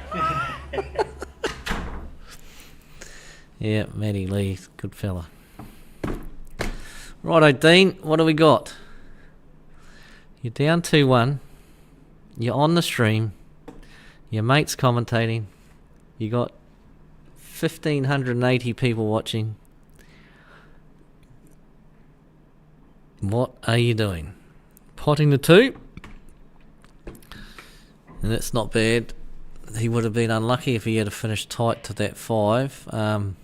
[SPEAKER 1] Yeah, Matty Lee, good fella. Righto, Dean, what do we got? You're down 2-1. You're on the stream. Your mate's commentating. You got 1,580 people watching. What are you doing? Potting the 2? And that's not bad. He would have been unlucky if he had finished tight to that 5.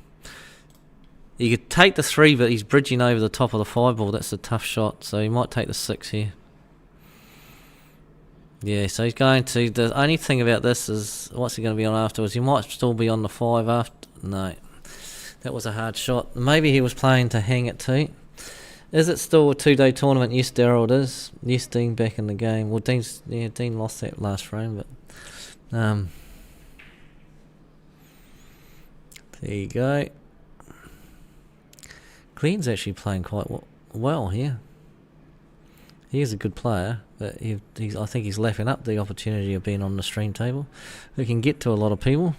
[SPEAKER 1] He could take the 3, but he's bridging over the top of the 5 ball. That's a tough shot, so he might take the 6 here. Yeah, so he's going to... The only thing about this is, what's he going to be on afterwards? He might still be on the 5 after... No. That was a hard shot. Maybe he was playing to hang it too. Is it still a 2-day tournament? Yes, Daryl, it is. Yes, Dean back in the game. Well, Dean lost that last frame, but... there you go. Glenn's actually playing quite well here. He is a good player, but I think he's lapping up the opportunity of being on the stream table. Who can get to a lot of people.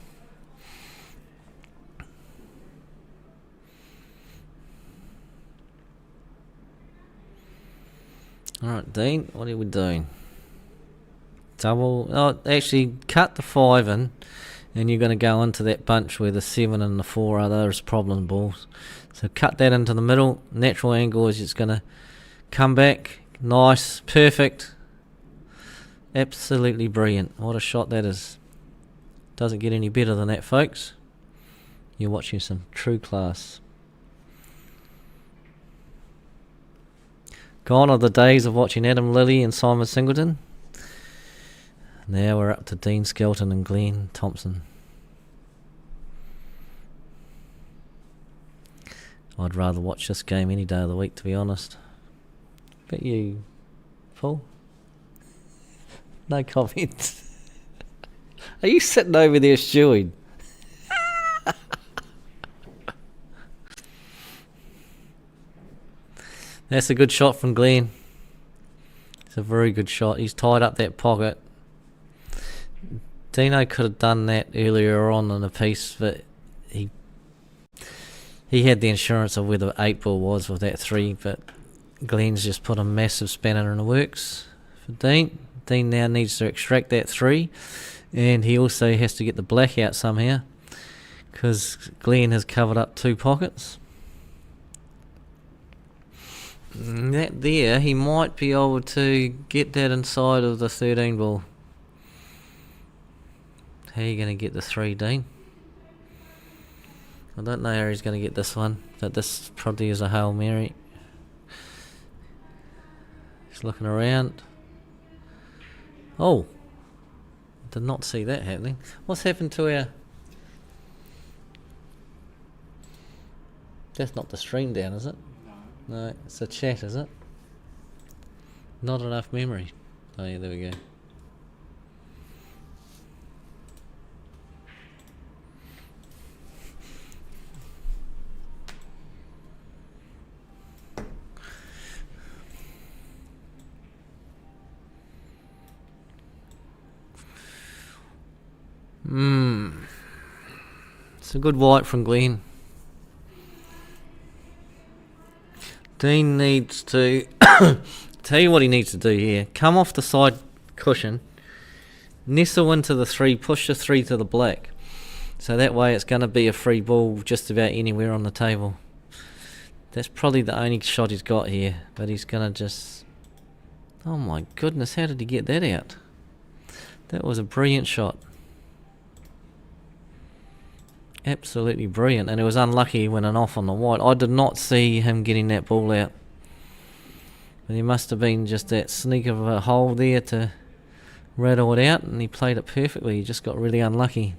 [SPEAKER 1] Alright, Dean, what are we doing? Double. Oh, actually, cut the 5 in, and you're going to go into that bunch where the 7 and the 4 are those problem balls. So cut that into the middle. Natural angle is just going to come back. Nice, perfect, absolutely brilliant. What a shot that is. Doesn't get any better than that, folks. You're watching some true class. Gone are the days of watching Adam Lilly and Simon Singleton. Now we're up to Dean Skelton and Glenn Thompson. I'd rather watch this game any day of the week, to be honest. But you, Paul? No comment. Are you sitting over there stewing? That's a good shot from Glenn. It's a very good shot. He's tied up that pocket. Dino could have done that earlier on in the piece, but he had the insurance of where the 8 ball was with that 3, but Glenn's just put a massive spanner in the works for Dean. Dean now needs to extract that 3, and he also has to get the black out somehow, because Glenn has covered up 2 pockets. That there, he might be able to get that inside of the 13 ball. How are you going to get the 3, Dean? I don't know how he's going to get this one, but this probably is a Hail Mary. He's looking around. Oh, did not see that happening. What's happened to our... That's not the stream down, is it? No, it's a chat, is it? Not enough memory. Oh yeah, there we go. It's a good white from Glenn. Dean needs to tell you what he needs to do here. Come off the side cushion, nestle into the 3, push the 3 to the black. So that way it's going to be a free ball just about anywhere on the table. That's probably the only shot he's got here, but he's going to just... Oh my goodness, how did he get that out? That was a brilliant shot. Absolutely brilliant, and it was unlucky he went off on the white. I did not see him getting that ball out, but there must have been just that sneak of a hole there to rattle it out, and he played it perfectly. He just got really unlucky.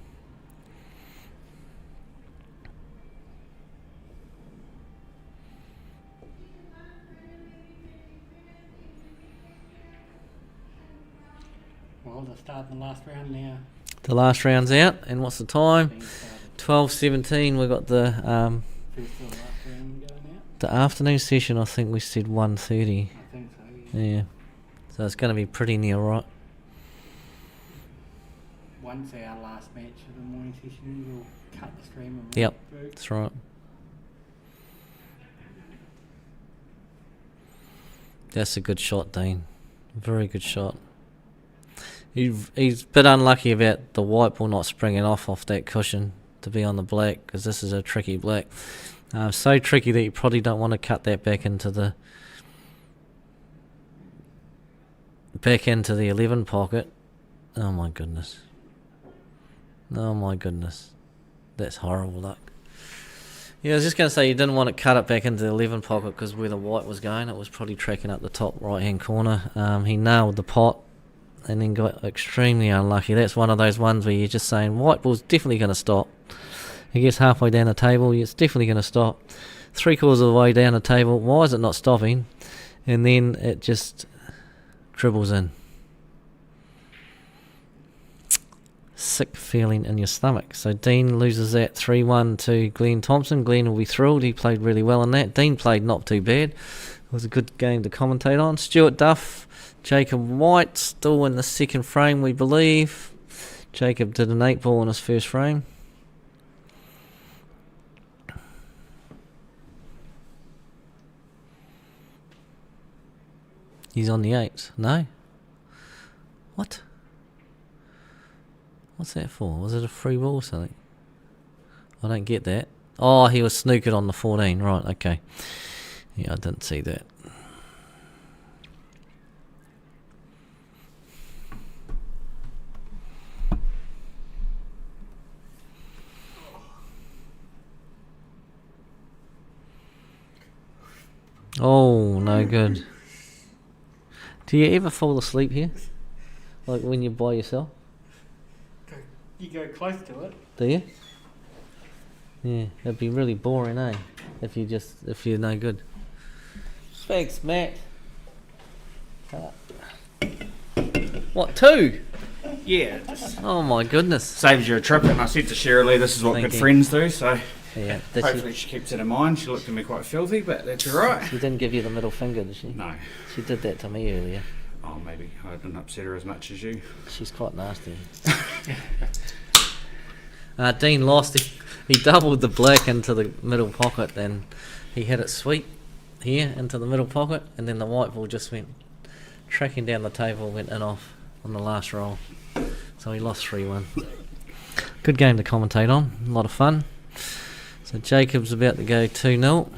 [SPEAKER 2] Well, they're starting the last round now.
[SPEAKER 1] The last round's out, and what's the time? 12:17. We got the
[SPEAKER 2] First or last round going out?
[SPEAKER 1] the afternoon session. I think we said 1:30.
[SPEAKER 2] I think so, yeah.
[SPEAKER 1] Yeah, so it's going to be pretty near right.
[SPEAKER 2] Once our last match of the morning session, we'll cut the stream and
[SPEAKER 1] Yep,
[SPEAKER 2] run it
[SPEAKER 1] that's right. That's a good shot, Dean. Very good shot. He's a bit unlucky about the white ball not springing off that cushion to be on the black, because this is a tricky black. So tricky that you probably don't want to cut that back into the 11 pocket. Oh my goodness. Oh my goodness. That's horrible luck. Yeah, I was just going to say you didn't want to cut it back into the 11 pocket, because where the white was going, it was probably tracking up the top right hand corner. He nailed the pot and then got extremely unlucky. That's one of those ones where you're just saying white ball's definitely going to stop. He gets halfway down the table, it's definitely going to stop. 3/4 of the way down the table, why is it not stopping? And then it just dribbles in. Sick feeling in your stomach. So Dean loses that 3-1 to Glenn Thompson. Glenn will be thrilled. He played really well in that. Dean played not too bad. It was a good game to commentate on. Stuart Duff, Jacob White still in the second frame, we believe. Jacob did an 8 ball in his first frame. He's on the 8. No? What? What's that for? Was it a free ball or something? I don't get that. Oh, he was snookered on the 14. Right, okay. Yeah, I didn't see that. Oh, no good. Do you ever fall asleep here? Like when you're by yourself?
[SPEAKER 2] You go close to it.
[SPEAKER 1] Do you? Yeah, it'd be really boring, eh? If you're no good. Thanks, Matt. What, 2?
[SPEAKER 4] Yeah.
[SPEAKER 1] Oh my goodness.
[SPEAKER 4] Saves you a trip, and I said to Shirley, this is what
[SPEAKER 1] Thank
[SPEAKER 4] good
[SPEAKER 1] you.
[SPEAKER 4] friends do, so
[SPEAKER 1] Yeah,
[SPEAKER 4] hopefully she keeps it in mind. She looked at me quite filthy, but that's alright.
[SPEAKER 1] she didn't give you the middle finger, did she?
[SPEAKER 4] No.
[SPEAKER 1] She did that to me earlier.
[SPEAKER 4] Oh, maybe. I didn't upset her as much as you.
[SPEAKER 1] She's quite nasty. Dean lost. He doubled the black into the middle pocket, and he had it sweep here into the middle pocket, and then the white ball just went tracking down the table, went in off on the last roll. So he lost 3-1. Good game to commentate on, a lot of fun. So Jacob's about to go 2-0.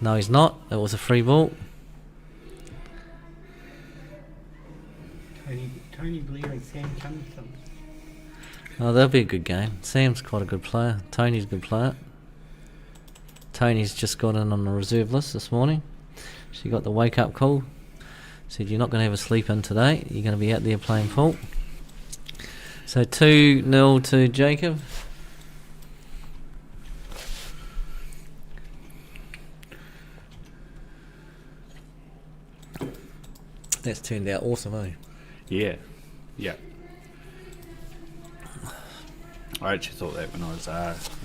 [SPEAKER 1] No, he's not. It was a free ball.
[SPEAKER 2] Tony Blair and Sam Cunningham.
[SPEAKER 1] Oh, that'll be a good game. Sam's quite a good player. Tony's a good player. Tony's just got in on the reserve list this morning. She got the wake-up call. Said, you're not going to have a sleep in today. You're going to be out there playing pool. So 2-0 to Jacob. That's turned out awesome, eh?
[SPEAKER 4] Yeah. I actually thought that when I was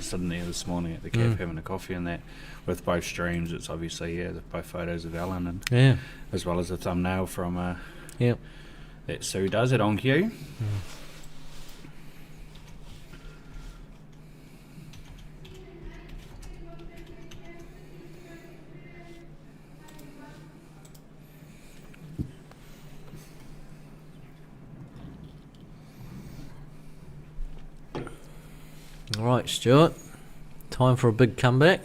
[SPEAKER 4] sitting there this morning at the caf having a coffee and that, with both streams. It's obviously both photos of Allan and as well as a thumbnail from that Sue does at On Cue.
[SPEAKER 1] Right, Stuart. Time for a big comeback.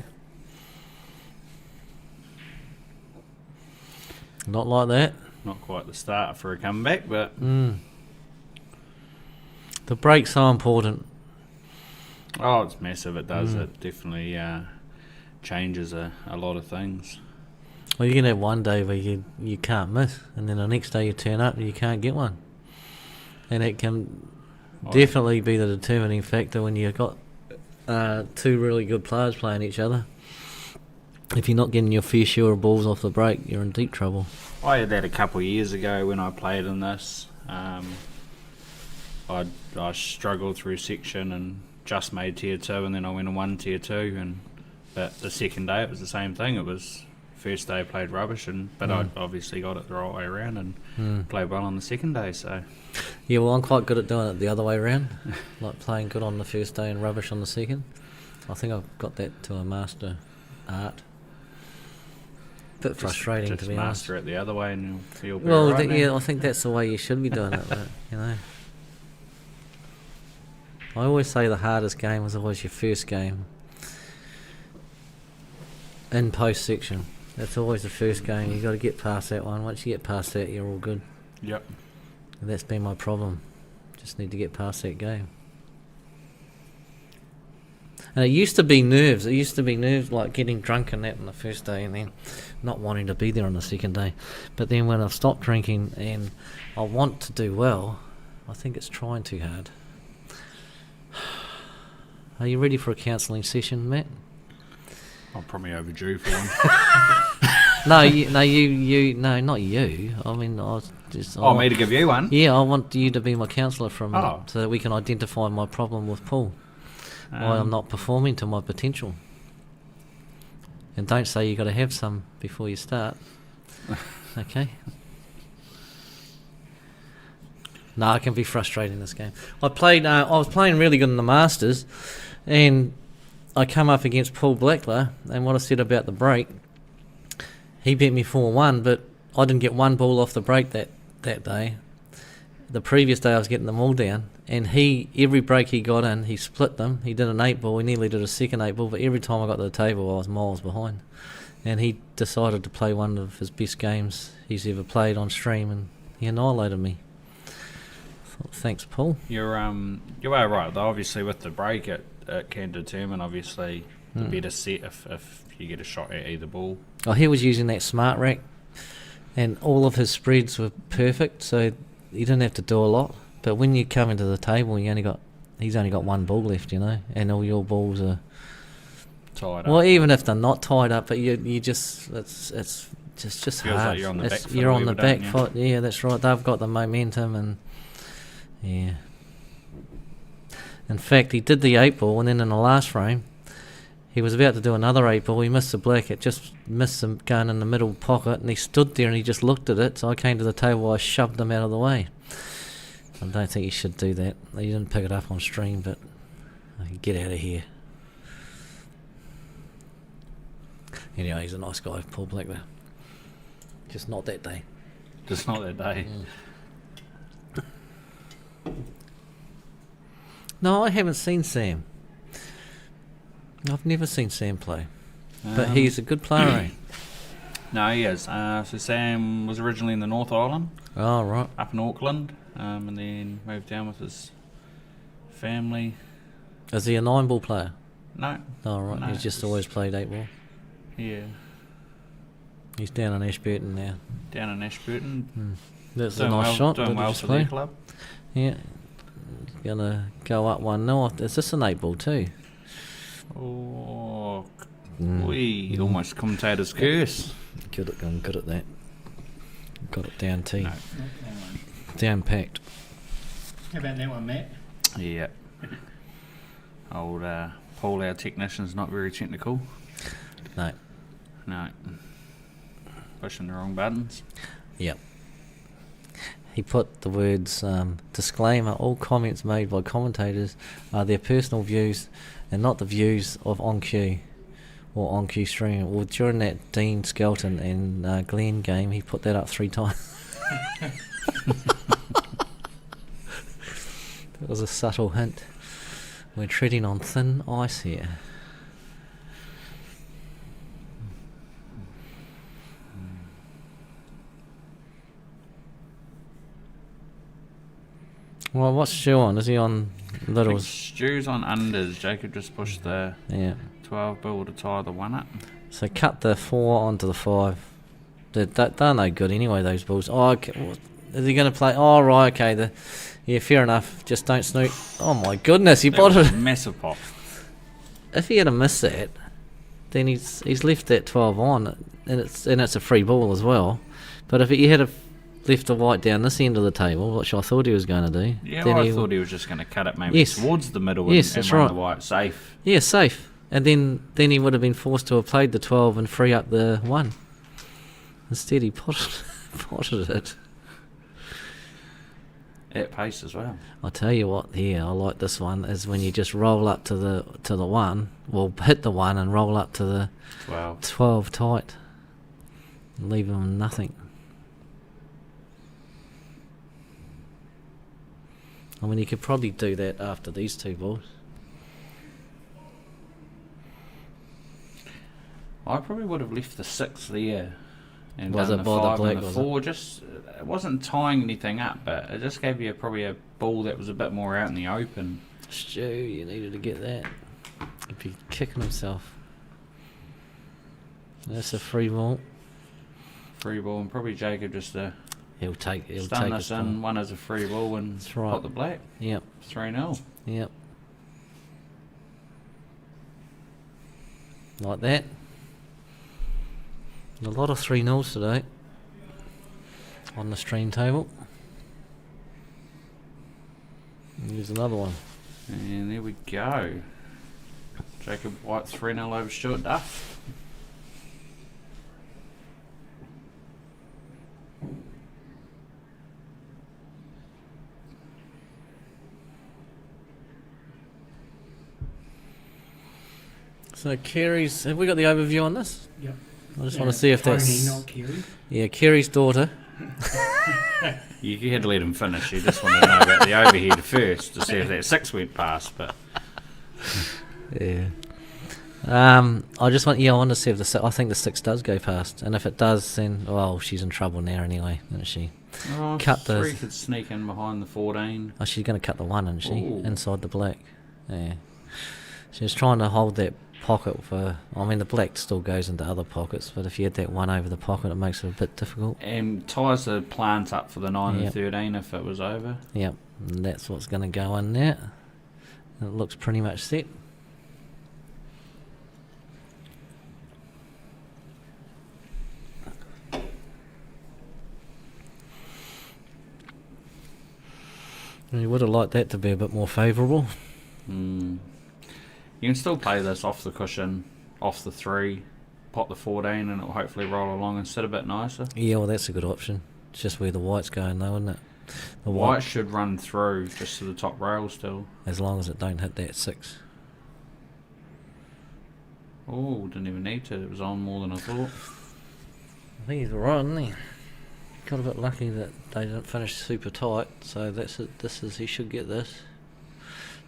[SPEAKER 1] Not like that.
[SPEAKER 4] Not quite the start for a comeback, but
[SPEAKER 1] the break's so important.
[SPEAKER 4] oh, it's massive. It does. It definitely changes a lot of things.
[SPEAKER 1] Well, you can have one day where you can't miss, and then the next day you turn up and you can't get one. And it can definitely be the determining factor when you've got two really good players playing each other. If you're not getting your fair share of balls off the break, you're in deep trouble.
[SPEAKER 4] I had that a couple of years ago when I played in this. I struggled through section and just made tier 2, and then I went and won tier 2. But the second day it was the same thing. It was first day I played rubbish, but I obviously got it the right way around and played well on the second day. So
[SPEAKER 1] yeah, well, I'm quite good at doing it the other way around, like playing good on the first day and rubbish on the second. I think I've got that to a master art. Bit frustrating,
[SPEAKER 4] just
[SPEAKER 1] to be honest.
[SPEAKER 4] master it the other way and you'll be
[SPEAKER 1] Well,
[SPEAKER 4] right
[SPEAKER 1] I think that's the way you should be doing it. But, I always say the hardest game is always your first game in post section. That's always the first game. You got to get past that one. Once you get past that, you're all good.
[SPEAKER 4] Yep.
[SPEAKER 1] And that's been my problem. Just need to get past that game. And it used to be nerves. It used to be nerves, like getting drunk and that on the first day and then not wanting to be there on the second day. But then when I've stopped drinking and I want to do well, I think it's trying too hard. Are you ready for a counselling session, Matt?
[SPEAKER 4] I'm probably overdue for one.
[SPEAKER 1] No, not you. I mean,
[SPEAKER 4] Me to give you one?
[SPEAKER 1] Yeah, I want you to be my counsellor for a minute so that we can identify my problem with Paul. Why I'm not performing to my potential. And don't say you got to have some before you start. Okay? No, it can be frustrating, this game. I was playing really good in the Masters, and I come up against Paul Blackler, and what I said about the break, he beat me 4-1, but I didn't get one ball off the break that day. The previous day I was getting them all down, and every break he got in, he split them. He did an 8-ball, he nearly did a second 8-ball, but every time I got to the table I was miles behind. And he decided to play one of his best games he's ever played on stream, and he annihilated me. Thanks, Paul.
[SPEAKER 4] You are right, though. Obviously with the break it can determine obviously the better set if you get a shot at either ball.
[SPEAKER 1] Oh, he was using that smart rack, and all of his spreads were perfect, so you didn't have to do a lot. But when you come into the table, he's only got one ball left, and all your balls are
[SPEAKER 4] tied up.
[SPEAKER 1] Well, even if they're not tied up, but you just it's just
[SPEAKER 4] feels
[SPEAKER 1] hard.
[SPEAKER 4] like you're on the back foot.
[SPEAKER 1] You're on the back foot. Yeah, that's right. They've got the momentum, and yeah. In fact, he did the 8-ball, and then in the last frame, he was about to do another 8-ball. He missed the black. It just missed him going in the middle pocket, and he stood there and he just looked at it. So I came to the table. I shoved him out of the way. I don't think he should do that. He didn't pick it up on stream, but get out of here. Anyway, he's a nice guy, Paul Blackler. Just not that day.
[SPEAKER 4] Just not that day.
[SPEAKER 1] No, I haven't seen Sam. I've never seen Sam play. But he's a good player, eh?
[SPEAKER 4] No, he is. So Sam was originally in the North Island.
[SPEAKER 1] Oh, right.
[SPEAKER 4] Up in Auckland, and then moved down with his family.
[SPEAKER 1] Is he a 9-ball player?
[SPEAKER 4] No.
[SPEAKER 1] Oh, right.
[SPEAKER 4] No,
[SPEAKER 1] He's just always played 8-ball.
[SPEAKER 4] Yeah.
[SPEAKER 1] He's down in Ashburton now.
[SPEAKER 4] Down in Ashburton.
[SPEAKER 1] That's a nice shot.
[SPEAKER 4] Doing well for their club.
[SPEAKER 1] Yeah. Gonna go up 1-0. Is this an 8-ball too?
[SPEAKER 4] Oh, we almost commentator's curse.
[SPEAKER 1] I'm good at that. Got it down too.
[SPEAKER 4] No.
[SPEAKER 1] Down packed.
[SPEAKER 2] How about that one, Matt?
[SPEAKER 4] Yeah. Old Paul, our technician's not very technical.
[SPEAKER 1] No.
[SPEAKER 4] No. Pushing the wrong buttons.
[SPEAKER 1] Yep. He put the words, disclaimer, all comments made by commentators are their personal views and not the views of On Cue or On Cue Stream. Well, during that Dean Skelton and Glenn game, he put that up 3 times. That was a subtle hint. We're treading on thin ice here. Well, what's Stu on? Is he on littles?
[SPEAKER 4] Stu's on unders. Jacob just pushed the 12 bill to tie the one up.
[SPEAKER 1] So cut the 4 onto the 5. They're no good anyway, those balls. Oh, okay. Is he going to play? Oh, right, okay. Yeah, fair enough. Just don't snoot. Oh, my goodness, he bottled it.
[SPEAKER 4] Massive pop.
[SPEAKER 1] If he had missed that, then he's left that 12 on, and it's a free ball as well. But if he had left the white down this end of the table, which I thought he was going to do.
[SPEAKER 4] Yeah,
[SPEAKER 1] then
[SPEAKER 4] I thought he was just going to cut it maybe towards the middle and run the white safe.
[SPEAKER 1] Yeah, safe. And then he would have been forced to have played the 12 and free up the 1. Instead, he potted it.
[SPEAKER 4] At pace as well.
[SPEAKER 1] I'll tell you what, here, I like this one, is when you just roll up to the 1, well, hit the 1 and roll up to the 12 tight. Leave him nothing. I mean, you could probably do that after these 2 balls.
[SPEAKER 4] I probably would have left the 6 there and
[SPEAKER 1] Was
[SPEAKER 4] done
[SPEAKER 1] it
[SPEAKER 4] the
[SPEAKER 1] by the
[SPEAKER 4] 5
[SPEAKER 1] black,
[SPEAKER 4] and the
[SPEAKER 1] was
[SPEAKER 4] 4. Just it wasn't tying anything up, but it just gave you probably a ball that was a bit more out in the open.
[SPEAKER 1] Stu, you needed to get that. He'd be kicking himself. That's a free ball.
[SPEAKER 4] Free ball, and probably Jacob just
[SPEAKER 1] He'll take
[SPEAKER 4] stun
[SPEAKER 1] it.
[SPEAKER 4] this in, 1 as a free ball and
[SPEAKER 1] That's right.
[SPEAKER 4] pot the black.
[SPEAKER 1] Yep.
[SPEAKER 4] 3-0.
[SPEAKER 1] Yep. Like that. A lot of 3-0s today on the stream table. Here's another one.
[SPEAKER 4] And there we go. Jacob White 3-0 over Stuart Duff.
[SPEAKER 1] So Kerry's, have we got the overview on this?
[SPEAKER 2] Yep.
[SPEAKER 1] I just want to see if
[SPEAKER 2] Tony,
[SPEAKER 1] that's...
[SPEAKER 2] not Kerry.
[SPEAKER 1] Yeah, Kerry's daughter.
[SPEAKER 4] You had to let him finish. You just wanted to know about the overhead first to see if that 6 went past, but...
[SPEAKER 1] Yeah. I just want to see if the 6, I think the 6 does go past, and if it does, then she's in trouble now anyway, isn't she?
[SPEAKER 4] Cut 3 could sneak in behind the 14.
[SPEAKER 1] Oh, she's going to cut the 1, isn't she?
[SPEAKER 4] Ooh.
[SPEAKER 1] Inside the black. Yeah. She's trying to hold that pocket for... I mean, the black still goes into other pockets, but if you had that 1 over the pocket, it makes it a bit difficult.
[SPEAKER 4] And ties the plant up for the 9 and 13 if it was over.
[SPEAKER 1] Yep, and that's what's going to go in there. It looks pretty much set. You would have liked that to be a bit more favourable.
[SPEAKER 4] You can still play this off the cushion, off the 3, pot the 14, and it'll hopefully roll along and sit a bit nicer.
[SPEAKER 1] Yeah, well, that's a good option. It's just where the white's going, though, isn't it? The
[SPEAKER 4] white should run through just to the top rail still.
[SPEAKER 1] As long as it don't hit that 6.
[SPEAKER 4] Oh, didn't even need to. It was on more than I thought.
[SPEAKER 1] I think he's right, isn't he? Got a bit lucky that they didn't finish super tight, so that's it. He should get this.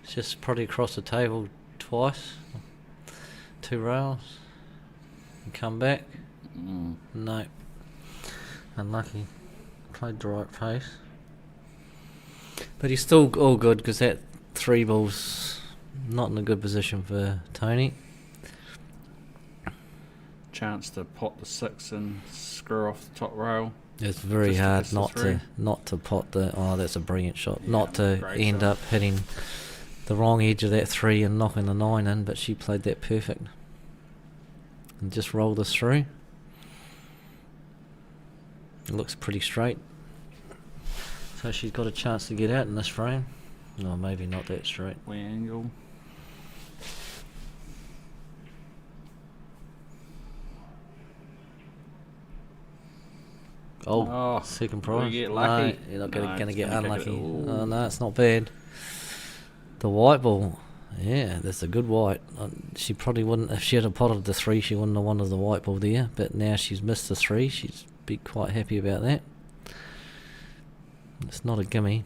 [SPEAKER 1] It's just probably across the table twice. 2 rails. And come back. No. Unlucky. Played the right pace. But he's still all good because that 3 ball's not in a good position for Tony.
[SPEAKER 4] Chance to pot the 6 and screw off the top rail.
[SPEAKER 1] It's very hard not to pot the. Oh, that's a brilliant shot. Yeah, not to end up hitting the wrong edge of that 3 and knocking the 9 in, but she played that perfect. And just roll this through. It looks pretty straight. So she's got a chance to get out in this frame. No, maybe not that straight.
[SPEAKER 4] Way angle.
[SPEAKER 1] Oh, second prize.
[SPEAKER 4] You get lucky.
[SPEAKER 1] No, you're not going to get unlucky. Oh, no, it's not bad. The white ball. Yeah, that's a good white. She probably wouldn't, if she had potted the 3, she wouldn't have wanted the white ball there. But now she's missed the 3. She's be quite happy about that. It's not a gimme.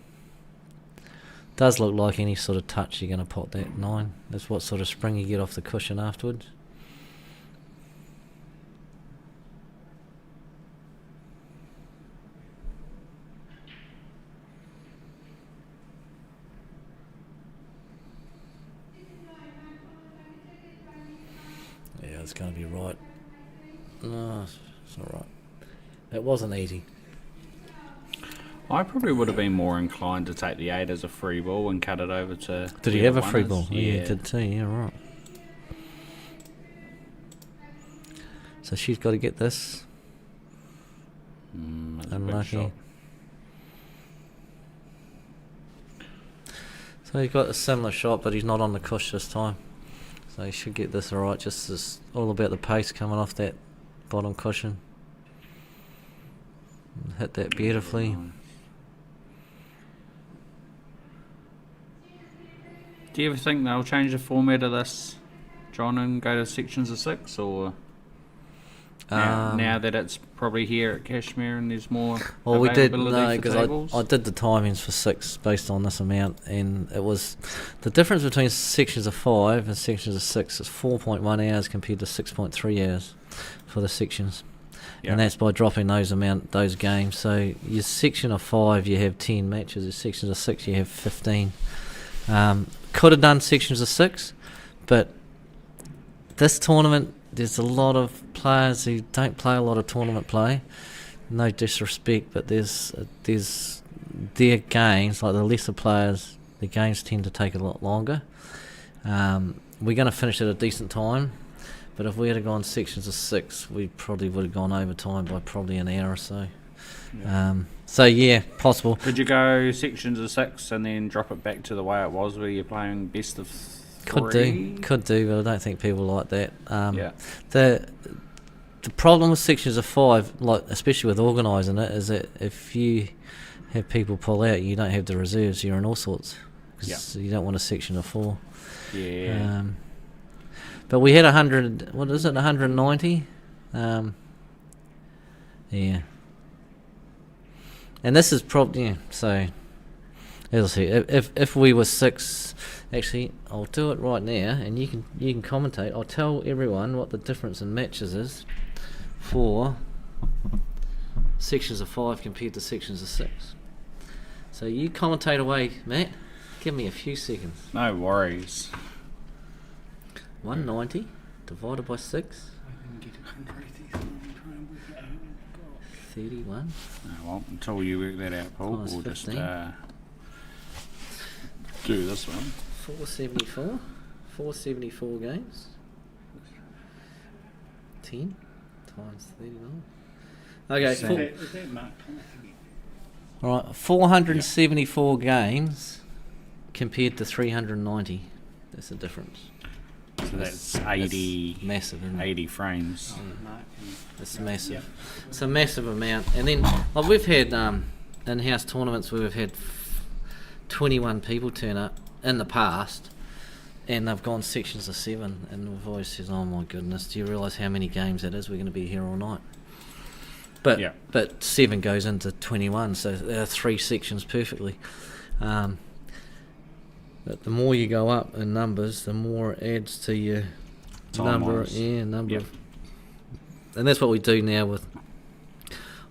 [SPEAKER 1] Does look like any sort of touch you're going to pot that 9. That's what sort of spring you get off the cushion afterwards. Yeah, it's going to be right. No, it's not right. It wasn't easy.
[SPEAKER 4] I probably would have been more inclined to take the 8 as a free ball and cut it over to...
[SPEAKER 1] Did he have a free ball? Yeah, he did too. Yeah, right. So she's got to get this. Unlucky. So he's got a similar shot, but he's not on the cush this time. So he should get this alright. Just this, all about the pace coming off that bottom cushion. Hit that beautifully.
[SPEAKER 4] Do you ever think they'll change the format of this, John, and go to sections of 6, or now that it's probably here at Cashmere and there's more
[SPEAKER 1] well, we did
[SPEAKER 4] because
[SPEAKER 1] I did the timings for 6 based on this amount, and it was the difference between sections of 5 and sections of 6 is 4.1 hours compared to 6.3 hours for the sections. Yep. And that's by dropping those games. So your section of 5 you have 10 matches, your section of 6 you have 15. Could have done sections of 6, but this tournament there's a lot of players who don't play a lot of tournament play. No disrespect, but there's their games, like the lesser players, the games tend to take a lot longer. We're going to finish at a decent time, but if we had gone sections of 6, we probably would have gone overtime by probably an hour or so. Yeah. So yeah, possible.
[SPEAKER 4] Could you go sections of 6 and then drop it back to the way it was, where you're playing best of 3?
[SPEAKER 1] Could do, but I don't think people like that. The problem with sections of 5, like especially with organising it, is that if you have people pull out, you don't have the reserves. You're in all sorts because you don't want a section of 4.
[SPEAKER 4] Yeah.
[SPEAKER 1] But we had 100. What is it? 190. Yeah. And this is probably so. As I say, if we were 6, actually, I'll do it right now, and you can commentate. I'll tell everyone what the difference in matches is for sections of 5 compared to sections of 6. So you commentate away, Matt. Give me a few seconds.
[SPEAKER 4] No worries.
[SPEAKER 1] 190 divided by 6. 31.
[SPEAKER 4] Well, until you work that out, Paul, we'll 15. Just do this one.
[SPEAKER 1] 474. 474 games. 10 times 39. Okay. Alright, 474 games compared to 390. That's the difference.
[SPEAKER 4] So that's 80.
[SPEAKER 1] That's massive, isn't it?
[SPEAKER 4] 80 frames.
[SPEAKER 1] It's massive. Yep. It's a massive amount. And then, like we've had in-house tournaments where we've had 21 people turn up in the past, and they've gone sections of 7, and we've always said, oh my goodness, do you realise how many games that is? We're going to be here all night. But 7 goes into 21, so there are 3 sections perfectly. But the more you go up in numbers, the more it adds to your number of, and that's what we do now with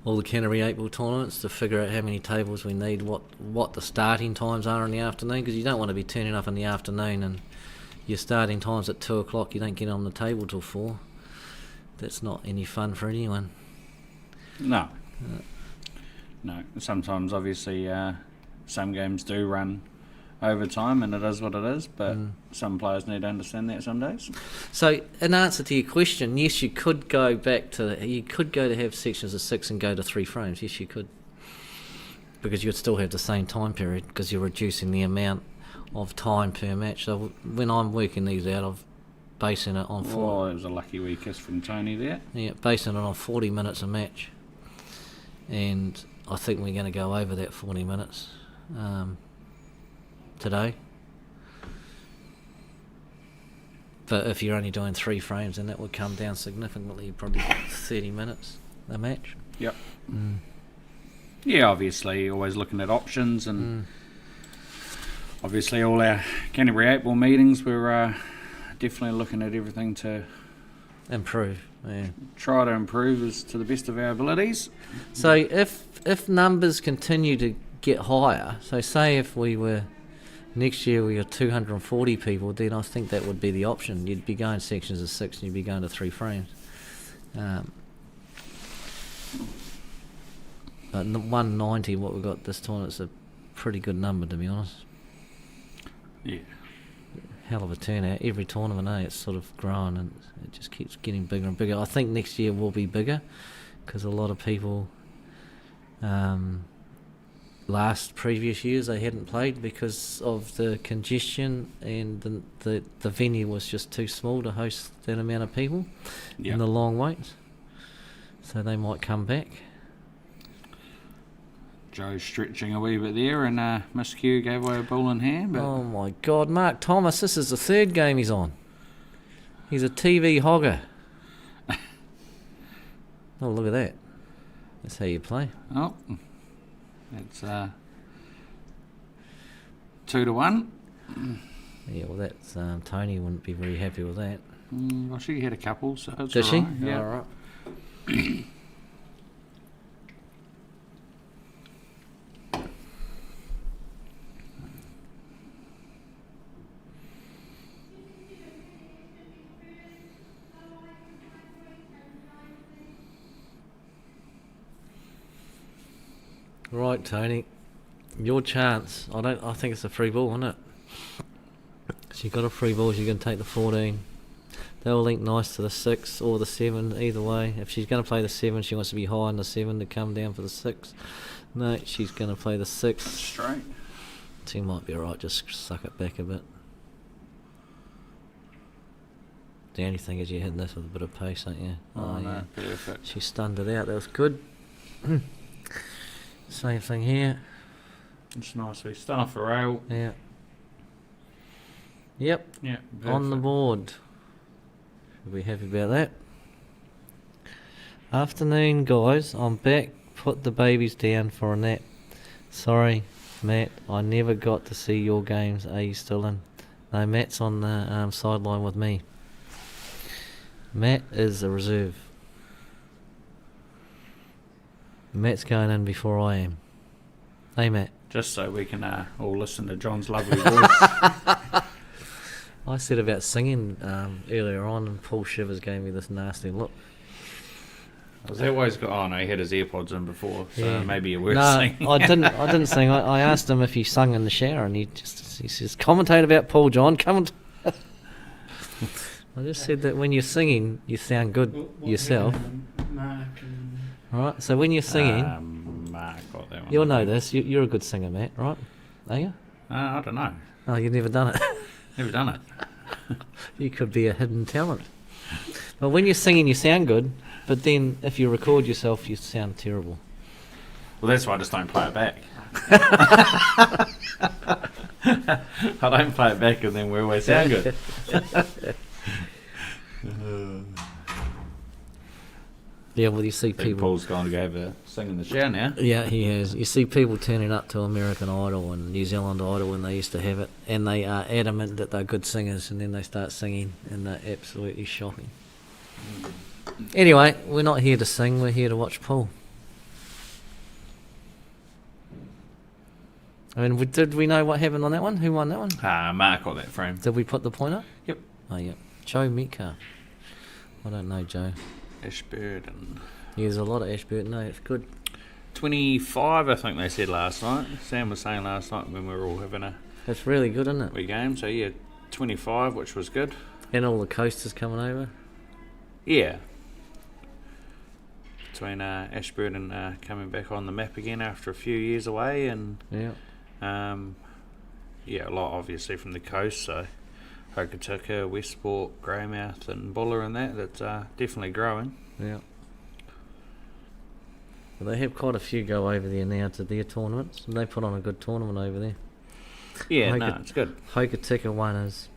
[SPEAKER 1] all the Canterbury 8-ball tournaments, to figure out how many tables we need, what the starting times are in the afternoon, because you don't want to be turning up in the afternoon and your starting time's at 2 o'clock, you don't get on the table till 4. That's not any fun for anyone.
[SPEAKER 4] No. Sometimes, obviously, some games do run overtime, and it is what it is, but some players need to understand that some days.
[SPEAKER 1] So, in answer to your question, yes, you could go to have sections of 6 and go to 3 frames. Yes, you could, because you'd still have the same time period, because you're reducing the amount of time per match. So when I'm working these out, I'm basing it on 40.
[SPEAKER 4] Oh, it was a lucky wee kiss from Tony there.
[SPEAKER 1] Yeah, basing it on 40 minutes a match, and I think we're going to go over that 40 minutes today. But if you're only doing 3 frames, then that would come down significantly, probably 30 minutes a match.
[SPEAKER 4] Yep. Yeah, obviously always looking at options, and obviously all our Canterbury 8-ball meetings, we're definitely looking at everything to
[SPEAKER 1] improve. Yeah.
[SPEAKER 4] Try to improve as to the best of our abilities.
[SPEAKER 1] So if numbers continue to get higher, so say if we were next year we were 240 people, then I think that would be the option. You'd be going sections of 6 and you'd be going to 3 frames. But 190, what we've got this tournament's a pretty good number, to be honest.
[SPEAKER 4] Yeah.
[SPEAKER 1] Hell of a turnout. Every tournament, it's sort of grown and it just keeps getting bigger and bigger. I think next year will be bigger because a lot of people previous years they hadn't played because of the congestion, and the venue was just too small to host that amount of people and the long waits. So they might come back.
[SPEAKER 4] Joe's stretching a wee bit there, and Miss Q gave away a ball in hand. But
[SPEAKER 1] oh my God, Mark Thomas, this is the 3rd game he's on. He's a TV hogger. Oh, look at that. That's how you play.
[SPEAKER 4] Oh, it's 2-1.
[SPEAKER 1] Yeah, well, that's Tony wouldn't be very happy with that.
[SPEAKER 4] Well, she had a couple, so it's
[SPEAKER 1] Did
[SPEAKER 4] all
[SPEAKER 1] she?
[SPEAKER 4] right. Yeah.
[SPEAKER 1] All right. Right, Tony, your chance. I think it's a free ball, isn't it? She got a free ball. She's going to take the 14. They'll link nice to the 6 or the 7. Either way, if she's going to play the 7, she wants to be high on the 7 to come down for the 6. No, she's going to play the 6.
[SPEAKER 4] Straight.
[SPEAKER 1] She might be alright. Just suck it back a bit. The only thing is you're hitting this with a bit of pace, aren't you?
[SPEAKER 4] Oh no, perfect.
[SPEAKER 1] She stunned it out. That was good. Same thing here.
[SPEAKER 4] It's nice. We start off a rail.
[SPEAKER 1] Yeah. Yep.
[SPEAKER 4] Yeah.
[SPEAKER 1] On the board. Should be happy about that. Afternoon, guys. I'm back. Put the babies down for a nap. Sorry, Matt. I never got to see your games. Are you still in? No, Matt's on the sideline with me. Matt is a reserve. Matt's going in before I am. Hey, Matt.
[SPEAKER 4] Just so we can all listen to John's lovely voice.
[SPEAKER 1] I said about singing earlier on, and Paul Shivers gave me this nasty look.
[SPEAKER 4] Was that why he's got? Oh no, he had his earpods in before, so
[SPEAKER 1] Yeah.
[SPEAKER 4] maybe you were
[SPEAKER 1] No,
[SPEAKER 4] singing.
[SPEAKER 1] I didn't sing. I asked him if he sung in the shower, and he says, commentate about Paul, John. I just said that when you're singing, you sound good yourself.
[SPEAKER 2] Mark and
[SPEAKER 1] Right, so when you're singing,
[SPEAKER 4] Mark got that one.
[SPEAKER 1] you'll know this. You're a good singer, Matt, right? Are you?
[SPEAKER 4] I don't know.
[SPEAKER 1] Oh, you've never done it.
[SPEAKER 4] Never done it.
[SPEAKER 1] You could be a hidden talent. But when you're singing, you sound good. But then if you record yourself, you sound terrible.
[SPEAKER 4] Well, that's why I just don't play it back. I don't play it back and then we always sound good.
[SPEAKER 1] Yeah, well, you see
[SPEAKER 4] I think
[SPEAKER 1] people.
[SPEAKER 4] Paul's going to go have a sing in the shower now.
[SPEAKER 1] Yeah, he has. You see people turning up to American Idol and New Zealand Idol when they used to have it, and they are adamant that they're good singers, and then they start singing, and they're absolutely shocking. Anyway, we're not here to sing, we're here to watch Paul. I mean, did we know what happened on that one? Who won that one?
[SPEAKER 4] Mark got that frame.
[SPEAKER 1] Did we put the point up?
[SPEAKER 4] Yep.
[SPEAKER 1] Oh, yeah. Joe Metcalf. I don't know Joe.
[SPEAKER 4] Ashburton.
[SPEAKER 1] Yeah, there's a lot of Ashburton. No, it's good.
[SPEAKER 4] 25, I think they said last night. Sam was saying last night when we were all having a
[SPEAKER 1] That's really good, isn't it?
[SPEAKER 4] wee game. So, yeah, 25, which was good.
[SPEAKER 1] And all the coasters coming over.
[SPEAKER 4] Yeah. Between Ashburton coming back on the map again after a few years away, and
[SPEAKER 1] Yeah.
[SPEAKER 4] yeah, a lot obviously from the coast, so Hokitika, Westport, Greymouth and Buller and that's definitely growing.
[SPEAKER 1] Yeah. Well, they have quite a few go over there now to their tournaments, and they put on a good tournament over there.
[SPEAKER 4] Yeah, it's good.
[SPEAKER 1] Hokitika one is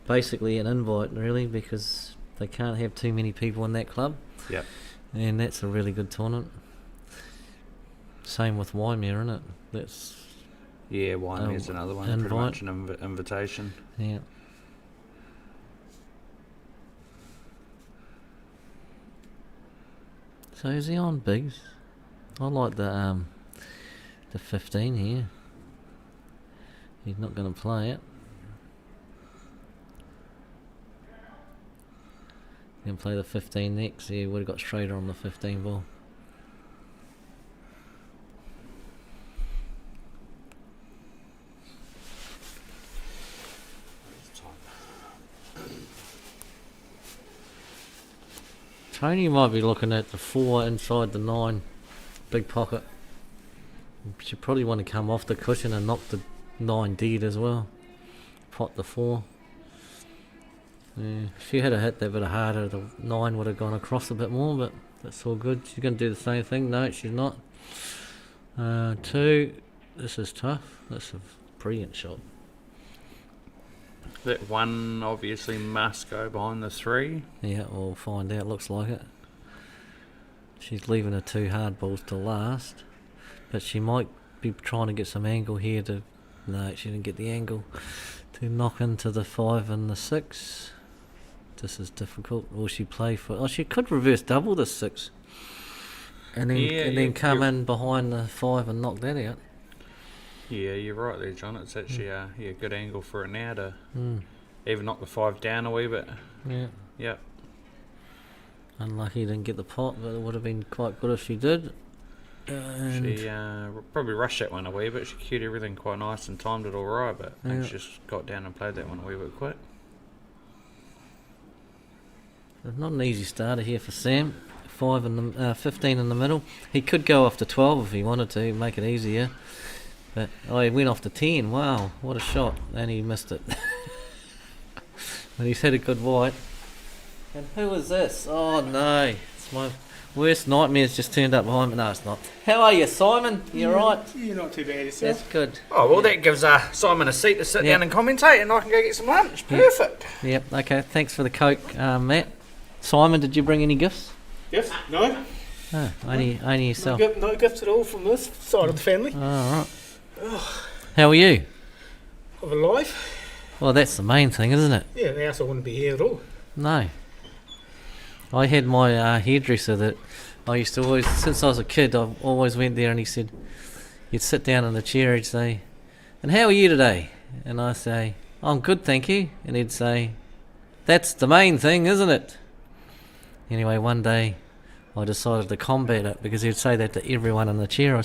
[SPEAKER 1] basically an invite, really, because they can't have too many people in that club.
[SPEAKER 4] Yep.
[SPEAKER 1] And that's a really good tournament. Same with Waimea, isn't it? That's
[SPEAKER 4] Yeah, Waimea's another one, pretty much an invitation.
[SPEAKER 1] yeah. So is he on bigs? I like the 15 here. He's not going to play it. He's going to play the 15 next. He would have got straighter on the 15 ball. Tony might be looking at the 4 inside the 9, big pocket. Should probably want to come off the cushion and knock the 9 dead as well. Pot the 4. Yeah, if she had a hit that bit harder, the 9 would have gone across a bit more, but that's all good. She's going to do the same thing. No, she's not. 2. This is tough. That's a brilliant shot.
[SPEAKER 4] That 1 obviously must go behind the 3.
[SPEAKER 1] Yeah, we'll find out. Looks like it. She's leaving her 2 hard balls to last, but she might be trying to get some angle here to... No, she didn't get the angle to knock into the 5 and the 6. This is difficult. Will she play for... Oh, she could reverse double the 6 and then come in behind the 5 and knock that out.
[SPEAKER 4] Yeah, you're right there, John. It's actually a good angle for it now to even knock the 5 down a wee bit.
[SPEAKER 1] Yeah.
[SPEAKER 4] Yep.
[SPEAKER 1] Unlucky didn't get the pot, but it would have been quite good if she did. And
[SPEAKER 4] She probably rushed that one a wee bit. She cued everything quite nice and timed it all right, but I think she just got down and played that one a wee bit quick.
[SPEAKER 1] It's not an easy starter here for Sam. 5 in the 15 in the middle. He could go off to 12 if he wanted to, make it easier. But he went off to 10. Wow, what a shot! And he missed it. And he's had a good white. And who is this? Oh no, it's my worst nightmare's just turned up behind me. No, it's not. How are you, Simon? You right?
[SPEAKER 2] You're not too bad yourself.
[SPEAKER 1] That's good.
[SPEAKER 4] Oh, well, that gives Simon a seat to sit down and commentate, and I can go get some lunch. Perfect.
[SPEAKER 1] Yep. Okay. Thanks for the Coke, Matt. Simon, did you bring any gifts?
[SPEAKER 2] Yes? No?
[SPEAKER 1] No, only yourself.
[SPEAKER 2] No gifts at all from this side of the family.
[SPEAKER 1] All right. How are you?
[SPEAKER 2] Of a life?
[SPEAKER 1] Well, that's the main thing, isn't it?
[SPEAKER 2] Yeah, else I wouldn't be here at all.
[SPEAKER 1] No. I had my hairdresser that I used to always, since I was a kid, I always went there and he said, you'd sit down in the chair, he'd say, and how are you today? And I say, I'm good, thank you. And he'd say, that's the main thing, isn't it? Anyway, one day I decided to combat it because he'd say that to everyone in the chair.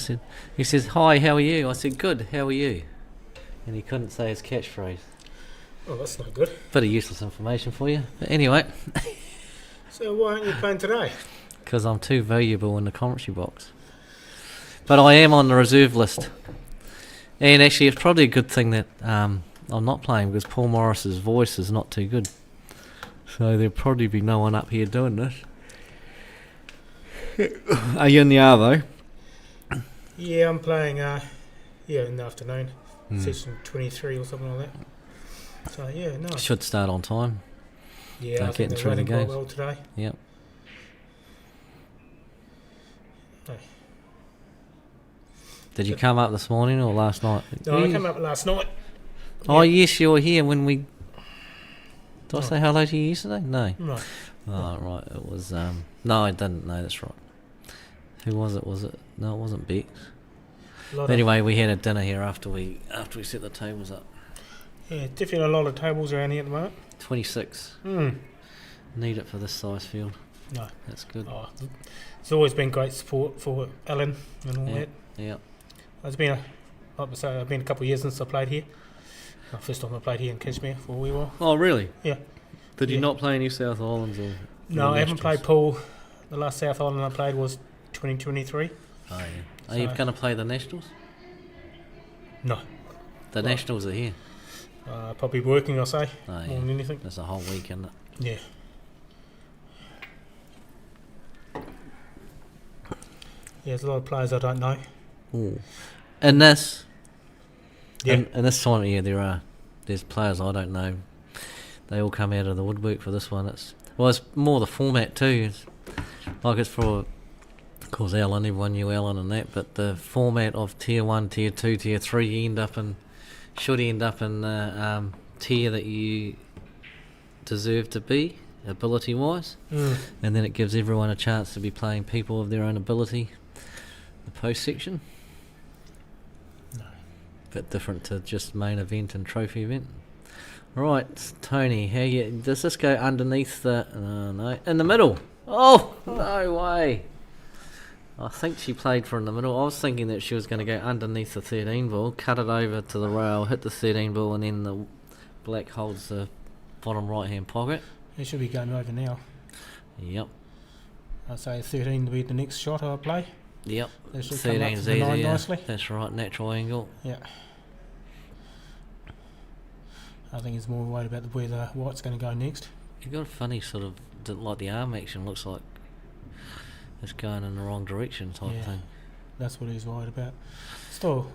[SPEAKER 1] He says, hi, how are you? I said, good, how are you? And he couldn't say his catchphrase.
[SPEAKER 2] Oh, that's not good.
[SPEAKER 1] Bit of useless information for you. But anyway.
[SPEAKER 2] So why aren't you playing today?
[SPEAKER 1] Because I'm too valuable in the commentary box. But I am on the reserve list. And actually it's probably a good thing that I'm not playing because Paul Morris's voice is not too good. So there'll probably be no one up here doing this. Are you in the Arvo?
[SPEAKER 2] Yeah, I'm playing in the afternoon.
[SPEAKER 5] session 23 or something like that. So yeah, no.
[SPEAKER 1] Should start on time.
[SPEAKER 5] Yeah,
[SPEAKER 1] They're
[SPEAKER 5] I think
[SPEAKER 1] getting
[SPEAKER 5] they're
[SPEAKER 1] through the
[SPEAKER 5] running quite
[SPEAKER 1] games.
[SPEAKER 5] well today.
[SPEAKER 1] Yep.
[SPEAKER 5] Hey.
[SPEAKER 1] Did you come up this morning or last night?
[SPEAKER 5] No, I came up last night.
[SPEAKER 1] Oh yes, you were here when we. Did I
[SPEAKER 5] No.
[SPEAKER 1] say hello to you yesterday? No.
[SPEAKER 5] Right.
[SPEAKER 1] Oh right, it was. No, I didn't. No, that's right. Who was it? Was it? No, it wasn't Bex. Anyway, we had a dinner here after we set the tables up.
[SPEAKER 5] Yeah, definitely a lot of tables around here at the moment.
[SPEAKER 1] 26. Need it for this size field.
[SPEAKER 5] No.
[SPEAKER 1] That's good.
[SPEAKER 5] Oh, it's always been great support for Allan and all that.
[SPEAKER 1] Yeah.
[SPEAKER 5] It's been I've been a couple of years since I played here. First time I played here in Cashmere for a wee while.
[SPEAKER 1] Oh really?
[SPEAKER 5] Yeah.
[SPEAKER 1] Did you
[SPEAKER 5] Yeah.
[SPEAKER 1] not play any South Islands or?
[SPEAKER 5] No, I haven't
[SPEAKER 1] Nationals?
[SPEAKER 5] played pool. The last South Island I played was 2023.
[SPEAKER 1] Oh yeah. Are you
[SPEAKER 5] So-
[SPEAKER 1] going to play the Nationals?
[SPEAKER 5] No.
[SPEAKER 1] The
[SPEAKER 5] Well-
[SPEAKER 1] Nationals are here.
[SPEAKER 5] Probably working, I'll say,
[SPEAKER 1] Oh
[SPEAKER 5] more
[SPEAKER 1] yeah.
[SPEAKER 5] than anything.
[SPEAKER 1] That's a whole week, isn't it?
[SPEAKER 5] Yeah. Yeah, there's a lot of players I don't know.
[SPEAKER 1] Ooh. And this.
[SPEAKER 5] Yeah.
[SPEAKER 1] And this time of year, there's players I don't know. They all come out of the woodwork for this one. It's more the format too. It's for, of course, Allan. Everyone knew Allan and that, but the format of tier 1, tier 2, tier 3, you should end up in the tier that you deserve to be, ability-wise, and then it gives everyone a chance to be playing people of their own ability. The post section.
[SPEAKER 5] No.
[SPEAKER 1] Bit different to just main event and trophy event. Right, Tony, does this go underneath the... no, in the middle. Oh, no way. I think she played for in the middle. I was thinking that she was going to go underneath the 13 ball, cut it over to the rail, hit the 13 ball, and then the black holds the bottom right-hand pocket.
[SPEAKER 5] It should be going over now.
[SPEAKER 1] Yep.
[SPEAKER 5] I'd say 13 to be the next shot I play.
[SPEAKER 1] Yep.
[SPEAKER 5] That should come up
[SPEAKER 1] 13's
[SPEAKER 5] to the 9
[SPEAKER 1] easier.
[SPEAKER 5] nicely.
[SPEAKER 1] That's right, natural angle.
[SPEAKER 5] Yeah. I think it's more worried about where the white's going to go next.
[SPEAKER 1] You've got a funny sort of, like the arm action looks like it's going in the wrong direction type
[SPEAKER 5] Yeah.
[SPEAKER 1] thing.
[SPEAKER 5] That's what he's worried about. Still,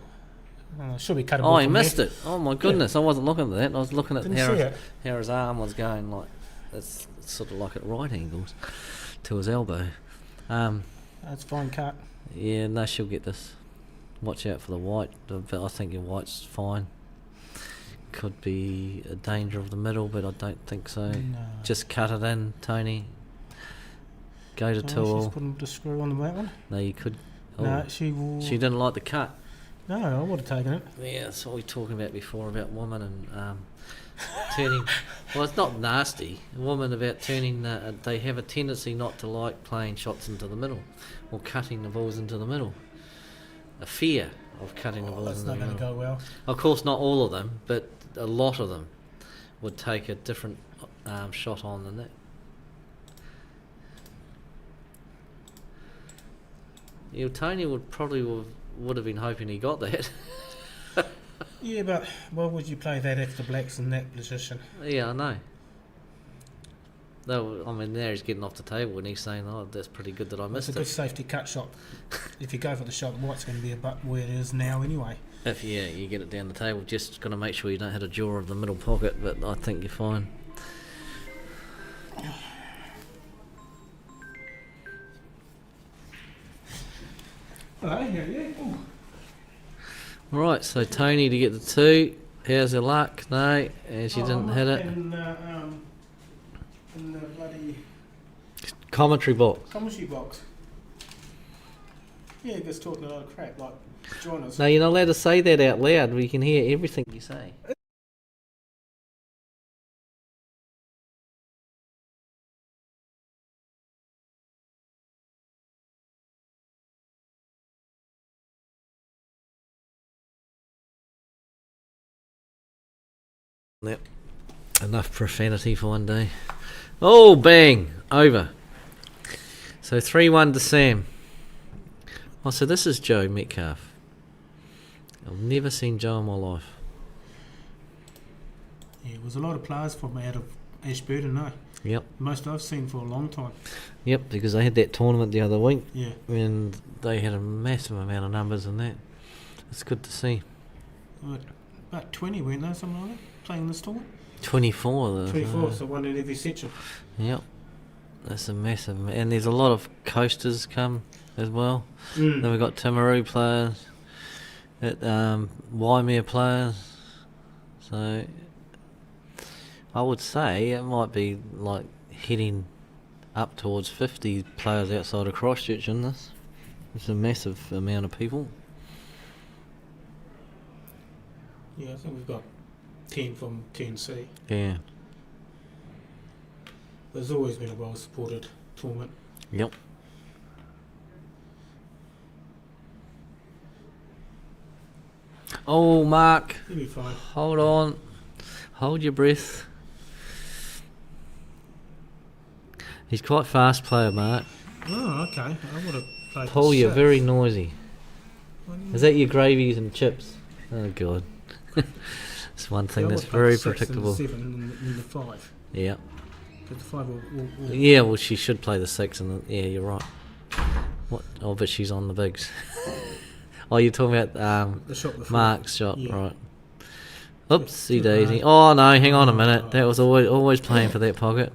[SPEAKER 5] should be cut.
[SPEAKER 1] Oh, he missed it. Oh my goodness, I wasn't looking at that. I was looking at
[SPEAKER 5] Didn't see it.
[SPEAKER 1] how his arm was going, like it's sort of like at right angles to his elbow.
[SPEAKER 5] That's fine cut.
[SPEAKER 1] Yeah, no, she'll get this. Watch out for the white, but I think your white's fine. Could be a danger of the middle, but I don't think so.
[SPEAKER 5] No.
[SPEAKER 1] Just cut it in, Tony. Go to
[SPEAKER 5] She's
[SPEAKER 1] tool.
[SPEAKER 5] putting the screw on that one.
[SPEAKER 1] No, you could. Oh,
[SPEAKER 5] No, she will.
[SPEAKER 1] she didn't like the cut.
[SPEAKER 5] No, I would have taken it.
[SPEAKER 1] Yeah, that's what we were talking about before about women and turning. Well, it's not nasty. Women about turning. They have a tendency not to like playing shots into the middle or cutting the balls into the middle. A fear of cutting the balls
[SPEAKER 5] That's
[SPEAKER 1] into
[SPEAKER 5] not
[SPEAKER 1] the
[SPEAKER 5] going to
[SPEAKER 1] middle.
[SPEAKER 5] go well.
[SPEAKER 1] Of course, not all of them, but a lot of them would take a different shot on than that. Yeah, Tony would have been hoping he got that.
[SPEAKER 5] Yeah, but why would you play that if the black's in that position?
[SPEAKER 1] Yeah, I know. Though, I mean, now he's getting off the table and he's saying, "Oh, that's pretty good that I
[SPEAKER 5] It's
[SPEAKER 1] missed
[SPEAKER 5] a good
[SPEAKER 1] it."
[SPEAKER 5] safety cut shot. If you go for the shot, white's going to be about where it is now anyway.
[SPEAKER 1] If you get it down the table, just got to make sure you don't hit a jaw of the middle pocket. But I think you're fine.
[SPEAKER 5] Oh, yeah. Ooh.
[SPEAKER 1] Right, so Tony to get the 2. How's her luck? No, and she didn't hit it.
[SPEAKER 5] In the bloody
[SPEAKER 1] Commentary box.
[SPEAKER 5] commentary box. Yeah, just talking a lot of crap, like join us.
[SPEAKER 1] No, you're not allowed to say that out loud. We can hear everything you say. Yep. Enough profanity for one day. Oh, bang! Over. So 3-1 to Sam. Oh, so this is Joe Metcalf. I've never seen Joe in my life.
[SPEAKER 5] Yeah, it was a lot of players from out of Ashburton, no.
[SPEAKER 1] Yep.
[SPEAKER 5] Most I've seen for a long time.
[SPEAKER 1] Yep, because they had that tournament the other week
[SPEAKER 5] Yeah.
[SPEAKER 1] and they had a massive amount of numbers in that. It's good to see.
[SPEAKER 5] Right. about 20, weren't they? Something like that, playing this tournament.
[SPEAKER 1] 24.
[SPEAKER 5] 24, so one in every section.
[SPEAKER 1] Yep. That's a massive, and there's a lot of coasters come as well. Then we've got Timaru players, Waimea players. So I would say it might be like heading up towards 50 players outside of Christchurch in this. It's a massive amount of people.
[SPEAKER 5] Yeah, I think we've got 10 from 10C.
[SPEAKER 1] Yeah.
[SPEAKER 5] There's always been a well-supported tournament.
[SPEAKER 1] Yep. Oh, Mark.
[SPEAKER 5] You'll be fine.
[SPEAKER 1] Hold on. Hold your breath. He's quite fast player, Mark.
[SPEAKER 5] Oh, okay. I would have played
[SPEAKER 1] Paul,
[SPEAKER 5] the
[SPEAKER 1] you're
[SPEAKER 5] six.
[SPEAKER 1] very noisy. Is that your gravies and chips? Oh, God. It's one thing
[SPEAKER 5] Yeah, I
[SPEAKER 1] that's
[SPEAKER 5] would've played
[SPEAKER 1] very
[SPEAKER 5] the six and
[SPEAKER 1] predictable.
[SPEAKER 5] the 7 and the 5.
[SPEAKER 1] Yeah.
[SPEAKER 5] Because the 5 will
[SPEAKER 1] Yeah, well, she should play the 6 and the... Yeah, you're right. What? Oh, but she's on the bigs. Oh, you're talking about
[SPEAKER 5] the shot before.
[SPEAKER 1] Mark's shot,
[SPEAKER 5] Yeah.
[SPEAKER 1] right. Oopsie daisy. Oh, no, hang on a minute. That was always playing for that pocket.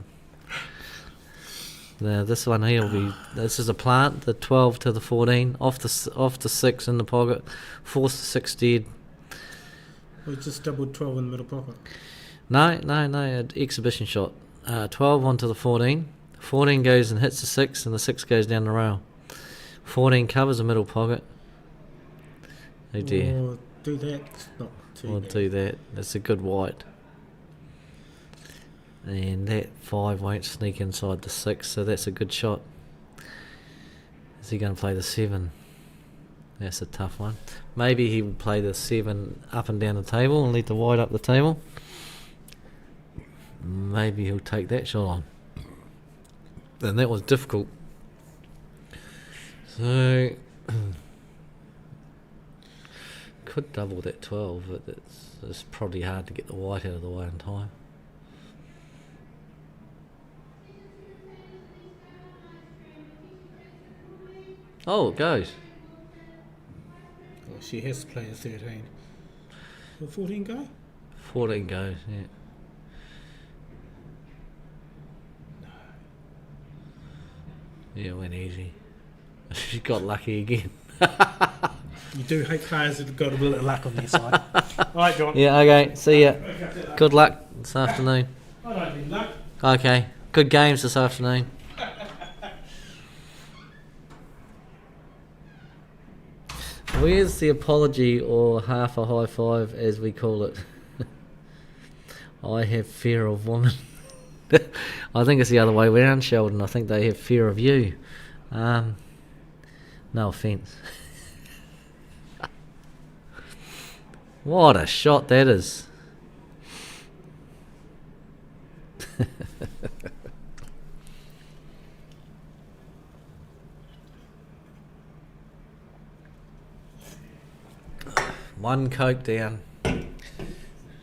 [SPEAKER 1] Now, this one here will be... This is a plant, the 12 to the 14. Off the 6 in the pocket. Force the 6 dead.
[SPEAKER 5] We just doubled 12 in the middle pocket.
[SPEAKER 1] No, an exhibition shot. 12 onto the 14. 14 goes and hits the 6, and the 6 goes down the rail. 14 covers the middle pocket. Oh dear.
[SPEAKER 5] Or do that. Not too
[SPEAKER 1] We'll
[SPEAKER 5] bad.
[SPEAKER 1] do that. That's a good white. And that 5 won't sneak inside the 6, so that's a good shot. Is he going to play the 7? That's a tough one. Maybe he will play the 7 up and down the table and lead the white up the table. Maybe he'll take that shot on. And that was difficult. So could double that 12, but it's probably hard to get the white out of the way in time. Oh, it goes.
[SPEAKER 5] Oh, she has to play a 13. Will 14 go?
[SPEAKER 1] 14 goes, yeah. Yeah, it went easy. She got lucky again.
[SPEAKER 5] You do hate players that have got a bit of luck on their side. Alright, John.
[SPEAKER 1] Yeah, okay, see ya. Good luck this afternoon.
[SPEAKER 5] I don't need luck.
[SPEAKER 1] Okay, good games this afternoon. Where's the apology or half a high five as we call it? I have fear of women. I think it's the other way around, Sheldon. I think they have fear of you. No offence. What a shot that is. One Coke down.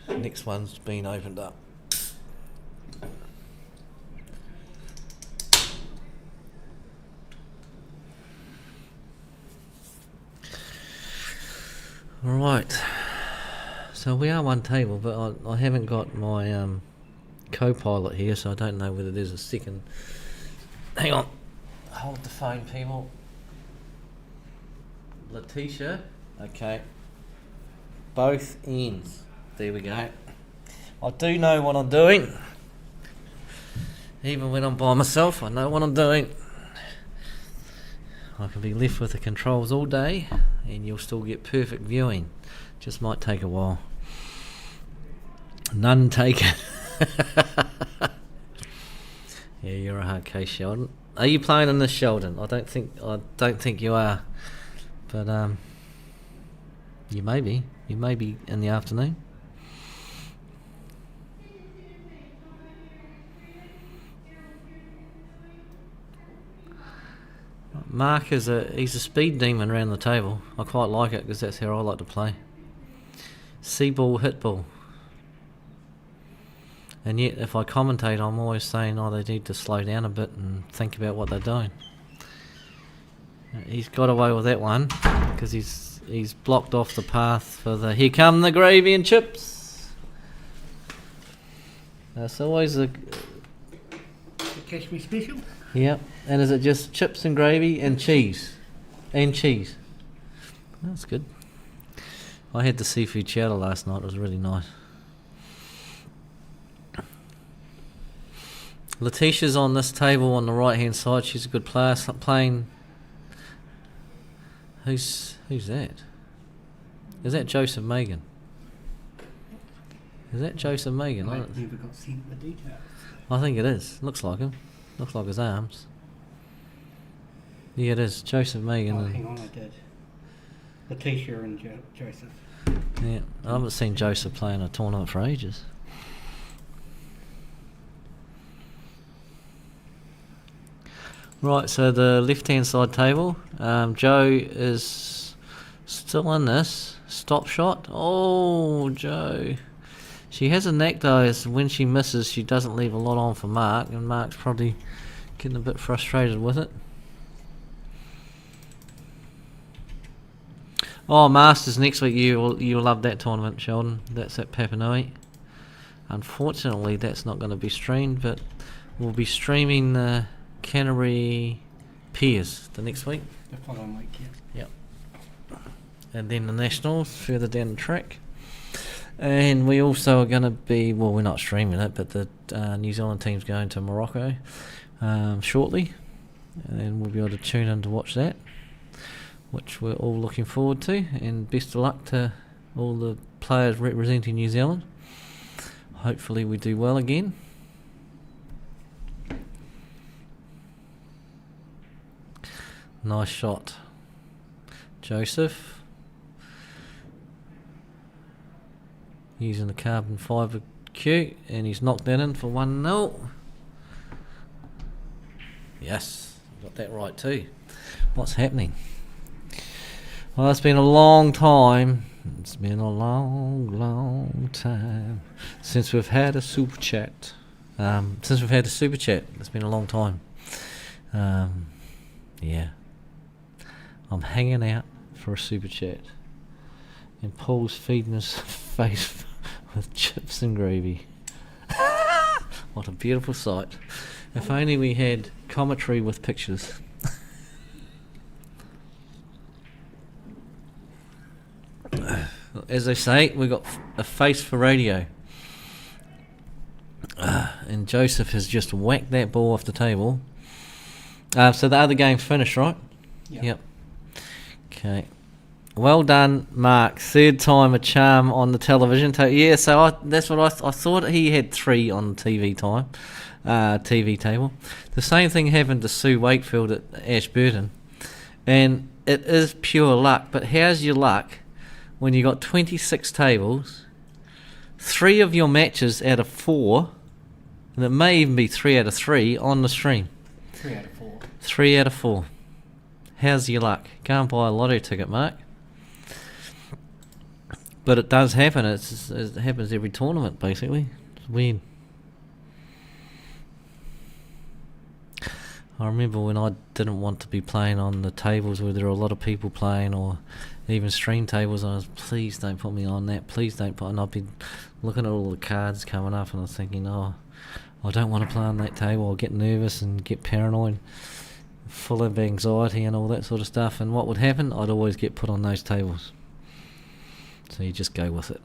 [SPEAKER 1] Next one's been opened up. Right. So we are one table, but I haven't got my co-pilot here, so I don't know whether there's a second. Hang on. Hold the phone, people. Letitia. Okay. Both ends. There we go. I do know what I'm doing. Even when I'm by myself, I know what I'm doing. I can be left with the controls all day and you'll still get perfect viewing. Just might take a while. None taken. Yeah, you're a hard case, Sheldon. Are you playing in this, Sheldon? I don't think you are. But you may be. You may be in the afternoon. Mark he's a speed demon around the table. I quite like it because that's how I like to play. See ball, hit ball. And yet if I commentate, I'm always saying, oh, they need to slow down a bit and think about what they're doing. He's got away with that one because he's he's blocked off the path for the. Here come the gravy and chips. That's always a.
[SPEAKER 2] The Cashmere special.
[SPEAKER 1] Yep. And is it just chips and gravy and cheese? And cheese. That's good. I had the seafood chowder last night. It was really nice. Letitia's on this table on the right hand side. She's a good player. Playing. Who's that? Is that Joseph Megan? Is that Joseph Megan?
[SPEAKER 2] I never got sent the details.
[SPEAKER 1] I think it is. Looks like him. Looks like his arms. Yeah, it is. Joseph Megan.
[SPEAKER 2] Oh, hang on, I did. Letitia and Joseph.
[SPEAKER 1] Yeah, I haven't seen Joseph play in a tournament for ages. Right, so the left-hand side table. Joe is still in this. Stop shot. Oh, Joe. She has a knack though, is when she misses, she doesn't leave a lot on for Mark, and Mark's probably getting a bit frustrated with it. Oh, Masters next week. You'll love that tournament, Sheldon. That's at Papanui. Unfortunately, that's not going to be streamed, but we'll be streaming the Canterbury Piers the next week.
[SPEAKER 2] The following week, yeah.
[SPEAKER 1] Yep. And then the Nationals further down the track. And we also are going to be, well, we're not streaming it, but the New Zealand team's going to Morocco shortly. And we'll be able to tune in to watch that, which we're all looking forward to. And best of luck to all the players representing New Zealand. Hopefully we do well again. Nice shot, Joseph. Using the carbon fibre cue, and he's knocked that in for 1-0. Yes, got that right too. What's happening? Well, it's been a long time. It's been a long time since we've had a super chat. It's been a long time. Yeah. I'm hanging out for a super chat. And Paul's feeding his face with chips and gravy. What a beautiful sight. If only we had commentary with pictures. As they say, we got a face for radio. And Joseph has just whacked that ball off the table. So the other game's finished, right? Yep. Okay. Well done, Mark. Third time a charm on the television. Yeah, so that's what I thought. He had 3 on TV time, TV table. The same thing happened to Sue Wakefield at Ashburton, and it is pure luck. But how's your luck when you got 26 tables, 3 of your matches out of 4, and it may even be 3 out of 3 on the stream?
[SPEAKER 2] 3 out of 4.
[SPEAKER 1] 3 out of 4. How's your luck? Go and buy a lotto ticket, Mark. But it does happen. It happens every tournament, basically. It's weird. I remember when I didn't want to be playing on the tables where there were a lot of people playing, or even stream tables, and I was, please don't put me on that. Please don't put. And I'd be looking at all the cards coming up, and I was thinking, oh, I don't want to play on that table. I'll get nervous and get paranoid, full of anxiety and all that sort of stuff. And what would happen? I'd always get put on those tables. So you just go with it.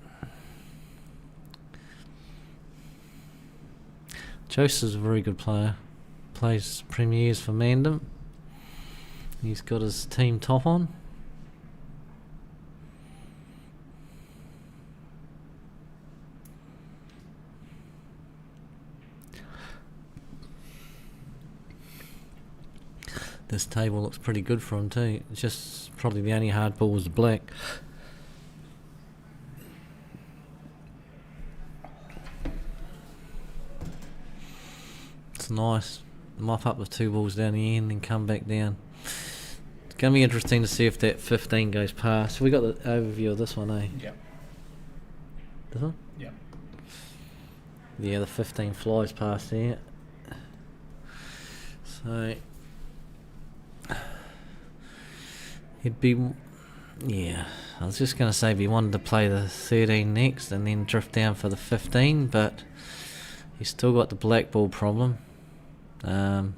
[SPEAKER 1] Joseph's a very good player. Plays premiers for Mandem. He's got his team top on. This table looks pretty good for him too. It's just probably the only hard ball was the black. It's nice. Mop up with 2 balls down the end and come back down. It's going to be interesting to see if that 15 goes past. We got the overview of this one, eh?
[SPEAKER 5] Yep.
[SPEAKER 1] This one?
[SPEAKER 5] Yep.
[SPEAKER 1] Yeah, the 15 flies past there. So Yeah, I was just going to say if he wanted to play the 13 next and then drift down for the 15, but he's still got the black ball problem. Though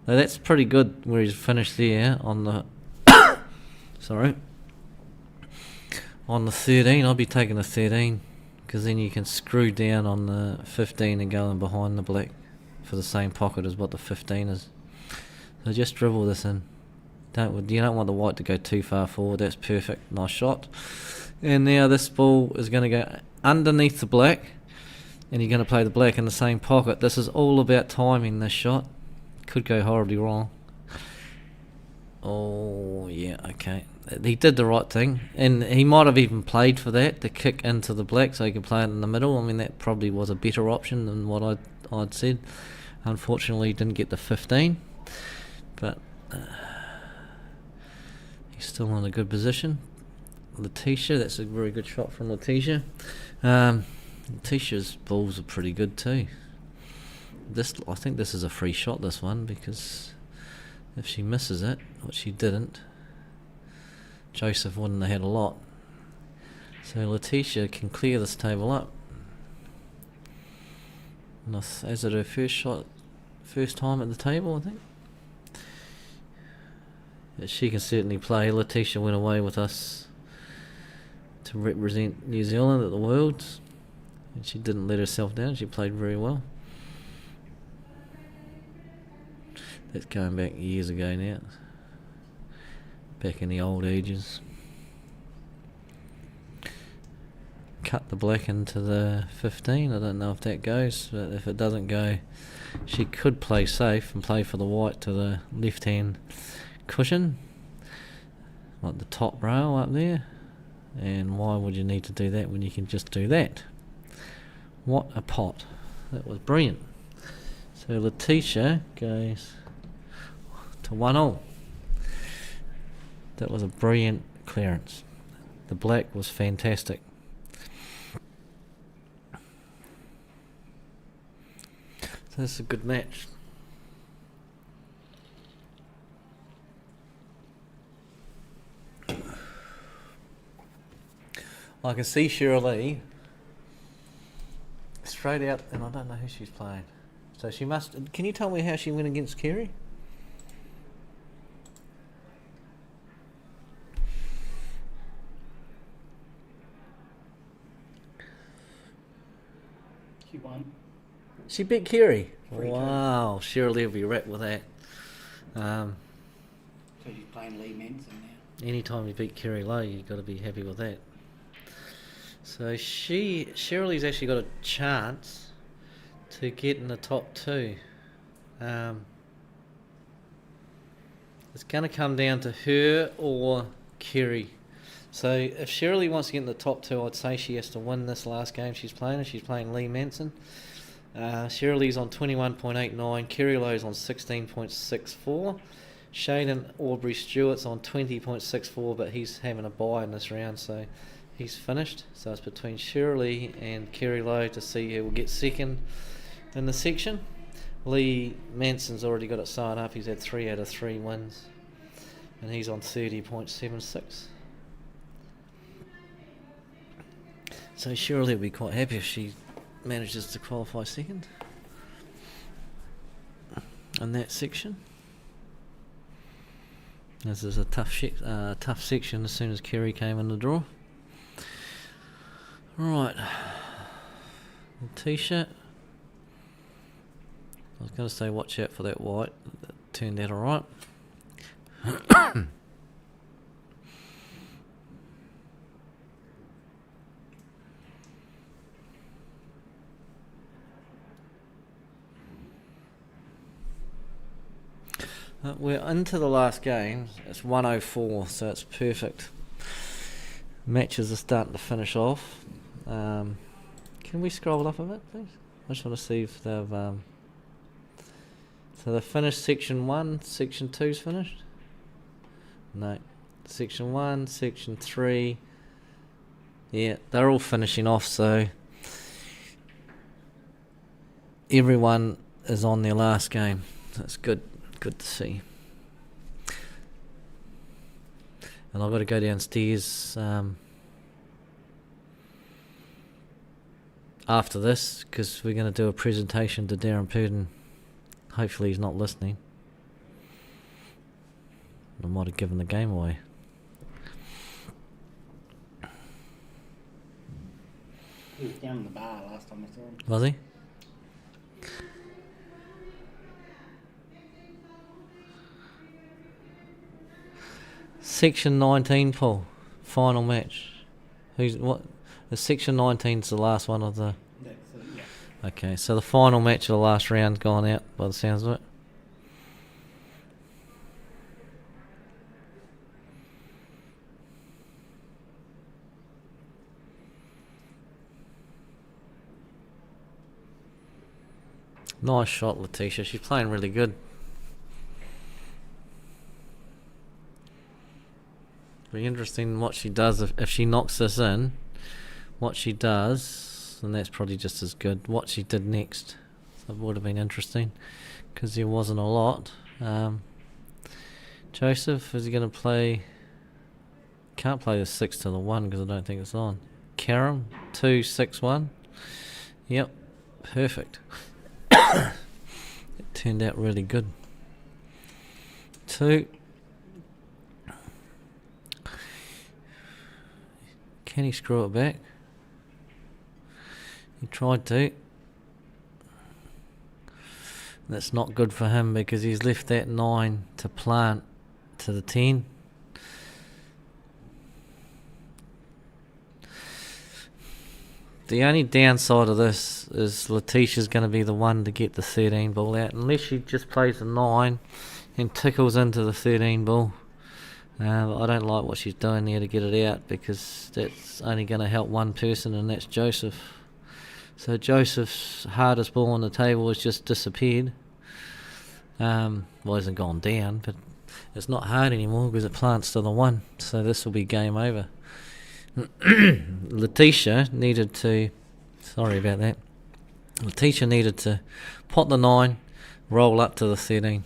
[SPEAKER 1] that's pretty good where he's finished there on the sorry, on the 13. I'll be taking the 13 because then you can screw down on the 15 and go in behind the black for the same pocket as what the 15 is. So just dribble this in. You don't want the white to go too far forward. That's perfect. Nice shot. And now this ball is going to go underneath the black, and you're going to play the black in the same pocket. This is all about timing, this shot. Could go horribly wrong. Oh, yeah, okay. He did the right thing, and he might have even played for that, to kick into the black so he could play it in the middle. I mean, that probably was a better option than what I'd said. Unfortunately, he didn't get the 15, but he's still in a good position. Letitia, that's a very good shot from Letitia. Letitia's balls are pretty good too. I think this is a free shot, this one, because if she misses it, which she didn't, Joseph wouldn't have had a lot. So Letitia can clear this table up. And is it her first time at the table, I think? She can certainly play. Letitia went away with us to represent New Zealand at the Worlds, and she didn't let herself down. She played very well. That's going back years ago now, back in the old ages. Cut the black into the 15. I don't know if that goes, but if it doesn't go, she could play safe and play for the white to the left hand cushion, like the top rail up there. And why would you need to do that when you can just do that? What a pot. That was brilliant. So Letitia goes to 1-0. That was a brilliant clearance. The black was fantastic. So this is a good match. I can see Shirley straight out, and I don't know who she's playing. So she must. Can you tell me how she went against Kerry?
[SPEAKER 2] She won.
[SPEAKER 1] She beat Kerry.
[SPEAKER 2] 3-2.
[SPEAKER 1] Wow, Shirley will be wrapped with that.
[SPEAKER 2] So she's playing Lee Manson now.
[SPEAKER 1] Anytime you beat Kerry low, you've got to be happy with that. So Shirley's actually got a chance to get in the top two. It's going to come down to her or Kerry. So if Shirley wants to get in the top two, I'd say she has to win this last game she's playing, and she's playing Lee Manson. Shirley's on 21.89, Kerry Lowe's on 16.64. Shaden Aubrey-Stewart's on 20.64, but he's having a bye in this round, so he's finished. So it's between Shirley and Kerry Lowe to see who will get second in the section. Lee Manson's already got it sewn up. He's had 3 out of 3 wins, and he's on 30.76. So Shirley will be quite happy if she manages to qualify second in that section. This is a tough section as soon as Kerry came in the draw. Right, T-shirt. I was going to say watch out for that white. That turned out alright. We're into the last game. It's 104, so it's perfect. Matches are starting to finish off. Can we scroll up a bit, please? I just want to see if they've... So they finished section 1, section 2's finished? No. Section 1, section 3. Yeah, they're all finishing off, so everyone is on their last game. That's good. Good to see. And I've got to go downstairs after this because we're going to do a presentation to Darren Purdon. Hopefully he's not listening. I might have given the game away.
[SPEAKER 2] He was down in the bar last time I saw him.
[SPEAKER 1] Was he? Section 19, Paul. Final match. Who's what? The Section 19's the last one of the.
[SPEAKER 2] That's it, yeah.
[SPEAKER 1] Okay, so the final match of the last round's gone out by the sounds of it. Nice shot, Letitia. She's playing really good. Be interesting what she does if she knocks this in. What she does, and that's probably just as good. What she did next, so it would have been interesting because there wasn't a lot. Joseph, is he going to play? Can't play the 6 to the 1 because I don't think it's on. Karam 2 6 1. Yep, perfect. It turned out really good. 2. Can he screw it back? He tried to. That's not good for him because he's left that 9 to plant to the 10. The only downside of this is Letitia's going to be the one to get the 13 ball out. Unless she just plays the 9 and tickles into the 13 ball. I don't like what she's doing there to get it out because that's only going to help one person, and that's Joseph. So Joseph's hardest ball on the table has just disappeared. Well, it hasn't gone down, but it's not hard anymore because it plants to the 1. So this will be game over. Letitia needed to... Sorry about that. Letitia needed to pot the 9, roll up to the 13.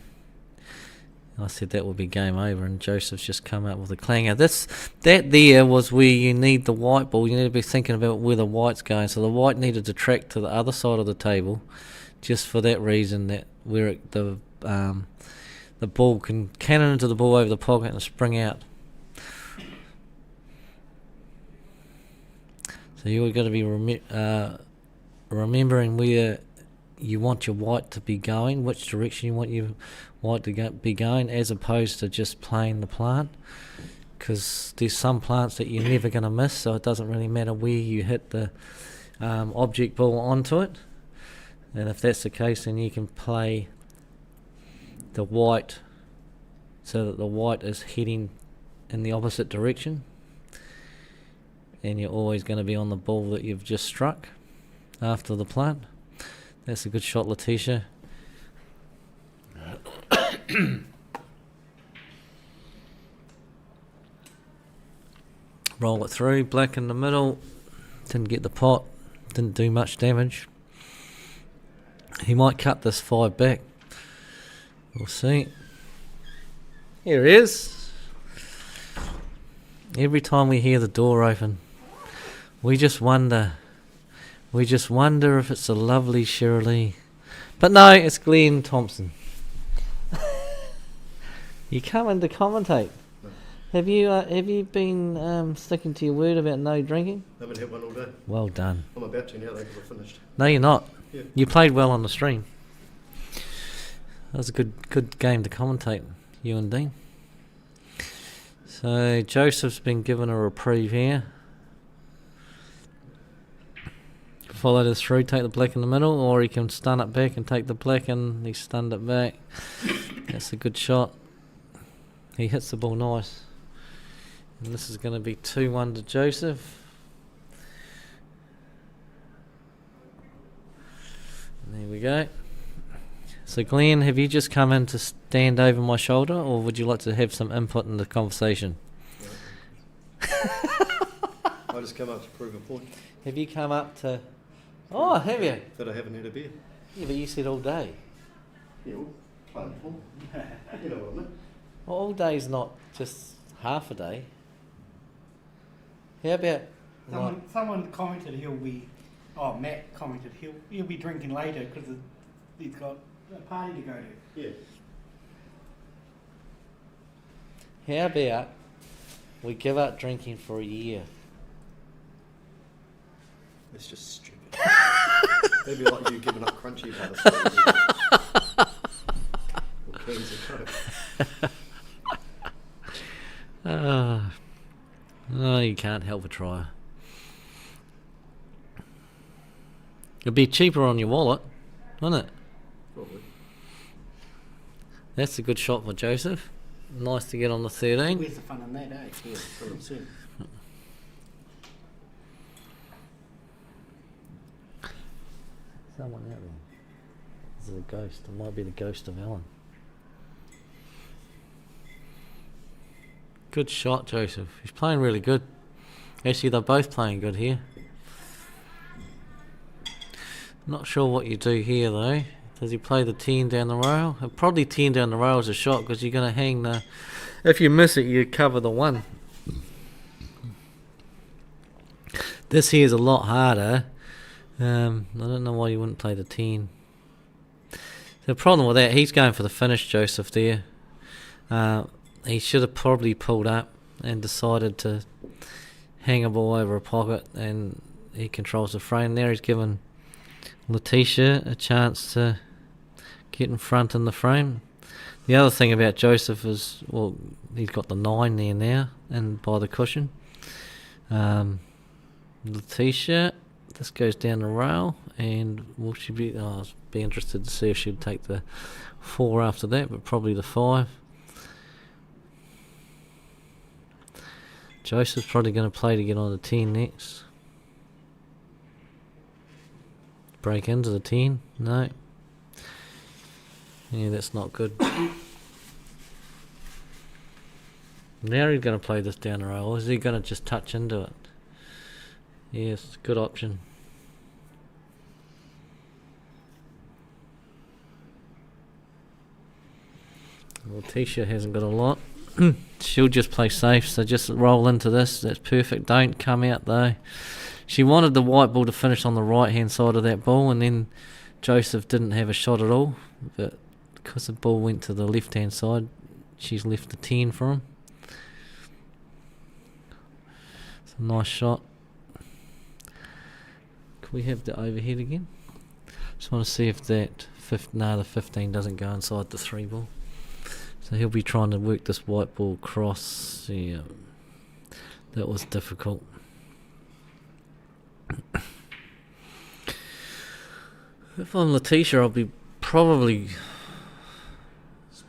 [SPEAKER 1] I said that would be game over, and Joseph's just come up with a clanger. That there was where you need the white ball. You need to be thinking about where the white's going. So the white needed to track to the other side of the table, just for that reason, that where the ball can cannon into the ball over the pocket and spring out. So you've got to be remembering where you want your white to be going, which direction you want your white to be going, as opposed to just playing the plant, because there's some plants that you're never going to miss, so it doesn't really matter where you hit the object ball onto it. And if that's the case, then you can play the white so that the white is heading in the opposite direction, and you're always going to be on the ball that you've just struck after the plant. That's a good shot, Letitia. Roll it through. Black in the middle. Didn't get the pot. Didn't do much damage. He might cut this 5 back. We'll see. Here he is. Every time we hear the door open, we just wonder if it's a lovely Shirley. But no, it's Glenn Thompson. You come in to commentate. Have you been sticking to your word about no drinking?
[SPEAKER 6] I haven't had one all day.
[SPEAKER 1] Well done.
[SPEAKER 6] I'm about to now though because we're finished.
[SPEAKER 1] No, you're not.
[SPEAKER 6] Yeah.
[SPEAKER 1] You played well on the stream. That was a good game to commentate, you and Dean. So Joseph's been given a reprieve here. Follow this through, take the black in the middle, or he can stun it back and take the black, and he stunned it back. That's a good shot. He hits the ball nice. And this is going to be 2-1 to Joseph. And there we go. So Glenn, have you just come in to stand over my shoulder, or would you like to have some input in the conversation?
[SPEAKER 6] I just come up to prove a point.
[SPEAKER 1] Have you come up to... Oh, have you?
[SPEAKER 6] That I haven't had a beer.
[SPEAKER 1] Yeah, but you said all day.
[SPEAKER 6] Yeah, well, playing full. You know what I mean?
[SPEAKER 1] Well, all day's not just half a day. How about
[SPEAKER 2] Someone commented Matt commented he'll be drinking later because he's got a party to go to.
[SPEAKER 6] Yeah.
[SPEAKER 1] how about we give up drinking for a year?
[SPEAKER 6] It's just stupid. Maybe like you giving up crunchy bars. Or cans of Coke.
[SPEAKER 1] No, you can't help but try. It'd be cheaper on your wallet, wouldn't it?
[SPEAKER 6] Probably.
[SPEAKER 1] That's a good shot for Joseph. Nice to get on the 13.
[SPEAKER 2] Where's the fun in that, eh?
[SPEAKER 6] Yeah, 100%.
[SPEAKER 1] Someone out there. This is a ghost. It might be the ghost of Allan. Good shot, Joseph. He's playing really good. Actually, they're both playing good here. Not sure what you do here, though. Does he play the 10 down the rail? Probably 10 down the rail is a shot because you're going to hang the... If you miss it, you cover the 1. This here is a lot harder. I don't know why you wouldn't play the 10. The problem with that, he's going for the finish, Joseph, there. He should have probably pulled up and decided to hang a ball over a pocket, and he controls the frame. There he's given Letitia a chance to get in front in the frame. The other thing about Joseph is, well, he's got the 9 there now, and by the cushion. Letitia, this goes down the rail, and will she be... I'll be interested to see if she'd take the 4 after that, but probably the 5. Joseph's probably going to play to get on the 10 next. Break into the 10. No. Yeah, that's not good. Now he's going to play this down the rail, or is he going to just touch into it? Yes, good option. Letitia hasn't got a lot. She'll just play safe, so just roll into this. That's perfect. Don't come out though. She wanted the white ball to finish on the right hand side of that ball, and then Joseph didn't have a shot at all, but because the ball went to the left hand side, she's left the 10 for him. It's a nice shot. Can we have the overhead again? Just want to see if that the 15 doesn't go inside the 3 ball. So he'll be trying to work this white ball across. Yeah, that was difficult. If I'm Letitia, I'll be probably...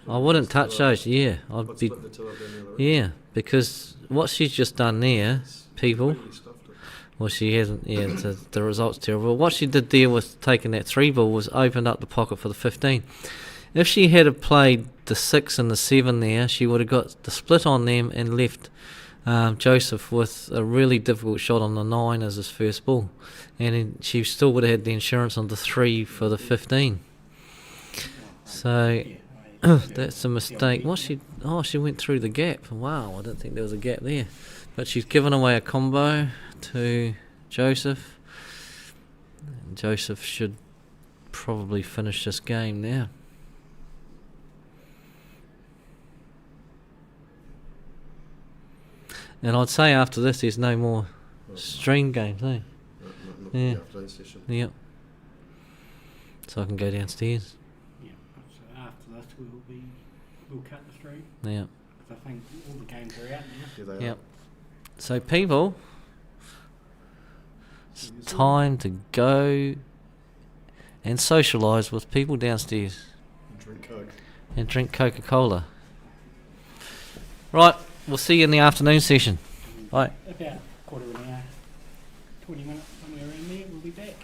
[SPEAKER 1] I wouldn't touch those, yeah. I'd be...
[SPEAKER 6] Split the 2 up in the other
[SPEAKER 1] Yeah, because what she's just done there, people...
[SPEAKER 6] Really stuffed it.
[SPEAKER 1] Well, she hasn't, yeah, the result's terrible. What she did there was taking that 3 ball was opened up the pocket for the 15. If she had have played the 6 and the 7 there, she would have got the split on them and left Joseph with a really difficult shot on the 9 as his first ball. And then she still would have had the insurance on the 3 for the 15. So that's a mistake. She went through the gap. Wow, I didn't think there was a gap there. But she's given away a combo to Joseph. And Joseph should probably finish this game now. And I'd say after this there's no more stream games, eh?
[SPEAKER 6] Not
[SPEAKER 1] Yeah.
[SPEAKER 6] the afternoon session.
[SPEAKER 1] Yep. So I can go downstairs.
[SPEAKER 2] Yeah. So after this, we'll cut the stream
[SPEAKER 1] Yep.
[SPEAKER 2] because I think all the games are out now.
[SPEAKER 6] Yeah, they
[SPEAKER 1] Yep. So people, it's time to go and socialise with people downstairs
[SPEAKER 6] are. Drink Coke.
[SPEAKER 1] and drink Coca-Cola. Right, we'll see you in the afternoon session. Bye.
[SPEAKER 2] About quarter of an hour, 20 minutes, somewhere around there, we'll be back.